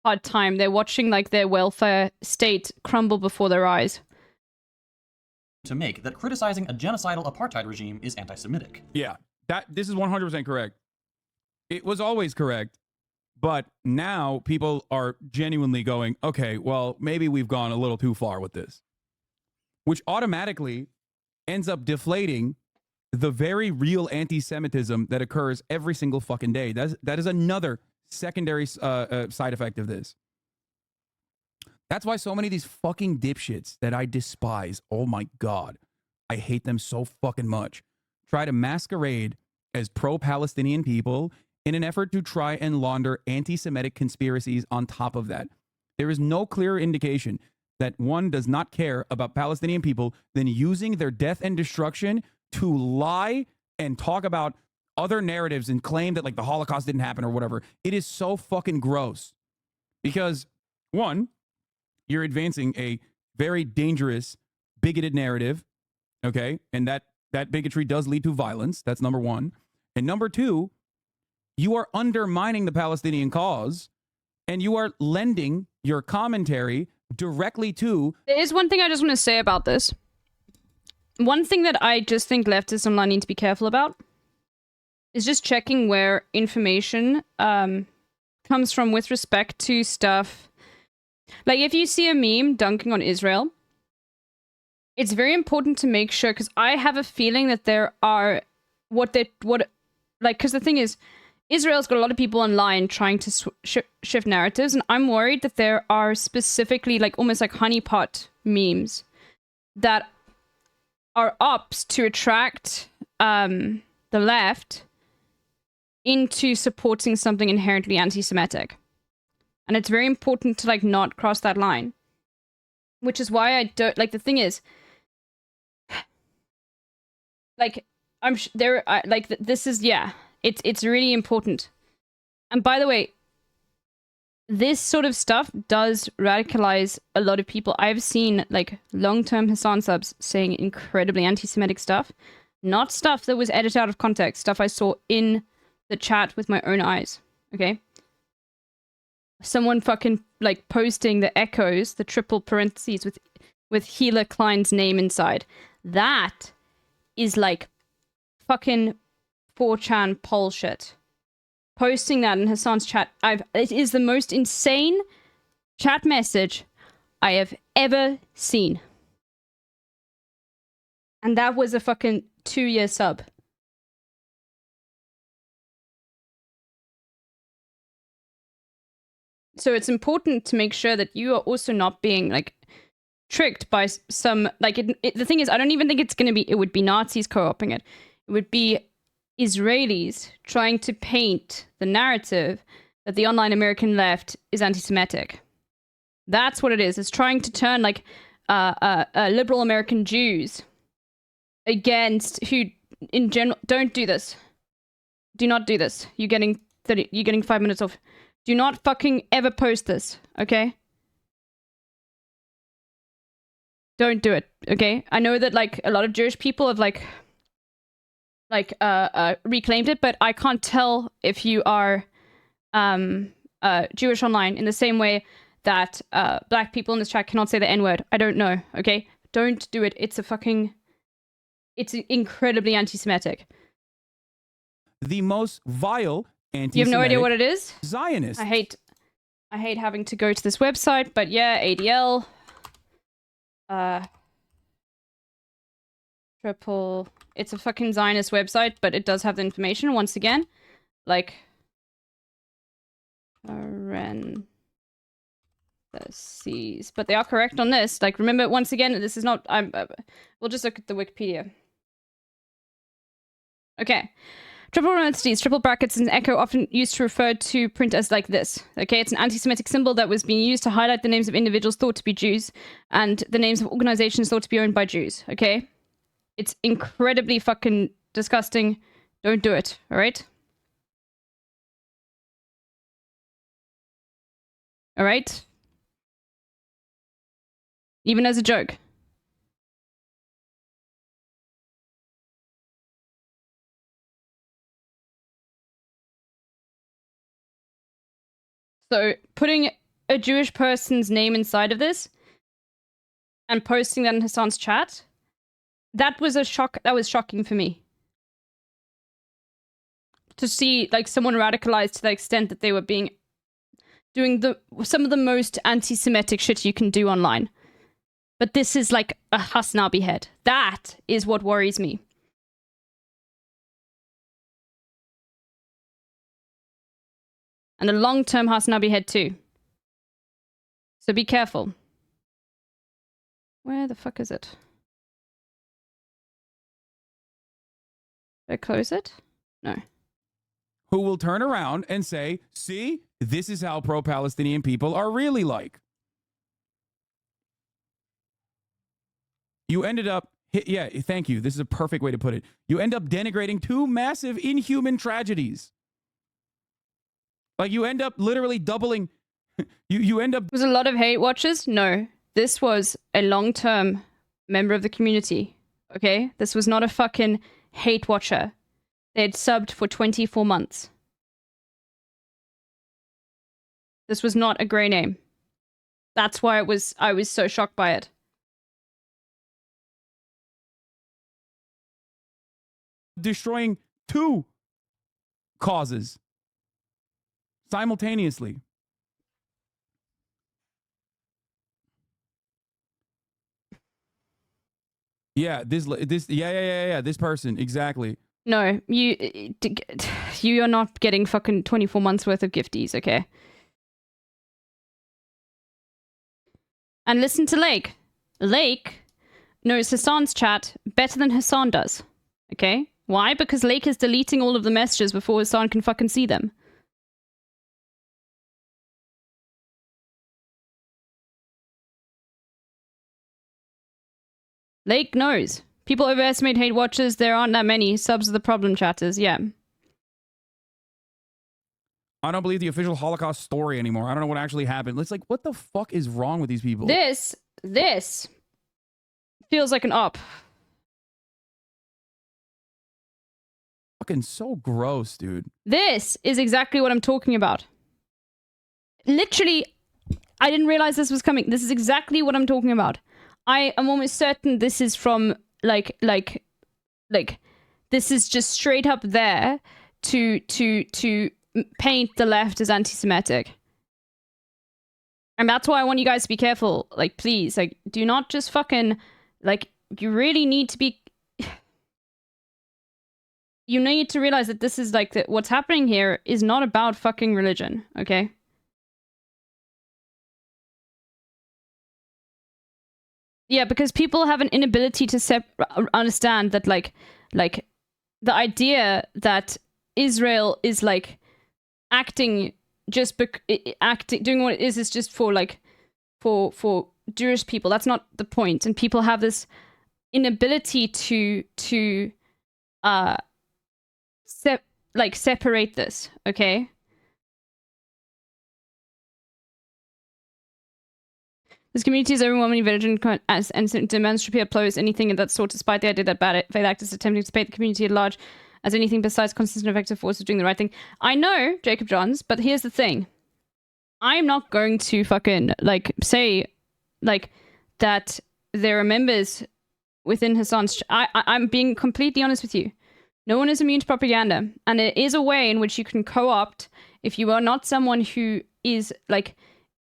hard time. They're watching like their welfare state crumble before their eyes. To make that criticizing a genocidal apartheid regime is anti-Semitic. Yeah. This is 100% correct. It was always correct, but now people are genuinely going, okay, well, maybe we've gone a little too far with this, which automatically ends up deflating the very real anti-Semitism that occurs every single fucking day. That is another secondary side effect of this. That's why so many of these fucking dipshits that I despise, oh my God, I hate them so fucking much, try to masquerade as pro-Palestinian people in an effort to try and launder anti-Semitic conspiracies on top of that. There is no clearer indication that one does not care about Palestinian people than using their death and destruction to lie and talk about other narratives and claim that like the Holocaust didn't happen or whatever. It is so fucking gross because, one, you're advancing a very dangerous, bigoted narrative, okay? And that bigotry does lead to violence. That's number one. And number two, you are undermining the Palestinian cause and you are lending your commentary directly to... There is one thing I just want to say about this. One thing that I just think leftists online need to be careful about is just checking where information comes from with respect to stuff. Like, if you see a meme dunking on Israel, it's very important to make sure, because I have a feeling that there are because the thing is, Israel's got a lot of people online trying to shift narratives, and I'm worried that there are specifically, like, almost like honeypot memes that are ops to attract the left into supporting something inherently anti-Semitic. And it's very important to, like, not cross that line. Which is why I don't... Like, the thing is... Like, this is... Yeah. It's really important. And by the way, this sort of stuff does radicalize a lot of people. I've seen, like, long-term Hassan subs saying incredibly anti-Semitic stuff. Not stuff that was edited out of context. Stuff I saw in the chat with my own eyes. Okay? someone fucking like posting the echoes, the triple parentheses with Gila Klein's name inside. That is like fucking 4chan poll shit. Posting that in Hassan's chat, it is the most insane chat message I have ever seen. And that was a fucking 2-year sub. So it's important to make sure that you are also not being like tricked by some like the thing is, I don't even think it would be Nazis co-opting it. It would be Israelis trying to paint the narrative that the online American left is anti-Semitic. That's what it is. It's trying to turn like liberal American Jews against who in general don't do this. Do not do this. You're getting 5 minutes off. Do not fucking ever post this, okay? Don't do it, okay? I know that like a lot of Jewish people have like reclaimed it, but I can't tell if you are Jewish online in the same way that black people in this chat cannot say the N-word. I don't know, okay? Don't do it. It's incredibly anti-Semitic. The most vile anti-Semitic. You have no idea what it is? Zionist. I hate having to go to this website, but yeah, ADL. It's a fucking Zionist website, but it does have the information once again. Like parentheses. But they are correct on this. Like, remember, once again, this is not... we'll just look at the Wikipedia. Okay. Triple parentheses, triple brackets, and echo often used to refer to print as like this. Okay, it's an anti-Semitic symbol that was being used to highlight the names of individuals thought to be Jews and the names of organizations thought to be owned by Jews. Okay? It's incredibly fucking disgusting. Don't do it, alright? Alright? Even as a joke. So, putting a Jewish person's name inside of this and posting that in Hassan's chat, that was a shock. That was shocking for me. To see, like, someone radicalized to the extent that they were doing some of the most anti-Semitic shit you can do online. But this is like a Hasnabi head. That is what worries me. And a long-term Hasnabi head too. So be careful. Where the fuck is it? Did I close it? No. Who will turn around and say, see, this is how pro-Palestinian people are really like. You ended up, yeah, thank you. This is a perfect way to put it. You end up denigrating two massive inhuman tragedies. Like, you end up literally doubling. You end up... Was a lot of hate watchers? No. This was a long-term member of the community. Okay? This was not a fucking hate watcher. They had subbed for 24 months. This was not a grey name. That's why I was so shocked by it. Destroying two causes simultaneously. Yeah, this person, exactly. No, you are not getting fucking 24 months worth of gifties, okay? And listen to Lake. Lake knows Hassan's chat better than Hassan does, okay? Why? Because Lake is deleting all of the messages before Hassan can fucking see them. Lake knows. People overestimate hate watchers. There aren't that many. Subs are the problem, chatters. Yeah. I don't believe the official Holocaust story anymore. I don't know what actually happened. It's like, what the fuck is wrong with these people? This feels like an op. Fucking so gross, dude. This is exactly what I'm talking about. literally, I didn't realize this was coming. This is exactly what I'm talking about. I am almost certain this is from like this is just straight up there to paint the left as anti-Semitic. And that's why I want you guys to be careful. Like, please, like, do not just fucking, like, you really need to be... You need to realize that this is, like, that what's happening here is not about fucking religion, okay? Yeah, because people have an inability to understand that, like, the idea that Israel is, like, acting... just doing what it is just for like for Jewish people. That's not the point. And people have this inability to separate this, okay? This community is overwhelmingly vigilant and demands to oppose anything of that sort, despite the idea that bad faith actors attempting to paint the community at large as anything besides consistent effective force of doing the right thing. I know, Jacob Johns, but here's the thing. I'm not going to fucking, like, say, like, that there are members within Hassan's... I'm being completely honest with you. No one is immune to propaganda. And there is a way in which you can co-opt if you are not someone who is, like,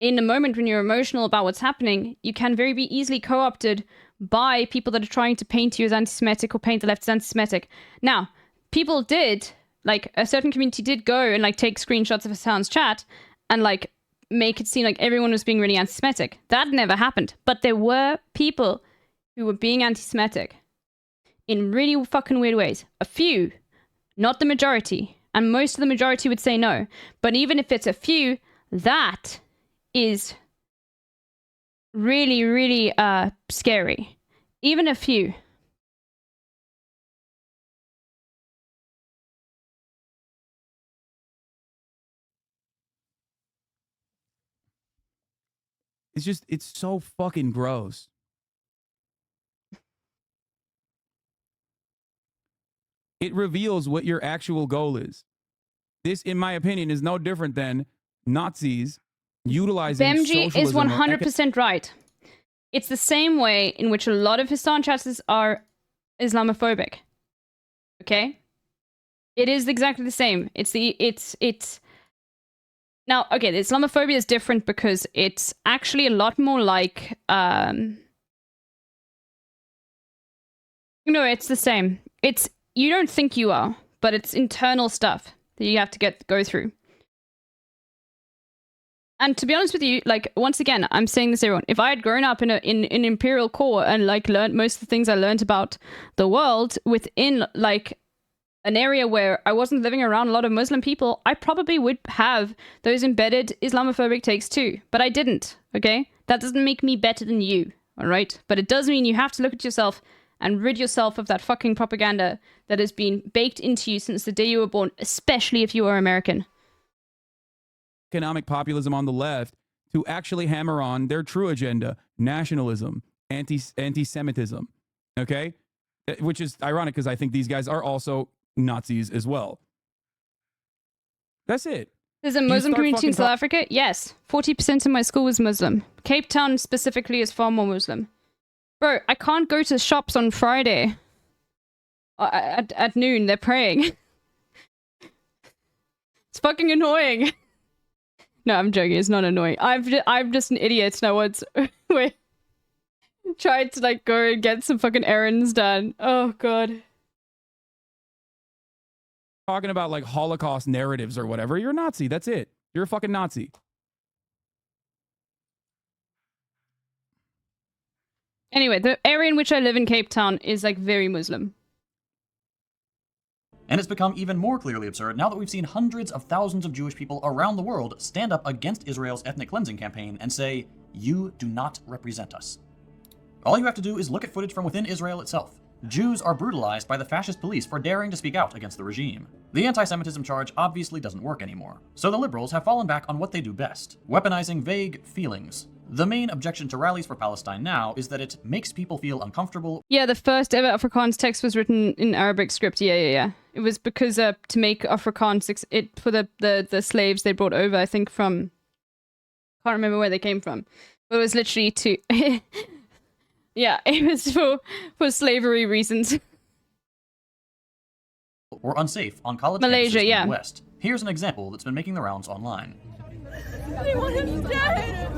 in the moment when you're emotional about what's happening, you can very be easily co-opted by people that are trying to paint you as anti-Semitic or paint the left as anti-Semitic. Now, people did, like, a certain community did go and, like, take screenshots of Hassan's chat and, like, make it seem like everyone was being really anti-Semitic. That never happened. But there were people who were being anti-Semitic in really fucking weird ways. A few, not the majority. And most of the majority would say no. But even if it's a few, that is really, really scary. Even a few. It's so fucking gross. It reveals what your actual goal is. This, in my opinion, is no different than Nazis utilizing Bemji is socialism 100% right. It's the same way in which a lot of Hassan chats are Islamophobic. Okay? It is exactly the same. It's now, okay, the Islamophobia is different because it's actually a lot more like, no, it's the same. It's, you don't think you are, but it's internal stuff that you have to go through. And to be honest with you, like, once again, I'm saying this to everyone, if I had grown up in an imperial core and, like, learned most of the things I learned about the world within, like, an area where I wasn't living around a lot of Muslim people, I probably would have those embedded Islamophobic takes too. But I didn't, okay? That doesn't make me better than you, all right? But it does mean you have to look at yourself and rid yourself of that fucking propaganda that has been baked into you since the day you were born, especially if you are American. economic populism on the left to actually hammer on their true agenda, nationalism, anti-Semitism, okay? Which is ironic because I think these guys are also Nazis as well. That's it. There's a Muslim community in South Africa? Yes. 40% of my school was Muslim. Cape Town specifically is far more Muslim. Bro, I can't go to shops on Friday. At noon, they're praying. It's fucking annoying. No, I'm joking. It's not annoying. I'm just an idiot. No one's... Wait. Tried to, like, go and get some fucking errands done. Oh, God. Talking about, like, Holocaust narratives or whatever. You're a Nazi. That's it. You're a fucking Nazi. Anyway, the area in which I live in Cape Town is, like, very Muslim. And it's become even more clearly absurd now that we've seen hundreds of thousands of Jewish people around the world stand up against Israel's ethnic cleansing campaign and say, "You do not represent us." All you have to do is look at footage from within Israel itself. Jews are brutalized by the fascist police for daring to speak out against the regime. The anti-Semitism charge obviously doesn't work anymore, so the liberals have fallen back on what they do best, weaponizing vague feelings. The main objection to rallies for Palestine now is that it makes people feel uncomfortable. Yeah, the first ever Afrikaans text was written in Arabic script. Yeah. It was because to make Afrikaans for the slaves they brought over, I think from Can't remember where they came from. But it was literally to... yeah, it was for slavery reasons. Or unsafe on college Malaysia, campuses in yeah. the West. Here's an example that's been making the rounds online. They want him dead!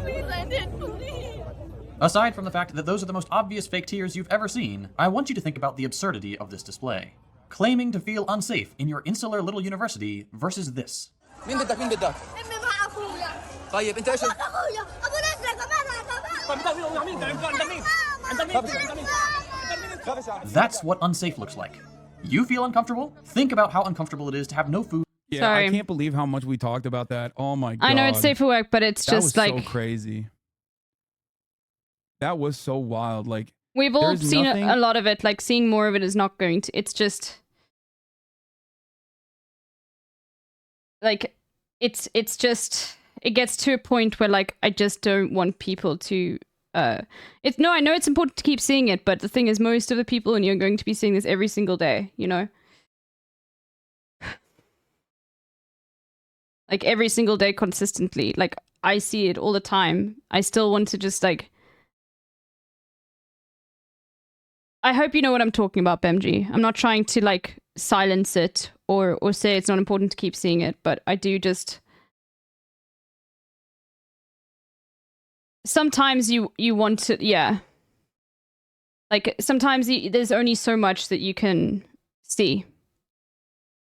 Please end it, please! Aside from the fact that those are the most obvious fake tears you've ever seen, I want you to think about the absurdity of this display. Claiming to feel unsafe in your insular little university versus this. مين ضدك مين ضدك؟ امي مع اخويا طيب انت ايش؟ اخويا ابو نسرة كمان That's what unsafe looks like. You feel uncomfortable? Think about how uncomfortable it is to have no food. Yeah, Sorry. I can't believe how much we talked about that. Oh my god. I know it's safe for work, but it's that just was like so crazy. That was so wild. Like we've all there's seen nothing- a lot of it. Like seeing more of it is not going to. It's just like it's just it gets to a point where like I just don't want people to. It's no, I know it's important to keep seeing it, but the thing is, most of the people and you're going to be seeing this every single day. You know. Like every single day consistently. Like I see it all the time. I still want to just like I hope you know what I'm talking about, Bemji. I'm not trying to like silence it or say it's not important to keep seeing it, but I do just sometimes you want to, yeah. Like sometimes there's only so much that you can see.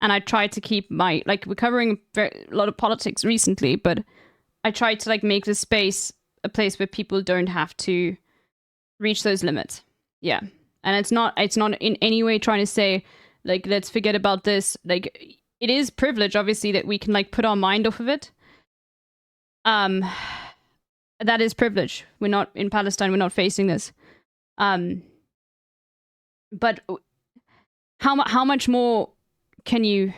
And I try to keep my, like, we're covering a lot of politics recently, but I try to, like, make the space a place where people don't have to reach those limits. Yeah. And it's not in any way trying to say, like, let's forget about this. Like, it is privilege, obviously, that we can, like, put our mind off of it. That is privilege. We're not in Palestine. We're not facing this. But how much more can you...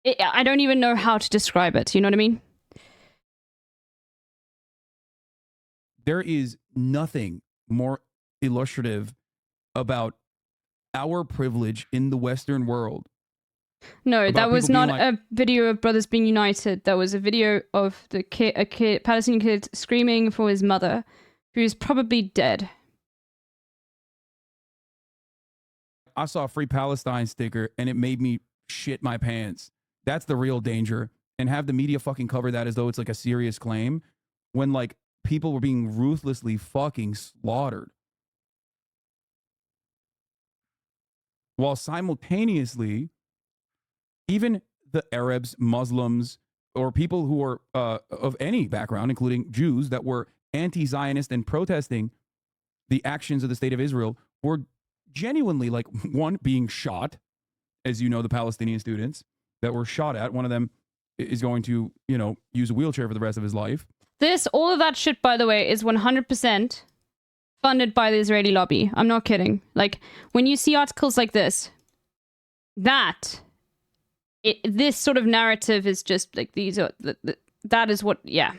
I don't even know how to describe it. You know what I mean? There is nothing more illustrative about our privilege in the Western world. No, About that was people not being like- a video of brothers being united. That was a video of a Palestinian kid screaming for his mother, who's probably dead. I saw a Free Palestine sticker and it made me shit my pants. That's the real danger. And have the media fucking cover that as though it's like a serious claim when like people were being ruthlessly fucking slaughtered. While simultaneously, even the Arabs, Muslims, or people who are of any background, including Jews that were anti-Zionist and protesting the actions of the state of Israel, were genuinely like one being shot, as you know, the Palestinian students that were shot at. One of them is going to, you know, use a wheelchair for the rest of his life. All of that shit, by the way, is 100% funded by the Israeli lobby. I'm not kidding. Like, when you see articles like this, this sort of narrative is just like that is what, yeah.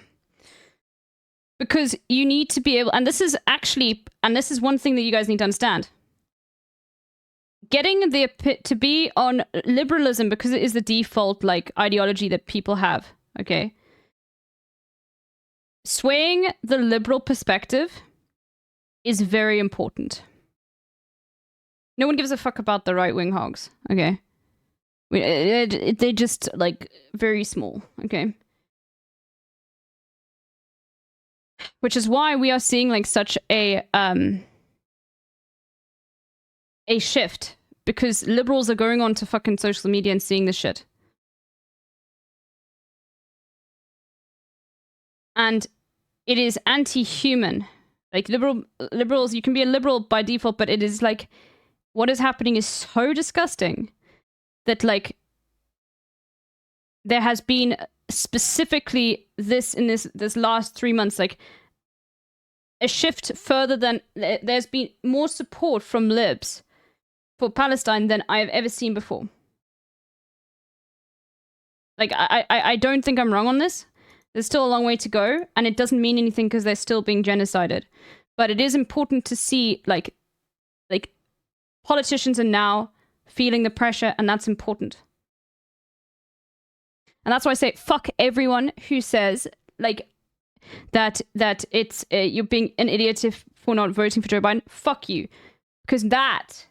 Because you need to be able, and this is one thing that you guys need to understand. Getting to be on liberalism, because it is the default like ideology that people have, okay? Swaying the liberal perspective is very important. No one gives a fuck about the right-wing hogs, okay? They just, like, very small, okay? Which is why we are seeing, like, such a shift, because liberals are going on to fucking social media and seeing this shit. And it is anti-human. Like, liberals, you can be a liberal by default, but it is like, what is happening is so disgusting that, like, there has been specifically this last 3 months, like, a shift further than, there's been more support from libs for Palestine than I have ever seen before. Like, I don't think I'm wrong on this. There's still a long way to go, and it doesn't mean anything because they're still being genocided. But it is important to see, like politicians are now feeling the pressure, and that's important. And that's why I say fuck everyone who says like that it's you're being an idiot for not voting for Joe Biden. Fuck you, because that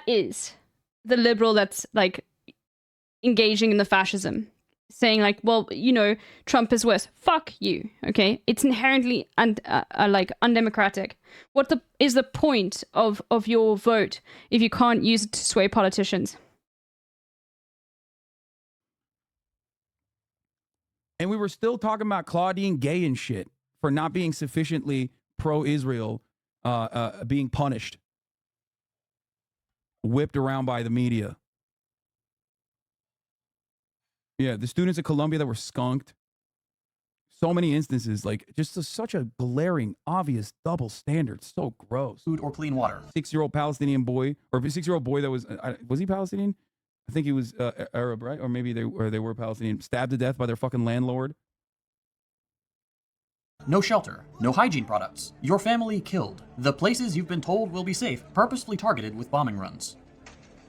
is the liberal that's like engaging in the fascism, saying like, well, you know, Trump is worse. Fuck you. Okay, it's inherently like undemocratic. What is the point of your vote if you can't use it to sway politicians? And we were still talking about Claudine Gay and shit for not being sufficiently pro-Israel, being punished, whipped around by the media. Yeah, the students at Columbia that were skunked. So many instances, like just such a glaring, obvious double standard. So gross. Food or clean water. 6-year-old Palestinian boy, or a 6-year-old boy that was he Palestinian? I think he was Arab, right? Or maybe they were Palestinian. Stabbed to death by their fucking landlord. No shelter, no hygiene products, your family killed, the places you've been told will be safe, purposefully targeted with bombing runs.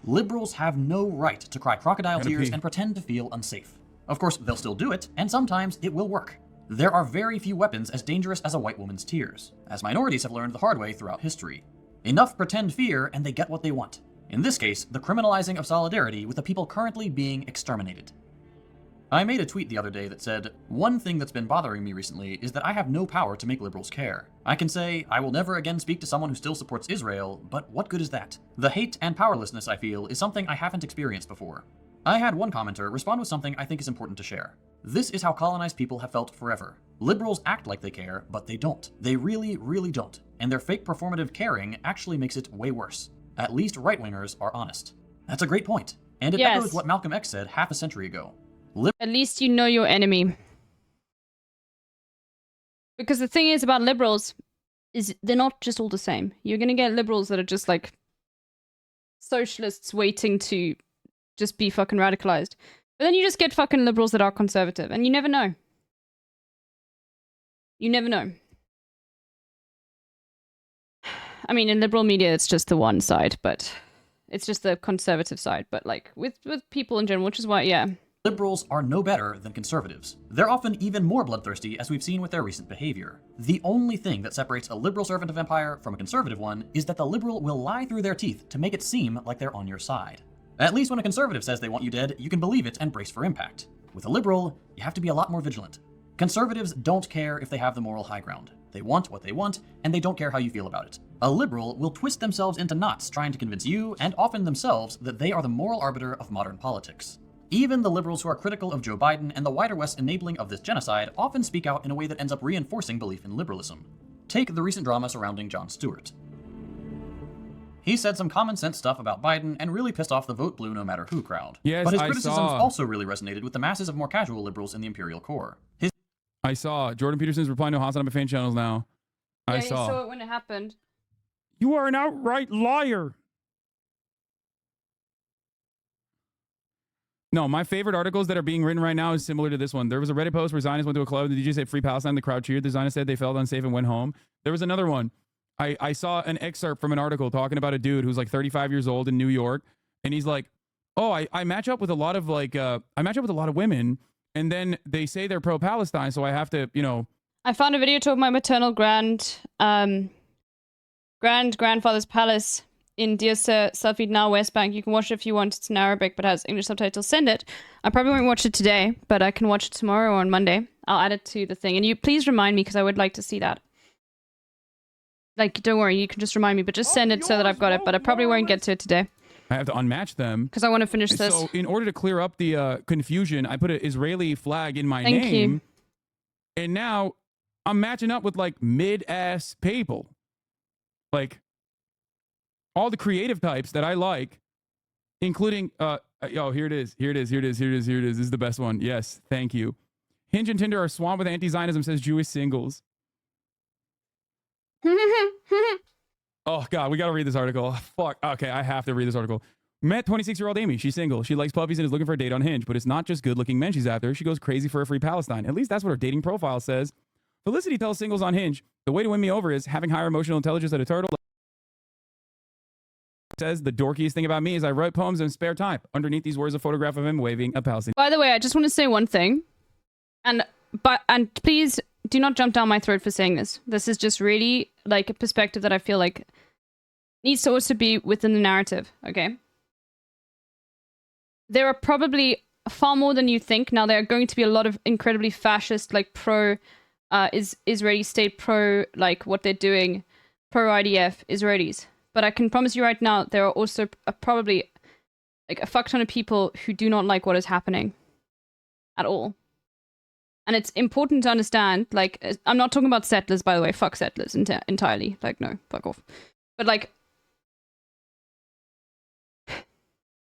Liberals have no right to cry crocodile tears and pretend to feel unsafe. Of course, they'll still do it, and sometimes it will work. There are very few weapons as dangerous as a white woman's tears, as minorities have learned the hard way throughout history. Enough pretend fear and they get what they want. In this case, the criminalizing of solidarity with the people currently being exterminated. I made a tweet the other day that said, one thing that's been bothering me recently is that I have no power to make liberals care. I can say, I will never again speak to someone who still supports Israel, but what good is that? The hate and powerlessness I feel is something I haven't experienced before. I had one commenter respond with something I think is important to share. This is how colonized people have felt forever. Liberals act like they care, but they don't. They really, really don't. And their fake performative caring actually makes it way worse. At least right-wingers are honest. That's a great point. And it echoes what Malcolm X said half a century ago. At least you know your enemy. Because the thing is about liberals is they're not just all the same. You're going to get liberals that are just like socialists waiting to just be fucking radicalized. But then you just get fucking liberals that are conservative. And you never know. You never know. I mean, in liberal media, it's just the one side, but it's just the conservative side. But like with people in general, which is why, yeah. Liberals are no better than conservatives. They're often even more bloodthirsty, as we've seen with their recent behavior. The only thing that separates a liberal servant of empire from a conservative one is that the liberal will lie through their teeth to make it seem like they're on your side. At least when a conservative says they want you dead, you can believe it and brace for impact. With a liberal, you have to be a lot more vigilant. Conservatives don't care if they have the moral high ground. They want what they want, and they don't care how you feel about it. A liberal will twist themselves into knots trying to convince you, and often themselves, that they are the moral arbiter of modern politics. Even the liberals who are critical of Joe Biden and the wider West's enabling of this genocide often speak out in a way that ends up reinforcing belief in liberalism. Take the recent drama surrounding Jon Stewart. He said some common sense stuff about Biden and really pissed off the vote blue no matter who crowd. Yes, but his I criticisms saw. also really resonated with the masses of more casual liberals in the imperial core. I saw Jordan Peterson's replying to Hassan on my fan channels now. Yeah, I you saw. saw it when it happened. You are an outright liar. No, my favorite articles that are being written right now is similar to this one. There was a Reddit post where Zionists went to a club. The DJ said Free Palestine. The crowd cheered. The Zionists said they felt unsafe and went home. There was another one. I saw an excerpt from an article talking about a dude who's like 35 years old in New York. And he's like, oh, I match up with a lot of women. And then they say they're pro-Palestine. So I have to, you know. I found a video of my maternal grandfather's palace in Dear Sir, Safed Now, West Bank. You can watch it if you want. It's in Arabic, but has English subtitles. Send it. I probably won't watch it today, but I can watch it tomorrow or on Monday. I'll add it to the thing. And you please remind me, because I would like to see that. Like, don't worry, you can just remind me, but just send it so that I've got it. But I probably won't get to it today. I have to unmatch them. Because I want to finish this. So in order to clear up the confusion, I put an Israeli flag in my Thank name. you. And now I'm matching up with like mid-ass people. Like all the creative types that I like, including, here it is. This is the best one. Yes, thank you. Hinge and Tinder are swamped with anti-Zionism, says Jewish singles. Oh, God, we got to read this article. Fuck. Okay, I have to read this article. Met 26-year-old Amy. She's single. She likes puppies and is looking for a date on Hinge, but it's not just good-looking men she's after. She goes crazy for a free Palestine. At least that's what her dating profile says. Felicity tells singles on Hinge, the way to win me over is having higher emotional intelligence than a turtle. says the dorkiest thing about me is I write poems in spare time. Underneath these words, a photograph of him waving a Palestinian. By the way, I just want to say one thing, and please do not jump down my throat for saying this. This is just really like a perspective that I feel like needs to also be within the narrative. Okay, there are probably far more than you think. Now there are going to be a lot of incredibly fascist, like pro Israeli state, pro like what they're doing, pro IDF Israelis. But I can promise you right now, there are also probably like a fuck ton of people who do not like what is happening at all. And it's important to understand, like, I'm not talking about settlers, by the way. Fuck settlers entirely. Like, no, fuck off. But like,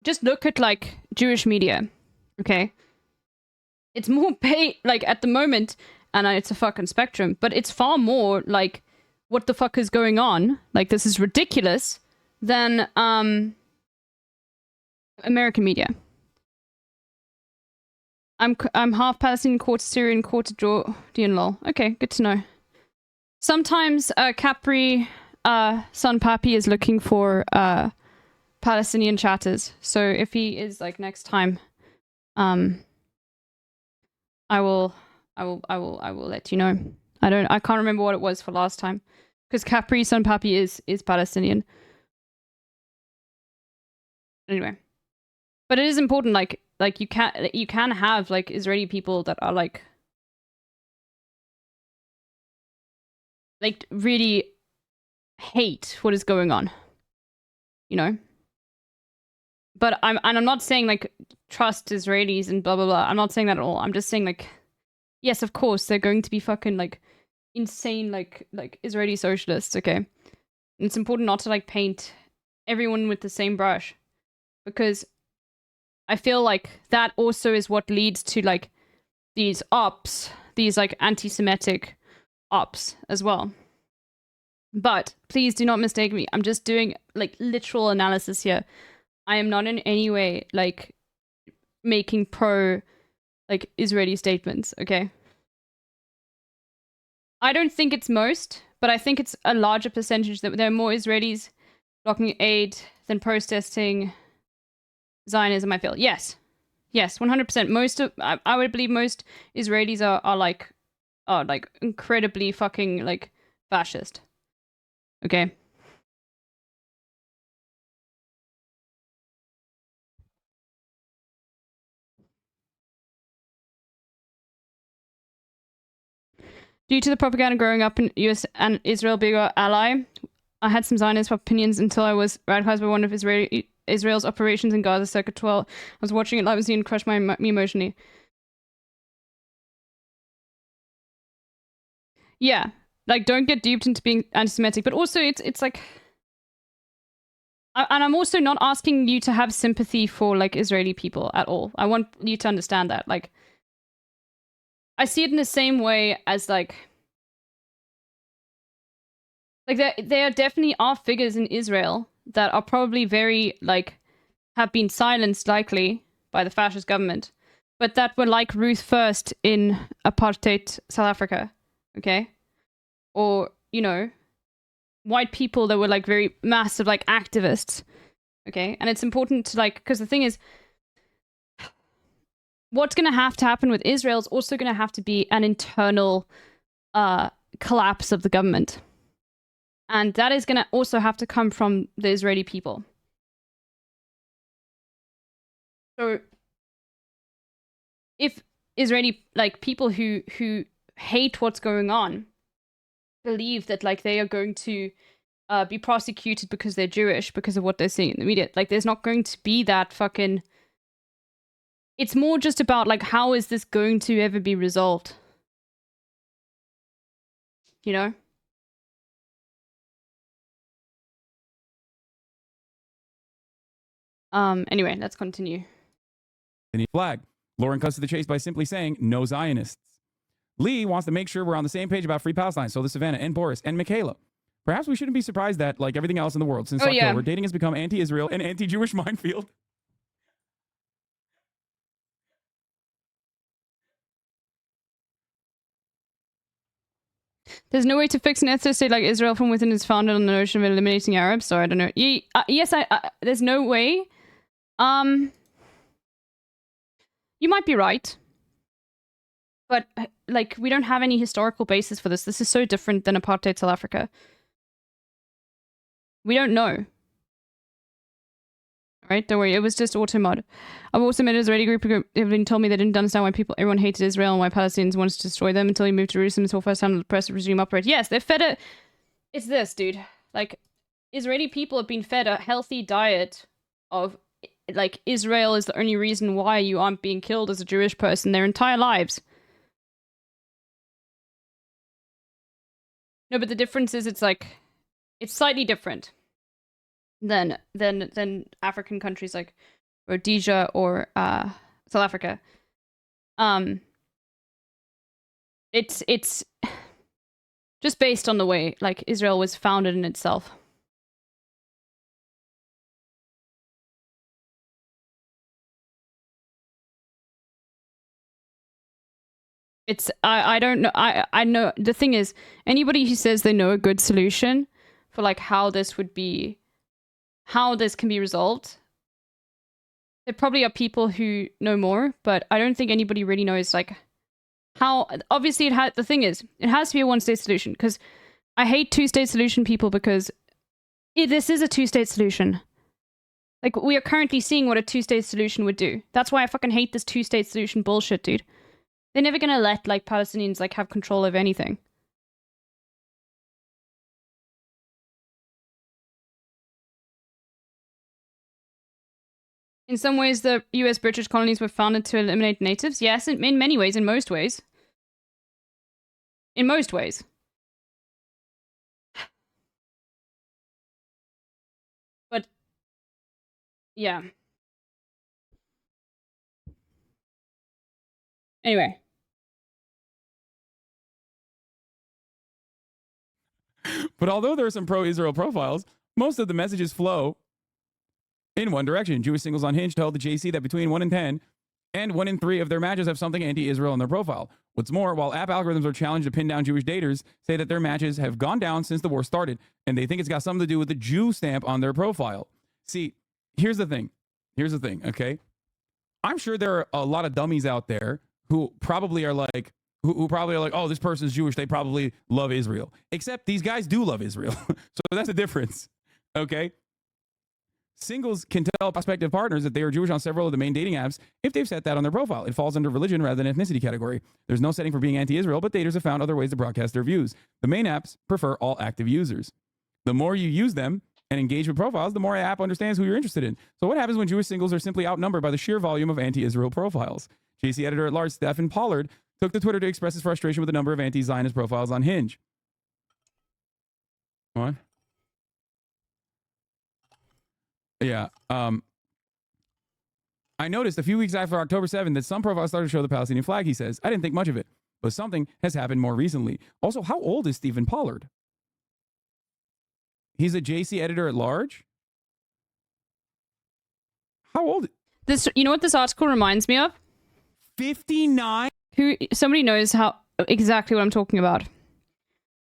just look at like Jewish media, okay? It's more like at the moment, and it's a fucking spectrum, but it's far more like, what the fuck is going on? Like, this is ridiculous. Than American media. I'm half Palestinian, quarter Syrian, quarter Jordan. Lol. Okay, good to know. Sometimes Capri Son Papi is looking for Palestinian chatters. So if he is like next time, I will let you know. I can't remember what it was for last time. Because Capri Son Papi is Palestinian. Anyway. But it is important, like you can have like Israeli people that are like really hate what is going on. You know? But I'm not saying like trust Israelis and blah blah blah. I'm not saying that at all. I'm just saying like, yes, of course, they're going to be fucking like insane like Israeli socialists, okay? And it's important not to like paint everyone with the same brush, because I feel like that also is what leads to like these ops, these like anti-Semitic ops as well. But please do not mistake me. I'm just doing like literal analysis here. I am not in any way like making pro like Israeli statements, okay? I don't think it's most, but I think it's a larger percentage that there are more Israelis blocking aid than protesting Zionism, I feel. Yes. Yes, 100%. Most of, I would believe most Israelis are like incredibly fucking like fascist. Okay? Due to the propaganda growing up in US and Israel being our ally, I had some Zionist opinions until I was radicalized by one of Israel's operations in Gaza circa 12. I was watching it live and crushed me emotionally. Yeah, like don't get duped into being anti-Semitic, but also it's like, and I'm also not asking you to have sympathy for like Israeli people at all. I want you to understand that, like, I see it in the same way as like there definitely are figures in Israel that are probably very like have been silenced likely by the fascist government, but that were like Ruth First in apartheid South Africa, okay? Or, you know, white people that were like very massive like activists, okay? And it's important to like, because the thing is, what's going to happen with Israel is also going to have to be an internal collapse of the government. And that is going to also have to come from the Israeli people. So if Israeli like people who hate what's going on believe that like they are going to be prosecuted because they're Jewish because of what they're seeing in the media, like there's not going to be that fucking. It's more just about like how is this going to ever be resolved? You know? Anyway, let's continue. Flag. Lauren cuts to the chase by simply saying, no Zionists. Lee wants to make sure we're on the same page about Free Palestine, so does Savannah and Boris and Michaela. Perhaps we shouldn't be surprised that, like everything else in the world, since October, dating has become anti-Israel and anti-Jewish minefield. There's no way to fix an ethnic state like Israel from within is founded on the notion of eliminating Arabs. So I don't know. Yes, there's no way. You might be right. But, like, we don't have any historical basis for this. This is so different than apartheid South Africa. We don't know. Right? Don't worry, it was just auto-mod. I've also met an Israeli group who told me they didn't understand why everyone hated Israel and why Palestinians wanted to destroy them until he moved to Jerusalem until first time the press resume operate. Yes, they're fed a... It's this, dude. Like, Israeli people have been fed a healthy diet of, like, Israel is the only reason why you aren't being killed as a Jewish person their entire lives. No, but the difference is it's slightly different than African countries like Rhodesia or South Africa. It's just based on the way like Israel was founded in itself. It's I don't know. I know the thing is, anybody who says they know a good solution for like how this can be resolved, there probably are people who know more, but I don't think anybody really knows like how. Obviously, the thing is, it has to be a one-state solution, because I hate two-state solution people, because this is a two-state solution. Like, we are currently seeing what a two-state solution would do. That's why I fucking hate this two-state solution bullshit, dude. They're never gonna let, like, Palestinians, like, have control of anything. In some ways, the US British colonies were founded to eliminate natives. Yes, in many ways, in most ways. In most ways. But, yeah. Anyway. But although there are some pro-Israel profiles, most of the messages flow in one direction. Jewish singles on Hinge told the JC that between 1 in 10 and 1 in 3 of their matches have something anti-Israel in their profile. What's more, while app algorithms are challenged to pin down Jewish daters, say that their matches have gone down since the war started, and they think it's got something to do with the Jew stamp on their profile. See, here's the thing, okay? I'm sure there are a lot of dummies out there who probably are like, oh, this person's Jewish, they probably love Israel. Except these guys do love Israel. So that's the difference, okay? Singles can tell prospective partners that they are Jewish on several of the main dating apps if they've set that on their profile. It falls under religion rather than ethnicity category. There's no setting for being anti-Israel, but daters have found other ways to broadcast their views. The main apps prefer all active users. The more you use them and engage with profiles, the more the app understands who you're interested in. So what happens when Jewish singles are simply outnumbered by the sheer volume of anti-Israel profiles? JC editor-at-large Stephen Pollard took to Twitter to express his frustration with the number of anti-Zionist profiles on Hinge. What? Yeah. I noticed a few weeks after October 7th that some profiles started to show the Palestinian flag, he says. I didn't think much of it, but something has happened more recently. Also, how old is Stephen Pollard? He's a JC editor-at-large? How old? You know what this article reminds me of? 59? Somebody knows exactly what I'm talking about.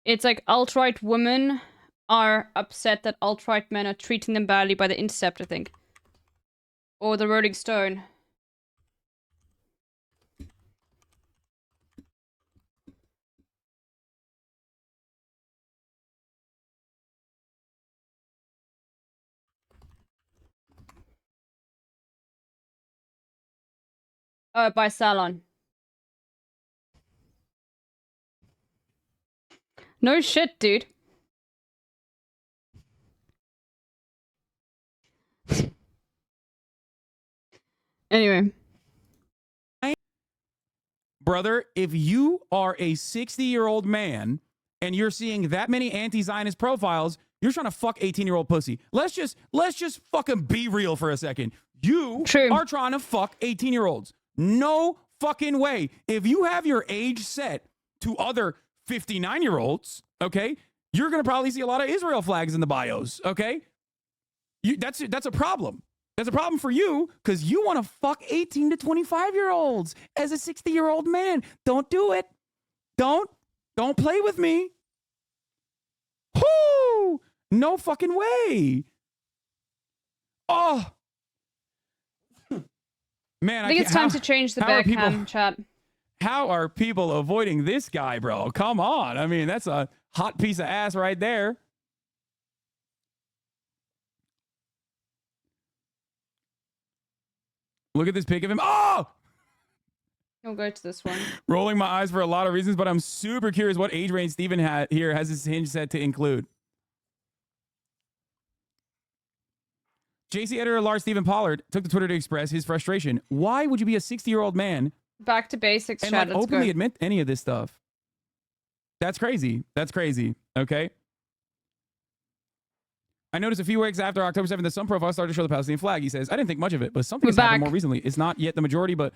It's like alt-right women are upset that alt-right men are treating them badly by The Intercept, I think. Or the Rolling Stone. By Salon. No shit, dude. Anyway. Brother, if you are a 60-year-old man and you're seeing that many anti-Zionist profiles, you're trying to fuck 18-year-old pussy. Let's just fucking be real for a second. You are trying to fuck 18-year-olds. No fucking way. If you have your age set to other 59-year-olds, okay, you're going to probably see a lot of Israel flags in the bios, okay? That's a problem. That's a problem for you because you want to fuck 18 to 25-year-olds as a 60-year-old man. Don't do it. Don't play with me, No fucking way. Oh. Man, I think it's time to change the Beckham chat. How are people avoiding this guy, bro? Come on. I mean, that's a hot piece of ass right there. Look at this pic of him. Oh! I'll go to this one. Rolling my eyes for a lot of reasons, but I'm super curious what age range Steven here has his hinge set to include. JC editor Lars Stephen Pollard took to Twitter to express his frustration. Why would you be a 60-year-old man back to basics, and chat, like let's openly go. admit any of this stuff? That's crazy. That's crazy. Okay. I noticed a few weeks after October 7th that some profiles started to show the Palestinian flag. He says, I didn't think much of it, but something has happened more recently. It's not yet the majority, but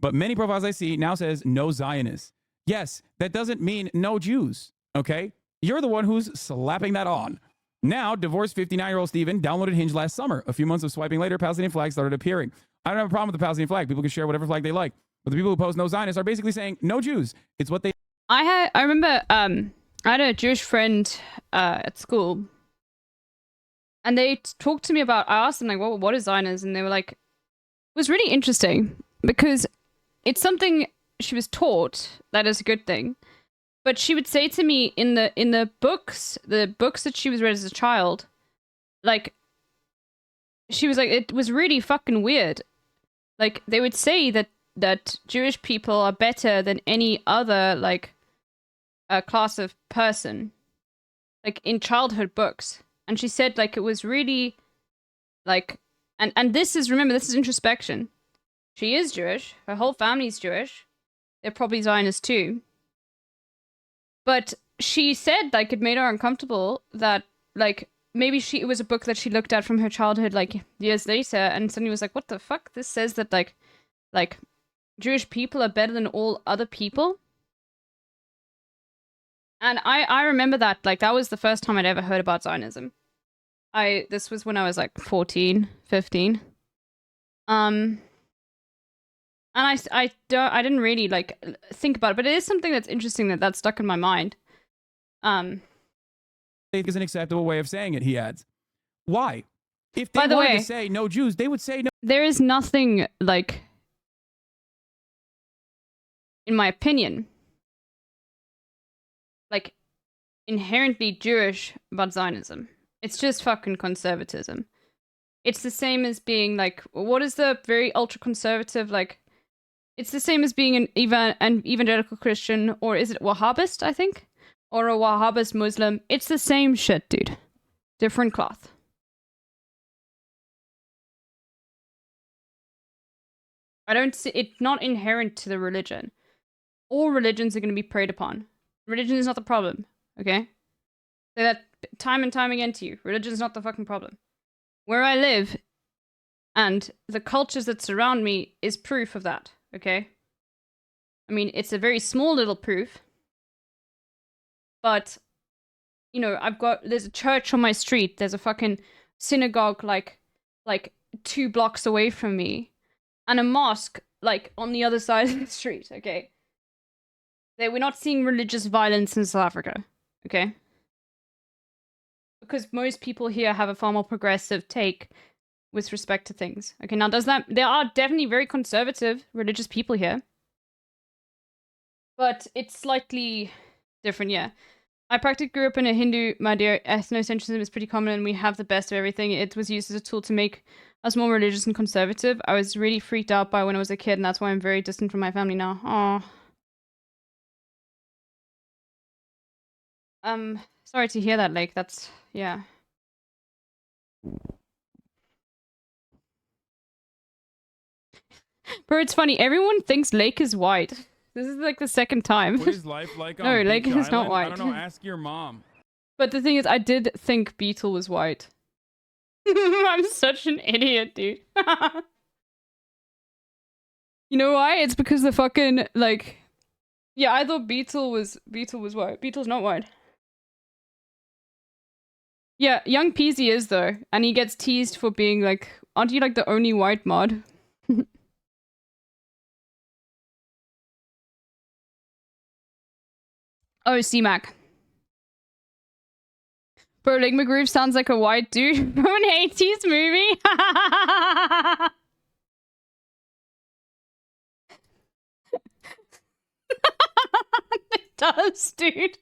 many profiles I see now says no Zionists. Yes, that doesn't mean no Jews. Okay. You're the one who's slapping that on. Now, divorced 59-year-old Steven downloaded Hinge last summer. A few months of swiping later, Palestinian flags started appearing. I don't have a problem with the Palestinian flag. People can share whatever flag they like. But the people who post no Zionists are basically saying no Jews. It's what they... I remember I had a Jewish friend at school. And they talked to me about... I asked them, like, what is Zionism? And they were like... It was really interesting. Because it's something she was taught that is a good thing. But she would say to me in the books that she was read as a child, like, she was like, it was really fucking weird. Like, they would say that Jewish people are better than any other, like, class of person, like, in childhood books. And she said, like, it was really, like, and this is, remember, this is introspection. She is Jewish. Her whole family's Jewish. They're probably Zionists too. But she said, like, it made her uncomfortable that, like, maybe it was a book that she looked at from her childhood, like, years later, and suddenly was like, what the fuck? This says that, like, Jewish people are better than all other people? And I remember that, like, that was the first time I'd ever heard about Zionism. This was when I was, like, 14, 15. And I didn't really, like, think about it, but it is something that's interesting that stuck in my mind. Is an acceptable way of saying it, he adds. Why? If they wanted to say no Jews, they would say no. There is nothing, like, in my opinion, like, inherently Jewish about Zionism. It's just fucking conservatism. It's the same as being, like, what is the very ultra-conservative, like, it's the same as being an evangelical Christian, or is it Wahhabist, I think? Or a Wahhabist Muslim. It's the same shit, dude. Different cloth. I don't see... It's not inherent to the religion. All religions are going to be preyed upon. Religion is not the problem, okay? Say that time and time again to you. Religion is not the fucking problem. Where I live, and the cultures that surround me, is proof of that. Okay? I mean, it's a very small little proof. But, you know, there's a church on my street. There's a fucking synagogue, like 2 blocks away from me. And a mosque, like, on the other side of the street, okay? We're not seeing religious violence in South Africa, okay? Because most people here have a far more progressive take with respect to things. Okay, now there are definitely very conservative religious people here. But it's slightly different, yeah. I practically grew up in a Hindu Madhya. Ethnocentrism is pretty common and we have the best of everything. It was used as a tool to make us more religious and conservative. I was really freaked out by when I was a kid, and that's why I'm very distant from my family now. Aw. Sorry to hear that, Lake. That's, yeah. Bro, it's funny. Everyone thinks Lake is white. This is like the second time. What is life like on No, Beach Lake is not Island? white. I don't know. Ask your mom. But the thing is, I did think Beetle was white. I'm such an idiot, dude. You know why? It's because the fucking, like... Yeah, I thought Beetle was white. Beetle's not white. Yeah, young Peasy is, though. And he gets teased for being, like... Aren't you, like, the only white mod? Oh, C-Mac. Bro, Lake McGroove sounds like a white dude from an 80s movie. It does, dude.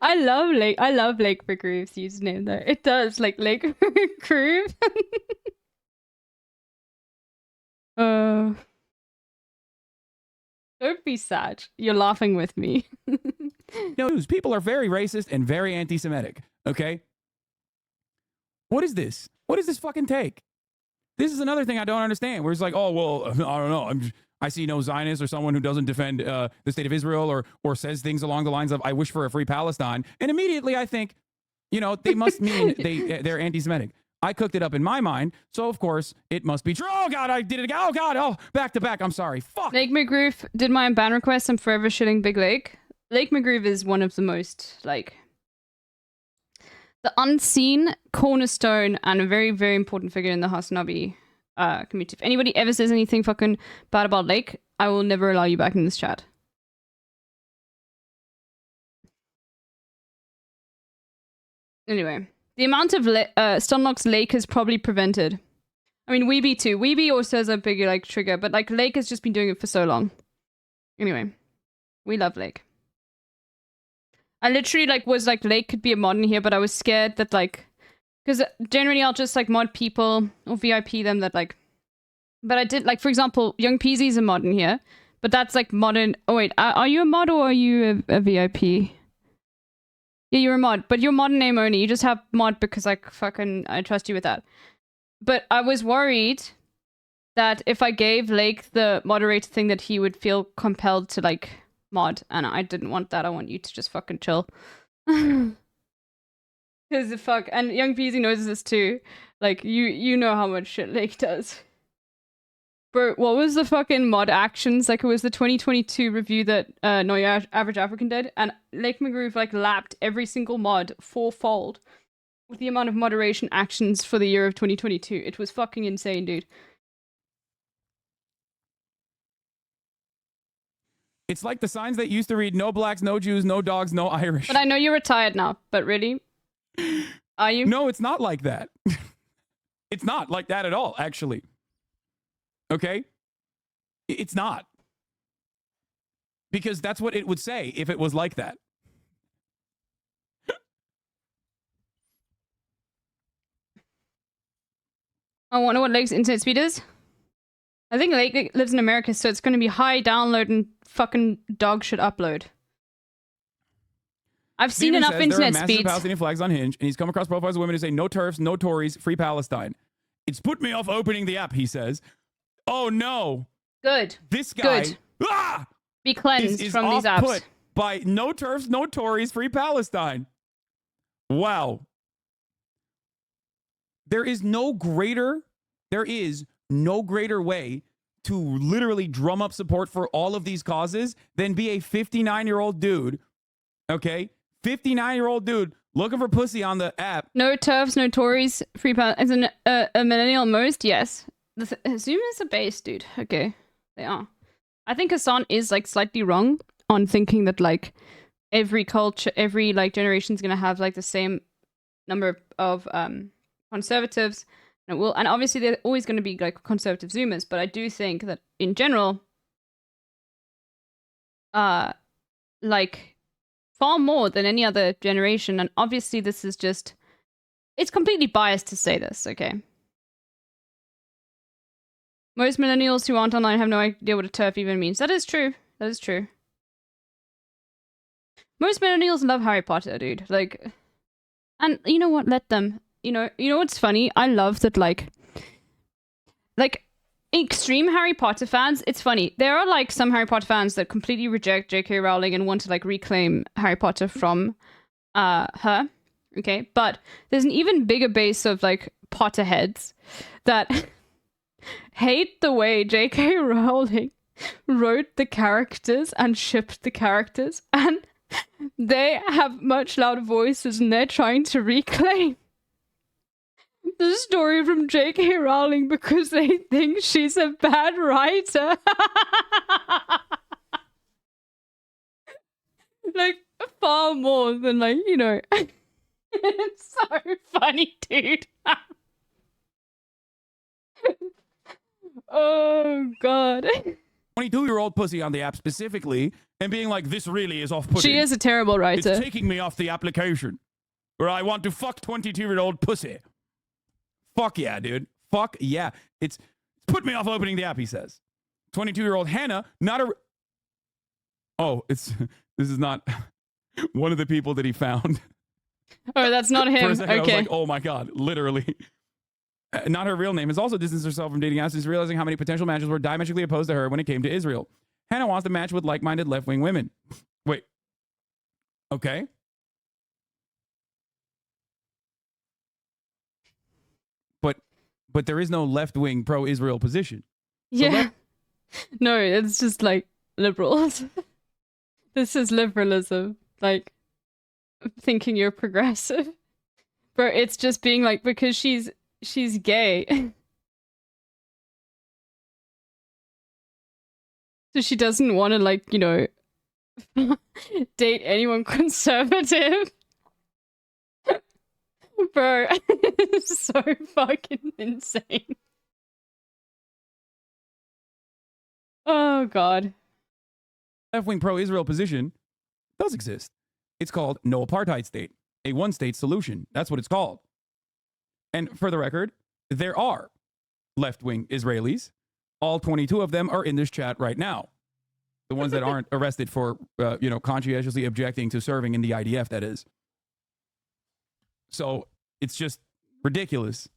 I love Lake McGroove's username though. It does, like Lake McGroove. Don't be sad. You're laughing with me. News. People are very racist and very anti-Semitic. Okay? What is this? What is this fucking take? This is another thing I don't understand. Where it's like, oh, well, I don't know. I see no Zionist or someone who doesn't defend the state of Israel or says things along the lines of, I wish for a free Palestine. And immediately I think, you know, they must mean they're anti-Semitic. I cooked it up in my mind, so of course it must be true. Oh God, I did it again. Oh God, oh, back to back. I'm sorry. Fuck. Lake McGroove did my ban request. I'm forever shitting Big Lake. Lake McGroove is one of the most, like, the unseen cornerstone and a very, very important figure in the Hasanabi community. If anybody ever says anything fucking bad about Lake, I will never allow you back in this chat. Anyway, the amount of Stunlock's Lake has probably prevented. I mean, Weeby too. Weeby also has a big, like, trigger, but, like, Lake has just been doing it for so long. Anyway, we love Lake. I literally, like, was like, Lake could be a mod in here, but I was scared that, like, because generally I'll just, like, mod people or VIP them that, like, but I did, like, for example, Young Peasy's a mod in here, but that's, like, modern. Oh, wait, are you a mod or are you a VIP? Yeah, you're a mod, but you're mod in name only. You just have mod because, like, fucking, I trust you with that. But I was worried that if I gave Lake the moderator thing that he would feel compelled to, like, mod, and I didn't want that. I want you to just fucking chill. Because the fuck, and Young Peasy knows this too. Like, you know how much shit Lake does. Bro, what was the fucking mod actions? Like, it was the 2022 review that No Your Average African did, and Lake McGroove, like, lapped every single mod fourfold with the amount of moderation actions for the year of 2022. It was fucking insane, dude. It's like the signs that used to read no blacks, no Jews, no dogs, no Irish. But I know you're retired now, but really? Are you? No, it's not like that. It's not like that at all, actually. Okay? It's not. Because that's what it would say if it was like that. I wonder what Lake's internet speed is. I think Lake lives in America, so it's going to be high download and fucking dog shit upload. I've seen enough internet there are speeds. massive Palestinian flags on Hinge, and he's come across profiles of women who say no TERFs, no Tories, free Palestine. It's put me off opening the app, he says. Oh no. Good. This guy Good. Be cleansed is from these apps. Put by no TERFs, no Tories, free Palestine. Wow. There is no greater way to literally drum up support for all of these causes than be a 59-year-old dude, okay? 59-year-old dude looking for pussy on the app. No TERFs, no Tories, free Palestine. As a millennial most, yes. Zoom is a base, dude. Okay, they are. I think Hassan is, like, slightly wrong on thinking that, like, every culture, every, like, generation is going to have, like, the same number of conservatives. And, and obviously there's always going to be, like, conservative Zoomers, but I do think that in general, like, far more than any other generation, and obviously this is just, it's completely biased to say this, okay? Most millennials who aren't online have no idea what a TERF even means. That is true. That is true. Most millennials love Harry Potter, dude. Like, and you know what? Let them. You know what's funny? I love that, like extreme Harry Potter fans. It's funny. There are, like, some Harry Potter fans that completely reject J.K. Rowling and want to, like, reclaim Harry Potter from her. Okay, but there's an even bigger base of, like, Potterheads that hate the way J.K. Rowling wrote the characters and shipped the characters, and they have much louder voices and they're trying to reclaim the story from J.K. Rowling because they think she's a bad writer. Like, far more than, like, you know. It's so funny, dude. Oh, God. 22-year-old pussy on the app specifically and being like, this really is off-putting. She is a terrible writer. It's taking me off the application where I want to fuck 22-year-old pussy. Fuck yeah, dude. Fuck yeah. It's put me off opening the app, he says. 22-year-old Hannah, not a... Oh, this is not one of the people that he found. Oh, that's not him. For a second, Okay. I was like, oh my God, literally. Not her real name, has also distanced herself from dating apps since realizing how many potential matches were diametrically opposed to her when it came to Israel. Hannah wants to match with like-minded left-wing women. Wait. Okay. But there is no left-wing pro-Israel position. So Yeah. No, it's just like liberals. This is liberalism. Like, thinking you're progressive. But it's just being like, because she's gay. So she doesn't want to, like, you know, date anyone conservative. Bro, it's so fucking insane. Oh, God. Left-wing pro-Israel position does exist. It's called no apartheid state, a one-state solution. That's what it's called. And for the record, there are left-wing Israelis. All 22 of them are in this chat right now. The ones that aren't arrested for, conscientiously objecting to serving in the IDF, that is. So it's just ridiculous.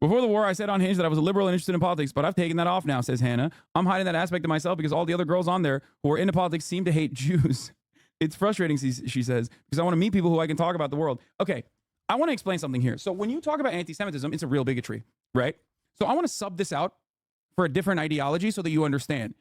Before the war, I said on Hinge that I was a liberal and interested in politics, but I've taken that off now, says Hannah. I'm hiding that aspect of myself because all the other girls on there who are into politics seem to hate Jews. It's frustrating, she says, because I want to meet people who I can talk about the world. Okay, I want to explain something here. So when you talk about anti-Semitism, it's a real bigotry, right? So I want to sub this out for a different ideology so that you understand.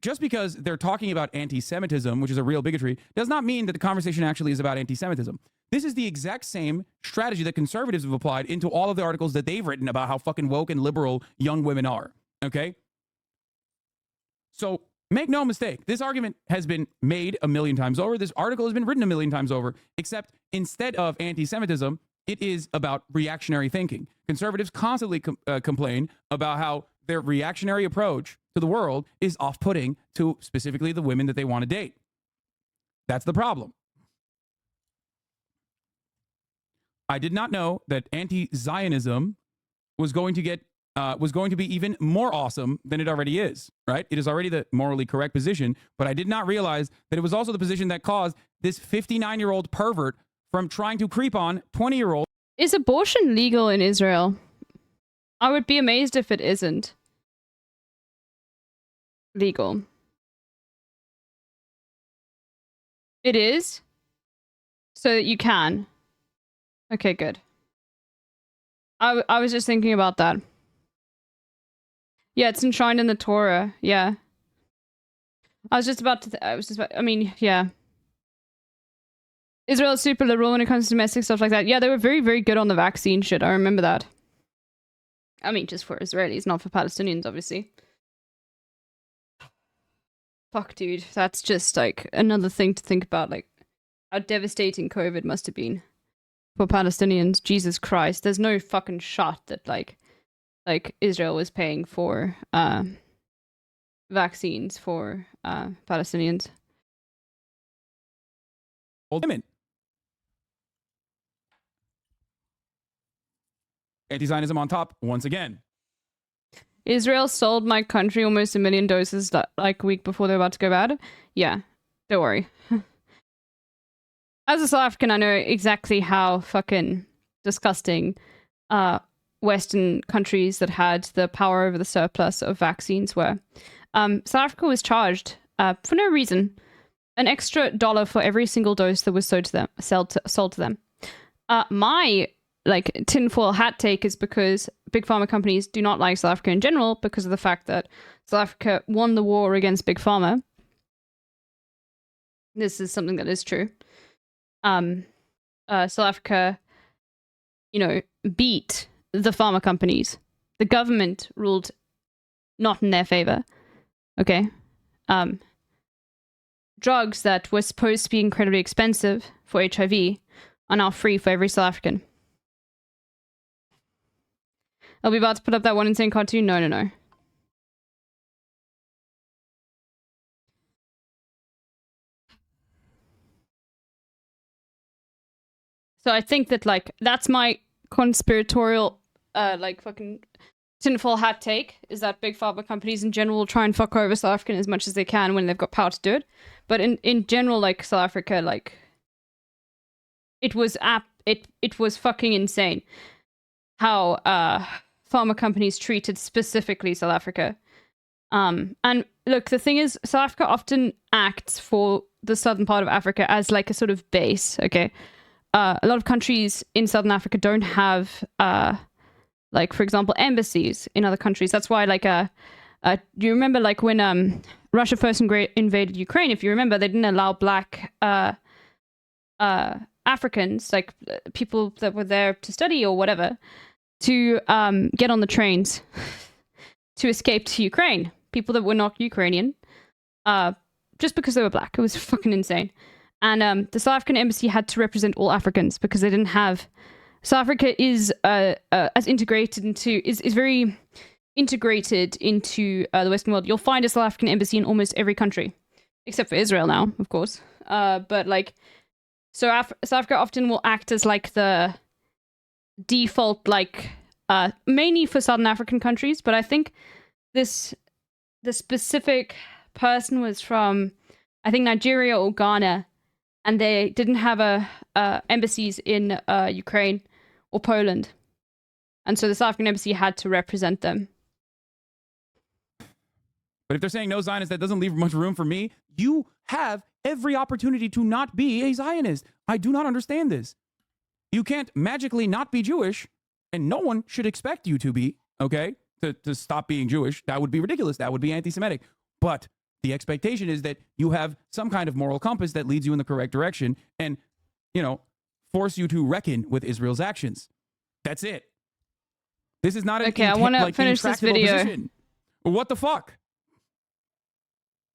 Just because they're talking about anti-Semitism, which is a real bigotry, does not mean that the conversation actually is about anti-Semitism. This is the exact same strategy that conservatives have applied into all of the articles that they've written about how fucking woke and liberal young women are, okay? So make no mistake, this argument has been made a million times over. This article has been written a million times over, except instead of anti-Semitism, it is about reactionary thinking. Conservatives constantly complain about how their reactionary approach to the world is off-putting to specifically the women that they want to date. That's the problem. I did not know that anti-Zionism was going to be even more awesome than it already is, right? It is already the morally correct position, but I did not realize that it was also the position that caused this 59-year-old pervert from trying to creep on 20-year-old. Is abortion legal in Israel? I would be amazed if it isn't legal. It is? So that you can. Okay, good. I was just thinking about that. Yeah, it's enshrined in the Torah. Yeah. I mean, yeah. Israel is super liberal when it comes to domestic stuff like that. Yeah, they were very, very good on the vaccine shit. I remember that. I mean, just for Israelis, not for Palestinians, obviously. Fuck, dude. That's just, like, another thing to think about, like, how devastating COVID must have been for Palestinians. Jesus Christ. There's no fucking shot that, like Israel was paying for, vaccines for, Palestinians. Women. Anti-Zionism on top, once again. Israel sold my country almost 1 million doses like a week before they were about to go bad. Yeah, don't worry. As a South African, I know exactly how fucking disgusting Western countries that had the power over the surplus of vaccines were. South Africa was charged, for no reason, an extra $1 for every single dose that was sold to them. My tinfoil hat take is because big pharma companies do not like South Africa in general because of the fact that South Africa won the war against big pharma. This is something that is true. South Africa, beat the pharma companies. The government ruled not in their favor. Okay. drugs that were supposed to be incredibly expensive for HIV are now free for every South African. I'll be about to put up that one insane cartoon. No. So I think that, like, that's my conspiratorial, like, fucking tinfoil hat take, is that big pharma companies in general will try and fuck over South Africa as much as they can when they've got power to do it. But in general, like, South Africa, like, it was fucking insane how pharma companies treated specifically South Africa. And look, the thing is, South Africa often acts for the southern part of Africa as like a sort of base, okay? A lot of countries in Southern Africa don't have, like, for example, embassies in other countries. That's why, like, do you remember, like, when Russia first invaded Ukraine? If you remember, they didn't allow black Africans, like people that were there to study or whatever, to get on the trains to escape to Ukraine. People that were not Ukrainian, just because they were black. It was fucking insane. And the South African embassy had to represent all Africans because they didn't have... South Africa is as integrated into... is very integrated into the Western world. You'll find a South African embassy in almost every country. Except for Israel now, of course. But, like... So South Africa often will act as, like, the default, like... mainly for Southern African countries, but I think the specific person was from, I think, Nigeria or Ghana, and they didn't have embassies in Ukraine or Poland, and so the South African embassy had to represent them. But if they're saying no Zionist, that doesn't leave much room for me. You have every opportunity to not be a Zionist. I do not understand this. You can't magically not be Jewish, and no one should expect you to be, okay, to stop being Jewish. That would be ridiculous. That would be anti-Semitic. But the expectation is that you have some kind of moral compass that leads you in the correct direction and, you know, force you to reckon with Israel's actions. That's it. This is not an okay. I want to finish this video. Position. What the fuck?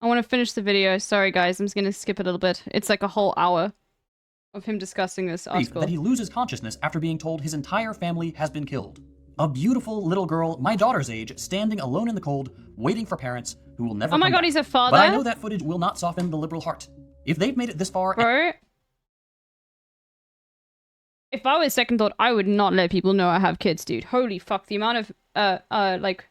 I want to finish the video. Sorry, guys. I'm just going to skip a little bit. It's like a whole hour of him discussing this article. That he loses consciousness after being told his entire family has been killed. A beautiful little girl, my daughter's age, standing alone in the cold, waiting for parents who will never Oh my come god, back. he's a father? But I know that footage will not soften the liberal heart. If they've made it this far... Bro, if I was second thought, I would not let people know I have kids, dude. Holy fuck, the amount of, like,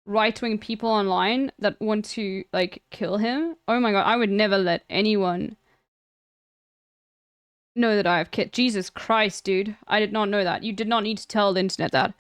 right-wing people online that want to, like, kill him. Oh my god, I would never let anyone know that I have kids. Jesus Christ, dude. I did not know that. You did not need to tell the internet that.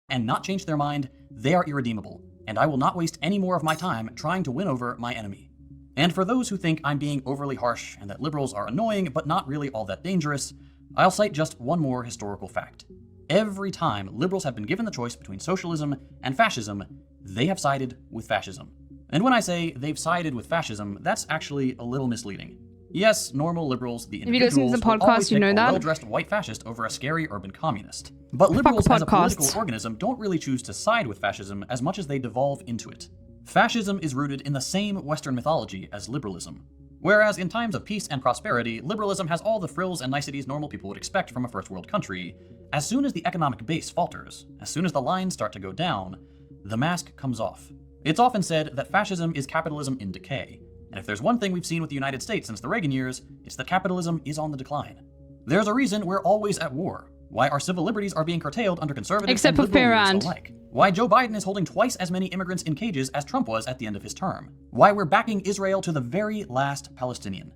And not change their mind, they are irredeemable, and I will not waste any more of my time trying to win over my enemy. And for those who think I'm being overly harsh and that liberals are annoying but not really all that dangerous, I'll cite just one more historical fact. Every time liberals have been given the choice between socialism and fascism, they have sided with fascism. And when I say they've sided with fascism, that's actually a little misleading. Yes, normal liberals, the individuals, if you listen to the will always podcast, you pick know a that. well-dressed white fascist over a scary urban communist. But liberals as a political organism don't really choose to side with fascism as much as they devolve into it. Fascism is rooted in the same Western mythology as liberalism. Whereas in times of peace and prosperity, liberalism has all the frills and niceties normal people would expect from a first world country. As soon as the economic base falters, as soon as the lines start to go down, the mask comes off. It's often said that fascism is capitalism in decay. And if there's one thing we've seen with the United States since the Reagan years, it's that capitalism is on the decline. There's a reason we're always at war. Why our civil liberties are being curtailed under conservative and liberal leaders alike. Why Joe Biden is holding twice as many immigrants in cages as Trump was at the end of his term. Why we're backing Israel to the very last Palestinian.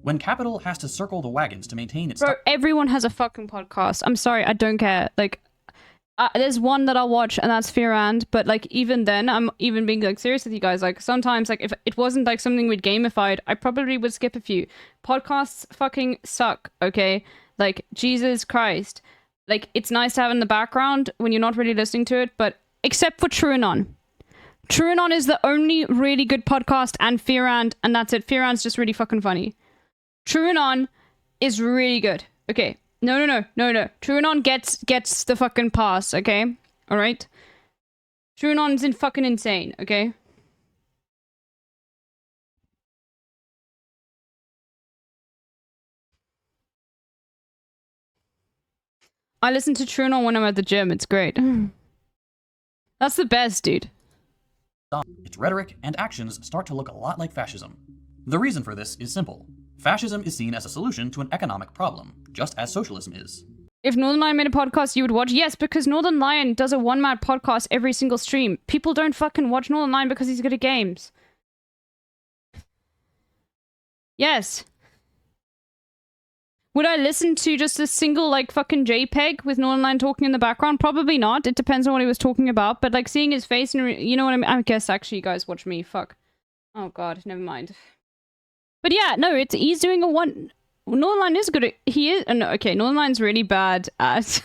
When capital has to circle the wagons to maintain its... Bro, everyone has a fucking podcast. I'm sorry, I don't care. Like, there's one that I'll watch, and that's Fear and, but, like, even then, I'm even being, like, serious with you guys. Like, sometimes, like, if it wasn't, like, something we'd gamified, I probably would skip a few. Podcasts fucking suck, okay? Like, Jesus Christ. Like, it's nice to have in the background when you're not really listening to it, but except for TrueAnon. TrueAnon is the only really good podcast, and Fear and that's it. Fear And's just really fucking funny. TrueAnon is really good. Okay. No. TrueAnon gets the fucking pass, okay? Alright? TrueAnon's fucking insane, okay? I listen to Truno when I'm at the gym. It's great. That's the best, dude. Its rhetoric and actions start to look a lot like fascism. The reason for this is simple. Fascism is seen as a solution to an economic problem, just as socialism is. If Northern Lion made a podcast, you would watch? Yes, because Northern Lion does a one-man podcast every single stream. People don't fucking watch Northern Lion because he's good at games. Yes. Would I listen to just a single, like, fucking JPEG with Northern Lion talking in the background? Probably not. It depends on what he was talking about. But, like, seeing his face and... you know what I mean? I guess, actually, you guys watch me. Fuck. Oh, God. Never mind. But, yeah, no, he's doing a one... Northern Lion is good at... He is... no, okay, Northern Line's really bad at...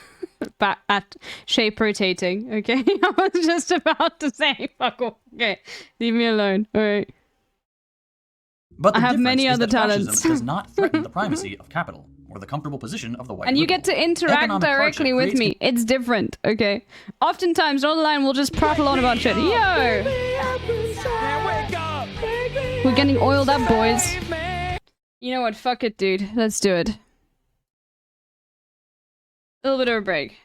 at shape rotating, okay? I was just about to say, fuck off. Okay, leave me alone. Alright. But I have many other talents. Fascism does not threaten the primacy of capital or the comfortable position of the white And you liberal. get to interact Economic directly hardship with creates me. It's different, okay? Oftentimes, Northern Lion will just prattle on about shit. Yo! We're getting oiled up, boys. You know what? Fuck it, dude. Let's do it. A little bit of a break.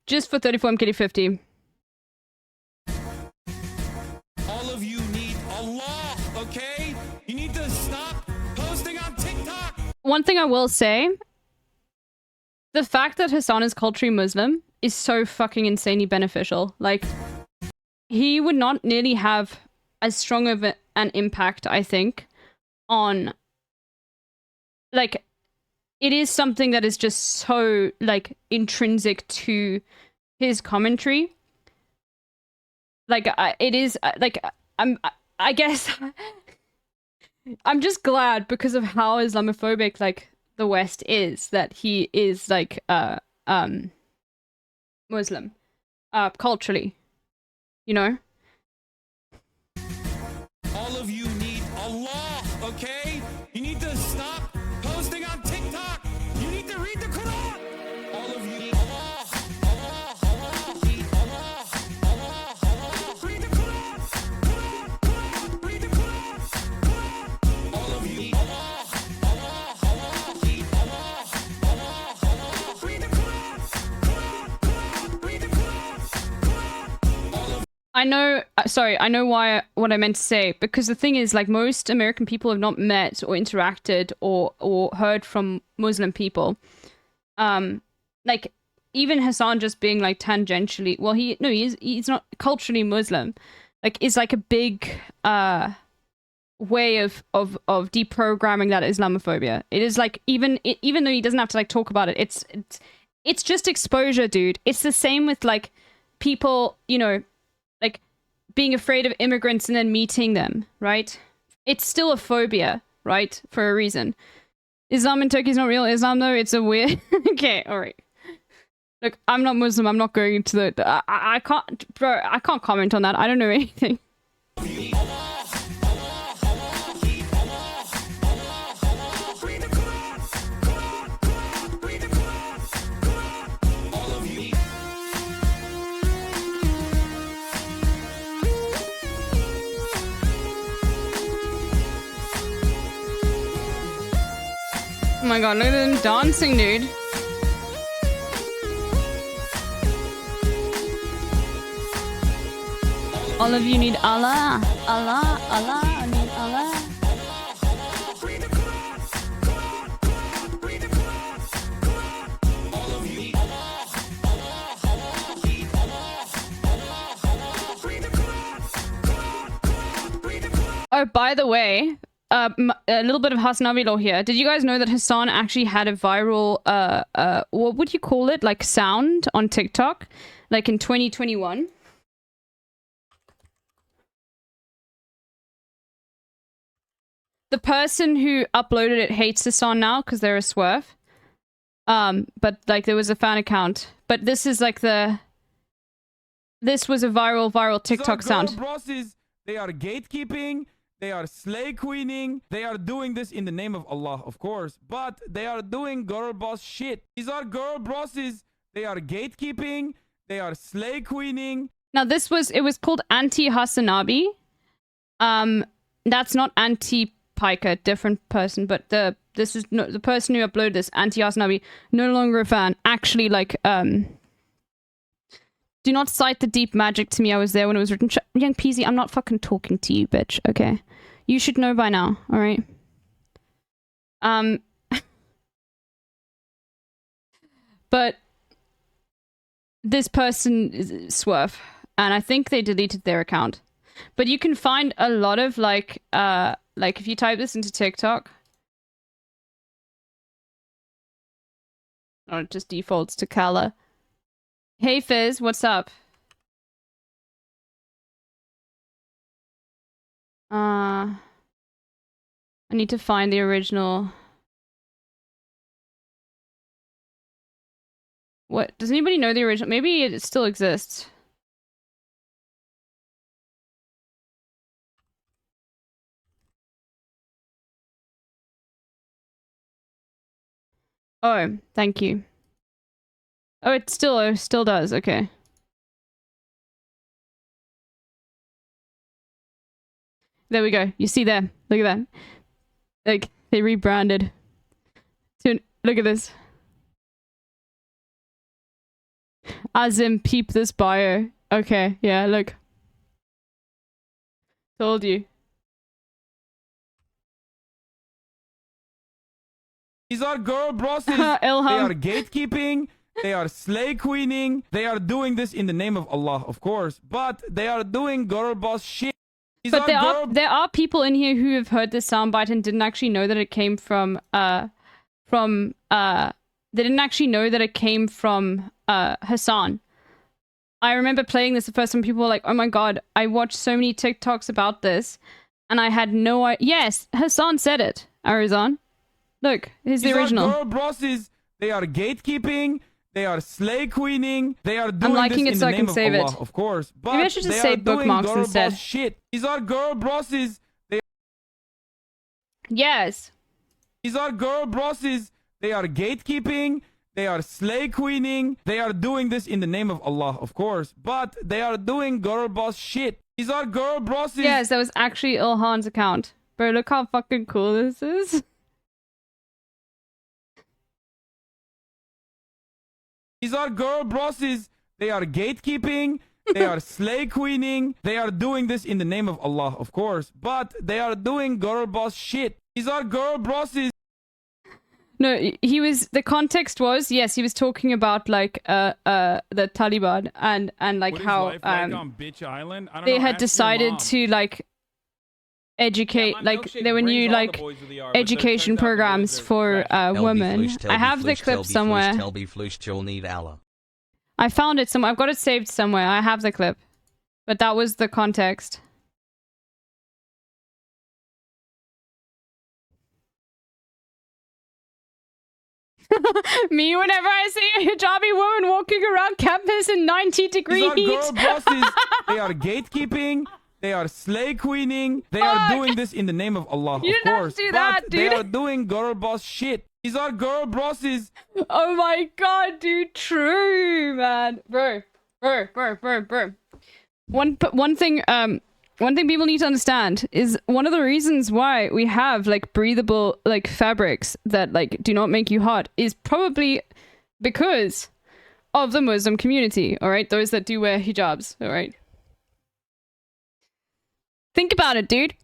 Just for 34, I'm getting 50. All of you need Allah, okay? You need to stop posting on TikTok. One thing I will say, the fact that Hassan is culturally Muslim is so fucking insanely beneficial. Like, he would not nearly have as strong of an impact, I think, on... Like, it is something that is just so, like, intrinsic to his commentary. Like, it is, like, I guess... I'm just glad because of how Islamophobic, like, the West is, that he is, like, Muslim. Culturally. You know? All of you need Allah, okay? You need to stop posting on TikTok. You need to read the Quran. All of you need Allah, Allah, Allah, Allah, Allah, Allah. Read the Quran, Quran, read the Quran, Quran. All of you need Allah, Allah, Allah, Allah, Allah, Allah. Read the Quran, Quran, read the Quran, Quran. All of I know, sorry, I know what I meant to say, because the thing is, like, most American people have not met or interacted or heard from Muslim people. Like, even Hassan just being, like, tangentially, well, he's not culturally Muslim, like, is like a big, way of deprogramming that Islamophobia. It is like, even though he doesn't have to, like, talk about it, it's just exposure, dude. It's the same with, like, people, you know, like, being afraid of immigrants and then meeting them, right? It's still a phobia, right? For a reason. Islam in Turkey is not real Islam, though. It's a weird... Okay, alright. Look, I'm not Muslim. I'm not going to the... I can't... Bro, I can't comment on that. I don't know anything. Oh my god, look at them dancing, dude. All of you need Allah. Allah, Allah, I need Allah. Oh, by the way, a little bit of Hasnavi law here. Did you guys know that Hassan actually had a viral, what would you call it? Like, sound on TikTok? Like, in 2021? The person who uploaded it hates Hassan now because they're a swerve. But, like, there was a fan account. But this is, like, this was a viral TikTok sound. Bosses, they are gatekeeping. They are slay queening. They are doing this in the name of Allah, of course. But they are doing girl boss shit. These are girl bosses. They are gatekeeping. They are slay queening. Now it was called anti-Hasanabi. That's not anti Piker, different person, but the person who uploaded this, Anti-Asnabi, no longer a fan. Actually, like, do not cite the deep magic to me. I was there when it was written. Young Peasy, I'm not fucking talking to you, bitch. Okay, you should know by now. All right. But this person is Swerve, and I think they deleted their account. But you can find a lot of like if you type this into TikTok, or it just defaults to Kala. Hey Fizz, what's up? I need to find the original. What? Does anybody know the original? Maybe it still exists. Oh, thank you. Oh, it still does. Okay. There we go. You see there. Look at that. Like, they rebranded. Look at this. Azim, peep this bio. Okay, yeah, look. Told you. These are girl bosses. They are gatekeeping. They are slay queening. They are doing this in the name of Allah, of course. But they are doing girl boss shit. But there are people in here who have heard this soundbite and didn't actually know that it came from they didn't actually know that it came from Hassan. I remember playing this the first time. People were like, "Oh my god, I watched so many TikToks about this, and I had no idea." Yes, Hassan said it. Arizon, look, here's the original. These are girl bosses. They are gatekeeping. They are slay queening. They are doing I'm liking this it so in I the name can of save Allah, it. of course. But Maybe I should just they say are doing bookmarks girl instead. boss shit. These are girl bosses. Yes. These are girl bosses. They are gatekeeping. They are slay queening. They are doing this in the name of Allah, of course. But they are doing girl boss shit. These are girl bosses. Yes, that was actually Ilhan's account. Bro, look how fucking cool this is. These are girl bosses. They are gatekeeping. They are slay queening. They are doing this in the name of Allah, of course. But they are doing girl boss shit. These are girl bosses. No, the context was, yes, he was talking about like the Taliban and like What is how life like on Bitch Island? I don't they know, had ask your decided mom. to like educate, like there were new like education programs for women. I have the clip somewhere. I found it somewhere. I've got it saved somewhere. I have the clip, but that was the context. Me, whenever I see a hijabi woman walking around campus in 90 degree These are heat. girl bosses. They are gatekeeping. They are slay queening. They are doing this in the name of Allah, You of didn't have course. to do but that, they dude. are doing girl boss shit. These are girl bosses. Oh my god, dude, true, man. Bro. One thing people need to understand is one of the reasons why we have like breathable like fabrics that like do not make you hot is probably because of the Muslim community, all right? Those that do wear hijabs, all right? Think about it, dude.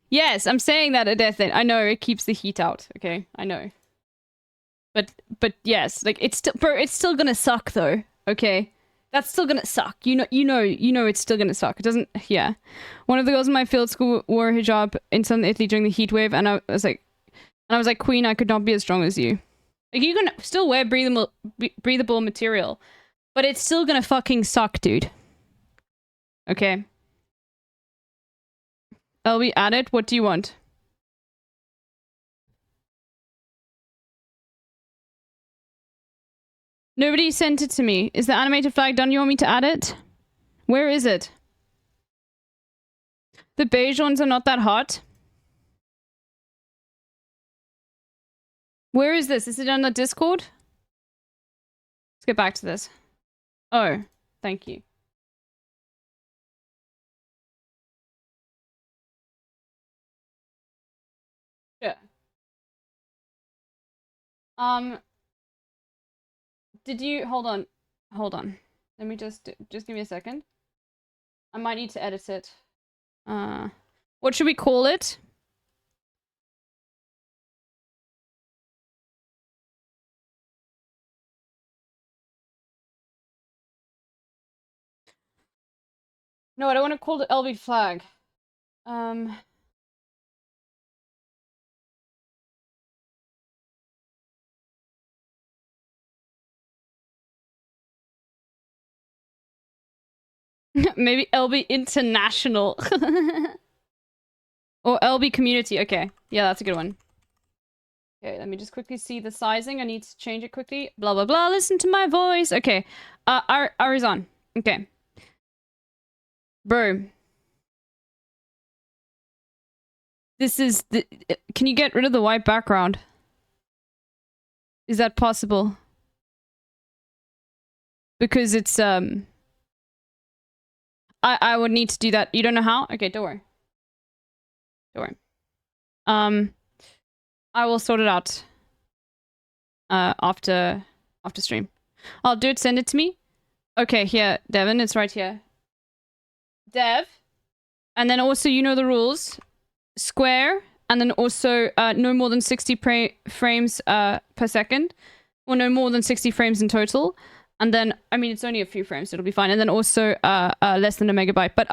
Yes, I'm saying that at death. I know it keeps the heat out. Okay, I know. But yes, like it's still, bro. It's still gonna suck though. Okay, that's still gonna suck. You know, it's still gonna suck. It doesn't. Yeah, one of the girls in my field school wore a hijab in southern Italy during the heat wave, and I was like, Queen, I could not be as strong as you. Like you can still wear breathable material, but it's still gonna fucking suck, dude. Okay. LB, add it. What do you want? Nobody sent it to me. Is the animated flag done? You want me to add it? Where is it? The beige ones are not that hot. Where is this? Is it on the Discord? Let's get back to this. Oh, thank you. Sure. Did you hold on? Hold on. Let me just give me a second. I might need to edit it. What should we call it? No, I don't want to call it LV flag. Maybe LB International. Or LB Community. Okay. Yeah, that's a good one. Okay, let me just quickly see the sizing. I need to change it quickly. Blah, blah, blah. Listen to my voice. Okay. Arizon. Okay. Bro. This is the... Can you get rid of the white background? Is that possible? Because it's, I would need to do that. You don't know how? Okay, don't worry. Don't worry. I will sort it out. After stream. I'll do it, send it to me. Okay, here, Devin, it's right here. Dev. And then also, you know the rules. Square. And then also, no more than 60 frames per second. Or no more than 60 frames in total. And then, I mean, it's only a few frames, so it'll be fine. And then also, less than a megabyte. But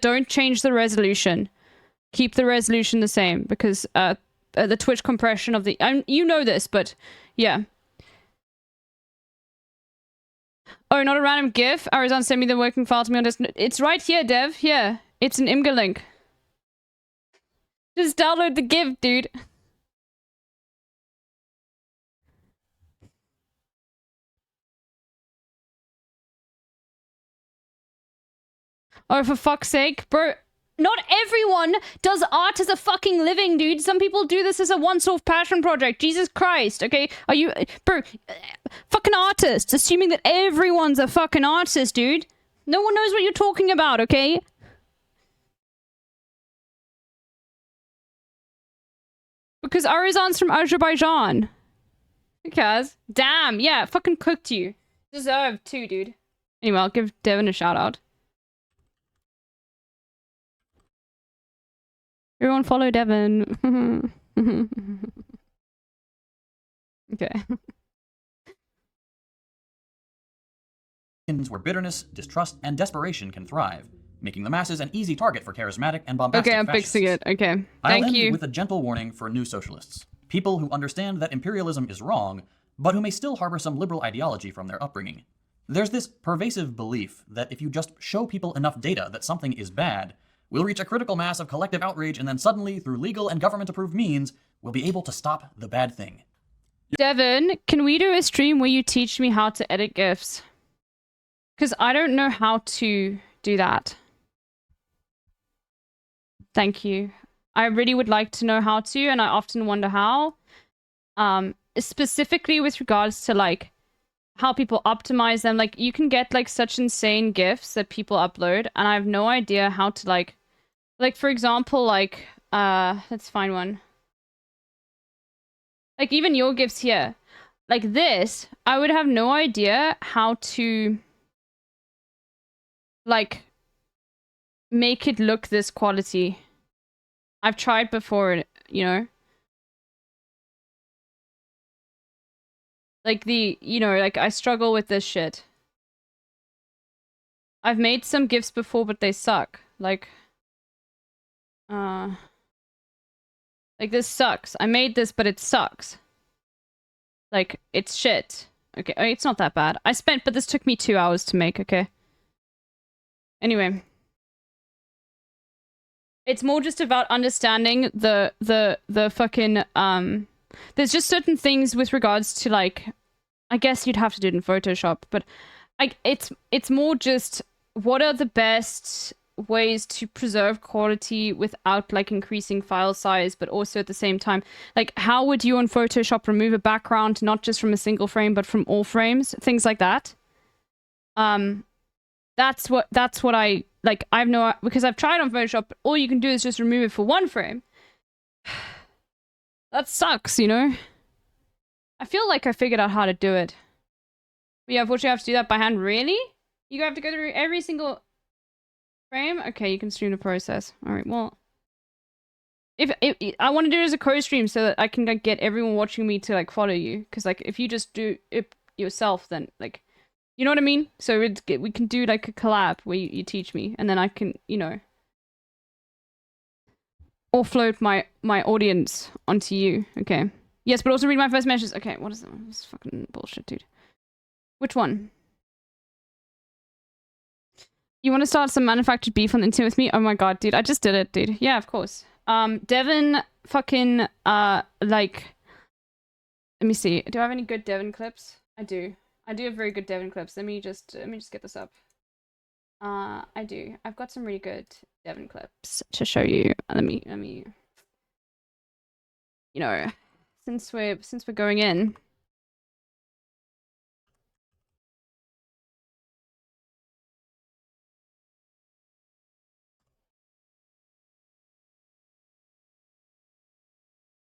don't change the resolution. Keep the resolution the same, because the Twitch compression of the... you know this, but yeah. Oh, not a random GIF? Arizon sent me the working file to me on this. It's right here, Dev. Here. It's an Imgur link. Just download the GIF, dude. Oh, for fuck's sake. Bro, not everyone does art as a fucking living, dude. Some people do this as a once-off passion project. Jesus Christ, okay? Are you... Bro, fucking artists. Assuming that everyone's a fucking artist, dude. No one knows what you're talking about, okay? Because Arizon's from Azerbaijan. Because... Damn, yeah, fucking cooked you. Deserved too, dude. Anyway, I'll give Devin a shout-out. Everyone follow Devin. Okay. Where bitterness, distrust, and desperation can thrive, making the masses an easy target for charismatic and bombastic Okay, I'm fascists. fixing it. Okay. I'll Thank end you. with a gentle warning for new socialists. People who understand that imperialism is wrong, but who may still harbor some liberal ideology from their upbringing. There's this pervasive belief that if you just show people enough data that something is bad, we'll reach a critical mass of collective outrage, and then suddenly, through legal and government-approved means, we'll be able to stop the bad thing. Devin, can we do a stream where you teach me how to edit GIFs? Because I don't know how to do that. Thank you. I really would like to know how to, and I often wonder how. Specifically with regards to, like, how people optimize them. Like, you can get, like, such insane GIFs that people upload, and I have no idea how to, like, for example, like, let's find one. Like, even your GIFs here. Like this, I would have no idea how to, like, make it look this quality. I've tried before, you know? Like like, I struggle with this shit. I've made some GIFs before, but they suck. Like this sucks. I made this, but it sucks. Like, it's shit. Okay, it's not that bad. But this took me 2 hours to make, okay? Anyway. It's more just about understanding the fucking, there's just certain things with regards to, like, I guess you'd have to do it in Photoshop, but it's more just what are the best ways to preserve quality without, like, increasing file size, but also at the same time, like, how would you in Photoshop remove a background not just from a single frame but from all frames, things like that. That's what I like. I've no, because I've tried on Photoshop, but all you can do is just remove it for one frame. That sucks, you know? I feel like I figured out how to do it. But yeah, unfortunately I have to do that by hand. Really? You have to go through every single frame? Okay, you can stream the process. Alright, well. If I want to do it as a co-stream so that I can like, get everyone watching me to like follow you. Because like if you just do it yourself, then like, you know what I mean? So we can do like a collab where you teach me, and then I can, you know, offload my audience onto you. Okay. Yes, but also read my first messages. Okay, what is that? This is fucking bullshit, dude. Which one? You want to start some manufactured beef on the internet with me? Oh my god, dude. I just did it, dude. Yeah, of course. Devin fucking, like... Let me see. Do I have any good Devin clips? I do. I do have very good Devin clips. Let me just get this up. I do. I've got some really good Devin clips to show you. Let me... You know, since we're going in...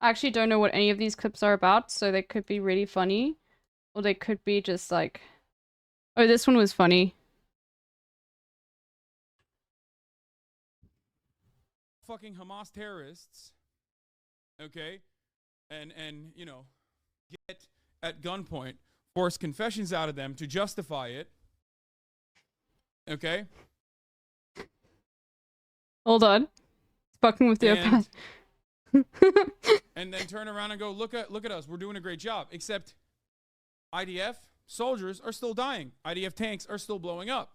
I actually don't know what any of these clips are about, so they could be really funny. Or they could be just like... Oh, this one was funny. Fucking Hamas terrorists, okay, and you know, get at gunpoint, force confessions out of them to justify it, okay? Hold on. It's fucking with the iPad. And then turn around and go, look at us, we're doing a great job. Except IDF soldiers are still dying. IDF tanks are still blowing up.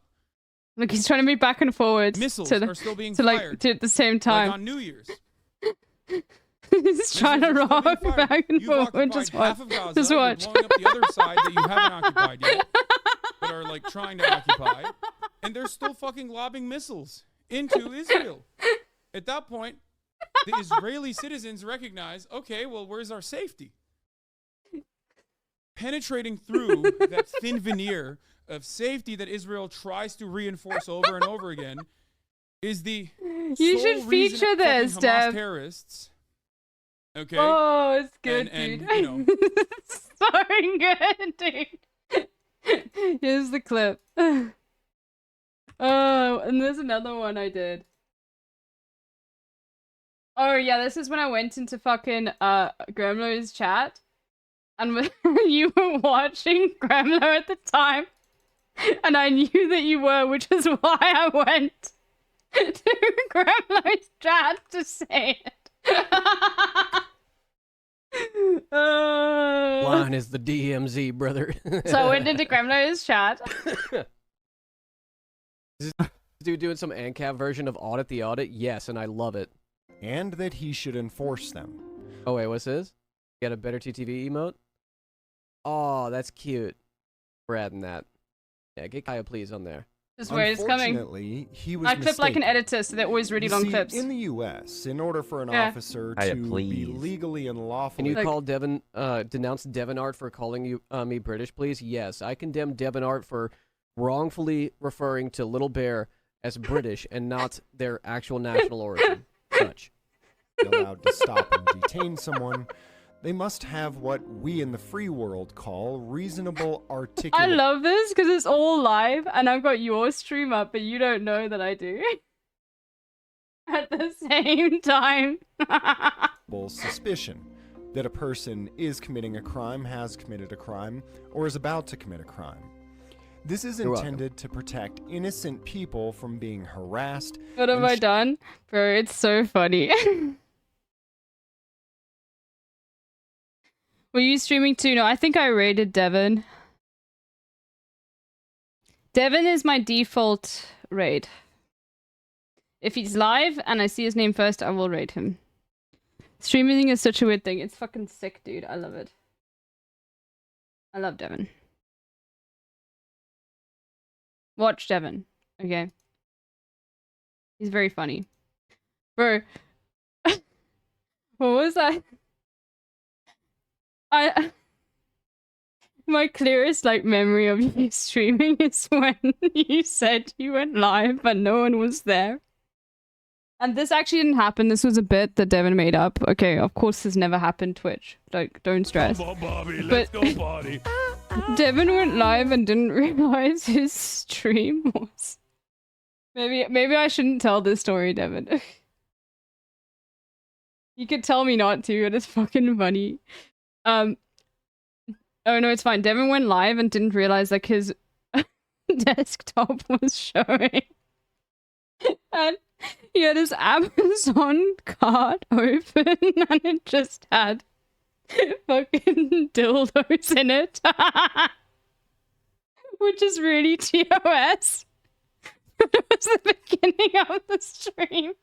Look, he's trying to move back and forward. Missiles are still being to fired. Like, to at the same time. Like on New Year's. He's trying to rock back and forward. Just watch. Half of Gaza. Just watch. You're blowing up the other side that you haven't occupied yet, but are like trying to occupy, and they're still fucking lobbing missiles into Israel. At that point, the Israeli citizens recognize, okay, well, where's our safety? Penetrating through that thin veneer of safety that Israel tries to reinforce over and over again is the You should feature this, Hamas Dev. terrorists. Okay. Oh, it's good, and, dude. You know, so good, dude. Here's the clip. Oh, and there's another one I did. Oh yeah, this is when I went into fucking Gremlo's chat, and you were watching Gremlo at the time, and I knew that you were, which is why I went to Gremlo's chat to say it. Line is the DMZ, brother. So I went into Gremlo's chat. Is this dude doing some ANCAP version of Audit the Audit? Yes, and I love it. And that he should enforce them. Oh wait, what's this? Got a better TTV emote? Oh, that's cute. We're adding that. Yeah, get Kaya please on there. Just where it's coming. Unfortunately, he was I clip like an mistaken. editor, so they're always really You long see, clips. in the U.S., in order for an Yeah. officer Kaya, to be please. legally and Can lawfully... you call Devin, denounce Devin Art for calling you me British, please? Yes, I condemn Devin Art for wrongfully referring to Little Bear as British and not their actual national origin. Such. allowed to stop and detain someone, they must have what we in the free world call reasonable articulate... I love this because it's all live and I've got your stream up, but you don't know that I do. At the same time. suspicion that a person is committing a crime, has committed a crime, or is about to commit a crime. This is You're intended to protect innocent people from being harassed. What have and I done? Bro, it's so funny. Were you streaming too? No, I think I raided Devin. Devin is my default raid. If he's live and I see his name first, I will raid him. Streaming is such a weird thing. It's fucking sick, dude. I love it. I love Devin. Watch Devin. Okay. He's very funny. Bro. What was that? My clearest like memory of you streaming is when you said you went live but no one was there. And this actually didn't happen. This was a bit that Devin made up. Okay, of course this never happened, Twitch. Like, don't stress. Come on, Bobby, let's go, Bobby. Devin went live and didn't realize his stream was... Maybe I shouldn't tell this story, Devin. You could tell me not to, but it's fucking funny. Oh no, it's fine. Devin went live and didn't realize like his desktop was showing. And he had his Amazon cart open and it just had fucking dildos in it. Which is really TOS. It was the beginning of the stream.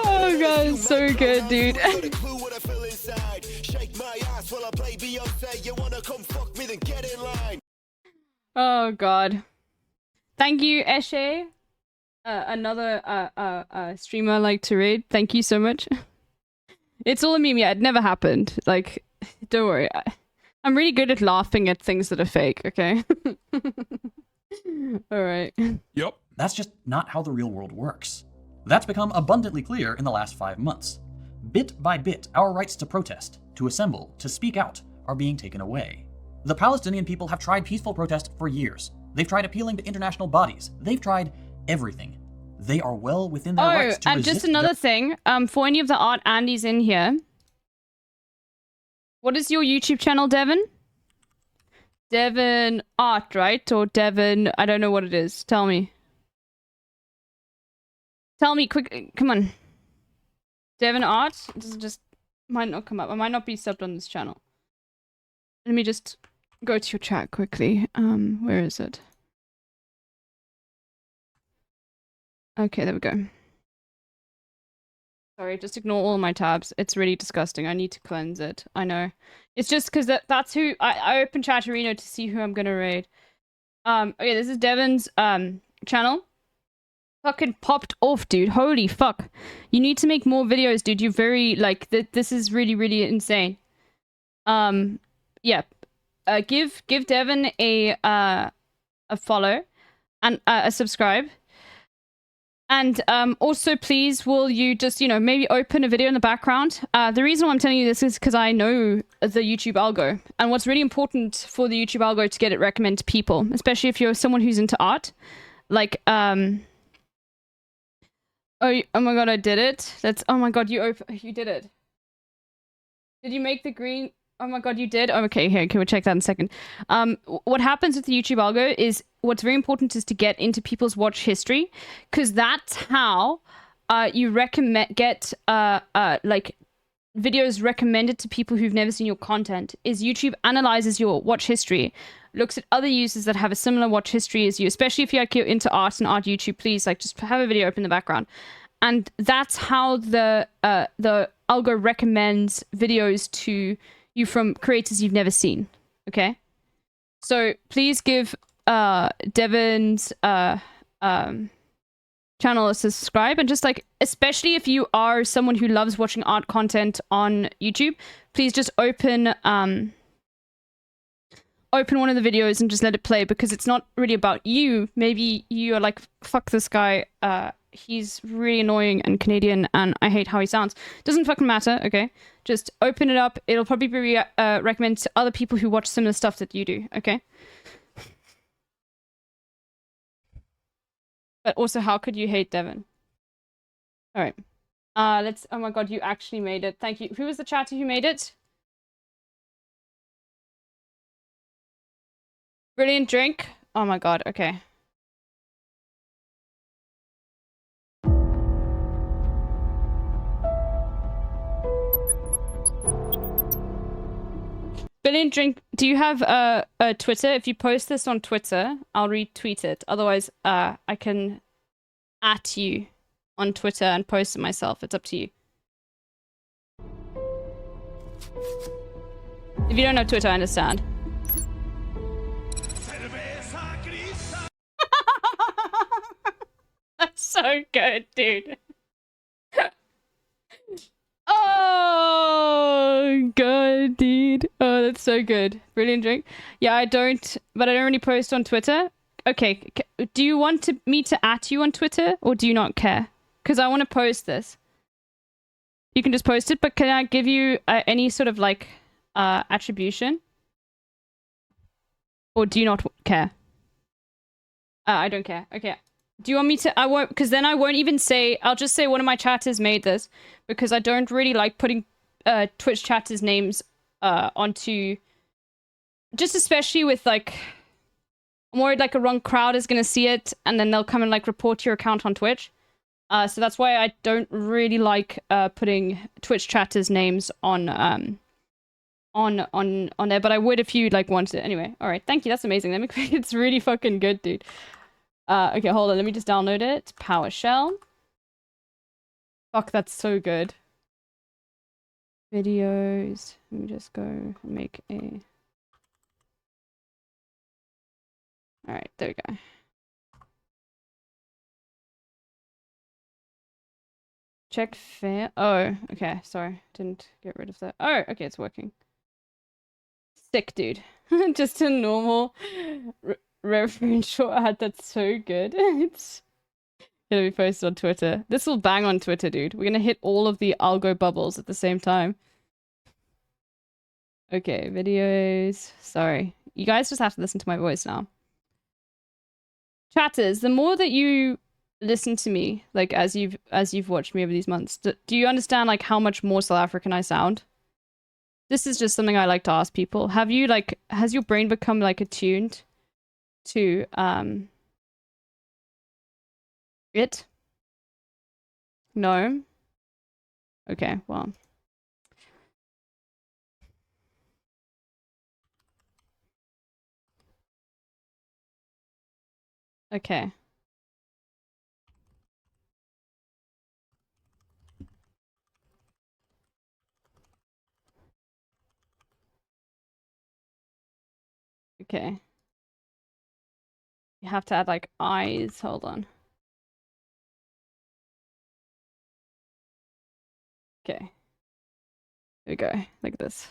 Oh god, so good, dude. Oh god. Thank you, Eshe. Another streamer I like to read. Thank you so much. It's all a meme. Yeah, it never happened. Like, don't worry. I'm really good at laughing at things that are fake, okay? Alright. Yep. That's just not how the real world works. That's become abundantly clear in the last 5 months. Bit by bit, our rights to protest, to assemble, to speak out, are being taken away. The Palestinian people have tried peaceful protest for years. They've tried appealing to international bodies. They've tried everything. They are well within their rights to resist. Just another thing. For any of the art Andy's in here, what is your YouTube channel, Devin? Devin Art, right? Or Devin... I don't know what it is. Tell me. Tell me, quick. Come on. Devin Art? This just might not come up. I might not be subbed on this channel. Let me just go to your chat quickly. Where is it? Okay, there we go. Sorry, just ignore all my tabs. It's really disgusting. I need to cleanse it. I know. It's just because that's who... I opened Chatterino to see who I'm gonna raid. Okay, this is Devin's channel. Fucking popped off, dude. Holy fuck. You need to make more videos, dude. You're very, like... this is really, really insane. Yeah. Give Devin a follow and a subscribe. And also, please, will you just, you know, maybe open a video in the background? The reason why I'm telling you this is because I know the YouTube algo. And what's really important for the YouTube algo to get it recommend to people, especially if you're someone who's into art. Like, oh my god, I did it. Oh my god, you did it. Did you make the green... Oh my god, you did? Oh, okay, here, can we check that in a second? What happens with the YouTube algo is what's very important is to get into people's watch history, because that's how you get like videos recommended to people who've never seen your content. Is YouTube analyzes your watch history, looks at other users that have a similar watch history as you, especially if you're into art and art YouTube. Please, like, just have a video open in the background, and that's how the algo recommends videos to you from creators you've never seen. Okay, so please give Devin's channel a subscribe, and just like, especially if you are someone who loves watching art content on YouTube, please just open one of the videos and just let it play, because it's not really about you. Maybe you are like, fuck this guy, he's really annoying and Canadian and I hate how he sounds. Doesn't fucking matter, okay? Just open it up. It'll probably be recommended to other people who watch similar stuff that you do, okay? But also, how could you hate Devin? Alright. Let's... Oh my god, you actually made it. Thank you. Who was the chatter who made it? Brilliant drink? Oh my god, okay. Brilliant drink. Do you have a Twitter? If you post this on Twitter, I'll retweet it. Otherwise, I can @ you on Twitter and post it myself. It's up to you. If you don't have Twitter, I understand. That's so good, dude. Oh, good, dude. Oh, that's so good. Brilliant drink. Yeah, I don't really post on Twitter. Okay, do you want me to at you on Twitter, or do you not care? Because I want to post this. You can just post it, but can I give you any sort of, like, attribution? Or do you not care? I don't care. Okay. Do you want me to... I won't... Because then I won't even say... I'll just say one of my chatters made this. Because I don't really like putting Twitch chatters' names onto... Just especially with, like... I'm worried, like, a wrong crowd is going to see it. And then they'll come and, like, report your account on Twitch. So that's why I don't really like putting Twitch chatters' names on there, but I would if you like wanted it. Anyway, all right, thank you. That's amazing. Let me. It's really fucking good, dude. Okay, hold on. Let me just download it. PowerShell. Fuck, that's so good. Videos. Let me just go make a. All right, there we go. Check fair. Oh, okay. Sorry, didn't get rid of that. Oh, okay, it's working. Sick, dude. Just a normal referential ad. That's so good. It's gonna be posted on Twitter. This will bang on Twitter, dude. We're gonna hit all of the algo bubbles at the same time. Okay, videos. Sorry. You guys just have to listen to my voice now. Chatters, the more that you listen to me, like as you've watched me over these months, do you understand like how much more South African I sound? This is just something I like to ask people. Have you like, has your brain become like attuned to it? No? Okay, well. Okay. Okay. You have to add like eyes. Hold on. Okay. Here we go. Like this.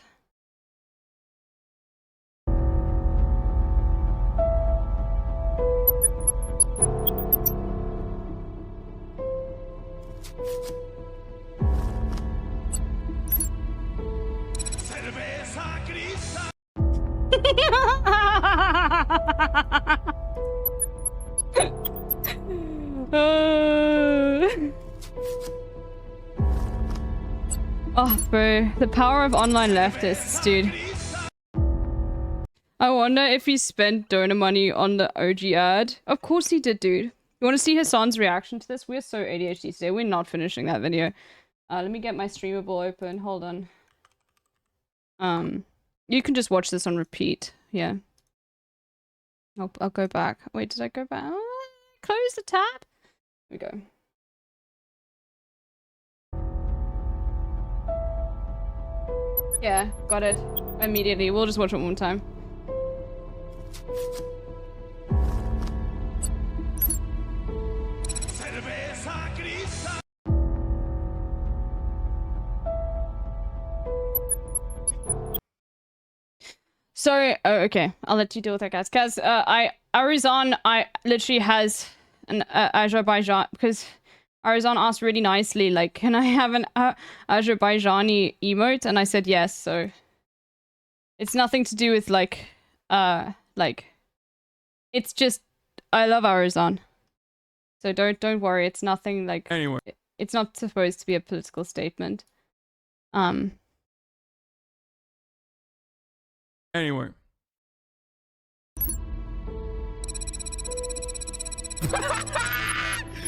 Oh, bro. The power of online leftists, dude. I wonder if he spent donor money on the OG ad. Of course he did, dude. You want to see Hassan's reaction to this? We're so ADHD today. We're not finishing that video. Let me get my streamable open. Hold on. You can just watch this on repeat. Yeah. I'll go back. Wait, did I go back? Oh, close the tab. Here we go. Yeah, got it. Immediately. We'll just watch it one time. Sorry. Oh, okay. I'll let you deal with that, guys. Because Arizon, literally has an Azerbaijan, because Arizon asked really nicely, like, can I have an Azerbaijani emote? And I said yes. So it's nothing to do with like, it's just I love Arizon. So don't worry. It's nothing like. Anyway, it's not supposed to be a political statement. Anyway.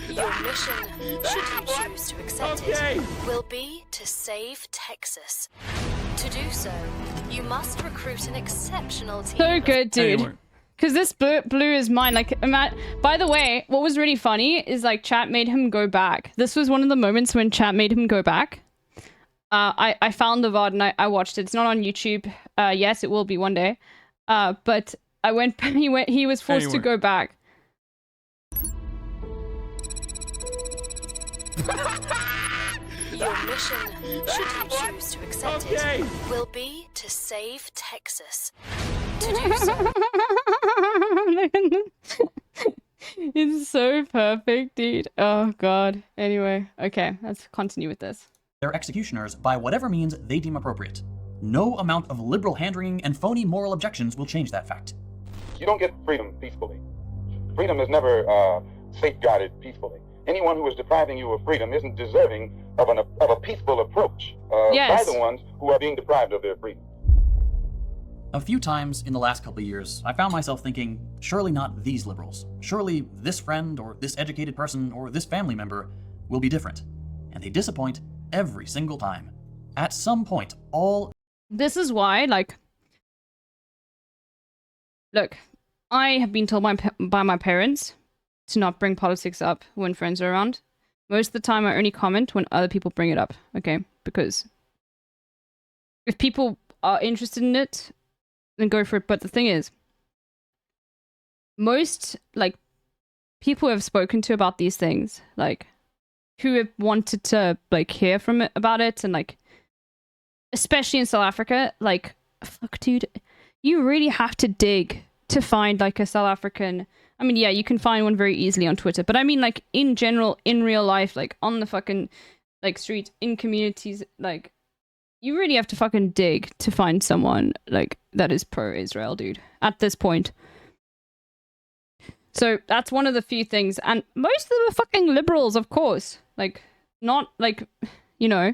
Your mission, should you choose to accept it, will be to save Texas. To do so, you must recruit an exceptional team. So good, dude. Because this blue is mine. Like, by the way, what was really funny is like chat made him go back. This was one of the moments when chat made him go back. I found the VOD and I watched it. It's not on YouTube yet. It will be one day. But I went. He was forced to go back. Your mission, should you choose to accept it, will be to save Texas. To do so, it's so perfect, dude. Oh god. Anyway, okay, let's continue with this. Their executioners by whatever means they deem appropriate. No amount of liberal hand-wringing and phony moral objections will change that fact. You don't get freedom peacefully. Freedom is never safeguarded peacefully. Anyone who is depriving you of freedom isn't deserving of a peaceful approach by the ones who are being deprived of their freedom. A few times in the last couple of years, I found myself thinking, surely not these liberals. Surely this friend or this educated person or this family member will be different. And they disappoint every single time. At some point, all... This is why, like... Look, I have been told by my parents to not bring politics up when friends are around. Most of the time, I only comment when other people bring it up, okay? Because if people are interested in it, then go for it. But the thing is, most, like, people who have spoken to about these things, like, who have wanted to, like, hear from it about it, and, like, especially in South Africa, like, fuck, dude, you really have to dig to find, like, a South African... I mean, yeah, you can find one very easily on Twitter, but I mean, like, in general, in real life, like, on the fucking, like, street, in communities, like, you really have to fucking dig to find someone, like, that is pro-Israel, dude, at this point. So, that's one of the few things, and most of them are fucking liberals, of course. Like, not, like, you know.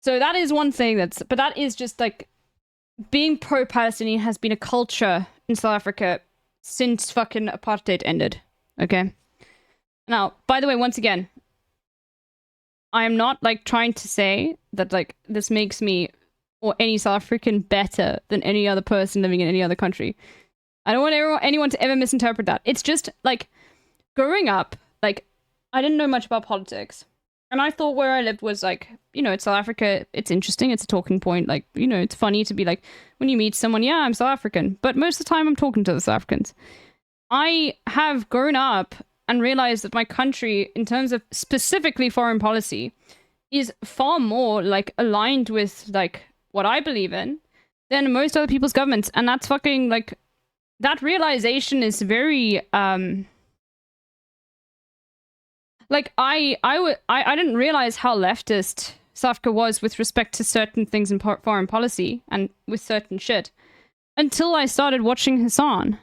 So, that is one thing but that is just, like, being pro-Palestinian has been a culture in South Africa since fucking apartheid ended, okay? Now, by the way, once again, I am not, like, trying to say that, like, this makes me or any South African better than any other person living in any other country. I don't want anyone to ever misinterpret that. It's just, like, growing up, like, I didn't know much about politics. And I thought where I lived was, like, you know, it's South Africa, it's interesting, it's a talking point, like, you know, it's funny to be like, when you meet someone, yeah, I'm South African, but most of the time I'm talking to the South Africans. I have grown up and realized that my country, in terms of specifically foreign policy, is far more, like, aligned with, like, what I believe in than most other people's governments, and that's fucking, like, that realization is very, like, I didn't realize how leftist South Africa was with respect to certain things in foreign policy and with certain shit until I started watching Hassan.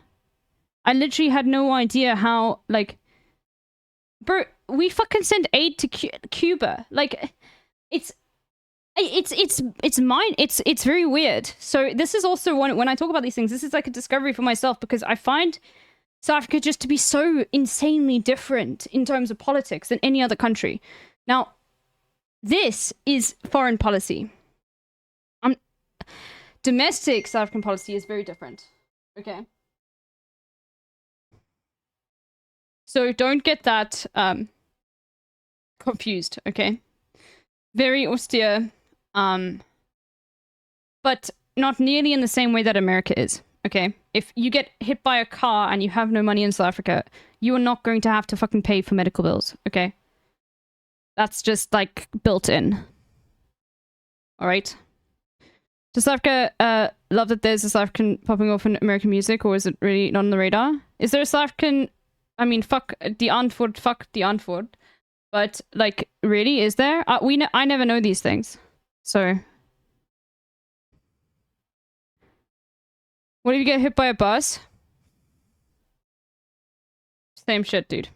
I literally had no idea how, like, bro, we fucking send aid to Cuba. Like, it's very weird. So this is also when I talk about these things, this is like a discovery for myself because I find South Africa just to be so insanely different in terms of politics than any other country. Now, this is foreign policy. Domestic South African policy is very different. Okay? So don't get that confused, okay? Very austere, but not nearly in the same way that America is. Okay, if you get hit by a car and you have no money in South Africa, you are not going to have to fucking pay for medical bills, okay? That's just, like, built in. Alright? Does South Africa love that there's a South African popping off in American music, or is it really not on the radar? Is there a South African... I mean, fuck the antwoord. But, like, really, is there? I never know these things. So... What if you get hit by a bus? Same shit, dude.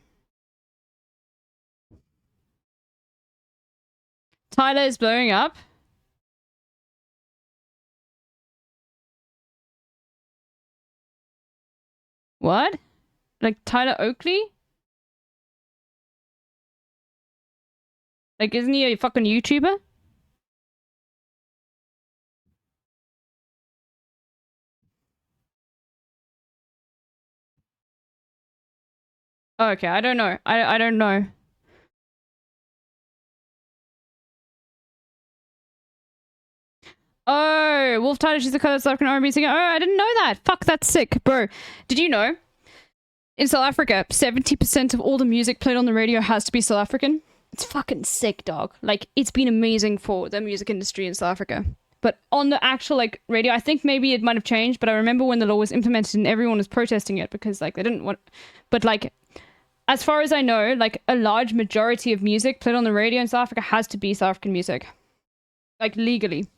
Tyler is blowing up. What? Like Tyler Oakley? Like, isn't he a fucking YouTuber? Oh, okay, I don't know. I don't know. Oh, Wolf Tyler, she's the color of South African R&B singer. Oh, I didn't know that. Fuck, that's sick. Bro, did you know? In South Africa, 70% of all the music played on the radio has to be South African. It's fucking sick, dog. Like, it's been amazing for the music industry in South Africa. But on the actual, like, radio, I think maybe it might have changed, but I remember when the law was implemented and everyone was protesting it because, like, they didn't want... But, like, as far as I know, like, a large majority of music played on the radio in South Africa has to be South African music. Like, legally.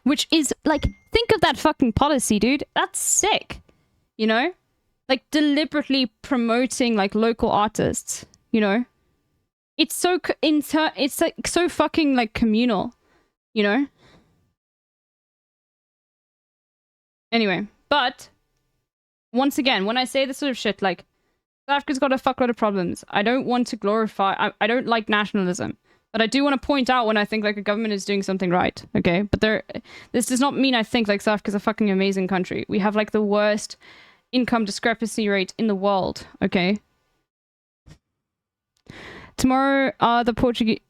Which is, like, think of that fucking policy, dude. That's sick. You know? Like, deliberately promoting, like, local artists. You know? It's so... It's, like, so fucking, like, communal. You know? Anyway, but once again, when I say this sort of shit, like, South Africa's got a fuckload of problems. I don't want to glorify... I don't like nationalism. But I do want to point out when I think, like, a government is doing something right, okay? But this does not mean I think, like, South Africa's a fucking amazing country. We have, like, the worst income discrepancy rate in the world, okay? Tomorrow are the Portuguese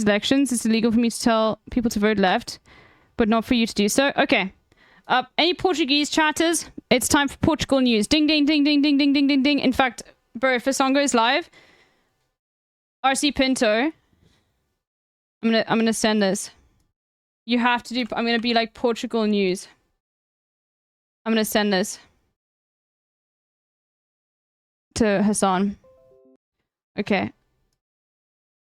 elections. It's illegal for me to tell people to vote left, but not for you to do so. Okay. Any Portuguese chatters? It's time for Portugal news. Ding, ding, ding, ding, ding, ding, ding, ding, ding. In fact, bro, if the song goes live, RC Pinto, I'm gonna send this. You have to do... I'm gonna be like Portugal news. I'm gonna send this to Hassan. Okay.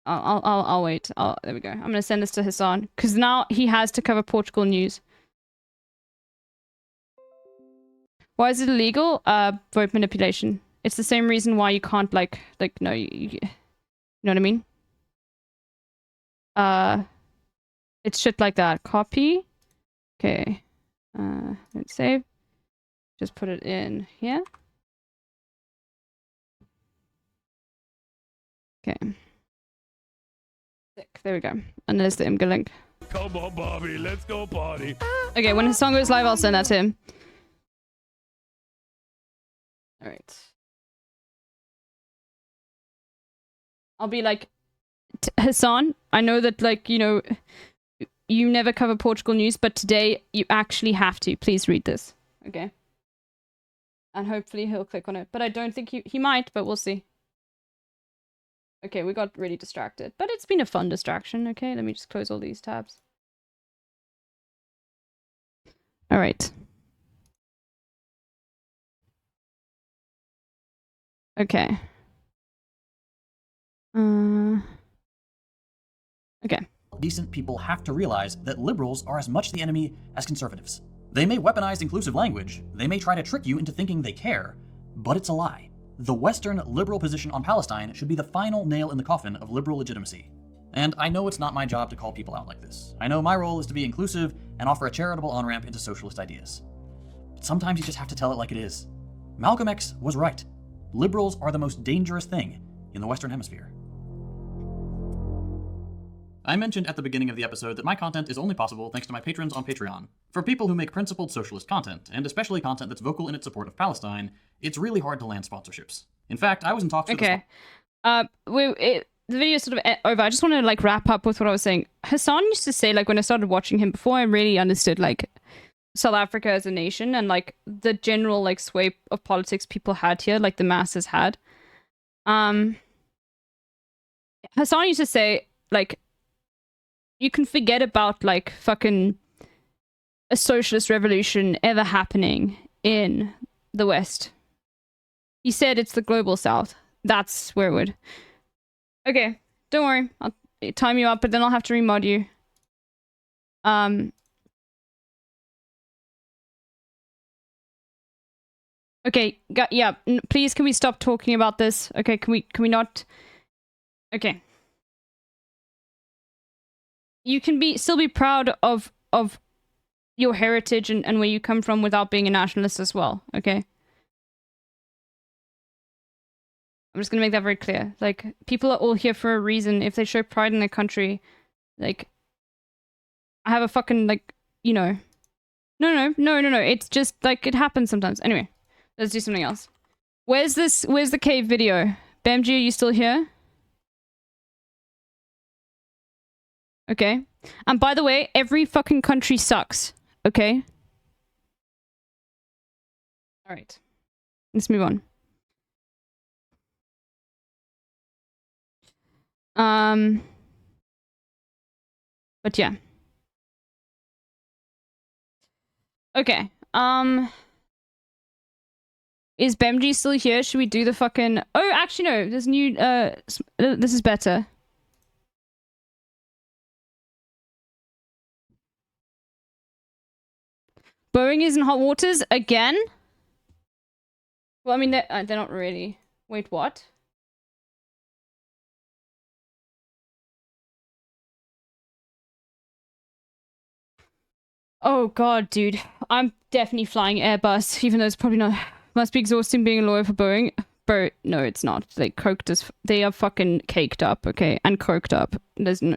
I'll wait. There we go. I'm gonna send this to Hassan because now he has to cover Portugal news. Why is it illegal? Vote manipulation. It's the same reason why you can't like no, you know what I mean? It's shit like that. Copy. Okay. Let's save. Just put it in here. Okay. Sick. There we go. And there's the Imgur link. Come on, Bobby, let's go party. Okay, when his song goes live, I'll send that to him. Alright. I'll be like, Hassan, I know that, like, you know, you never cover Portugal news, but today you actually have to. Please read this. Okay? And hopefully he'll click on it. But I don't think he might, but we'll see. Okay, we got really distracted. But it's been a fun distraction, okay? Let me just close all these tabs. Alright. Okay. Okay. Decent people have to realize that liberals are as much the enemy as conservatives. They may weaponize inclusive language, they may try to trick you into thinking they care, but it's a lie. The Western liberal position on Palestine should be the final nail in the coffin of liberal legitimacy. And I know it's not my job to call people out like this. I know my role is to be inclusive and offer a charitable on-ramp into socialist ideas. But sometimes you just have to tell it like it is. Malcolm X was right. Liberals are the most dangerous thing in the Western Hemisphere. I mentioned at the beginning of the episode that my content is only possible thanks to my patrons on Patreon. For people who make principled socialist content, and especially content that's vocal in its support of Palestine, it's really hard to land sponsorships. In fact, I was in talks with the video's sort of over. I just want to, like, wrap up with what I was saying. Hassan used to say, like, when I started watching him, before I really understood, like, South Africa as a nation and, like, the general, like, sway of politics people had here, like, the masses had. Hassan used to say, like, you can forget about, like, fucking a socialist revolution ever happening in the West. He said it's the global South. That's where it would. Okay, don't worry. I'll time you up, but then I'll have to remod you. Okay, yeah, please can we stop talking about this? Okay, can we not? Okay. You can still be proud of your heritage and where you come from without being a nationalist as well, okay? I'm just gonna make that very clear. Like, people are all here for a reason. If they show pride in their country, like, I have a fucking, like, you know. No. It's just, like, it happens sometimes. Anyway, let's do something else. Where's the cave video? Bamji, are you still here? Okay. And by the way, every fucking country sucks. Okay? Alright. Let's move on. But yeah. Okay. Is Bemji still here? Should we do the fucking... Oh, actually, no. There's new... this is better. Boeing is in hot waters again? Well, I mean, they're not really. Wait, what? Oh god, dude. I'm definitely flying Airbus, even though it's probably not... Must be exhausting being a lawyer for Boeing. Bro, no, it's not. They coked as... They are fucking caked up, okay? And coked up. There's no...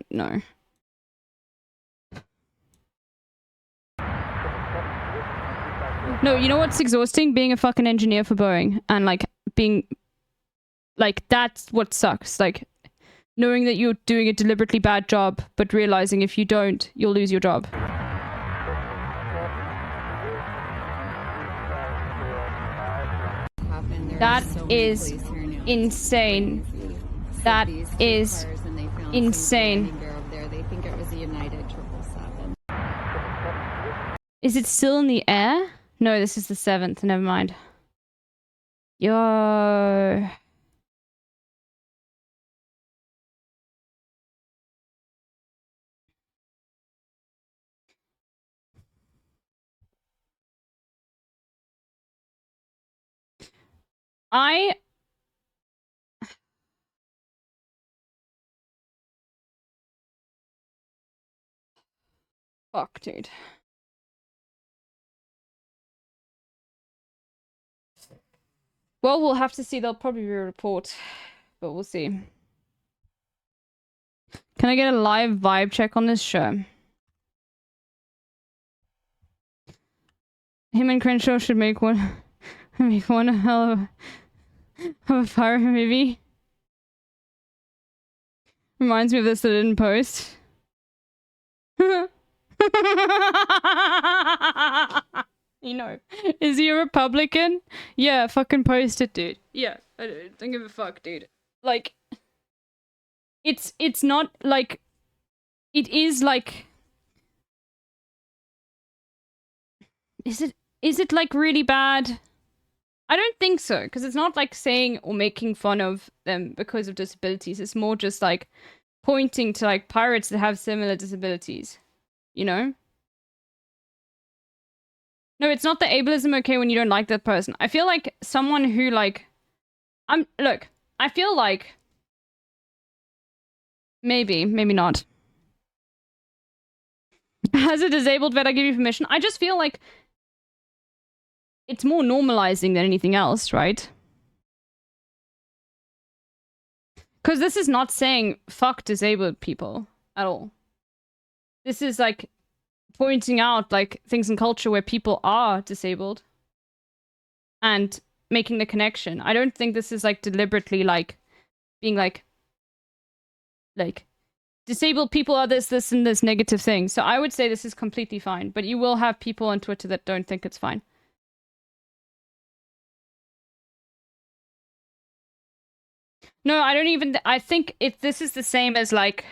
No, you know what's exhausting? Being a fucking engineer for Boeing. And, like, being... Like, that's what sucks. Like, knowing that you're doing a deliberately bad job, but realizing if you don't, you'll lose your job. That is insane. That is insane. Is it still in the air? No, this is the 7th. Never mind. Yo. Fuck, dude. Well, we'll have to see. There'll probably be a report, but we'll see. Can I get a live vibe check on this show? Him and Crenshaw should make one hell of a fire movie. Reminds me of this that I didn't post. You know, is he a Republican? Yeah, fucking post it, dude. Yeah, I don't give a fuck, dude. Like, it's not like, it is like, is it like really bad? I don't think so, because it's not like saying or making fun of them because of disabilities. It's more just like pointing to like pirates that have similar disabilities, you know? No, it's not the ableism okay when you don't like that person. I feel like someone who like... Look, I feel like... Maybe not. As a disabled vet, I give you permission. I just feel like... It's more normalizing than anything else, right? Because this is not saying fuck disabled people at all. This is like... pointing out like things in culture where people are disabled and making the connection. I don't think this is like deliberately like being like disabled people are this and this negative thing. So I would say this is completely fine, but you will have people on Twitter that don't think it's fine. No, I don't even... I think this is the same as like...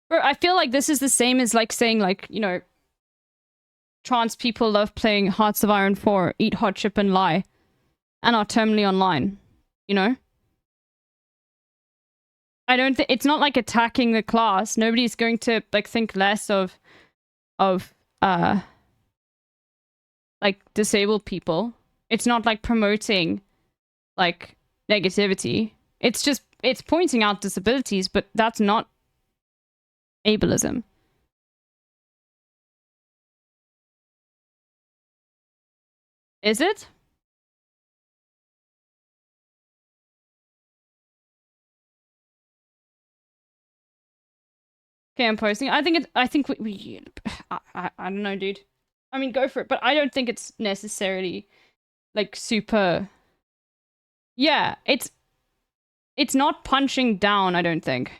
Bro, I feel like this is the same as like saying like, you know, trans people love playing Hearts of Iron 4, eat hot chip and lie, and are terminally online, you know? I don't think... It's not like attacking the class. Nobody's going to like think less of like disabled people. It's not like promoting like negativity. It's just... It's pointing out disabilities, but that's not ableism. Is it? Okay, I'm posting. I think I don't know, dude. I mean, go for it, but I don't think it's necessarily like super... Yeah, it's not punching down, I don't think.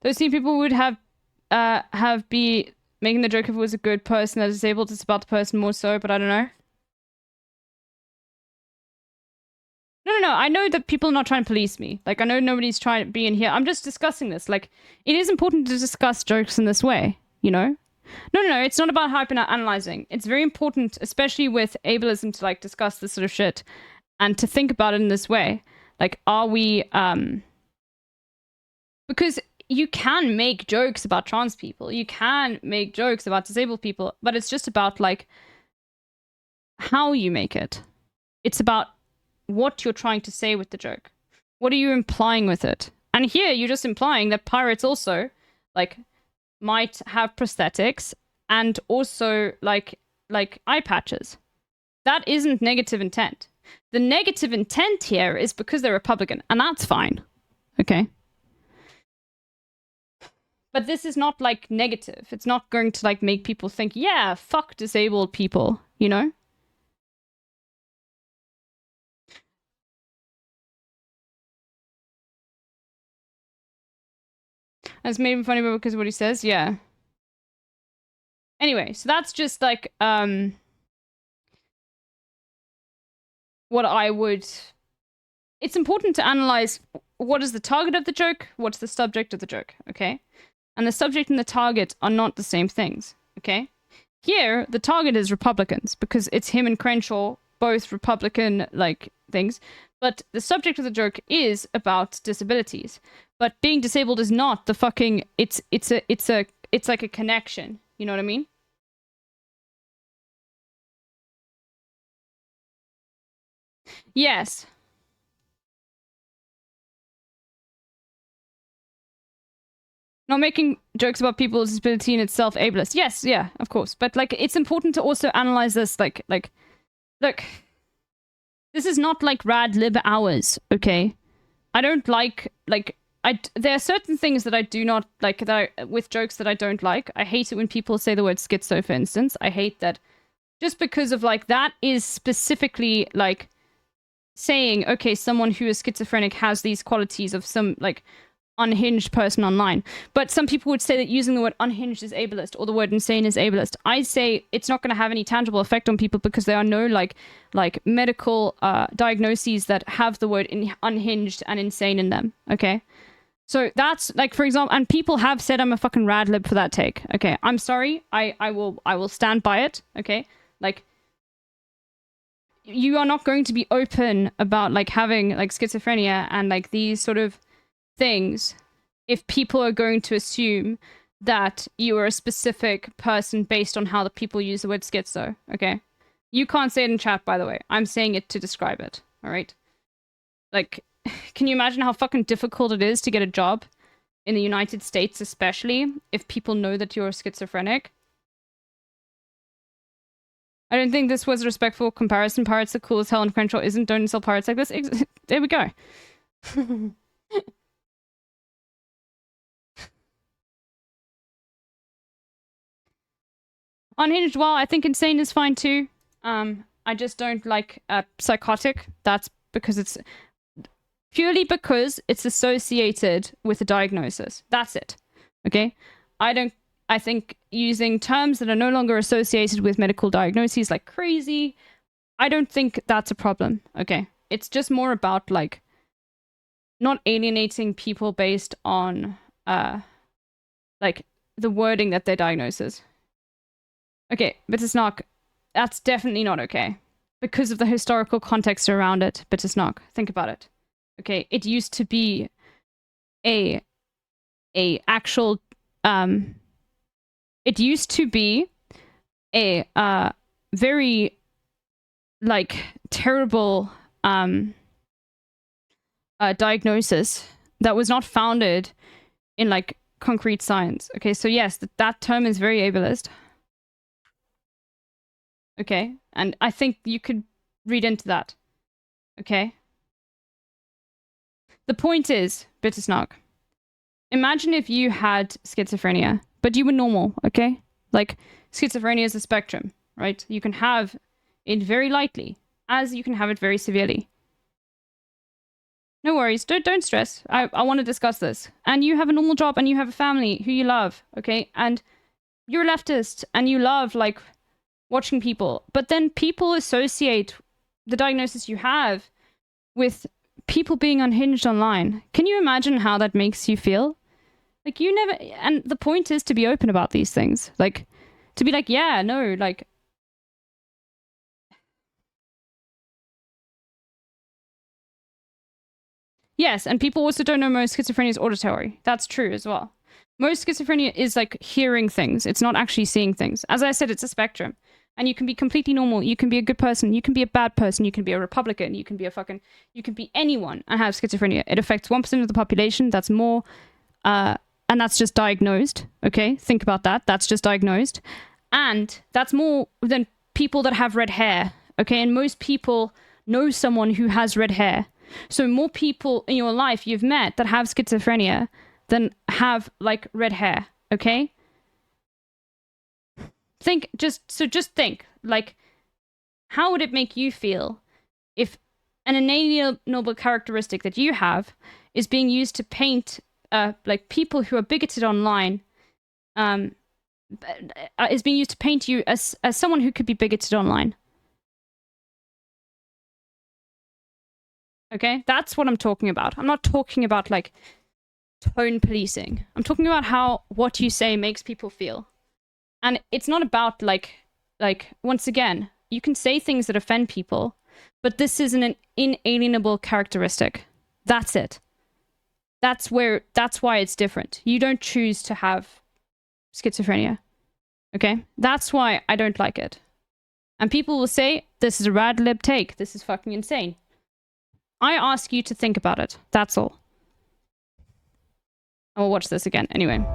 Those same people would have be making the joke if it was a good person that is disabled. It's about the person more so, but I don't know. No. I know that people are not trying to police me. Like, I know nobody's trying to be in here. I'm just discussing this. Like, it is important to discuss jokes in this way, you know? No. It's not about hyper-analyzing. It's very important, especially with ableism, to, like, discuss this sort of shit and to think about it in this way. Like, are we, because you can make jokes about trans people. You can make jokes about disabled people, but it's just about, like, how you make it. It's about what you're trying to say with the joke. What are you implying with it? And here, you're just implying that pirates also, like, might have prosthetics and also, like eye patches. That isn't negative intent. The negative intent here is because they're Republican, and that's fine. Okay? But this is not, like, negative. It's not going to, like, make people think, yeah, fuck disabled people, you know? That's made him funny because of what he says, yeah. Anyway, so that's just, like, what I would... It's important to analyze what is the target of the joke, what's the subject of the joke, okay? And the subject and the target are not the same things, okay? Here, the target is Republicans, because it's him and Crenshaw, both Republican, like, things. But the subject of the joke is about disabilities. But being disabled is not the fucking... It's like a connection. You know what I mean? Yes. Not making jokes about people's disability in itself ableist. Yes, yeah, of course. But, like, it's important to also analyze this, like, look, this is not like rad lib hours, okay? I don't like, there are certain things that I do not like, with jokes that I don't like. I hate it when people say the word schizo, for instance. I hate that just because of, like, that is specifically, like, saying, okay, someone who is schizophrenic has these qualities of some, like, unhinged person online. But some people would say that using the word unhinged is ableist or the word insane is ableist. I say it's not going to have any tangible effect on people because there are no like medical diagnoses that have the word unhinged and insane in them. Okay, so that's like, for example, and people have said I'm a fucking rad lib for that take. Okay, I'm sorry. I will stand by it. Okay, like, you are not going to be open about like having like schizophrenia and like these sort of things if people are going to assume that you are a specific person based on how the people use the word schizo. Okay, you can't say it in chat, by the way. I'm saying it to describe it. All right, like, can you imagine how fucking difficult it is to get a job in the United States, especially if people know that you're schizophrenic? I don't think this was a respectful comparison. Pirates are cool as hell and Crenshaw isn't. Don't insult pirates like this. There we go. Unhinged, well, I think insane is fine too. I just don't like psychotic. That's because it's purely because it's associated with a diagnosis. That's it. Okay? I think using terms that are no longer associated with medical diagnoses like crazy, I don't think that's a problem. Okay? It's just more about like not alienating people based on like the wording that their diagnosis. Okay, but it's not. That's definitely not okay. Because of the historical context around it, but it's not. Think about it. Okay, it used to be a actual it used to be a very like terrible diagnosis that was not founded in like concrete science. Okay, so yes, that term is very ableist. Okay, and I think you could read into that. Okay? The point is, Bittersnark, imagine if you had schizophrenia, but you were normal, okay? Like, schizophrenia is a spectrum, right? You can have it very lightly, as you can have it very severely. No worries, don't stress. I want to discuss this. And you have a normal job, and you have a family who you love, okay? And you're a leftist, and you love, like, watching people, but then people associate the diagnosis you have with people being unhinged online. Can you imagine how that makes you feel? Like, you never... And the point is to be open about these things. Like, to be like, yeah, no, like... Yes, and people also don't know most schizophrenia is auditory. That's true as well. Most schizophrenia is like hearing things. It's not actually seeing things. As I said, it's a spectrum. And you can be completely normal. You can be a good person. You can be a bad person. You can be a Republican. You can be a fucking... You can be anyone and have schizophrenia. It affects 1% of the population. That's more... and that's just diagnosed. Okay? Think about that. That's just diagnosed. And that's more than people that have red hair. Okay? And most people know someone who has red hair. So more people in your life you've met that have schizophrenia than have, like, red hair. Okay? Just think, like, how would it make you feel if an inalienable characteristic that you have is being used to paint, like, people who are bigoted online, is being used to paint you as someone who could be bigoted online? Okay? That's what I'm talking about. I'm not talking about, like, tone policing. I'm talking about how what you say makes people feel. And it's not about, like, once again, you can say things that offend people, but this isn't an inalienable characteristic. That's it. That's why it's different. You don't choose to have schizophrenia. Okay? That's why I don't like it. And people will say, this is a rad lib take. This is fucking insane. I ask you to think about it. That's all. I will watch this again. Anyway.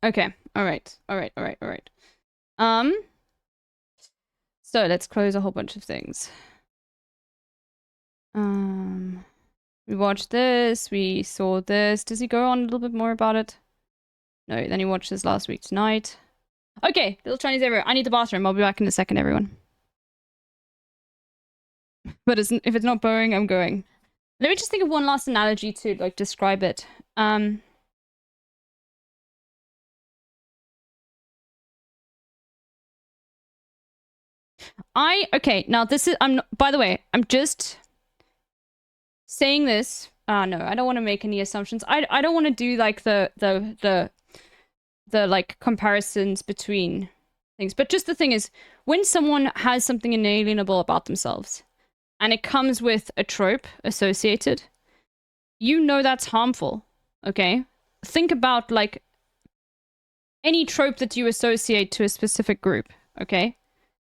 Okay. All right. So let's close a whole bunch of things. We watched this, we saw this. Does he go on a little bit more about it? No, then he watched this last week tonight. Okay, little Chinese everywhere. I need the bathroom. I'll be back in a second, everyone. But if it's not boring, I'm going. Let me just think of one last analogy to, like, describe it. Okay, now this is, by the way, I'm just saying this. No, I don't want to make any assumptions. I don't want to do, like, the like, comparisons between things. But just the thing is, when someone has something inalienable about themselves, and it comes with a trope associated, you know that's harmful, okay? Think about, like, any trope that you associate to a specific group, okay?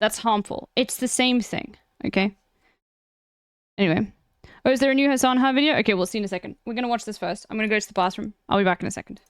That's harmful. It's the same thing, okay? Anyway. Oh, is there a new Hassan Ha video? Okay, we'll see in a second. We're gonna watch this first. I'm gonna go to the bathroom. I'll be back in a second.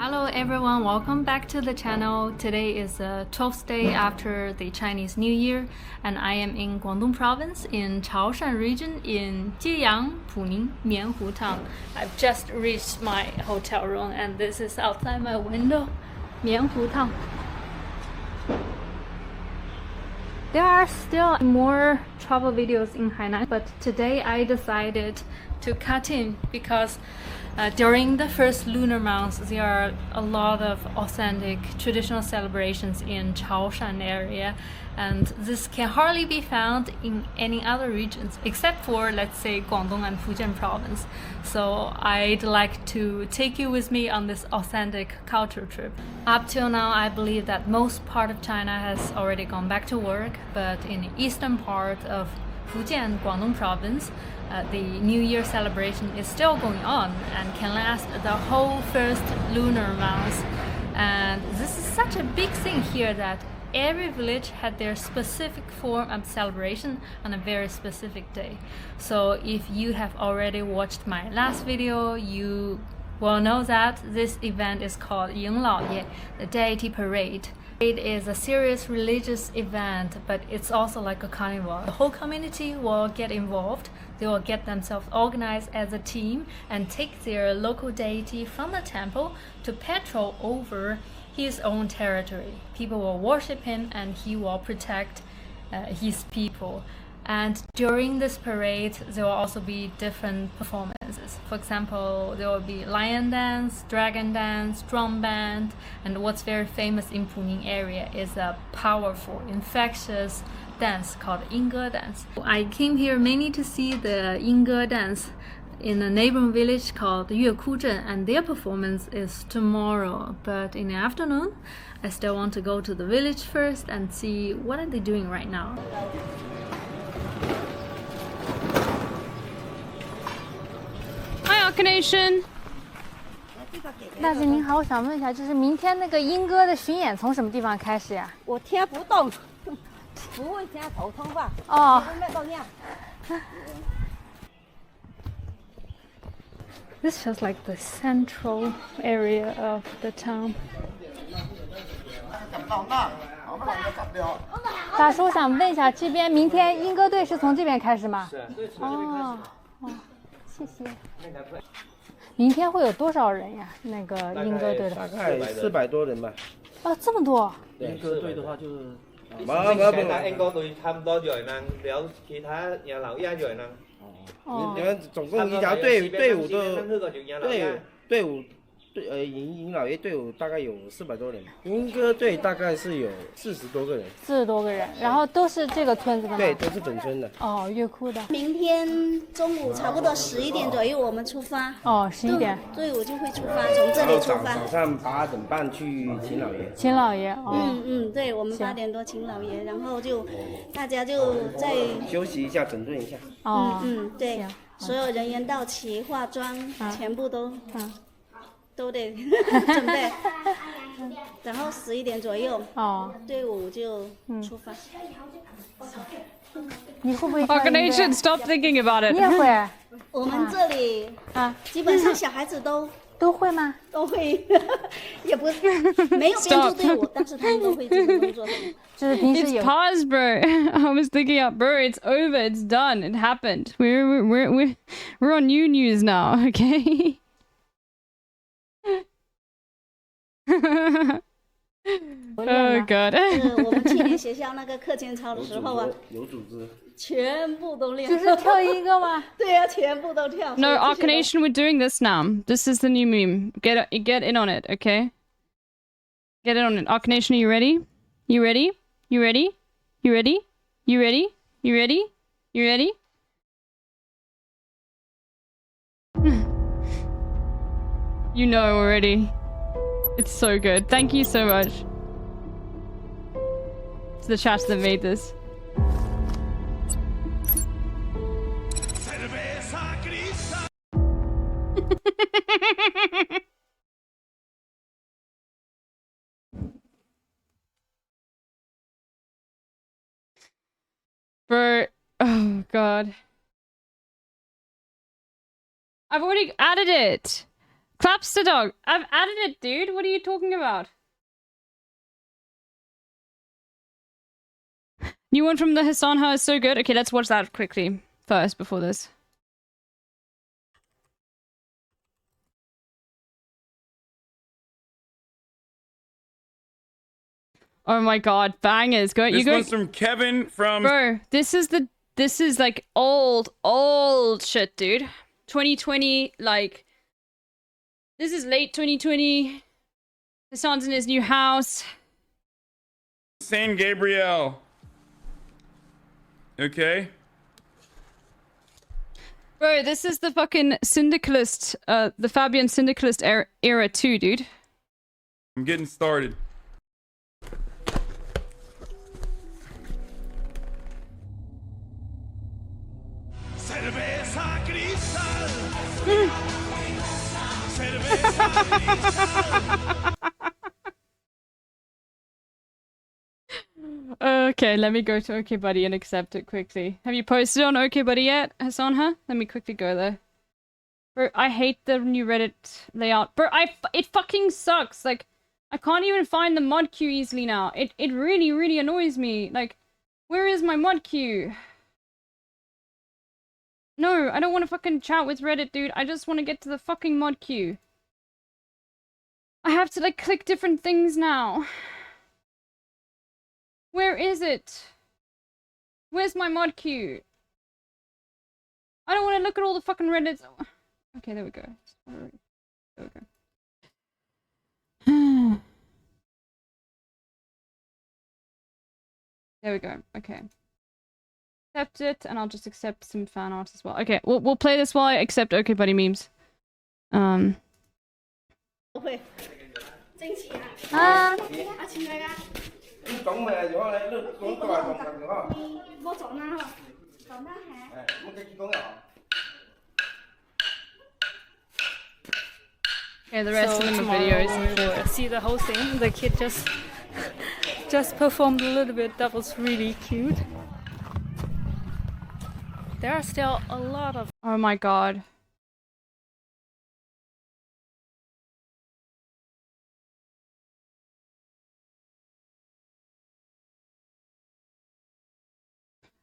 Hello everyone, welcome back to the channel. Today is the 12th day after the Chinese New Year, and I am in Guangdong province in Chaoshan region in Jieyang, Puning, Mianhu town. I've just reached my hotel room and this is outside my window, Mianhu town. There are still more travel videos in Hainan, but today I decided to cut in because during the first lunar months, there are a lot of authentic traditional celebrations in Chaoshan area, and this can hardly be found in any other regions except for, let's say, Guangdong and Fujian province. So I'd like to take you with me on this authentic culture trip. Up till now, I believe that most part of China has already gone back to work, but in the eastern part of Fujian, Guangdong province, the New Year celebration is still going on and can last the whole first lunar month. And this is such a big thing here that every village had their specific form of celebration on a very specific day. So if you have already watched my last video, you will know that this event is called Ying Lao Ye, the deity parade. It is a serious religious event, but it's also like a carnival. The whole community will get involved. They will get themselves organized as a team and take their local deity from the temple to patrol over his own territory. People will worship him and he will protect his people. And during this parade, there will also be different performances. For example, there will be lion dance, dragon dance, drum band, and what's very famous in Puning area is a powerful, infectious dance called Yingge dance. I came here mainly to see the Yingge dance in a neighboring village called Yuekuzhen, and their performance is tomorrow. But in the afternoon, I still want to go to the village first and see what are they doing right now. Hi, Arcanation. 大姐您好，我想问一下，就是明天那个莺歌的巡演从什么地方开始呀？我听不懂，不问先头通话。哦。This feels like the central area of the town. 大叔，我想问一下，这边明天莺歌队是从这边开始吗？是，对，从这边开始。哦，谢谢。明天会有多少人呀？那个莺歌队的？大概400多人吧。哦，这么多。莺歌隊嘅話就是應該隊差唔多樣啦，有其他養老院樣啦。你们总共一条队伍都迎老爷队伍大概有400多人，莺歌队大概是有40多个人，40多个人，然后都是这个村子的吗？对，都是本村的。哦，乐库的。明天中午差不多11点左右我们出发。哦，11点。队伍就会出发，从这里出发。早上8点半去秦老爷。秦老爷，哦。对，我们8点多秦老爷，然后就大家就在休息一下，整顿一下。哦，对，所有人员到齐，化妆，全部都。都得准备，然后11点左右，队伍就出发。你会不会 ？Arcanation, stop thinking about it. 你也会？我们这里基本上小孩子都会吗？都会，也不没有编制队伍，但是他们都会这个工作。就是平时有。It's pause, bro. I was thinking up, bro. It's over. It's done. It happened. We're on new news now. Okay. Oh God！ 我们去年学校那个课间操的时候啊，有组织，全部都练。就是跳一个吗？对呀，全部都跳。No, Arcanation, we're doing this now. This is the new meme. Get in on it, okay? Get in on it. Arcanation, are you ready? You ready? You ready? You ready? You ready? You ready? You ready? You know already. It's so good. Thank you so much. It's the chat that made this. Bro, oh God. I've already added it. Claps the dog. I've added it, dude. What are you talking about? New one from the Hassanha is so good. Okay, let's watch that quickly first before this. Oh my God, bangers! Go. This one's from Kevin from. Bro, this is like old shit, dude. 2020, like, this is late 2020. Hassan's in his new house. San Gabriel. Okay. Bro, this is the fucking syndicalist, the Fabian syndicalist era too, dude. I'm getting started. Cerveza cristal. Cerveza cristal. Okay, let me go to OK Buddy and accept it quickly. Have you posted on OK Buddy yet, Hassan, huh? Let me quickly go there. Bro, I hate the new Reddit layout. Bro, it fucking sucks. Like, I can't even find the mod queue easily now. It really, really annoys me. Like, where is my mod queue? No, I don't want to fucking chat with Reddit, dude. I just want to get to the fucking mod queue. I have to, like, click different things now. Where is it? Where's my mod queue? I don't want to look at all the fucking Reddits. Okay, there we go. There we go. There we go. Okay. Accept it, and I'll just accept some fan art as well. Okay, we'll play this while I accept OK Buddy memes. Okay. 啊，阿錢嚟㗎。總咪係咗你都講過係同人講。我做啦，做啦係。誒，咁繼續講又。Okay, the rest of them are videos. We'll see the whole thing. The kid just performed a little bit. That was really cute. There are still a lot of. Oh my god.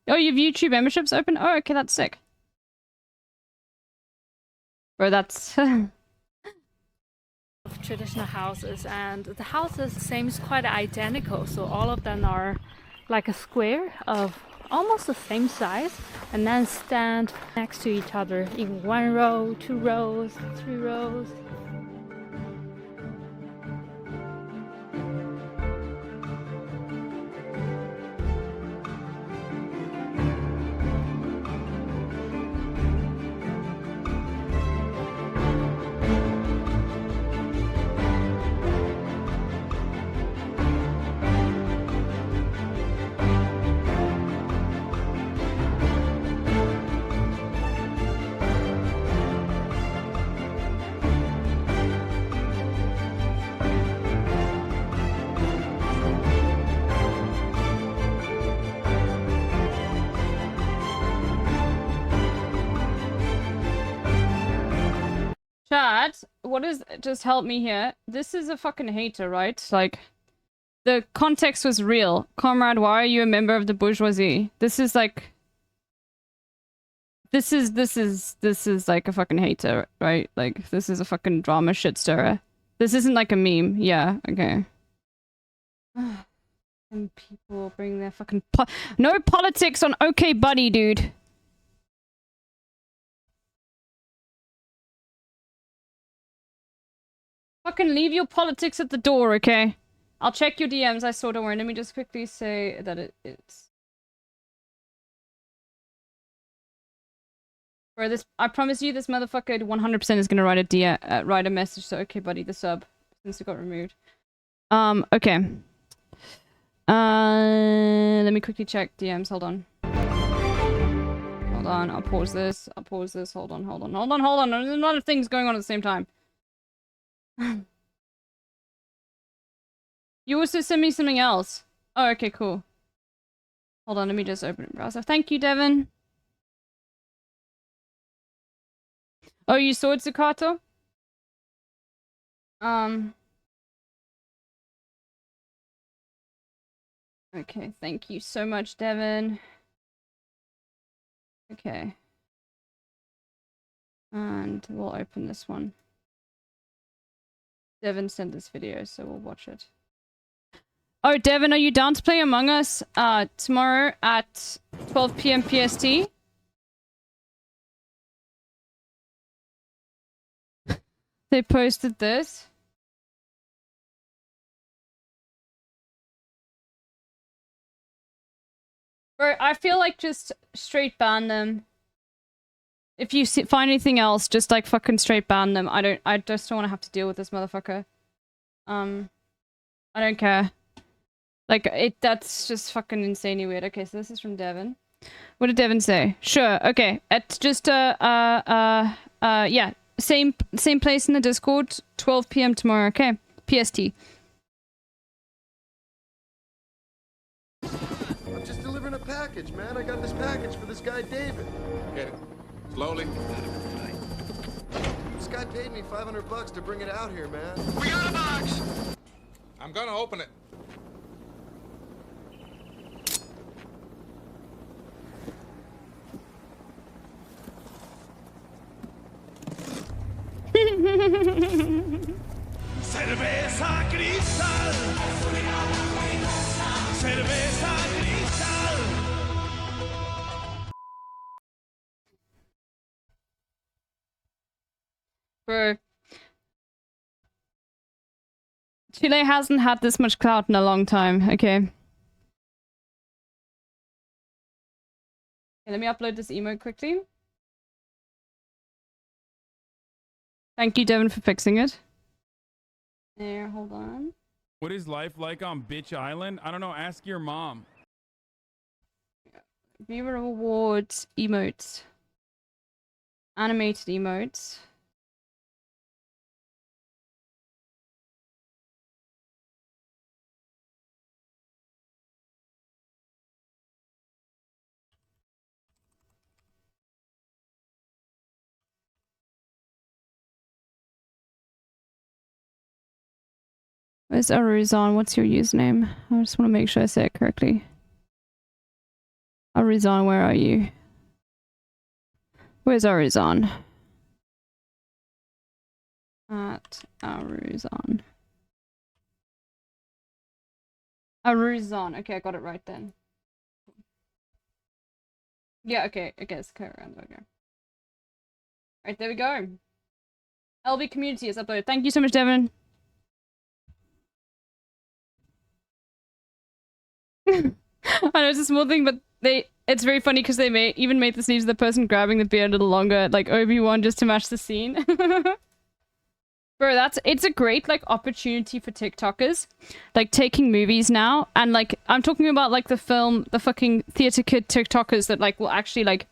Oh, you have YouTube memberships open? Oh, okay, that's sick. Bro, that's... traditional houses, and the houses seems quite identical, so all of them are like a square of almost the same size, and then stand next to each other in 1 row, 2 rows, 3 rows. Chat, what is... Just help me here. This is a fucking hater, right? Like, the context was real. Comrade, why are you a member of the bourgeoisie? This is like... This is like a fucking hater, right? Like, this is a fucking drama shit stirrer. This isn't like a meme. Yeah, okay. And people bring their fucking... No politics on OK Buddy, dude. Fucking leave your politics at the door, okay? I'll check your DMs, I saw, don't worry. Let me just quickly say that it's... Bro, this... I promise you, this motherfucker 100% is gonna write a message to OK Buddy, the sub, since it got removed. Okay. Let me quickly check DMs, hold on. Hold on, I'll pause this, hold on. There's a lot of things going on at the same time. You also sent me something else. Oh, okay, cool. Hold on, let me just open it in browser. Thank you, Devin. Oh, you saw it, Zukato? Okay, thank you so much, Devin. Okay. And we'll open this one. Devin sent this video, so we'll watch it. Oh, Devin, are you down to play Among Us tomorrow at 12 PM PST? They posted this. Bro, I feel like just straight ban them. If you find anything else, just like fucking straight ban them. I just don't want to have to deal with this motherfucker. I don't care. Like, that's just fucking insanely weird. Okay, so this is from Devin. What did Devin say? Sure, okay. It's just, yeah. Same place in the Discord, 12 p.m. tomorrow, okay? PST. I'm just delivering a package, man. I got this package for this guy, David. Get it. Slowly. This guy paid me $500 to bring it out here, man. We got a box! I'm gonna open it. Cerveza cristal. Cerveza cristal. Bro. Chile hasn't had this much clout in a long time, okay? Okay, let me upload this emote quickly. Thank you, Devin, for fixing it. There, hold on. What is life like on Bitch Island? I don't know. Ask your mom. Viewer rewards, emotes. Animated emotes. Where's Arizon? What's your username? I just want to make sure I say it correctly. Arizon, where are you? Where's Arizon? At Arizon. Arizon. Okay, I got it right then. Yeah, okay, I guess. Okay, around okay. Alright, there we go. LB community is uploaded. Thank you so much, Devin. I know it's a small thing, but it's very funny because they even made the sleeves of the person grabbing the beer a little longer, like Obi-Wan, just to match the scene. Bro, it's a great like opportunity for TikTokers, like taking movies now, and like I'm talking about like the fucking theater kid TikTokers that like will actually like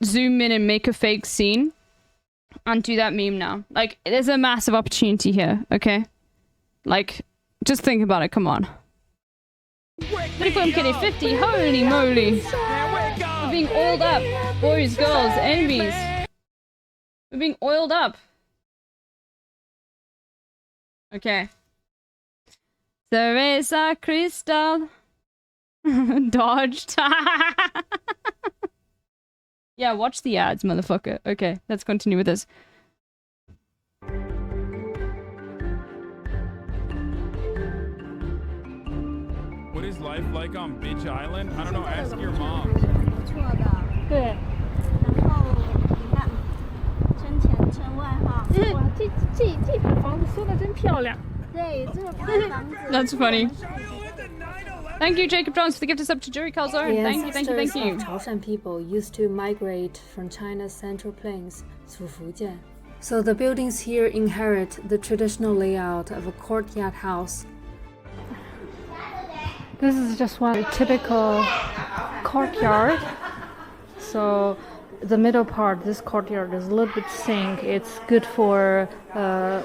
zoom in and make a fake scene and do that meme now. Like there's a massive opportunity here, okay? Like just think about it, come on. 34 kitty 50, holy moly. We're being oiled up. Boys, girls, enemies. We're being oiled up. Okay. Cerveza Cristal. Dodged. Yeah, watch the ads, motherfucker. Okay, let's continue with this. What is life like on Bitch Island? I don't know. Ask your mom. 对。然后你看，村前村外哈。哇，这排房子修的真漂亮。对，这个房子。That's funny. Thank you, Jacob Johns, for the gift of sub to Jury Calzone. Thank you, thank you, thank you. Chaoshan people used to migrate from China's central plains through Fujian. So the buildings here inherit the traditional layout of a courtyard house. This is just one typical courtyard. So the middle part, this courtyard is a little bit sink. It's good for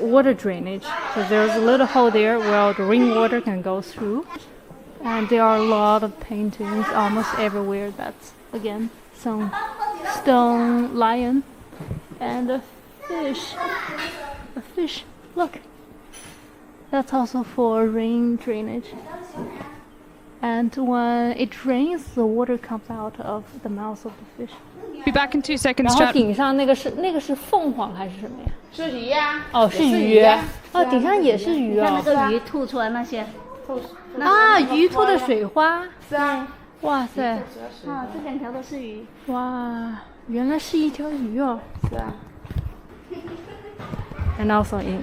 water drainage. So there's a little hole there where the rainwater can go through. And there are a lot of paintings almost everywhere. That's, again, some stone lion and a fish. A fish, look. That's also for rain drainage. And when it rains, the water comes out of the mouth of the fish. Be back in 2 seconds, 然后 chat. 顶上那个是凤凰还是什么呀？是鱼呀。哦，是鱼。哦，顶上也是鱼哦。看那个鱼吐出来那些。啊，鱼吐的水花。是啊。哇塞。啊，这两条都是鱼。哇，原来是一条鱼哦。是啊。And also in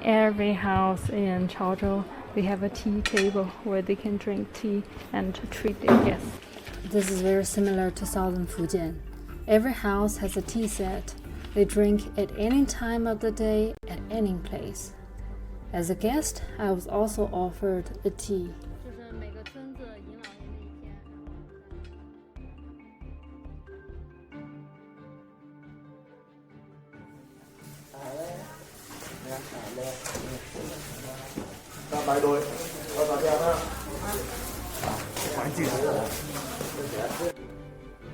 every house in Chaozhou, we have a tea table where they can drink tea and treat their guests. This is very similar to southern Fujian. Every house has a tea set. They drink at any time of the day, at any place. As a guest, I was also offered a tea.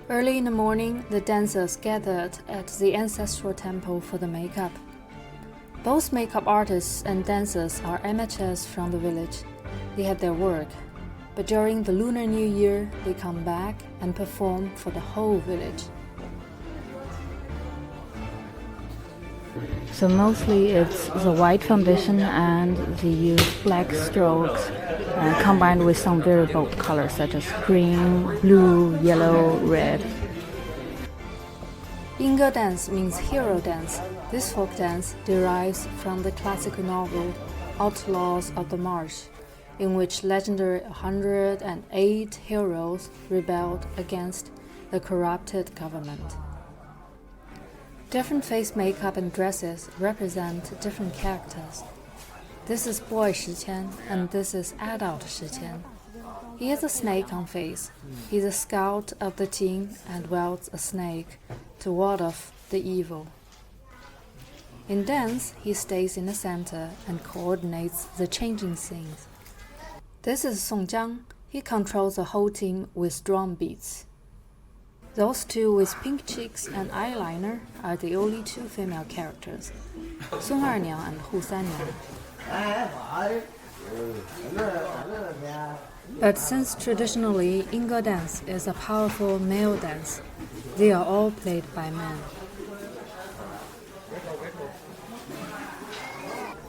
Early in the morning, the dancers gathered at the ancestral temple for the makeup. Both makeup artists and dancers are amateurs from the village. They have their work, but during the Lunar New Year, they come back and perform for the whole village. So mostly it's the white foundation and they use black strokes combined with some very bold colors such as green, blue, yellow, red. Inge dance means hero dance. This folk dance derives from the classical novel Outlaws of the Marsh, in which legendary 108 heroes rebelled against the corrupted government. Different face makeup and dresses represent different characters. This is boy Shiqian and this is adult Shiqian. He has a snake on face. He's a scout of the team and wields a snake to ward off the evil. In dance, he stays in the center and coordinates the changing scenes. This is Song Jiang. He controls the whole team with drum beats. Those two with pink cheeks and eyeliner are the only two female characters, Song Erniang and Hu Sanniang. But since traditionally Inge dance is a powerful male dance, they are all played by men.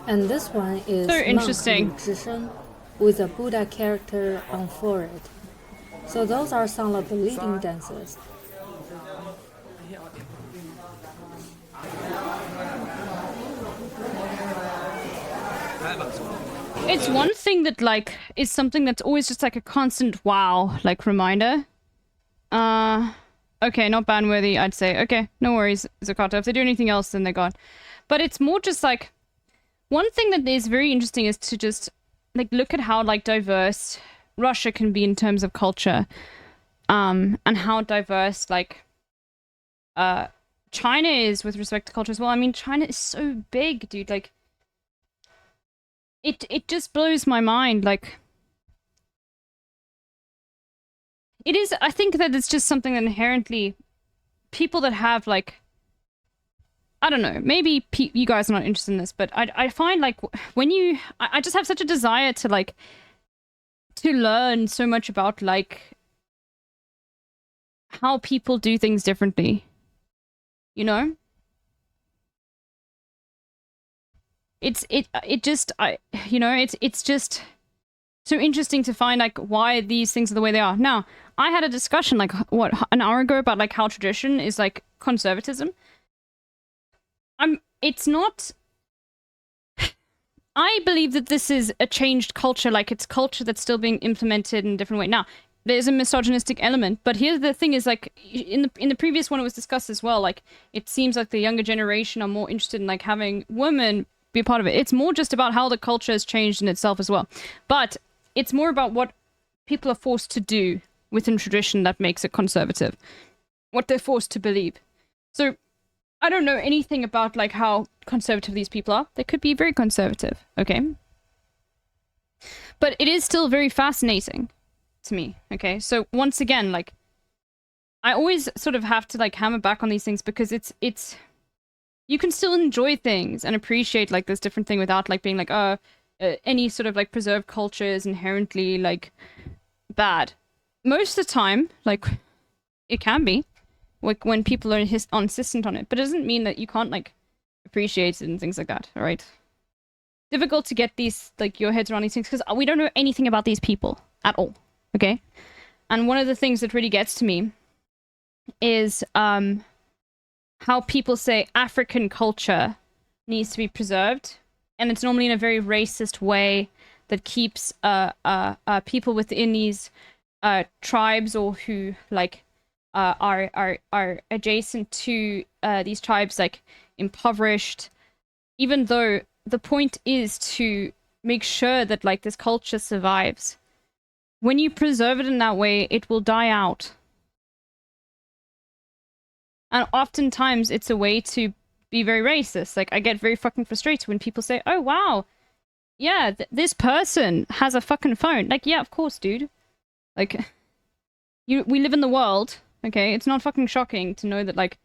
And this one is so interesting. Monk Lu Zhishen with a Buddha character on forehead. So those are some of the leading dancers. It's one thing that like is something that's always just like a constant wow like reminder. Okay, not ban worthy, I'd say. Okay, no worries, Zakata. If they do anything else, then they're gone. But it's more just like one thing that is very interesting is to just like look at how like diverse Russia can be in terms of culture, and how diverse like China is with respect to culture as well. I mean, China is so big, dude. Like, it just blows my mind. Like, it is. I think that it's just something that inherently people that have like, I don't know. Maybe you guys are not interested in this, but I find like when I just have such a desire to like to learn so much about like how people do things differently. You know? It's just so interesting to find like why these things are the way they are. Now, I had a discussion like what an hour ago about like how tradition is like conservatism. It's not. I believe that this is a changed culture, like it's culture that's still being implemented in a different way. Now, there's a misogynistic element, but here's the thing is like in the previous one it was discussed as well, like it seems like the younger generation are more interested in like having women be a part of it. It's more just about how the culture has changed in itself as well. But it's more about what people are forced to do within tradition that makes it conservative. What they're forced to believe. So I don't know anything about like how conservative these people are. They could be very conservative, okay? But it is still very fascinating to me, okay? So once again, like I always sort of have to like hammer back on these things because it's you can still enjoy things and appreciate like this different thing without like being like any sort of like preserved culture is inherently like bad. Most of the time, like it can be like when people are insistent on it, but it doesn't mean that you can't like appreciate it and things like that. All right, difficult to get these like your heads around these things because we don't know anything about these people at all. Okay, and one of the things that really gets to me is how people say African culture needs to be preserved, and it's normally in a very racist way that keeps people within these tribes or who like are adjacent to these tribes like impoverished, even though the point is to make sure that like this culture survives. When you preserve it in that way, it will die out. And oftentimes it's a way to be very racist. Like, I get very fucking frustrated when people say, oh, wow, yeah, this person has a fucking phone. Like, yeah, of course, dude. Like, we live in the world, okay? It's not fucking shocking to know that, like,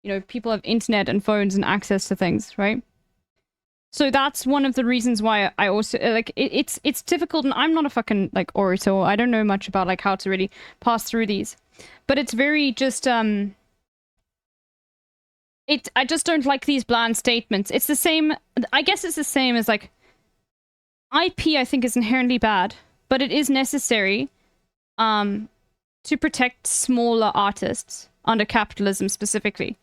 you know, people have internet and phones and access to things, right? So that's one of the reasons why I also, like, it's difficult, and I'm not a fucking, like, orator. I don't know much about, like, how to really pass through these. But it's very just, I just don't like these bland statements. It's the same, I guess it's the same as, like, IP, I think, is inherently bad, but it is necessary to protect smaller artists under capitalism specifically,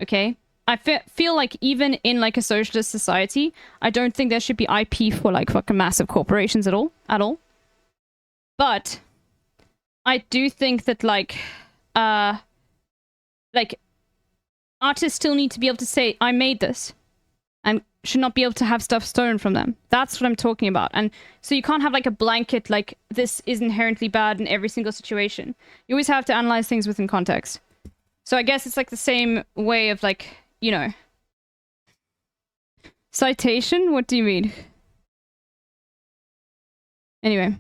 okay? I feel like even in, like, a socialist society, I don't think there should be IP for, like, fucking massive corporations at all. But I do think that, like, artists still need to be able to say, I made this, and should not be able to have stuff stolen from them. That's what I'm talking about. And so you can't have, like, a blanket, like, this is inherently bad in every single situation. You always have to analyze things within context. So I guess it's, like, the same way of, like, you know. Citation? What do you mean? Anyway.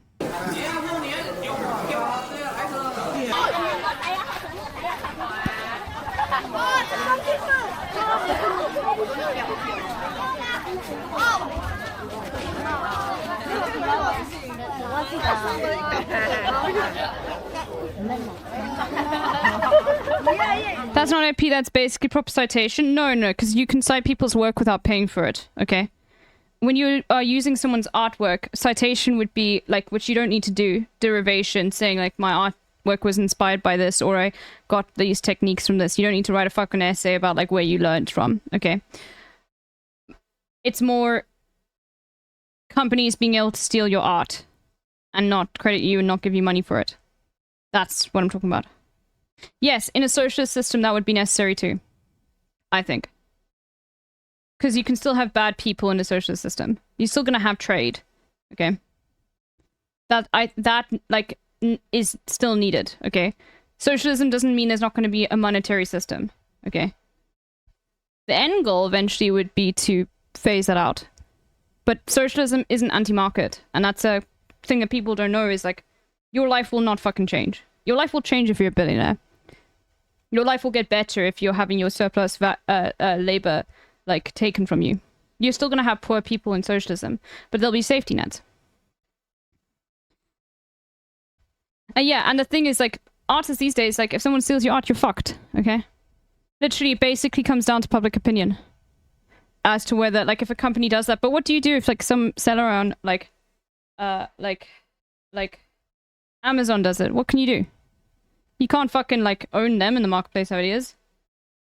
That's not IP, that's basically proper citation. No, because you can cite people's work without paying for it, okay? When you are using someone's artwork, citation would be, like, which you don't need to do, derivation, saying, like, my artwork was inspired by this, or I got these techniques from this. You don't need to write a fucking essay about, like, where you learned from, okay? It's more companies being able to steal your art and not credit you and not give you money for it. That's what I'm talking about. Yes, in a socialist system, that would be necessary too. I think. Because you can still have bad people in a socialist system. You're still gonna have trade. Okay? That is still needed, okay? Socialism doesn't mean there's not gonna be a monetary system, okay? The end goal eventually would be to phase that out. But socialism isn't anti-market, and that's a thing that people don't know is, like, your life will not fucking change. Your life will change if you're a billionaire. Your life will get better if you're having your surplus labor, like, taken from you. You're still gonna have poor people in socialism, but there'll be safety nets. Yeah, and the thing is, like, artists these days, like, if someone steals your art, you're fucked, okay? Literally, it basically comes down to public opinion as to whether, like, if a company does that. But what do you do if, like, some seller on, like Amazon does it? What can you do? You can't fucking, like, own them in the marketplace how it is.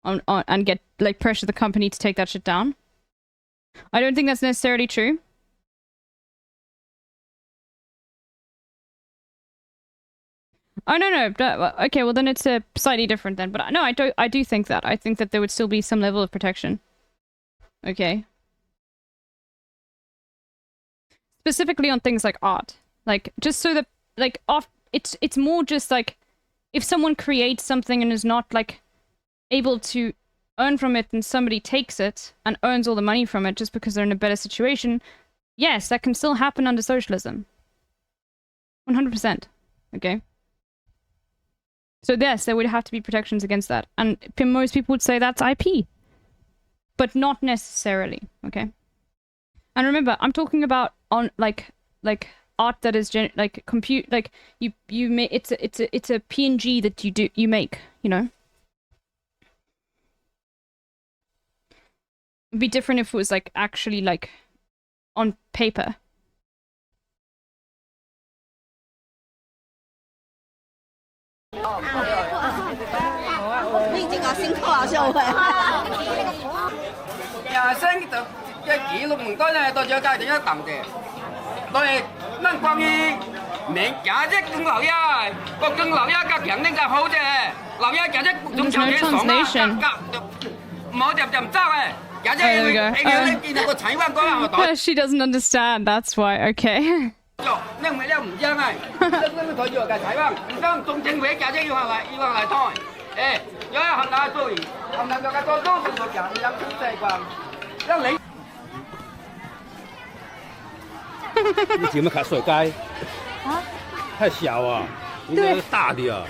And get, like, pressure the company to take that shit down. I don't think that's necessarily true. Oh, no. Okay, well, then it's slightly different then. But no, I do think that. I think that there would still be some level of protection. Okay. Specifically on things like art. Like, just so that, like, it's more just, like, if someone creates something and is not, like, able to earn from it and somebody takes it and earns all the money from it just because they're in a better situation, yes, that can still happen under socialism. 100%. Okay? So yes, there would have to be protections against that. And most people would say that's IP. But not necessarily, okay? And remember, I'm talking about on, like art that is like compute, like you make, it's a PNG that you make, you know? It'd be different if it was, like, actually, like, on paper. 你這個先拖上去。nhà sinh từ cái kỷ lục mình có này tôi cho cái tiếng tầm kìa tôi nâng quan y miệng trả chết cưng lão ya có cưng lão ya các dạng nên cả hậu chứ lão ya trả chết chúng chào thế sống à mỗi điểm điểm sao ấy trả chết anh đi nó có chạy qua có làm mà She doesn't understand, that's why, okay. nhưng mà không dân này nhưng thôi vừa cả chạy qua không trung chính về trả chết yêu hàng lại thôi ê nhớ hàng nào tôi hàng nào cái tôi都是讲两分这个让人你怎么看水盖？啊？太小啊，应该是大的啊。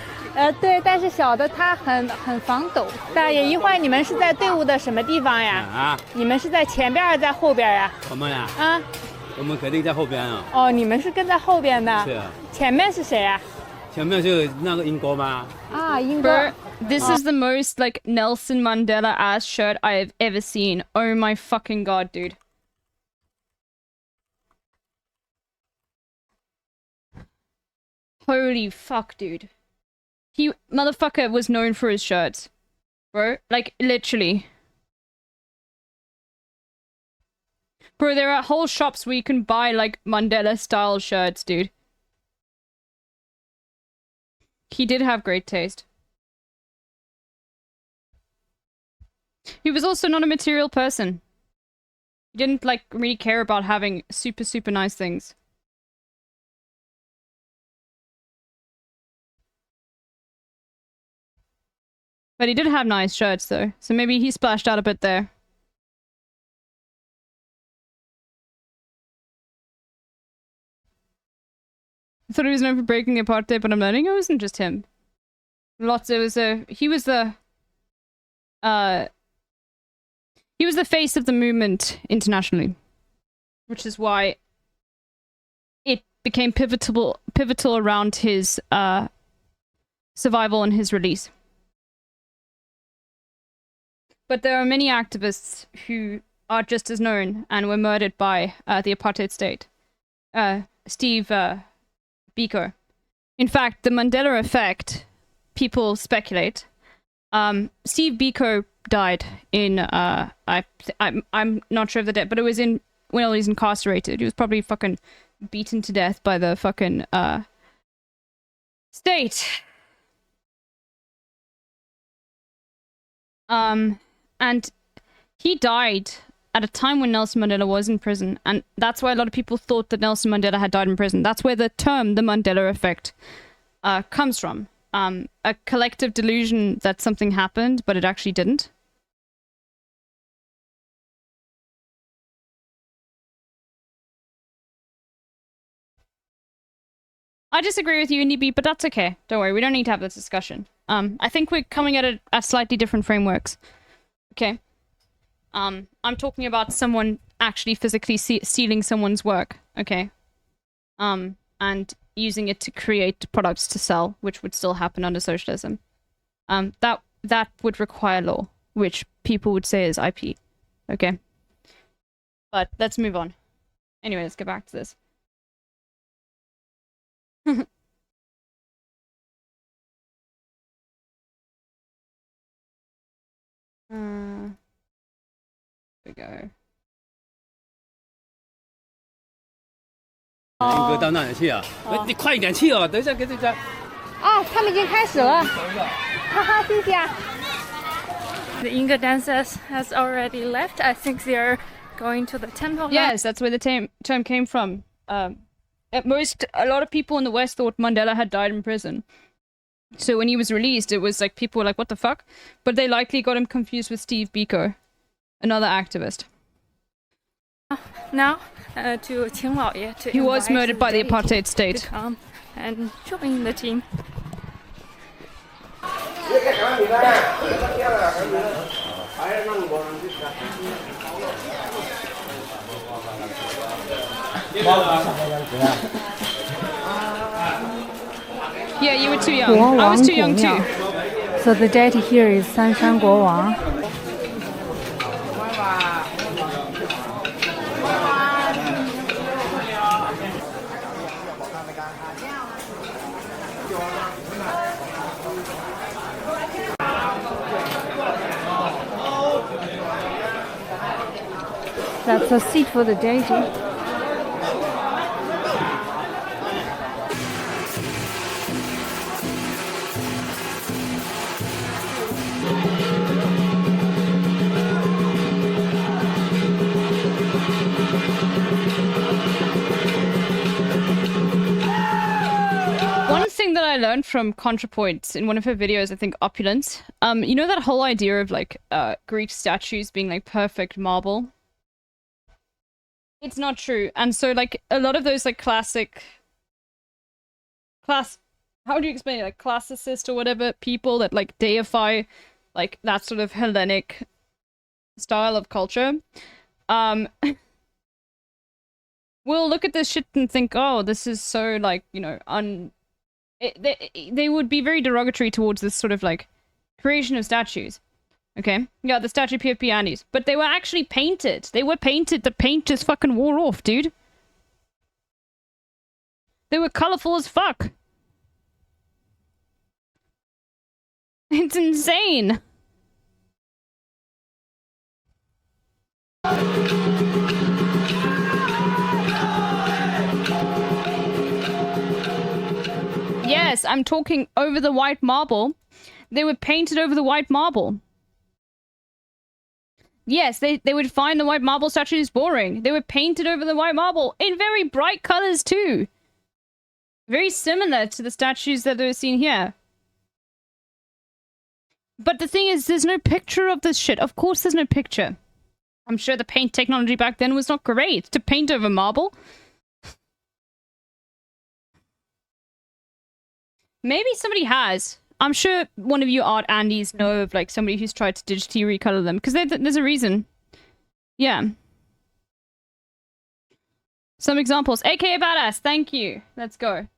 对，但是小的它很防抖。大爷，一会儿你们是在队伍的什么地方呀？啊？你们是在前边还是在后边呀？我们呀？啊？我们肯定在后边啊。哦，你们是跟在后边的。是啊。前面是谁啊？前面是那个英国吗？啊，英国。This is the most like Nelson Mandela ass shirt I have ever seen. Oh my fucking god, dude. Holy fuck, dude. He motherfucker was known for his shirts. Bro, like literally. Bro, there are whole shops where you can buy like Mandela style shirts, dude. He did have great taste. He was also not a material person. He didn't like really care about having super nice things. But he did have nice shirts though, so maybe he splashed out a bit there. I thought he was known for breaking the apartheid, but I'm learning it wasn't just him. He was the face of the movement internationally, which is why it became pivotal around his survival and his release. But there are many activists who are just as known and were murdered by the apartheid state. Steve Biko. In fact, the Mandela effect, people speculate. Steve Biko died in I'm not sure of the date, but it was when he was incarcerated. He was probably fucking beaten to death by the fucking state. And he died at a time when Nelson Mandela was in prison, and that's why a lot of people thought that Nelson Mandela had died in prison. That's where the term, the Mandela effect, comes from. A collective delusion that something happened, but it actually didn't. I disagree with you, Nibi, but that's okay. Don't worry, we don't need to have this discussion. I think we're coming at it at slightly different frameworks. Okay. I'm talking about someone actually physically stealing someone's work, okay? And using it to create products to sell, which would still happen under socialism. That would require law, which people would say is IP, okay? But let's move on. Anyway, let's get back to this. Here we go. 英哥到那里去啊？你快一点去哦！等一下给这家。啊，他们已经开始了。哈哈，谢谢。The Inca dancers has already left. I think they are going to the temple. Yes, that's where the term came from. A lot of people in the West thought Mandela had died in prison. So when he was released, it was like people were like, "What the fuck?" But they likely got him confused with Steve Biko, another activist. Now, to Qing Laoye to he was murdered by the apartheid state. To come and join the team. Yeah, you were too young. I was too young too. So the deity here is Sanshan Guowang. That's a seat for the deity. One thing that I learned from ContraPoint in one of her videos, I think Opulence, you know that whole idea of like Greek statues being like perfect marble? It's not true. And so like a lot of those like how do you explain it? Like classicist or whatever people that like deify like that sort of Hellenic style of culture, will look at this shit and think, oh, this is so like, you know, they would be very derogatory towards this sort of like creation of statues. Okay? Yeah, the statue PFP Andes. But they were actually painted. They were painted. The paint just fucking wore off, dude. They were colorful as fuck. It's insane. Yes, I'm talking over the white marble. They were painted over the white marble. Yes, they would find the white marble statues boring. They were painted over the white marble in very bright colors too. Very similar to the statues that are seen here. But the thing is, there's no picture of this shit. Of course there's no picture. I'm sure the paint technology back then was not great to paint over marble. Maybe somebody has. I'm sure one of you art Andes know of like somebody who's tried to digitally recolor them, because there's a reason. Yeah. Some examples. AKA Badass, thank you. Let's go.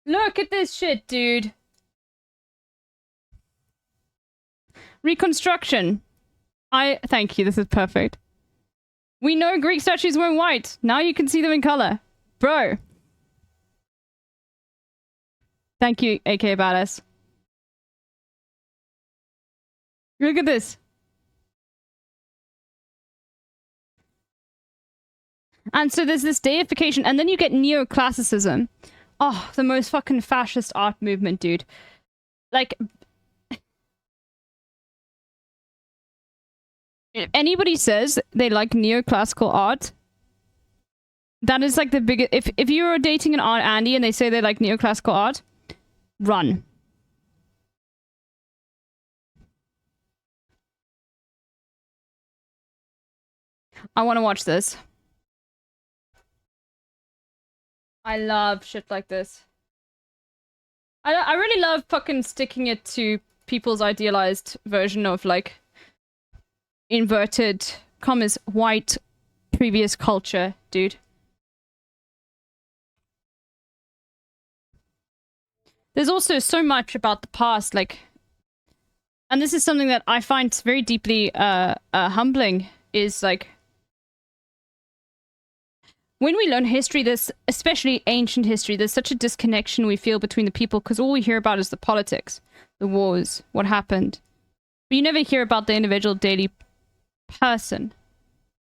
Look at this shit, dude. Reconstruction. Thank you, this is perfect. We know Greek statues weren't white. Now you can see them in color. Bro. Thank you, AKA Badass. Look at this. And so there's this deification, and then you get neoclassicism. Oh, the most fucking fascist art movement, dude. Like, if anybody says they like neoclassical art, that is like the biggest... If you're dating an art Andy and they say they like neoclassical art, run. I want to watch this. I love shit like this. I really love fucking sticking it to people's idealized version of like inverted commas white previous culture, dude. There's also so much about the past, like, and this is something that I find very deeply humbling, is like, when we learn history, there's, especially ancient history, there's such a disconnection we feel between the people, because all we hear about is the politics, the wars, what happened. But you never hear about the individual daily person,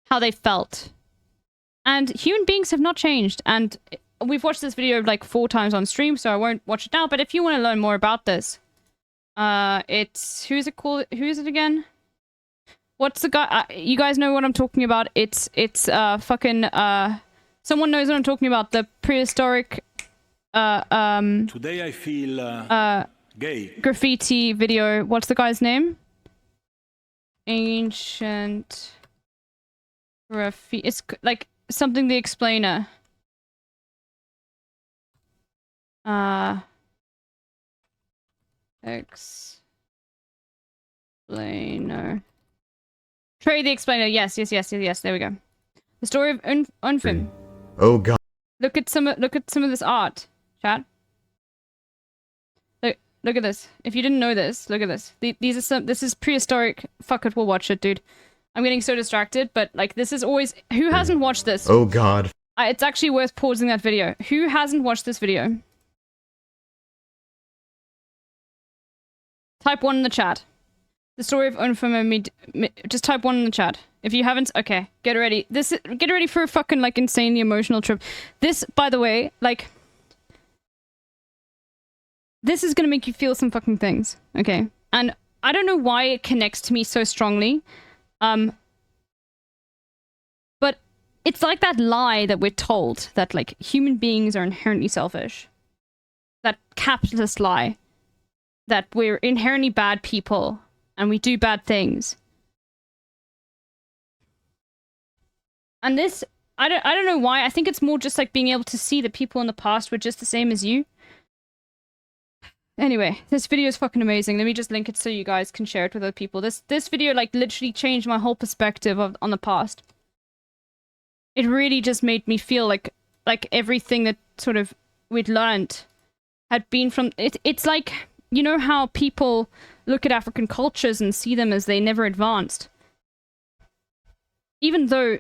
how they felt. And human beings have not changed, and we've watched this video like 4 times on stream, so I won't watch it now, but if you want to learn more about this, it's... who is it called? Who is it again? What's the guy... you guys know what I'm talking about. It's fucking, someone knows what I'm talking about. The prehistoric, Today I feel, gay. Graffiti video. What's the guy's name? Ancient... graffiti... It's like something the explainer. Explainer. Trey the Explainer. Yes. There we go. The story of Unfim. Oh god. Look at some of this art, chat. Look at this. If you didn't know this, look at this. These are some. This is prehistoric. Fuck it, we'll watch it, dude. I'm getting so distracted, but like this is always. Who hasn't watched this? Oh god. It's actually worth pausing that video. Who hasn't watched this video? Type 1 in the chat. The story of Unfama. Just type 1 in the chat. If you haven't, okay, get ready. Get ready for a fucking, like, insanely emotional trip. This, by the way, like... This is gonna make you feel some fucking things, okay? And I don't know why it connects to me so strongly. But it's like that lie that we're told that, like, human beings are inherently selfish. That capitalist lie. That we're inherently bad people and we do bad things. And this, I don't know why. I think it's more just like being able to see that people in the past were just the same as you. Anyway, this video is fucking amazing. Let me just link it so you guys can share it with other people. This video, like, literally changed my whole perspective on the past. It really just made me feel like everything that sort of we'd learned had been from... It's like, you know how people look at African cultures and see them as they never advanced? Even though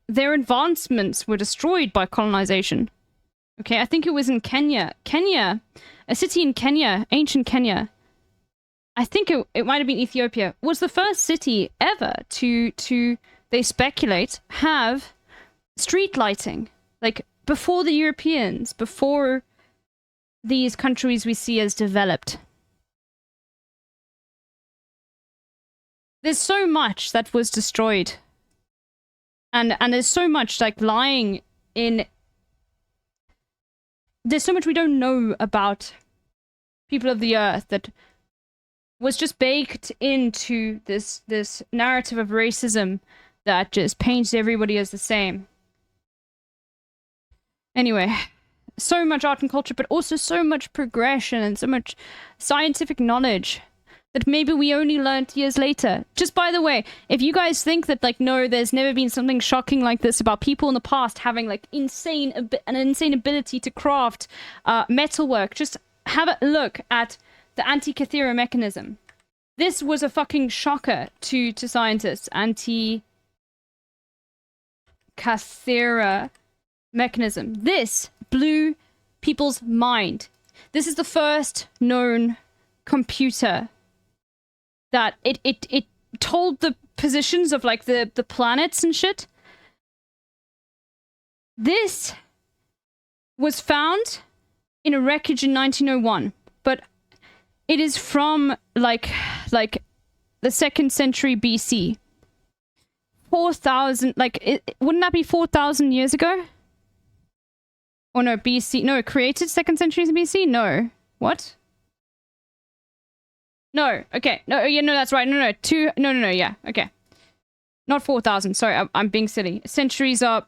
their advancements were destroyed by colonization. Okay, I think it was in Kenya. A city in Kenya, ancient Kenya, I think it might have been Ethiopia, was the first city ever to they speculate, have street lighting. Like, before the Europeans, before these countries we see as developed. There's so much that was destroyed. And there's so much, like, lying in... There's so much we don't know about people of the earth that was just baked into this narrative of racism that just paints everybody as the same. Anyway, so much art and culture, but also so much progression and so much scientific knowledge that maybe we only learned years later. Just by the way, if you guys think that, like, no, there's never been something shocking like this about people in the past having, like, an insane ability to craft metalwork, just have a look at the Antikythera mechanism. This was a fucking shocker to scientists. Antikythera mechanism. This blew people's mind. This is the first known computer that it told the positions of, like, the planets and shit. This was found in a wreckage in 1901, but it is from like the 2nd century BC. 4,000, like, wouldn't that be 4,000 years ago? Or no, BC, no, created 2nd century BC? No. What? No, okay, no, yeah, no, that's right, no, yeah, okay. Not 4,000, sorry, I'm being silly. Centuries are,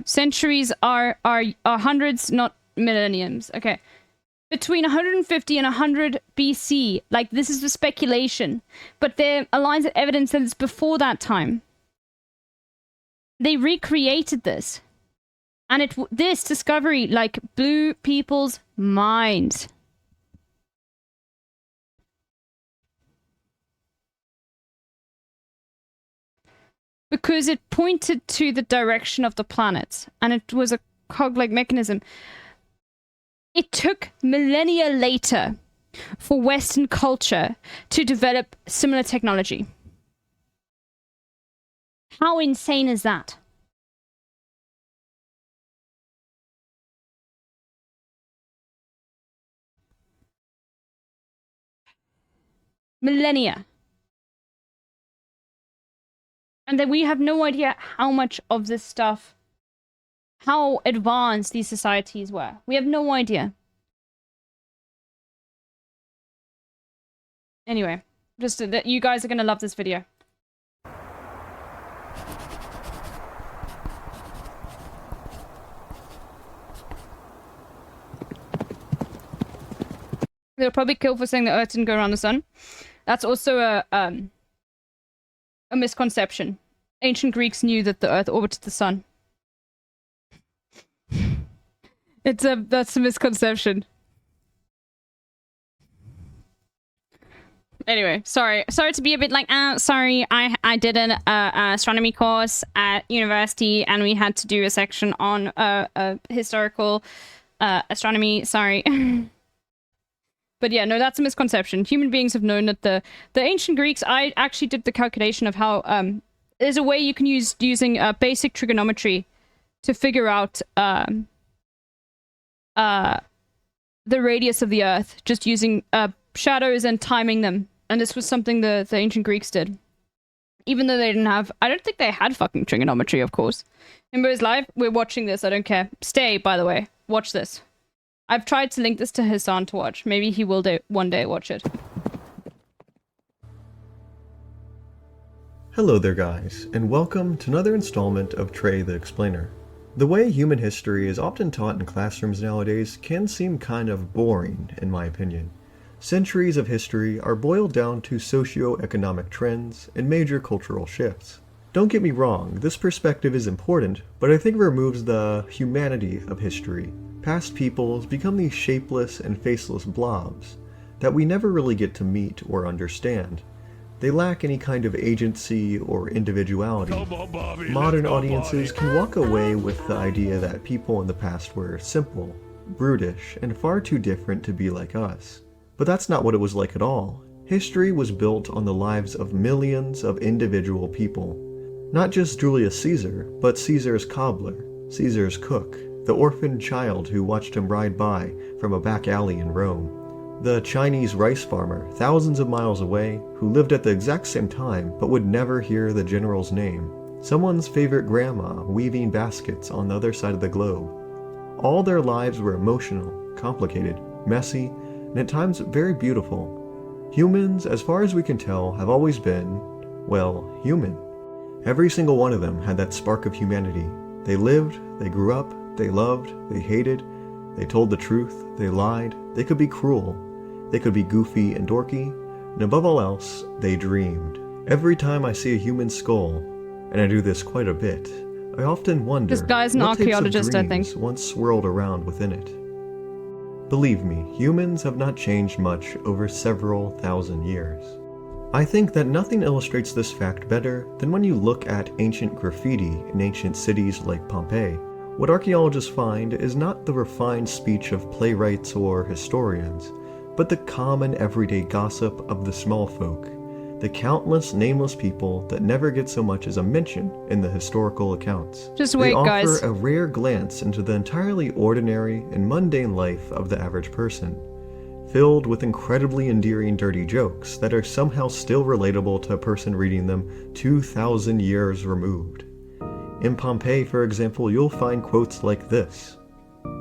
centuries are hundreds, not millenniums, okay. Between 150 and 100 BC, like, this is the speculation, but there are lines of evidence that it's before that time. They recreated this, and this discovery, like, blew people's minds. Because it pointed to the direction of the planets, and it was a cog-like mechanism. It took millennia later for Western culture to develop similar technology. How insane is that? Millennia. And then we have no idea how much of this stuff, how advanced these societies were. We have no idea. Anyway, just that you guys are going to love this video. They'll probably kill for saying the Earth didn't go around the sun. That's also a misconception. Ancient Greeks knew that the Earth orbited the sun. That's a misconception. Anyway, sorry to be a bit like, sorry, I did an astronomy course at university and we had to do a section on historical astronomy, sorry. But yeah, no, that's a misconception. Human beings have known that the ancient Greeks, I actually did the calculation of how, there's a way you can use using basic trigonometry to figure out the radius of the Earth, just using shadows and timing them. And this was something the ancient Greeks did. Even though they didn't have, I don't think they had fucking trigonometry, of course. Ember's live, we're watching this, I don't care. Stay, by the way, watch this. I've tried to link this to Hassan to watch. Maybe he will one day watch it. Hello there guys, and welcome to another installment of Trey the Explainer. The way human history is often taught in classrooms nowadays can seem kind of boring, in my opinion. Centuries of history are boiled down to socio-economic trends and major cultural shifts. Don't get me wrong, this perspective is important, but I think it removes the humanity of history. Past peoples become these shapeless and faceless blobs that we never really get to meet or understand. They lack any kind of agency or individuality. Modern audiences can walk away with the idea that people in the past were simple, brutish, and far too different to be like us. But that's not what it was like at all. History was built on the lives of millions of individual people. Not just Julius Caesar, but Caesar's cobbler, Caesar's cook, the orphaned child who watched him ride by from a back alley in Rome, the Chinese rice farmer thousands of miles away who lived at the exact same time but would never hear the general's name, someone's favorite grandma weaving baskets on the other side of the globe. All their lives were emotional, complicated, messy, and at times very beautiful. Humans, as far as we can tell, have always been, well, human. Every single one of them had that spark of humanity. They lived, they grew up, they loved, they hated, they told the truth, they lied, they could be cruel, they could be goofy and dorky, and above all else, they dreamed. Every time I see a human skull, and I do this quite a bit, I often wonder this guy's an archaeologist, I think, once swirled around within it. Believe me, humans have not changed much over several thousand years. I think that nothing illustrates this fact better than when you look at ancient graffiti in ancient cities like Pompeii. What archaeologists find is not the refined speech of playwrights or historians, but the common everyday gossip of the small folk, the countless nameless people that never get so much as a mention in the historical accounts. Just wait, guys. They offer a rare glance into the entirely ordinary and mundane life of the average person, filled with incredibly endearing dirty jokes that are somehow still relatable to a person reading them 2,000 years removed. In Pompeii, for example, you'll find quotes like this.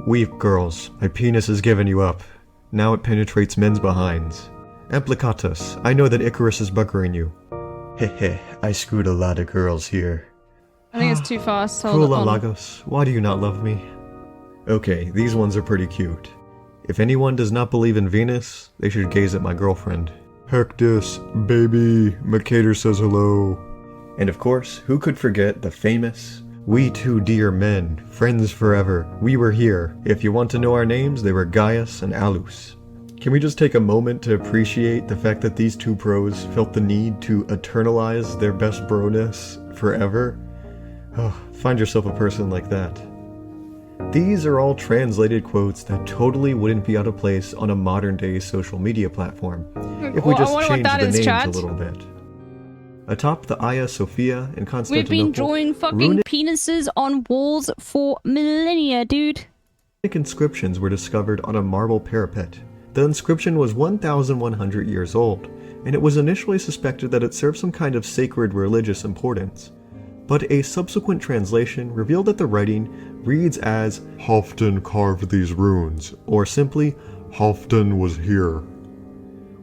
"Weep, girls, my penis has given you up. Now it penetrates men's behinds. Implicatus, I know that Icarus is buggering you. Heh, I screwed a lot of girls here. I think it's too fast. Cruella Lagos, why do you not love me?" Okay, these ones are pretty cute. If anyone does not believe in Venus, they should gaze at my girlfriend. "Hectus, baby, Mercator says hello." And of course, who could forget the famous, "We two dear men, friends forever, we were here. If you want to know our names, they were Gaius and Alus." Can we just take a moment to appreciate the fact that these two pros felt the need to eternalize their best bro-ness forever? Oh, find yourself a person like that. These are all translated quotes that totally wouldn't be out of place on a modern-day social media platform, if we just changed the names a little bit. Atop the Hagia Sophia in Constantinople, we've been drawing fucking penises on walls for millennia, dude. Runic inscriptions were discovered on a marble parapet. The inscription was 1,100 years old, and it was initially suspected that it served some kind of sacred religious importance. But a subsequent translation revealed that the writing reads as "Halfdan carved these runes," or simply, "Halfdan was here."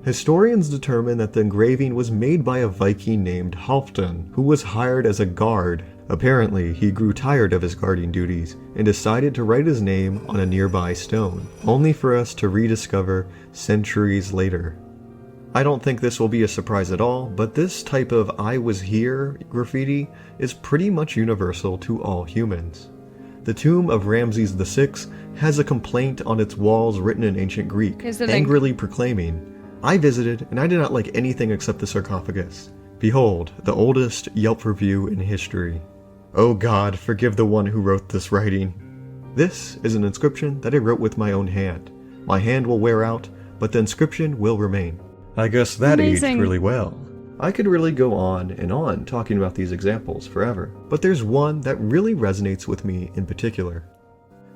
Historians determine that the engraving was made by a Viking named Halfdan, who was hired as a guard. Apparently, he grew tired of his guarding duties and decided to write his name on a nearby stone, only for us to rediscover centuries later. I don't think this will be a surprise at all, but this type of "I was here" graffiti is pretty much universal to all humans. The tomb of Ramses VI has a complaint on its walls written in ancient Greek, angrily proclaiming, "I visited, and I did not like anything except the sarcophagus. Behold, the oldest Yelp review in history. Oh God, forgive the one who wrote this writing." This is an inscription that I wrote with my own hand. My hand will wear out, but the inscription will remain. I guess that Amazing. aged really well. I could really go on and on talking about these examples forever, but there's one that really resonates with me in particular.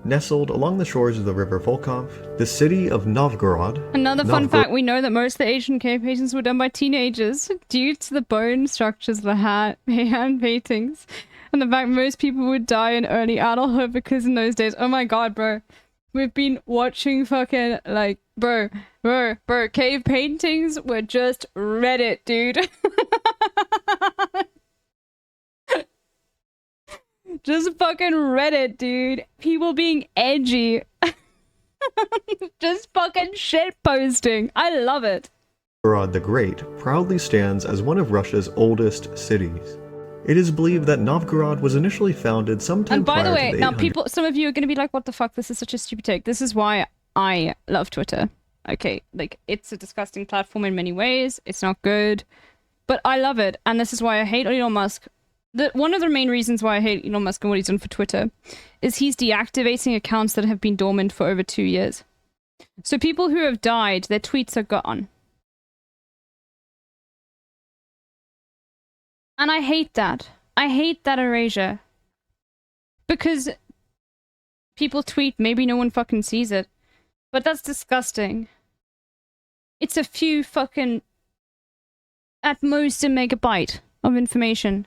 Nestled along the shores of the river Volkhov, the city of Novgorod. Another fun fact, we know that most of the Asian cave paintings were done by teenagers due to the bone structures of the hand paintings. And the fact most people would die in early adulthood because in those days, oh my god, bro. We've been watching fucking, like, bro, cave paintings were just Reddit, dude. Just fucking Reddit, dude. People being edgy. Just fucking shit posting. I love it. Novgorod the Great proudly stands as one of Russia's oldest cities. It is believed that Novgorod was initially founded sometime And by prior the way, to the now 800s. some of you are going to be like, what the fuck, this is such a stupid take. This is why I love Twitter. Okay, like, it's a disgusting platform in many ways. It's not good. But I love it. And this is why I hate Elon Musk. One of the main reasons why I hate Elon Musk and what he's done for Twitter is he's deactivating accounts that have been dormant for over 2 years. So people who have died, their tweets are gone. And I hate that. I hate that erasure. Because people tweet, maybe no one fucking sees it. But that's disgusting. It's a few fucking, at most, a megabyte of information.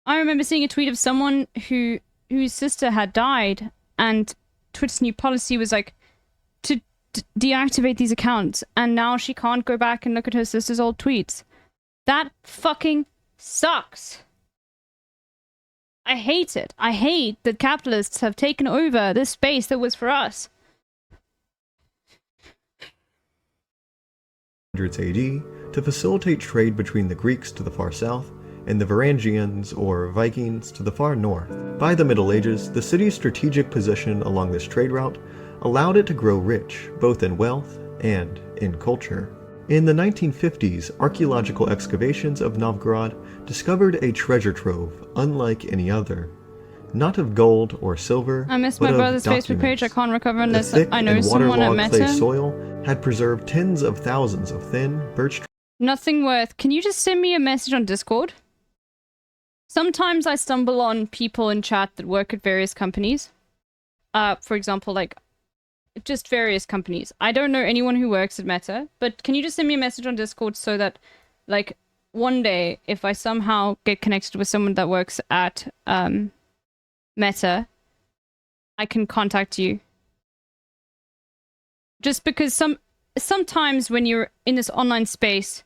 I remember seeing a tweet of someone whose sister had died, and Twitter's new policy was like to deactivate these accounts, and now she can't go back and look at her sister's old tweets. That fucking sucks. I hate it. I hate that capitalists have taken over this space that was for us. AD to facilitate trade between the Greeks to the far south and the Varangians or Vikings to the far north. By the Middle Ages, the city's strategic position along this trade route allowed it to grow rich, both in wealth and in culture. In the 1950s, archaeological excavations of Novgorod discovered a treasure trove unlike any other. Not of gold or silver, I missed but my of brother's Facebook documents. page. I can't recover The unless thick I know and someone at waterlogged clay Meta. soil had preserved tens of thousands of thin birch. Nothing worth. Can you just send me a message on Discord? Sometimes I stumble on people in chat that work at various companies. For example, like, just various companies. I don't know anyone who works at Meta, but can you just send me a message on Discord so that, like, one day, if I somehow get connected with someone that works at, Meta, I can contact you. Just because sometimes when you're in this online space,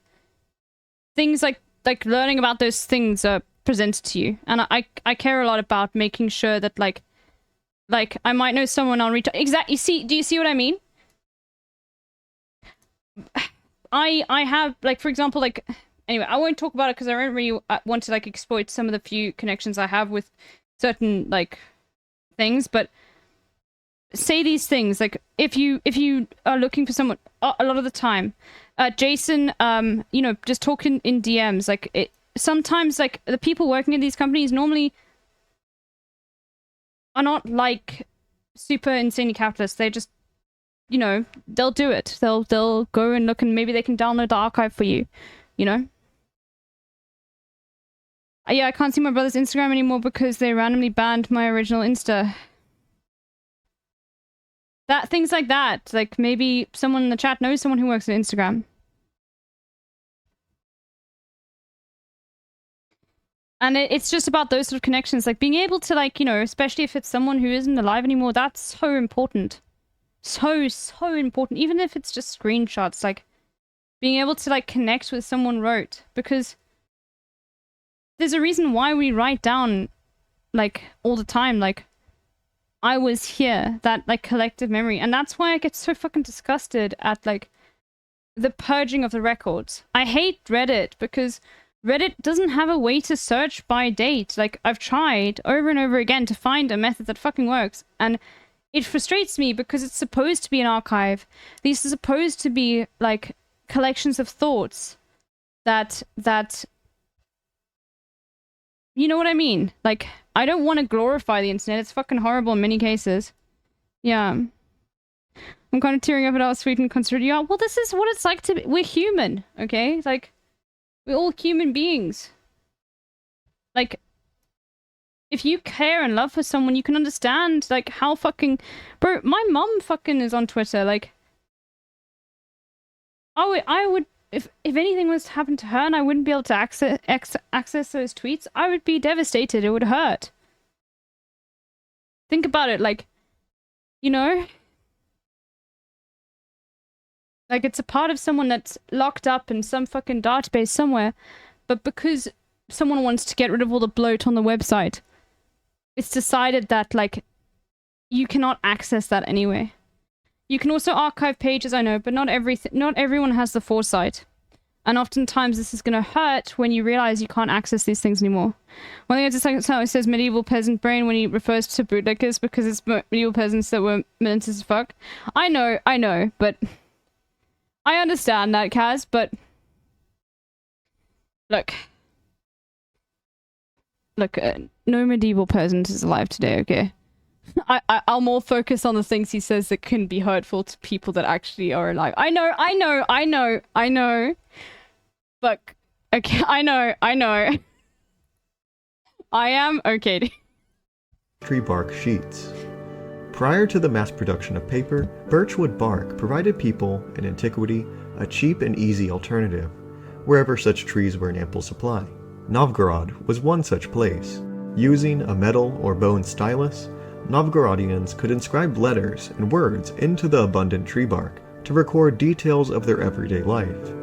things like learning about those things are presented to you, and I care a lot about making sure that like I might know someone, I'll reach out. Exactly. Do you see what I mean? I have, like, for example, like, anyway, I won't talk about it because I don't really want to like exploit some of the few connections I have with certain like things, but say these things, like, if you are looking for someone, a lot of the time, Jason, you know, just talking in DMs, like, sometimes, like, the people working in these companies normally are not, like, super insanely capitalist. They just, you know, they'll do it. They'll go and look, and maybe they can download the archive for you, you know? Yeah, I can't see my brother's Instagram anymore because they randomly banned my original Insta. Things like that. Like, maybe someone in the chat knows someone who works at Instagram. And it's just about those sort of connections. Like, being able to, like, you know, especially if it's someone who isn't alive anymore, that's so important. So important. Even if it's just screenshots, like, being able to, like, connect with someone wrote. Because there's a reason why we write down, like, all the time, like, I was here, that, like, collective memory. And that's why I get so fucking disgusted at, like, the purging of the records. I hate Reddit because Reddit doesn't have a way to search by date. Like, I've tried over and over again to find a method that fucking works, and it frustrates me because it's supposed to be an archive. These are supposed to be, like, collections of thoughts that you know what I mean? Like, I don't want to glorify the internet. It's fucking horrible in many cases. Yeah. I'm kind of tearing up at how sweet and considerate you are. Well, this is what it's like to be... We're human, okay? Like, we're all human beings. Like, if you care and love for someone, you can understand, like, how fucking... Bro, my mom fucking is on Twitter, like... I would... If anything was to happen to her and I wouldn't be able to access those tweets, I would be devastated. It would hurt. Think about it, like... You know? Like, it's a part of someone that's locked up in some fucking database somewhere, but because someone wants to get rid of all the bloat on the website, it's decided that, like, you cannot access that anyway. You can also archive pages, I know, but not everyone has the foresight. And oftentimes this is gonna hurt when you realize you can't access these things anymore. One thing I just like how it says medieval peasant brain when he refers to bootlickers because it's medieval peasants that were meant as fuck. I know, but... I understand that, Kaz, but... Look, no medieval peasant is alive today, okay? I'll more focus on the things he says that can be hurtful to people that actually are alive. I know. But, okay, I know. I am okay. Tree bark sheets. Prior to the mass production of paper, birchwood bark provided people, in antiquity, a cheap and easy alternative, wherever such trees were in ample supply. Novgorod was one such place. Using a metal or bone stylus, Novgorodians could inscribe letters and words into the abundant tree bark to record details of their everyday life.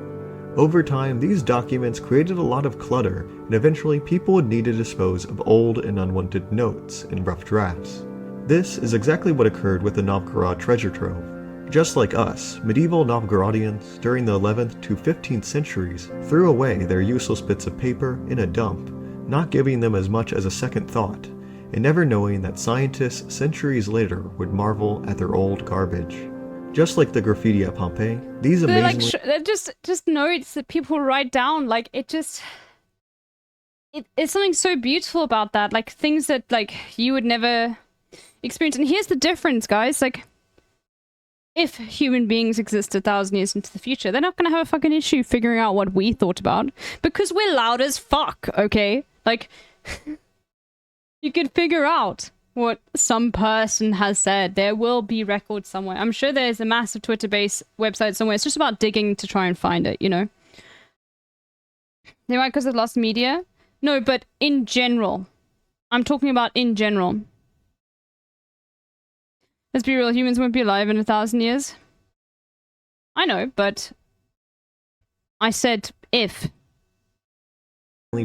Over time, these documents created a lot of clutter, and eventually people would need to dispose of old and unwanted notes and rough drafts. This is exactly what occurred with the Novgorod treasure trove. Just like us, medieval Novgorodians during the 11th to 15th centuries threw away their useless bits of paper in a dump, not giving them as much as a second thought, and never knowing that scientists centuries later would marvel at their old garbage. Just like the graffiti at Pompeii, these amazingly... they're just notes that people write down, like, it's something so beautiful about that, like, things that, like, you would never... experience. And here's the difference, guys. Like, if human beings exist 1,000 years into the future, they're not gonna have a fucking issue figuring out what we thought about because we're loud as fuck, okay? Like, you could figure out what some person has said. There will be records somewhere. I'm sure there's a massive Twitter-based website somewhere. It's just about digging to try and find it, you know? They might because of lost media? No, but in general. I'm talking about in general. Let's be real, humans won't be alive in 1,000 years. I know, but... I said if.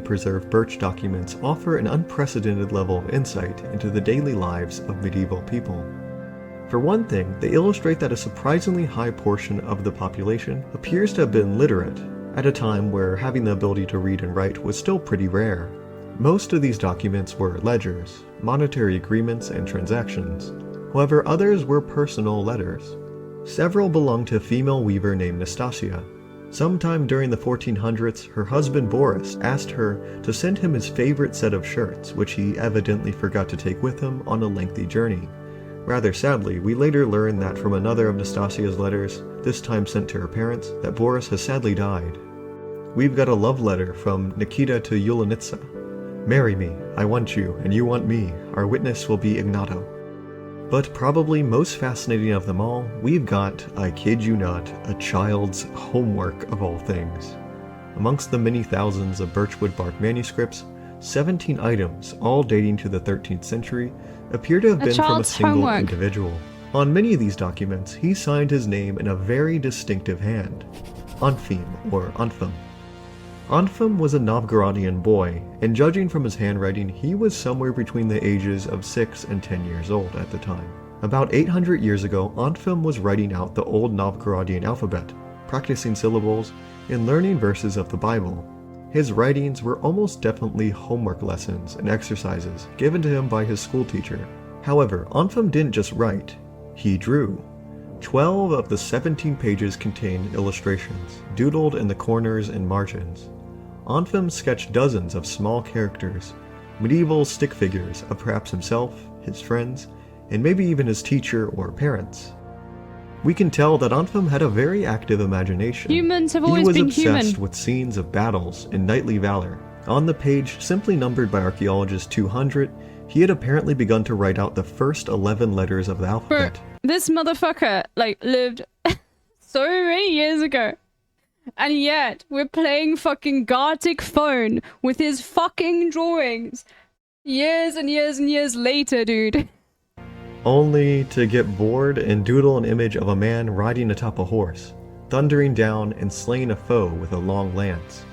Preserved birch documents offer an unprecedented level of insight into the daily lives of medieval people. For one thing, they illustrate that a surprisingly high portion of the population appears to have been literate, at a time where having the ability to read and write was still pretty rare. Most of these documents were ledgers, monetary agreements, and transactions. However, others were personal letters. Several belonged to a female weaver named Nastasia. Sometime during the 1400s, her husband Boris asked her to send him his favorite set of shirts, which he evidently forgot to take with him on a lengthy journey. Rather sadly, we later learned that from another of Nastasia's letters, this time sent to her parents, that Boris has sadly died. We've got a love letter from Nikita to Yulanitsa. Marry me, I want you, and you want me. Our witness will be Ignato. But probably most fascinating of them all, we've got, I kid you not, a child's homework of all things. Amongst the many thousands of birchwood bark manuscripts, 17 items, all dating to the 13th century, appear to have been from a single individual. On many of these documents, he signed his name in a very distinctive hand, Anfim or Anfim. Anfim was a Novgorodian boy, and judging from his handwriting, he was somewhere between the ages of 6 and 10 years old at the time. About 800 years ago, Anfim was writing out the old Novgorodian alphabet, practicing syllables, and learning verses of the Bible. His writings were almost definitely homework lessons and exercises given to him by his schoolteacher. However, Anfim didn't just write, he drew. 12 of the 17 pages contained illustrations, doodled in the corners and margins. Anfim sketched dozens of small characters, medieval stick figures of perhaps himself, his friends, and maybe even his teacher or parents. We can tell that Anfum had a very active imagination. Humans have always been human. He was obsessed with scenes of battles and knightly valor. On the page, simply numbered by archaeologist 200, he had apparently begun to write out the first 11 letters of the alphabet. This motherfucker, like, lived so many years ago. And yet, we're playing fucking Gartic Phone with his fucking drawings. Years and years and years later, dude. Only to get bored and doodle an image of a man riding atop a horse, thundering down and slaying a foe with a long lance.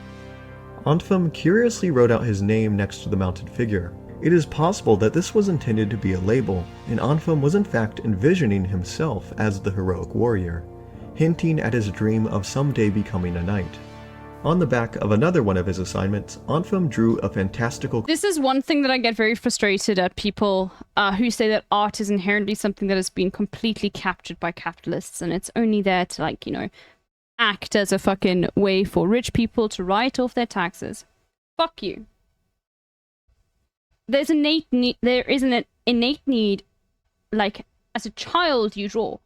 Anfum curiously wrote out his name next to the mounted figure. It is possible that this was intended to be a label, and Anfum was in fact envisioning himself as the heroic warrior, hinting at his dream of someday becoming a knight. On the back of another one of his assignments, Anfum drew a fantastical... This is one thing that I get very frustrated at people who say that art is inherently something that has been completely captured by capitalists, and it's only there to, like, you know, act as a fucking way for rich people to write off their taxes. Fuck you. There is an innate need, like, as a child you draw.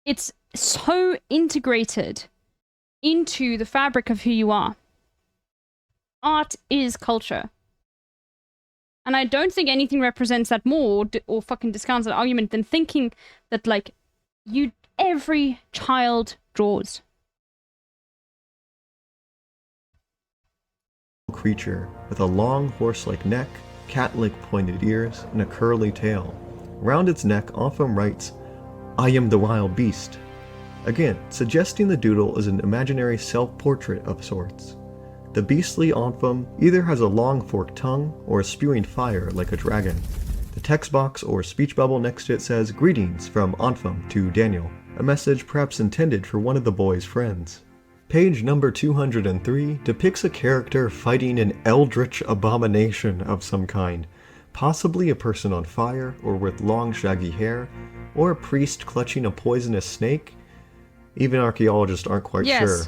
It's so integrated into the fabric of who you are. Art is culture. And I don't think anything represents that more or fucking discounts that argument than thinking that, like, every child draws. Creature with a long horse-like neck, cat-like pointed ears, and a curly tail. Round its neck, Anfum writes, "I am the wild beast." Again, suggesting the doodle is an imaginary self-portrait of sorts. The beastly Anfum either has a long forked tongue or is spewing fire like a dragon. The text box or speech bubble next to it says, "Greetings from Anfum to Daniel," a message perhaps intended for one of the boy's friends. Page number 203 depicts a character fighting an eldritch abomination of some kind, possibly a person on fire or with long shaggy hair, or a priest clutching a poisonous snake. Even archaeologists aren't quite sure.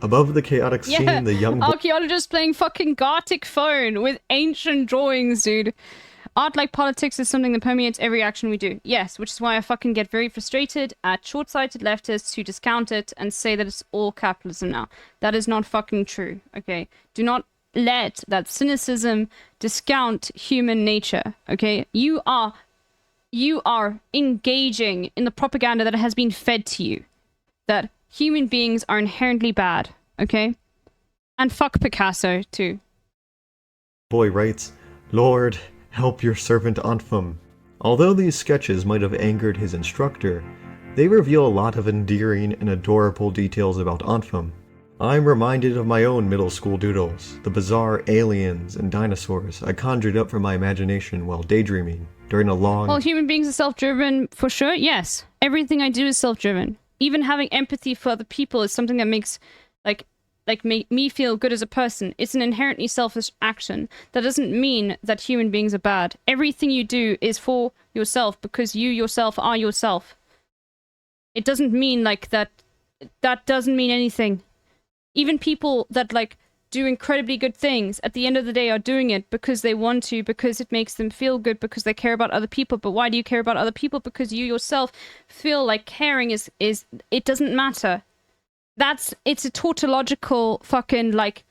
Above the chaotic scene, the young archaeologists playing fucking Gartic Phone with ancient drawings, dude. Art, like politics, is something that permeates every action we do. Yes, which is why I fucking get very frustrated at short-sighted leftists who discount it and say that it's all capitalism now. That is not fucking true, okay? Do not let that cynicism discount human nature, okay? You are engaging in the propaganda that has been fed to you. That human beings are inherently bad, okay? And fuck Picasso, too. Boy writes, "Lord, help your servant Anfum." Although these sketches might have angered his instructor, they reveal a lot of endearing and adorable details about Anfum. I'm reminded of my own middle school doodles, the bizarre aliens and dinosaurs I conjured up from my imagination while daydreaming during a long... Well, human beings are self-driven, for sure, yes. Everything I do is self-driven. Even having empathy for other people is something that makes, make me feel good as a person. It's an inherently selfish action. That doesn't mean that human beings are bad. Everything you do is for yourself because you yourself are yourself. It doesn't mean, like, that doesn't mean anything. Even people that, like, do incredibly good things, at the end of the day are doing it because they want to, because it makes them feel good, because they care about other people. But why do you care about other people? Because you yourself feel like caring is it doesn't matter. It's a tautological fucking, like,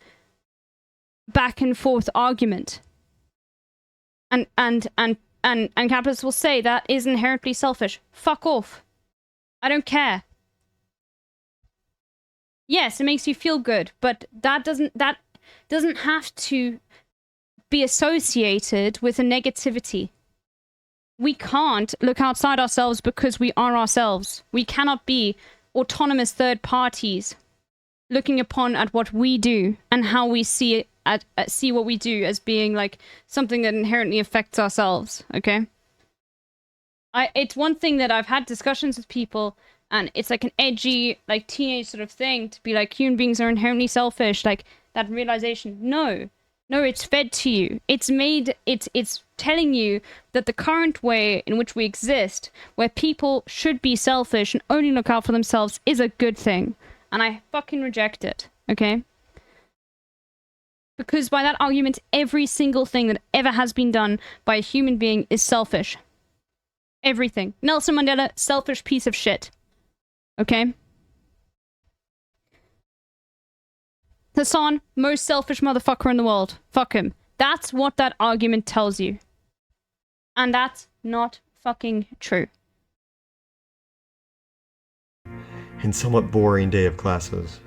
back and forth argument. And capitalists will say that is inherently selfish. Fuck off. I don't care. Yes, it makes you feel good, but that doesn't have to be associated with a negativity. We can't look outside ourselves because we are ourselves. We cannot be autonomous third parties looking upon at what we do and how we see it, see what we do as being, like, something that inherently affects ourselves, okay? It's one thing that I've had discussions with people, and it's like an edgy, like, teenage sort of thing to be like, human beings are inherently selfish, like, that realization. No, it's fed to you. It's telling you that the current way in which we exist, where people should be selfish and only look out for themselves, is a good thing. And I fucking reject it, okay? Because by that argument, every single thing that ever has been done by a human being is selfish. Everything. Nelson Mandela, selfish piece of shit. Okay? Hassan, most selfish motherfucker in the world. Fuck him. That's what that argument tells you. And that's not fucking true. And somewhat boring day of classes.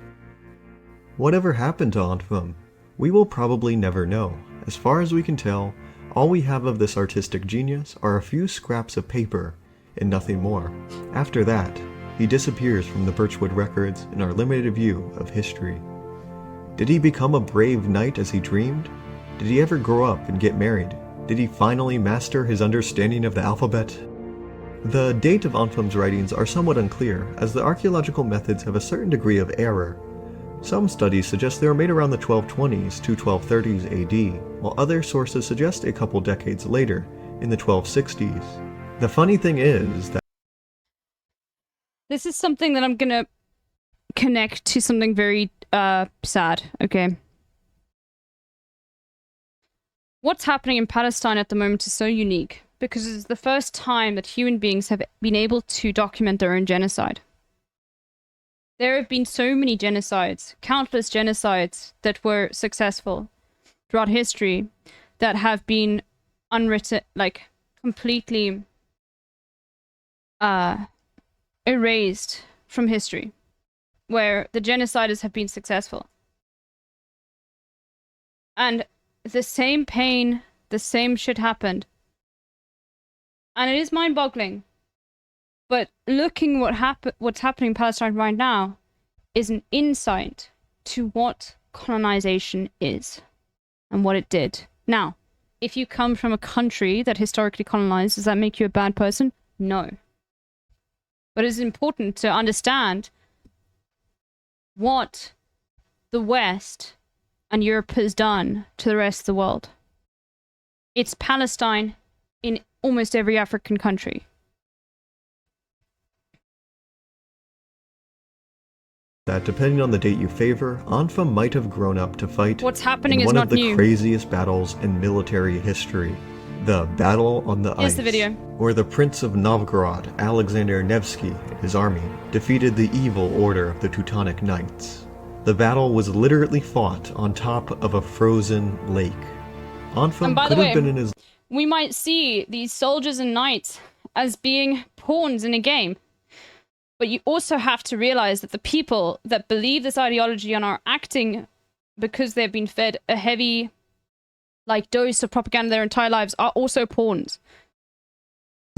Whatever happened to Anfum? We will probably never know. As far as we can tell, all we have of this artistic genius are a few scraps of paper and nothing more. After that, he disappears from the Birchwood records in our limited view of history. Did he become a brave knight as he dreamed? Did he ever grow up and get married? Did he finally master his understanding of the alphabet? The date of Anfum's writings are somewhat unclear, as the archaeological methods have a certain degree of error. Some studies suggest they were made around the 1220s to 1230s AD, while other sources suggest a couple decades later, in the 1260s. The funny thing is that this is something that I'm gonna connect to something very sad, okay? What's happening in Palestine at the moment is so unique because it's the first time that human beings have been able to document their own genocide. There have been so many genocides, countless genocides that were successful throughout history that have been unwritten, like completely erased from history, where the genociders have been successful. And the same pain, the same shit happened. And it is mind-boggling. But looking what's happening in Palestine right now is an insight to what colonization is and what it did. Now, if you come from a country that historically colonized, does that make you a bad person? No. But it's important to understand what the West and Europe has done to the rest of the world. It's Palestine in almost every African country. that, depending on the date you favor, Anfum might have grown up to fight What's happening in is one not of the new. craziest battles in military history. The Battle on the Here's Ice, the video. where the Prince of Novgorod, Alexander Nevsky, and his army defeated the evil order of the Teutonic Knights. The battle was literally fought on top of a frozen lake. Anfum And by could the have way, been in his we might see these soldiers and knights as being pawns in a game. But you also have to realize that the people that believe this ideology and are acting because they've been fed a heavy, dose of propaganda their entire lives are also pawns.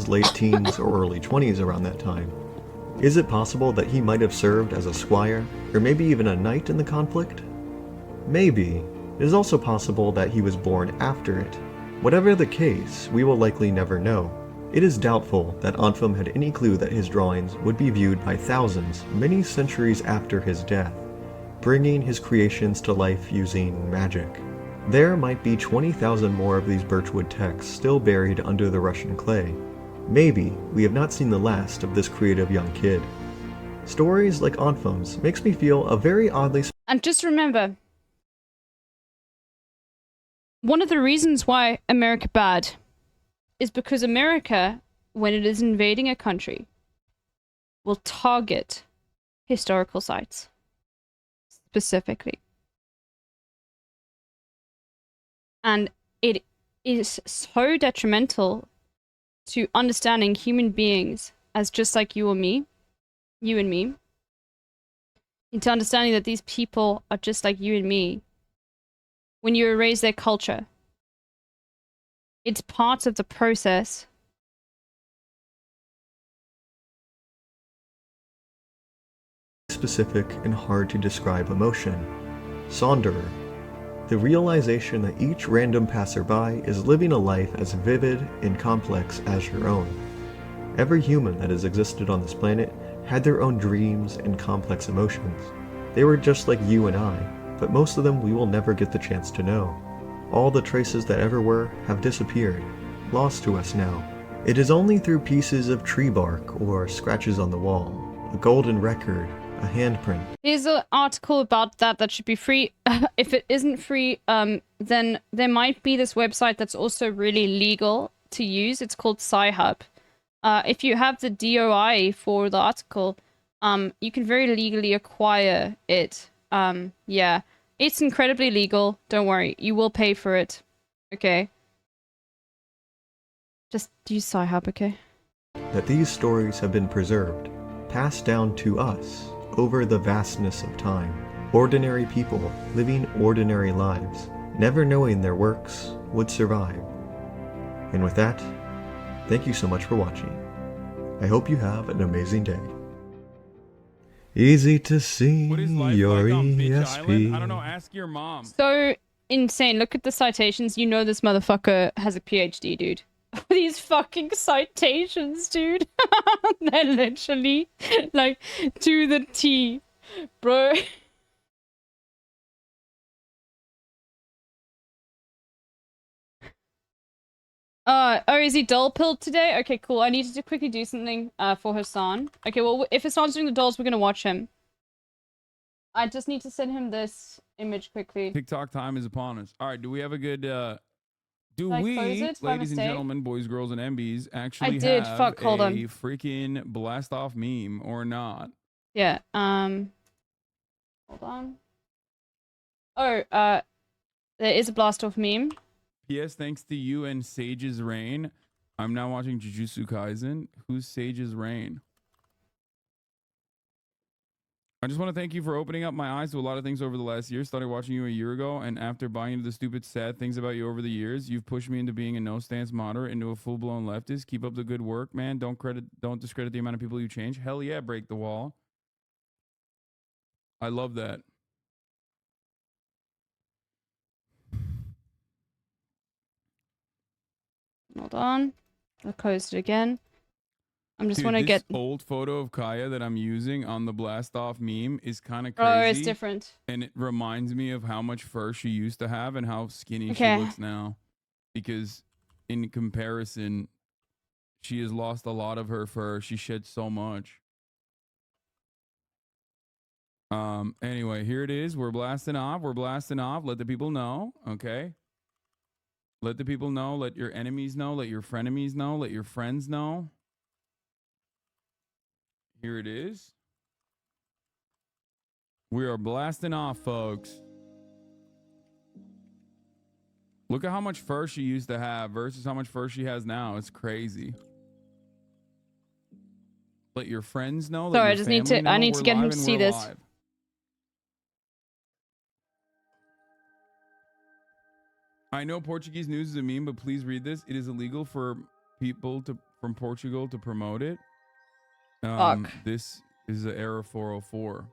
late teens or early 20s around that time. Is it possible that he might have served as a squire, or maybe even a knight in the conflict? Maybe. It is also possible that he was born after it. Whatever the case, we will likely never know. It is doubtful that Anfum had any clue that his drawings would be viewed by thousands many centuries after his death, bringing his creations to life using magic. There might be 20,000 more of these birchwood texts still buried under the Russian clay. Maybe we have not seen the last of this creative young kid. Stories like Anfum's makes me feel a very oddly... And just remember, one of the reasons why America bad is because America, when it is invading a country, will target historical sites specifically. And it is so detrimental to understanding human beings as just like you or me, you and me, into understanding that these people are just like you and me. When you erase their culture, it's part of the process. Specific and hard to describe emotion. Sonderer. The realization that each random passerby is living a life as vivid and complex as your own. Every human that has existed on this planet had their own dreams and complex emotions. They were just like you and I, but most of them we will never get the chance to know. All the traces that ever were have disappeared, lost to us now. It is only through pieces of tree bark or scratches on the wall, a golden record, a handprint. Here's an article about that should be free. If it isn't free, then there might be this website that's also really legal to use. It's called Sci-Hub. if you have the DOI for the article, you can very legally acquire it. Yeah. It's incredibly legal. Don't worry. You will pay for it. Okay. Just use Sci-Hub, okay? That these stories have been preserved, passed down to us over the vastness of time. Ordinary people living ordinary lives, never knowing their works would survive. And with that, thank you so much for watching. I hope you have an amazing day. Easy to see What is life your like on Bitch ESP. Island? I don't know. Ask your mom. So insane. Look at the citations. You know this motherfucker has a PhD, dude. These fucking citations, dude. They're literally like to the T, bro. Oh, is he doll pilled today? Okay, cool. I need to quickly do something for Hassan. Okay, well, if Hassan's doing the dolls, we're gonna watch him. I just need to send him this image quickly. TikTok time is upon us. All right, do we have a good do Did I we, close it by ladies and mistake? gentlemen, boys, girls, and MBs, actually did. have Fuck, hold a on. freaking blast off meme or not? Yeah, hold on. Oh, there is a blast off meme. P.S. Thanks to you and Sage's Reign, I'm now watching Jujutsu Kaisen. Who's Sage's Reign? I just want to thank you for opening up my eyes to a lot of things over the last year. Started watching you a year ago, and after buying into the stupid, sad things about you over the years, you've pushed me into being a no-stance moderate, into a full-blown leftist. Keep up the good work, man. Don't discredit the amount of people you change. Hell yeah, break the wall. I love that. Hold on. I'll close it again. I'm just Dude, want to this get... old photo of Kaya that I'm using on the blast off meme is kind of Oh, crazy. it's different. And it reminds me of how much fur she used to have and how skinny Okay. she looks now. Because in comparison, she has lost a lot of her fur. She shed so much. Anyway, here it is. We're blasting off. We're blasting off. Let the people know. Okay. Let the people know. Let your enemies know. Let your frenemies know. Let your friends know. Here it is. We are blasting off, folks. Look at how much fur she used to have versus how much fur she has now. It's crazy. Let your friends know. Sorry, let I just your need to... family I know. need to We're get him live to and see we're this. live. I know Portuguese news is a meme, but please read this. It is illegal for people from Portugal to promote it. Fuck. This is the error 404.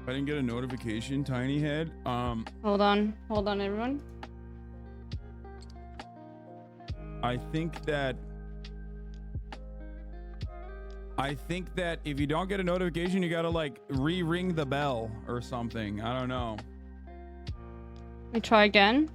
I didn't get a notification, Tiny Head. Hold on, everyone. I think that if you don't get a notification, you gotta like re-ring the bell or something. I don't know. Let me try again.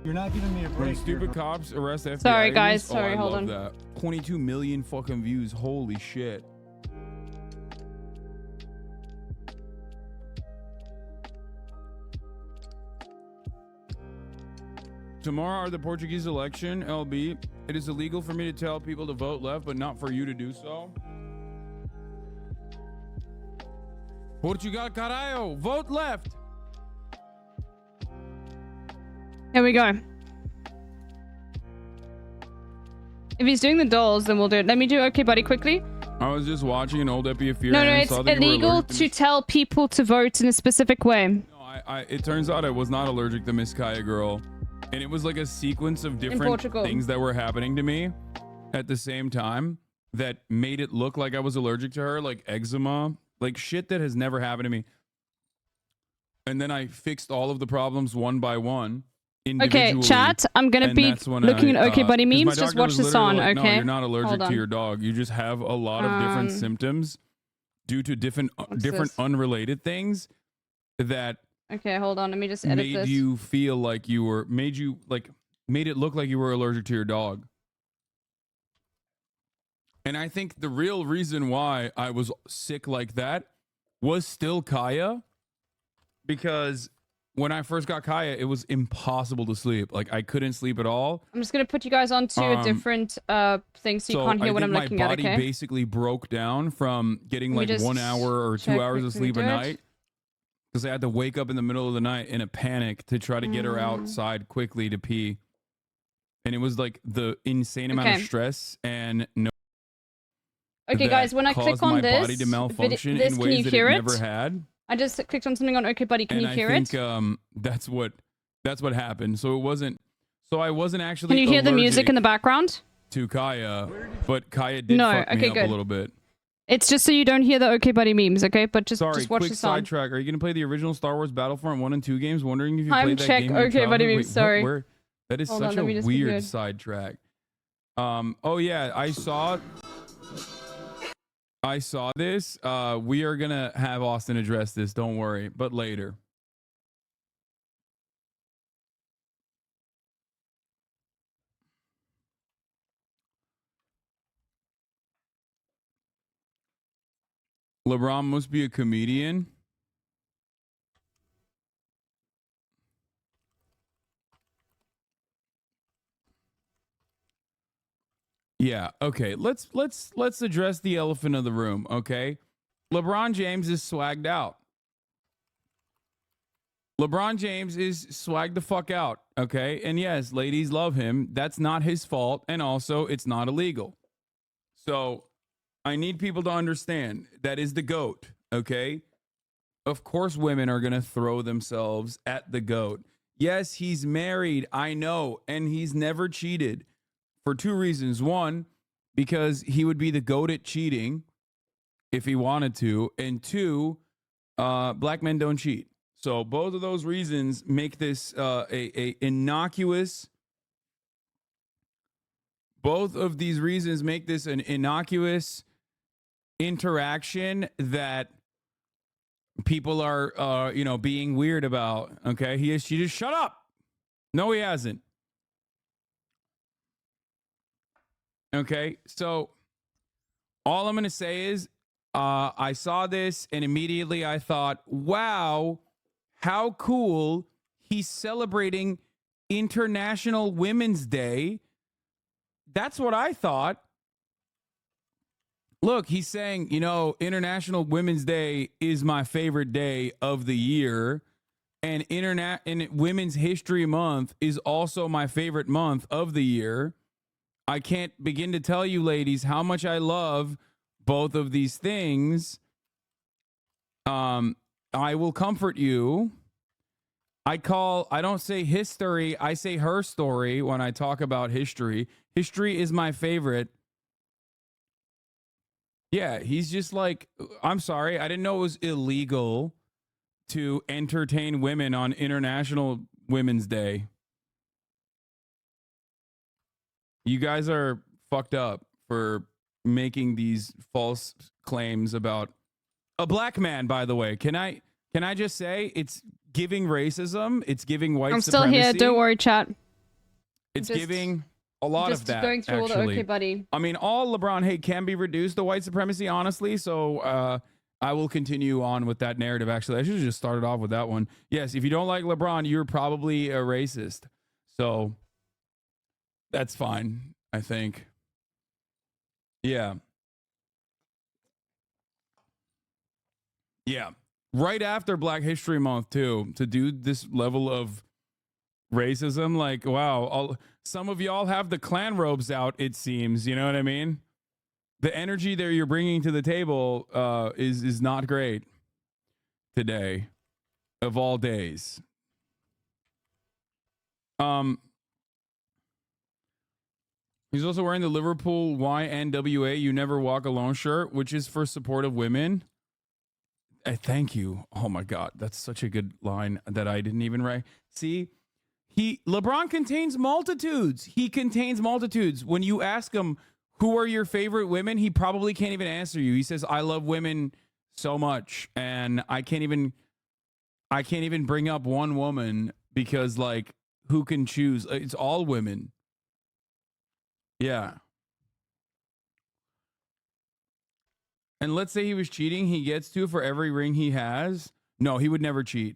You're not giving me a break. When stupid cops arrest FBI Sorry, agents, guys. Sorry, I hold love on. that. 22 million fucking views. Holy shit. Tomorrow are the Portuguese election, LB. It is illegal for me to tell people to vote left, but not for you to do so. Portugal, caralho, vote left. Here we go. If he's doing the dolls, then we'll do it. Let me do Okay Buddy quickly. I was just watching an old Epi of Fear. No, and it's saw that you were illegal allergic to tell people to vote in a specific way. it turns out I was not allergic to Miss Kaya Girl. And it was like a sequence of different Portugal. things that were happening to me at the same time that made it look like I was allergic to her, like eczema, like shit that has never happened to me. And then I fixed all of the problems one by one. Okay, chat. I'm gonna be looking at Okay Buddy memes. Just watch this on, like, okay? No, you're not allergic Hold to on. your dog. You just have a lot of different symptoms due to different this? unrelated things that Okay, hold on. Let me just edit made this. you feel like you were made it look like you were allergic to your dog. And I think the real reason why I was sick like that was still Kaya, because when I first got Kaya, it was impossible to sleep. Like, I couldn't sleep at all. I'm just gonna put you guys onto a different thing so you can't hear what I'm looking at, okay? My body basically broke down from getting like 1 hour or 2 hours of sleep a night, because I had to wake up in the middle of the night in a panic to try to get her outside quickly to pee. And it was like the insane amount of stress and Okay, guys, when I click on this, body to malfunction this in can you ways that hear it it? never had. I just clicked on something on OK Buddy. Can you hear I it? think that's what happened. So it wasn't. So I wasn't actually. Can you hear the music in the background? To Kaya, but Kaya did fuck me up a little bit. It's just so you don't hear the OK Buddy memes, okay? But just watch quick the song. sidetrack. Are you gonna play the original Star Wars Battlefront 1 and 2 games? Wondering if you played that check game. in your OK Buddy childhood? memes. Wait, Sorry. where? That is Hold such on, let me a just be weird good. sidetrack. Oh yeah, I saw this. We are gonna have Austin address this. Don't worry, but later. LeBron must be a comedian. Yeah, okay. Let's address the elephant of the room, okay? LeBron James is swagged out. LeBron James is swagged the fuck out, okay? And yes, ladies love him. That's not his fault, and also it's not illegal. So, I need people to understand that is the GOAT, okay? Of course women are going to throw themselves at the GOAT. Yes, he's married, I know, and he's never cheated. For 2 reasons. 1, because he would be the GOAT at cheating if he wanted to. And 2, black men don't cheat. So both of those reasons make this a innocuous. Both of these reasons make this an innocuous interaction that people are, being weird about. Okay, she just shut up. No, he hasn't. Okay, so all I'm going to say is I saw this and immediately I thought, wow, how cool. He's celebrating International Women's Day. That's what I thought. Look, he's saying, International Women's Day is my favorite day of the year. And Women's History Month is also my favorite month of the year. I can't begin to tell you, ladies, how much I love both of these things. I will comfort you. I don't say history, I say her story when I talk about history. History is my favorite. Yeah, he's just like, I'm sorry, I didn't know it was illegal to entertain women on International Women's Day. You guys are fucked up for making these false claims about a black man, by the way. Can I just say it's giving racism? It's giving white I'm supremacy. still here. Don't worry, chat. It's giving a lot of that, just going through actually. all the OK Buddy. I mean, all LeBron hate can be reduced to white supremacy, honestly. So I will continue on with that narrative, actually. I should have just started off with that one. Yes, if you don't like LeBron, you're probably a racist. So that's fine, I think. Yeah. Yeah. Right after Black History Month, too, to do this level of racism. Like, wow, some of y'all have the clan robes out, it seems. You know what I mean? The energy that you're bringing to the table is not great today, of all days. He's also wearing the Liverpool YNWA You Never Walk Alone shirt, which is for support of women. Thank you. Oh my God, that's such a good line that I didn't even write. See, LeBron contains multitudes. He contains multitudes. When you ask him who are your favorite women, he probably can't even answer you. He says, "I love women so much, and I can't even bring up one woman because, like, who can choose? It's all women." Yeah. and let's say he was cheating, he gets to for every ring he has. No, he would never cheat.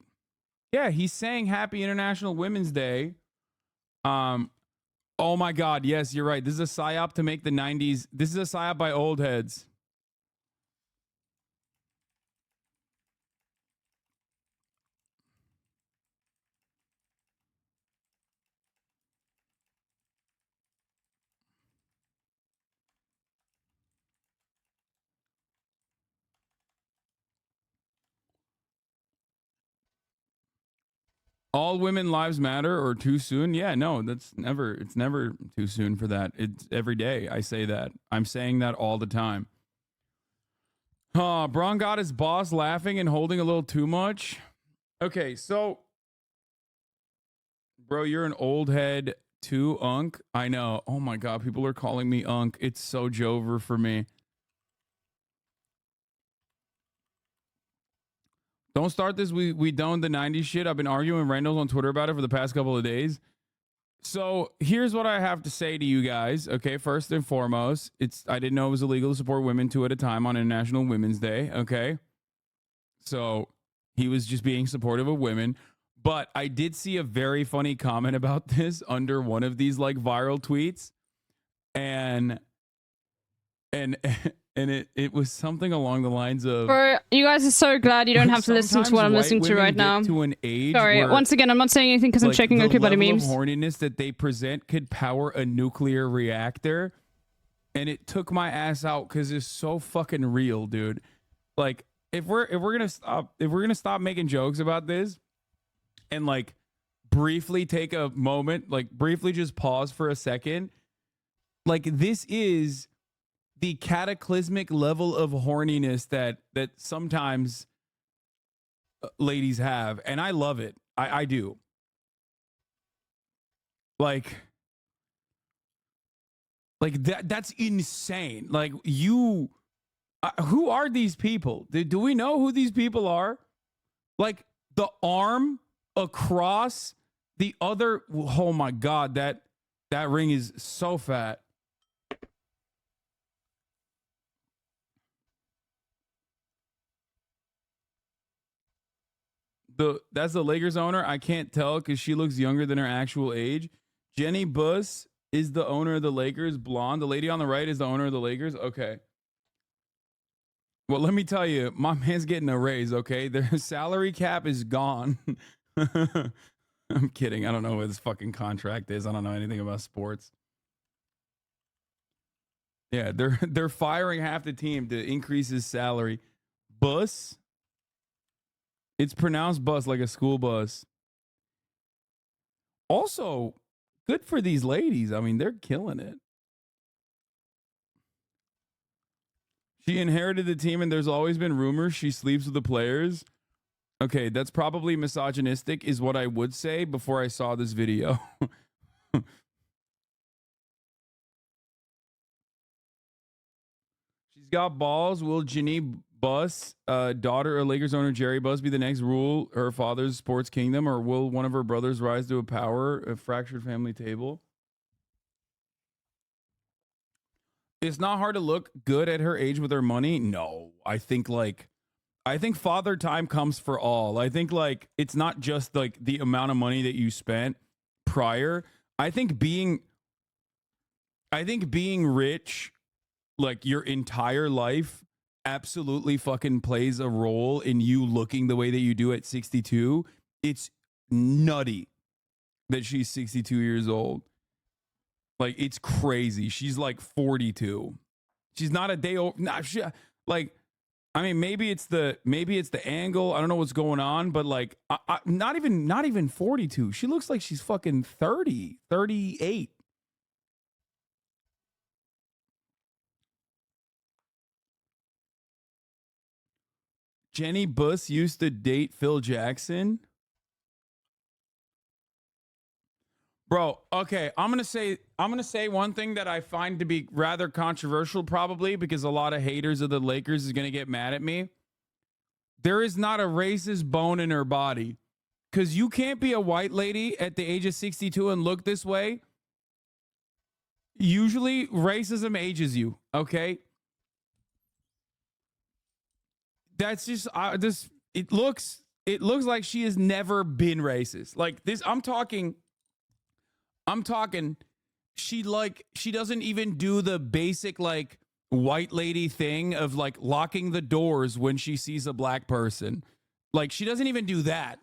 Yeah, he's saying Happy International Women's Day. Oh my God, yes, you're right. This is a psyop to make the 90s. This is a psyop by old heads. All women lives matter or too soon? Yeah, no, it's never too soon for that. It's every day I say that. I'm saying that all the time. Braun got his boss laughing and holding a little too much. Okay, so bro, you're an old head too, Unk. I know. Oh my God, people are calling me Unk. It's so Jover for me. Don't start this. We done the 90s shit. I've been arguing with Randall on Twitter about it for the past couple of days. So here's what I have to say to you guys. Okay, first and foremost, I didn't know it was illegal to support women 2 at a time on International Women's Day. Okay, so he was just being supportive of women. But I did see a very funny comment about this under one of these like viral tweets, and it was something along the lines of, Bro, you guys are so glad you don't have to listen to what I'm listening to right now. To an age Sorry, where, once again, I'm not saying anything because I'm checking okay buddy memes. The level of horniness that they present could power a nuclear reactor, and it took my ass out because it's so fucking real, dude. Like, if we're gonna stop making jokes about this, and like briefly take a moment, like briefly just pause for a second, like this is the cataclysmic level of horniness that sometimes ladies have, and I love it. I do. Like that's insane. Like who are these people? Do we know who these people are? Like the arm across the other. Oh my God, that ring is so fat. That's the Lakers owner. I can't tell because she looks younger than her actual age. Jenny Buss is the owner of the Lakers. Blonde. The lady on the right is the owner of the Lakers. Okay. Well, let me tell you, my man's getting a raise. Okay, their salary cap is gone. I'm kidding. I don't know what his fucking contract is. I don't know anything about sports. Yeah, they're firing half the team to increase his salary. Buss. It's pronounced bus, like a school bus. Also, good for these ladies. I mean, they're killing it. She inherited the team, and there's always been rumors she sleeps with the players. Okay, that's probably misogynistic, is what I would say before I saw this video. She's got balls. Will Ginny Buss, daughter of Lakers owner Jerry Buss, be the next rule her father's sports kingdom, or will one of her brothers rise to a fractured family table? It's not hard to look good at her age with her money. No, I think father time comes for all. I think like it's not just like the amount of money that you spent prior. I think being rich like your entire life absolutely fucking plays a role in you looking the way that you do at 62. It's nutty that she's 62 years old. Like, it's crazy. She's like 42. She's not a day old. Nah, like, I mean, maybe it's the angle. I don't know what's going on, but like, not even 42. She looks like she's fucking 30, 38. Jenny Buss used to date Phil Jackson. Bro, okay, I'm gonna say one thing that I find to be rather controversial, probably because a lot of haters of the Lakers is gonna get mad at me. There is not a racist bone in her body, because you can't be a white lady at the age of 62 and look this way. Usually, racism ages you. Okay. That's just this. It looks like she has never been racist. Like this, I'm talking. She doesn't even do the basic like white lady thing of like locking the doors when she sees a black person. Like she doesn't even do that.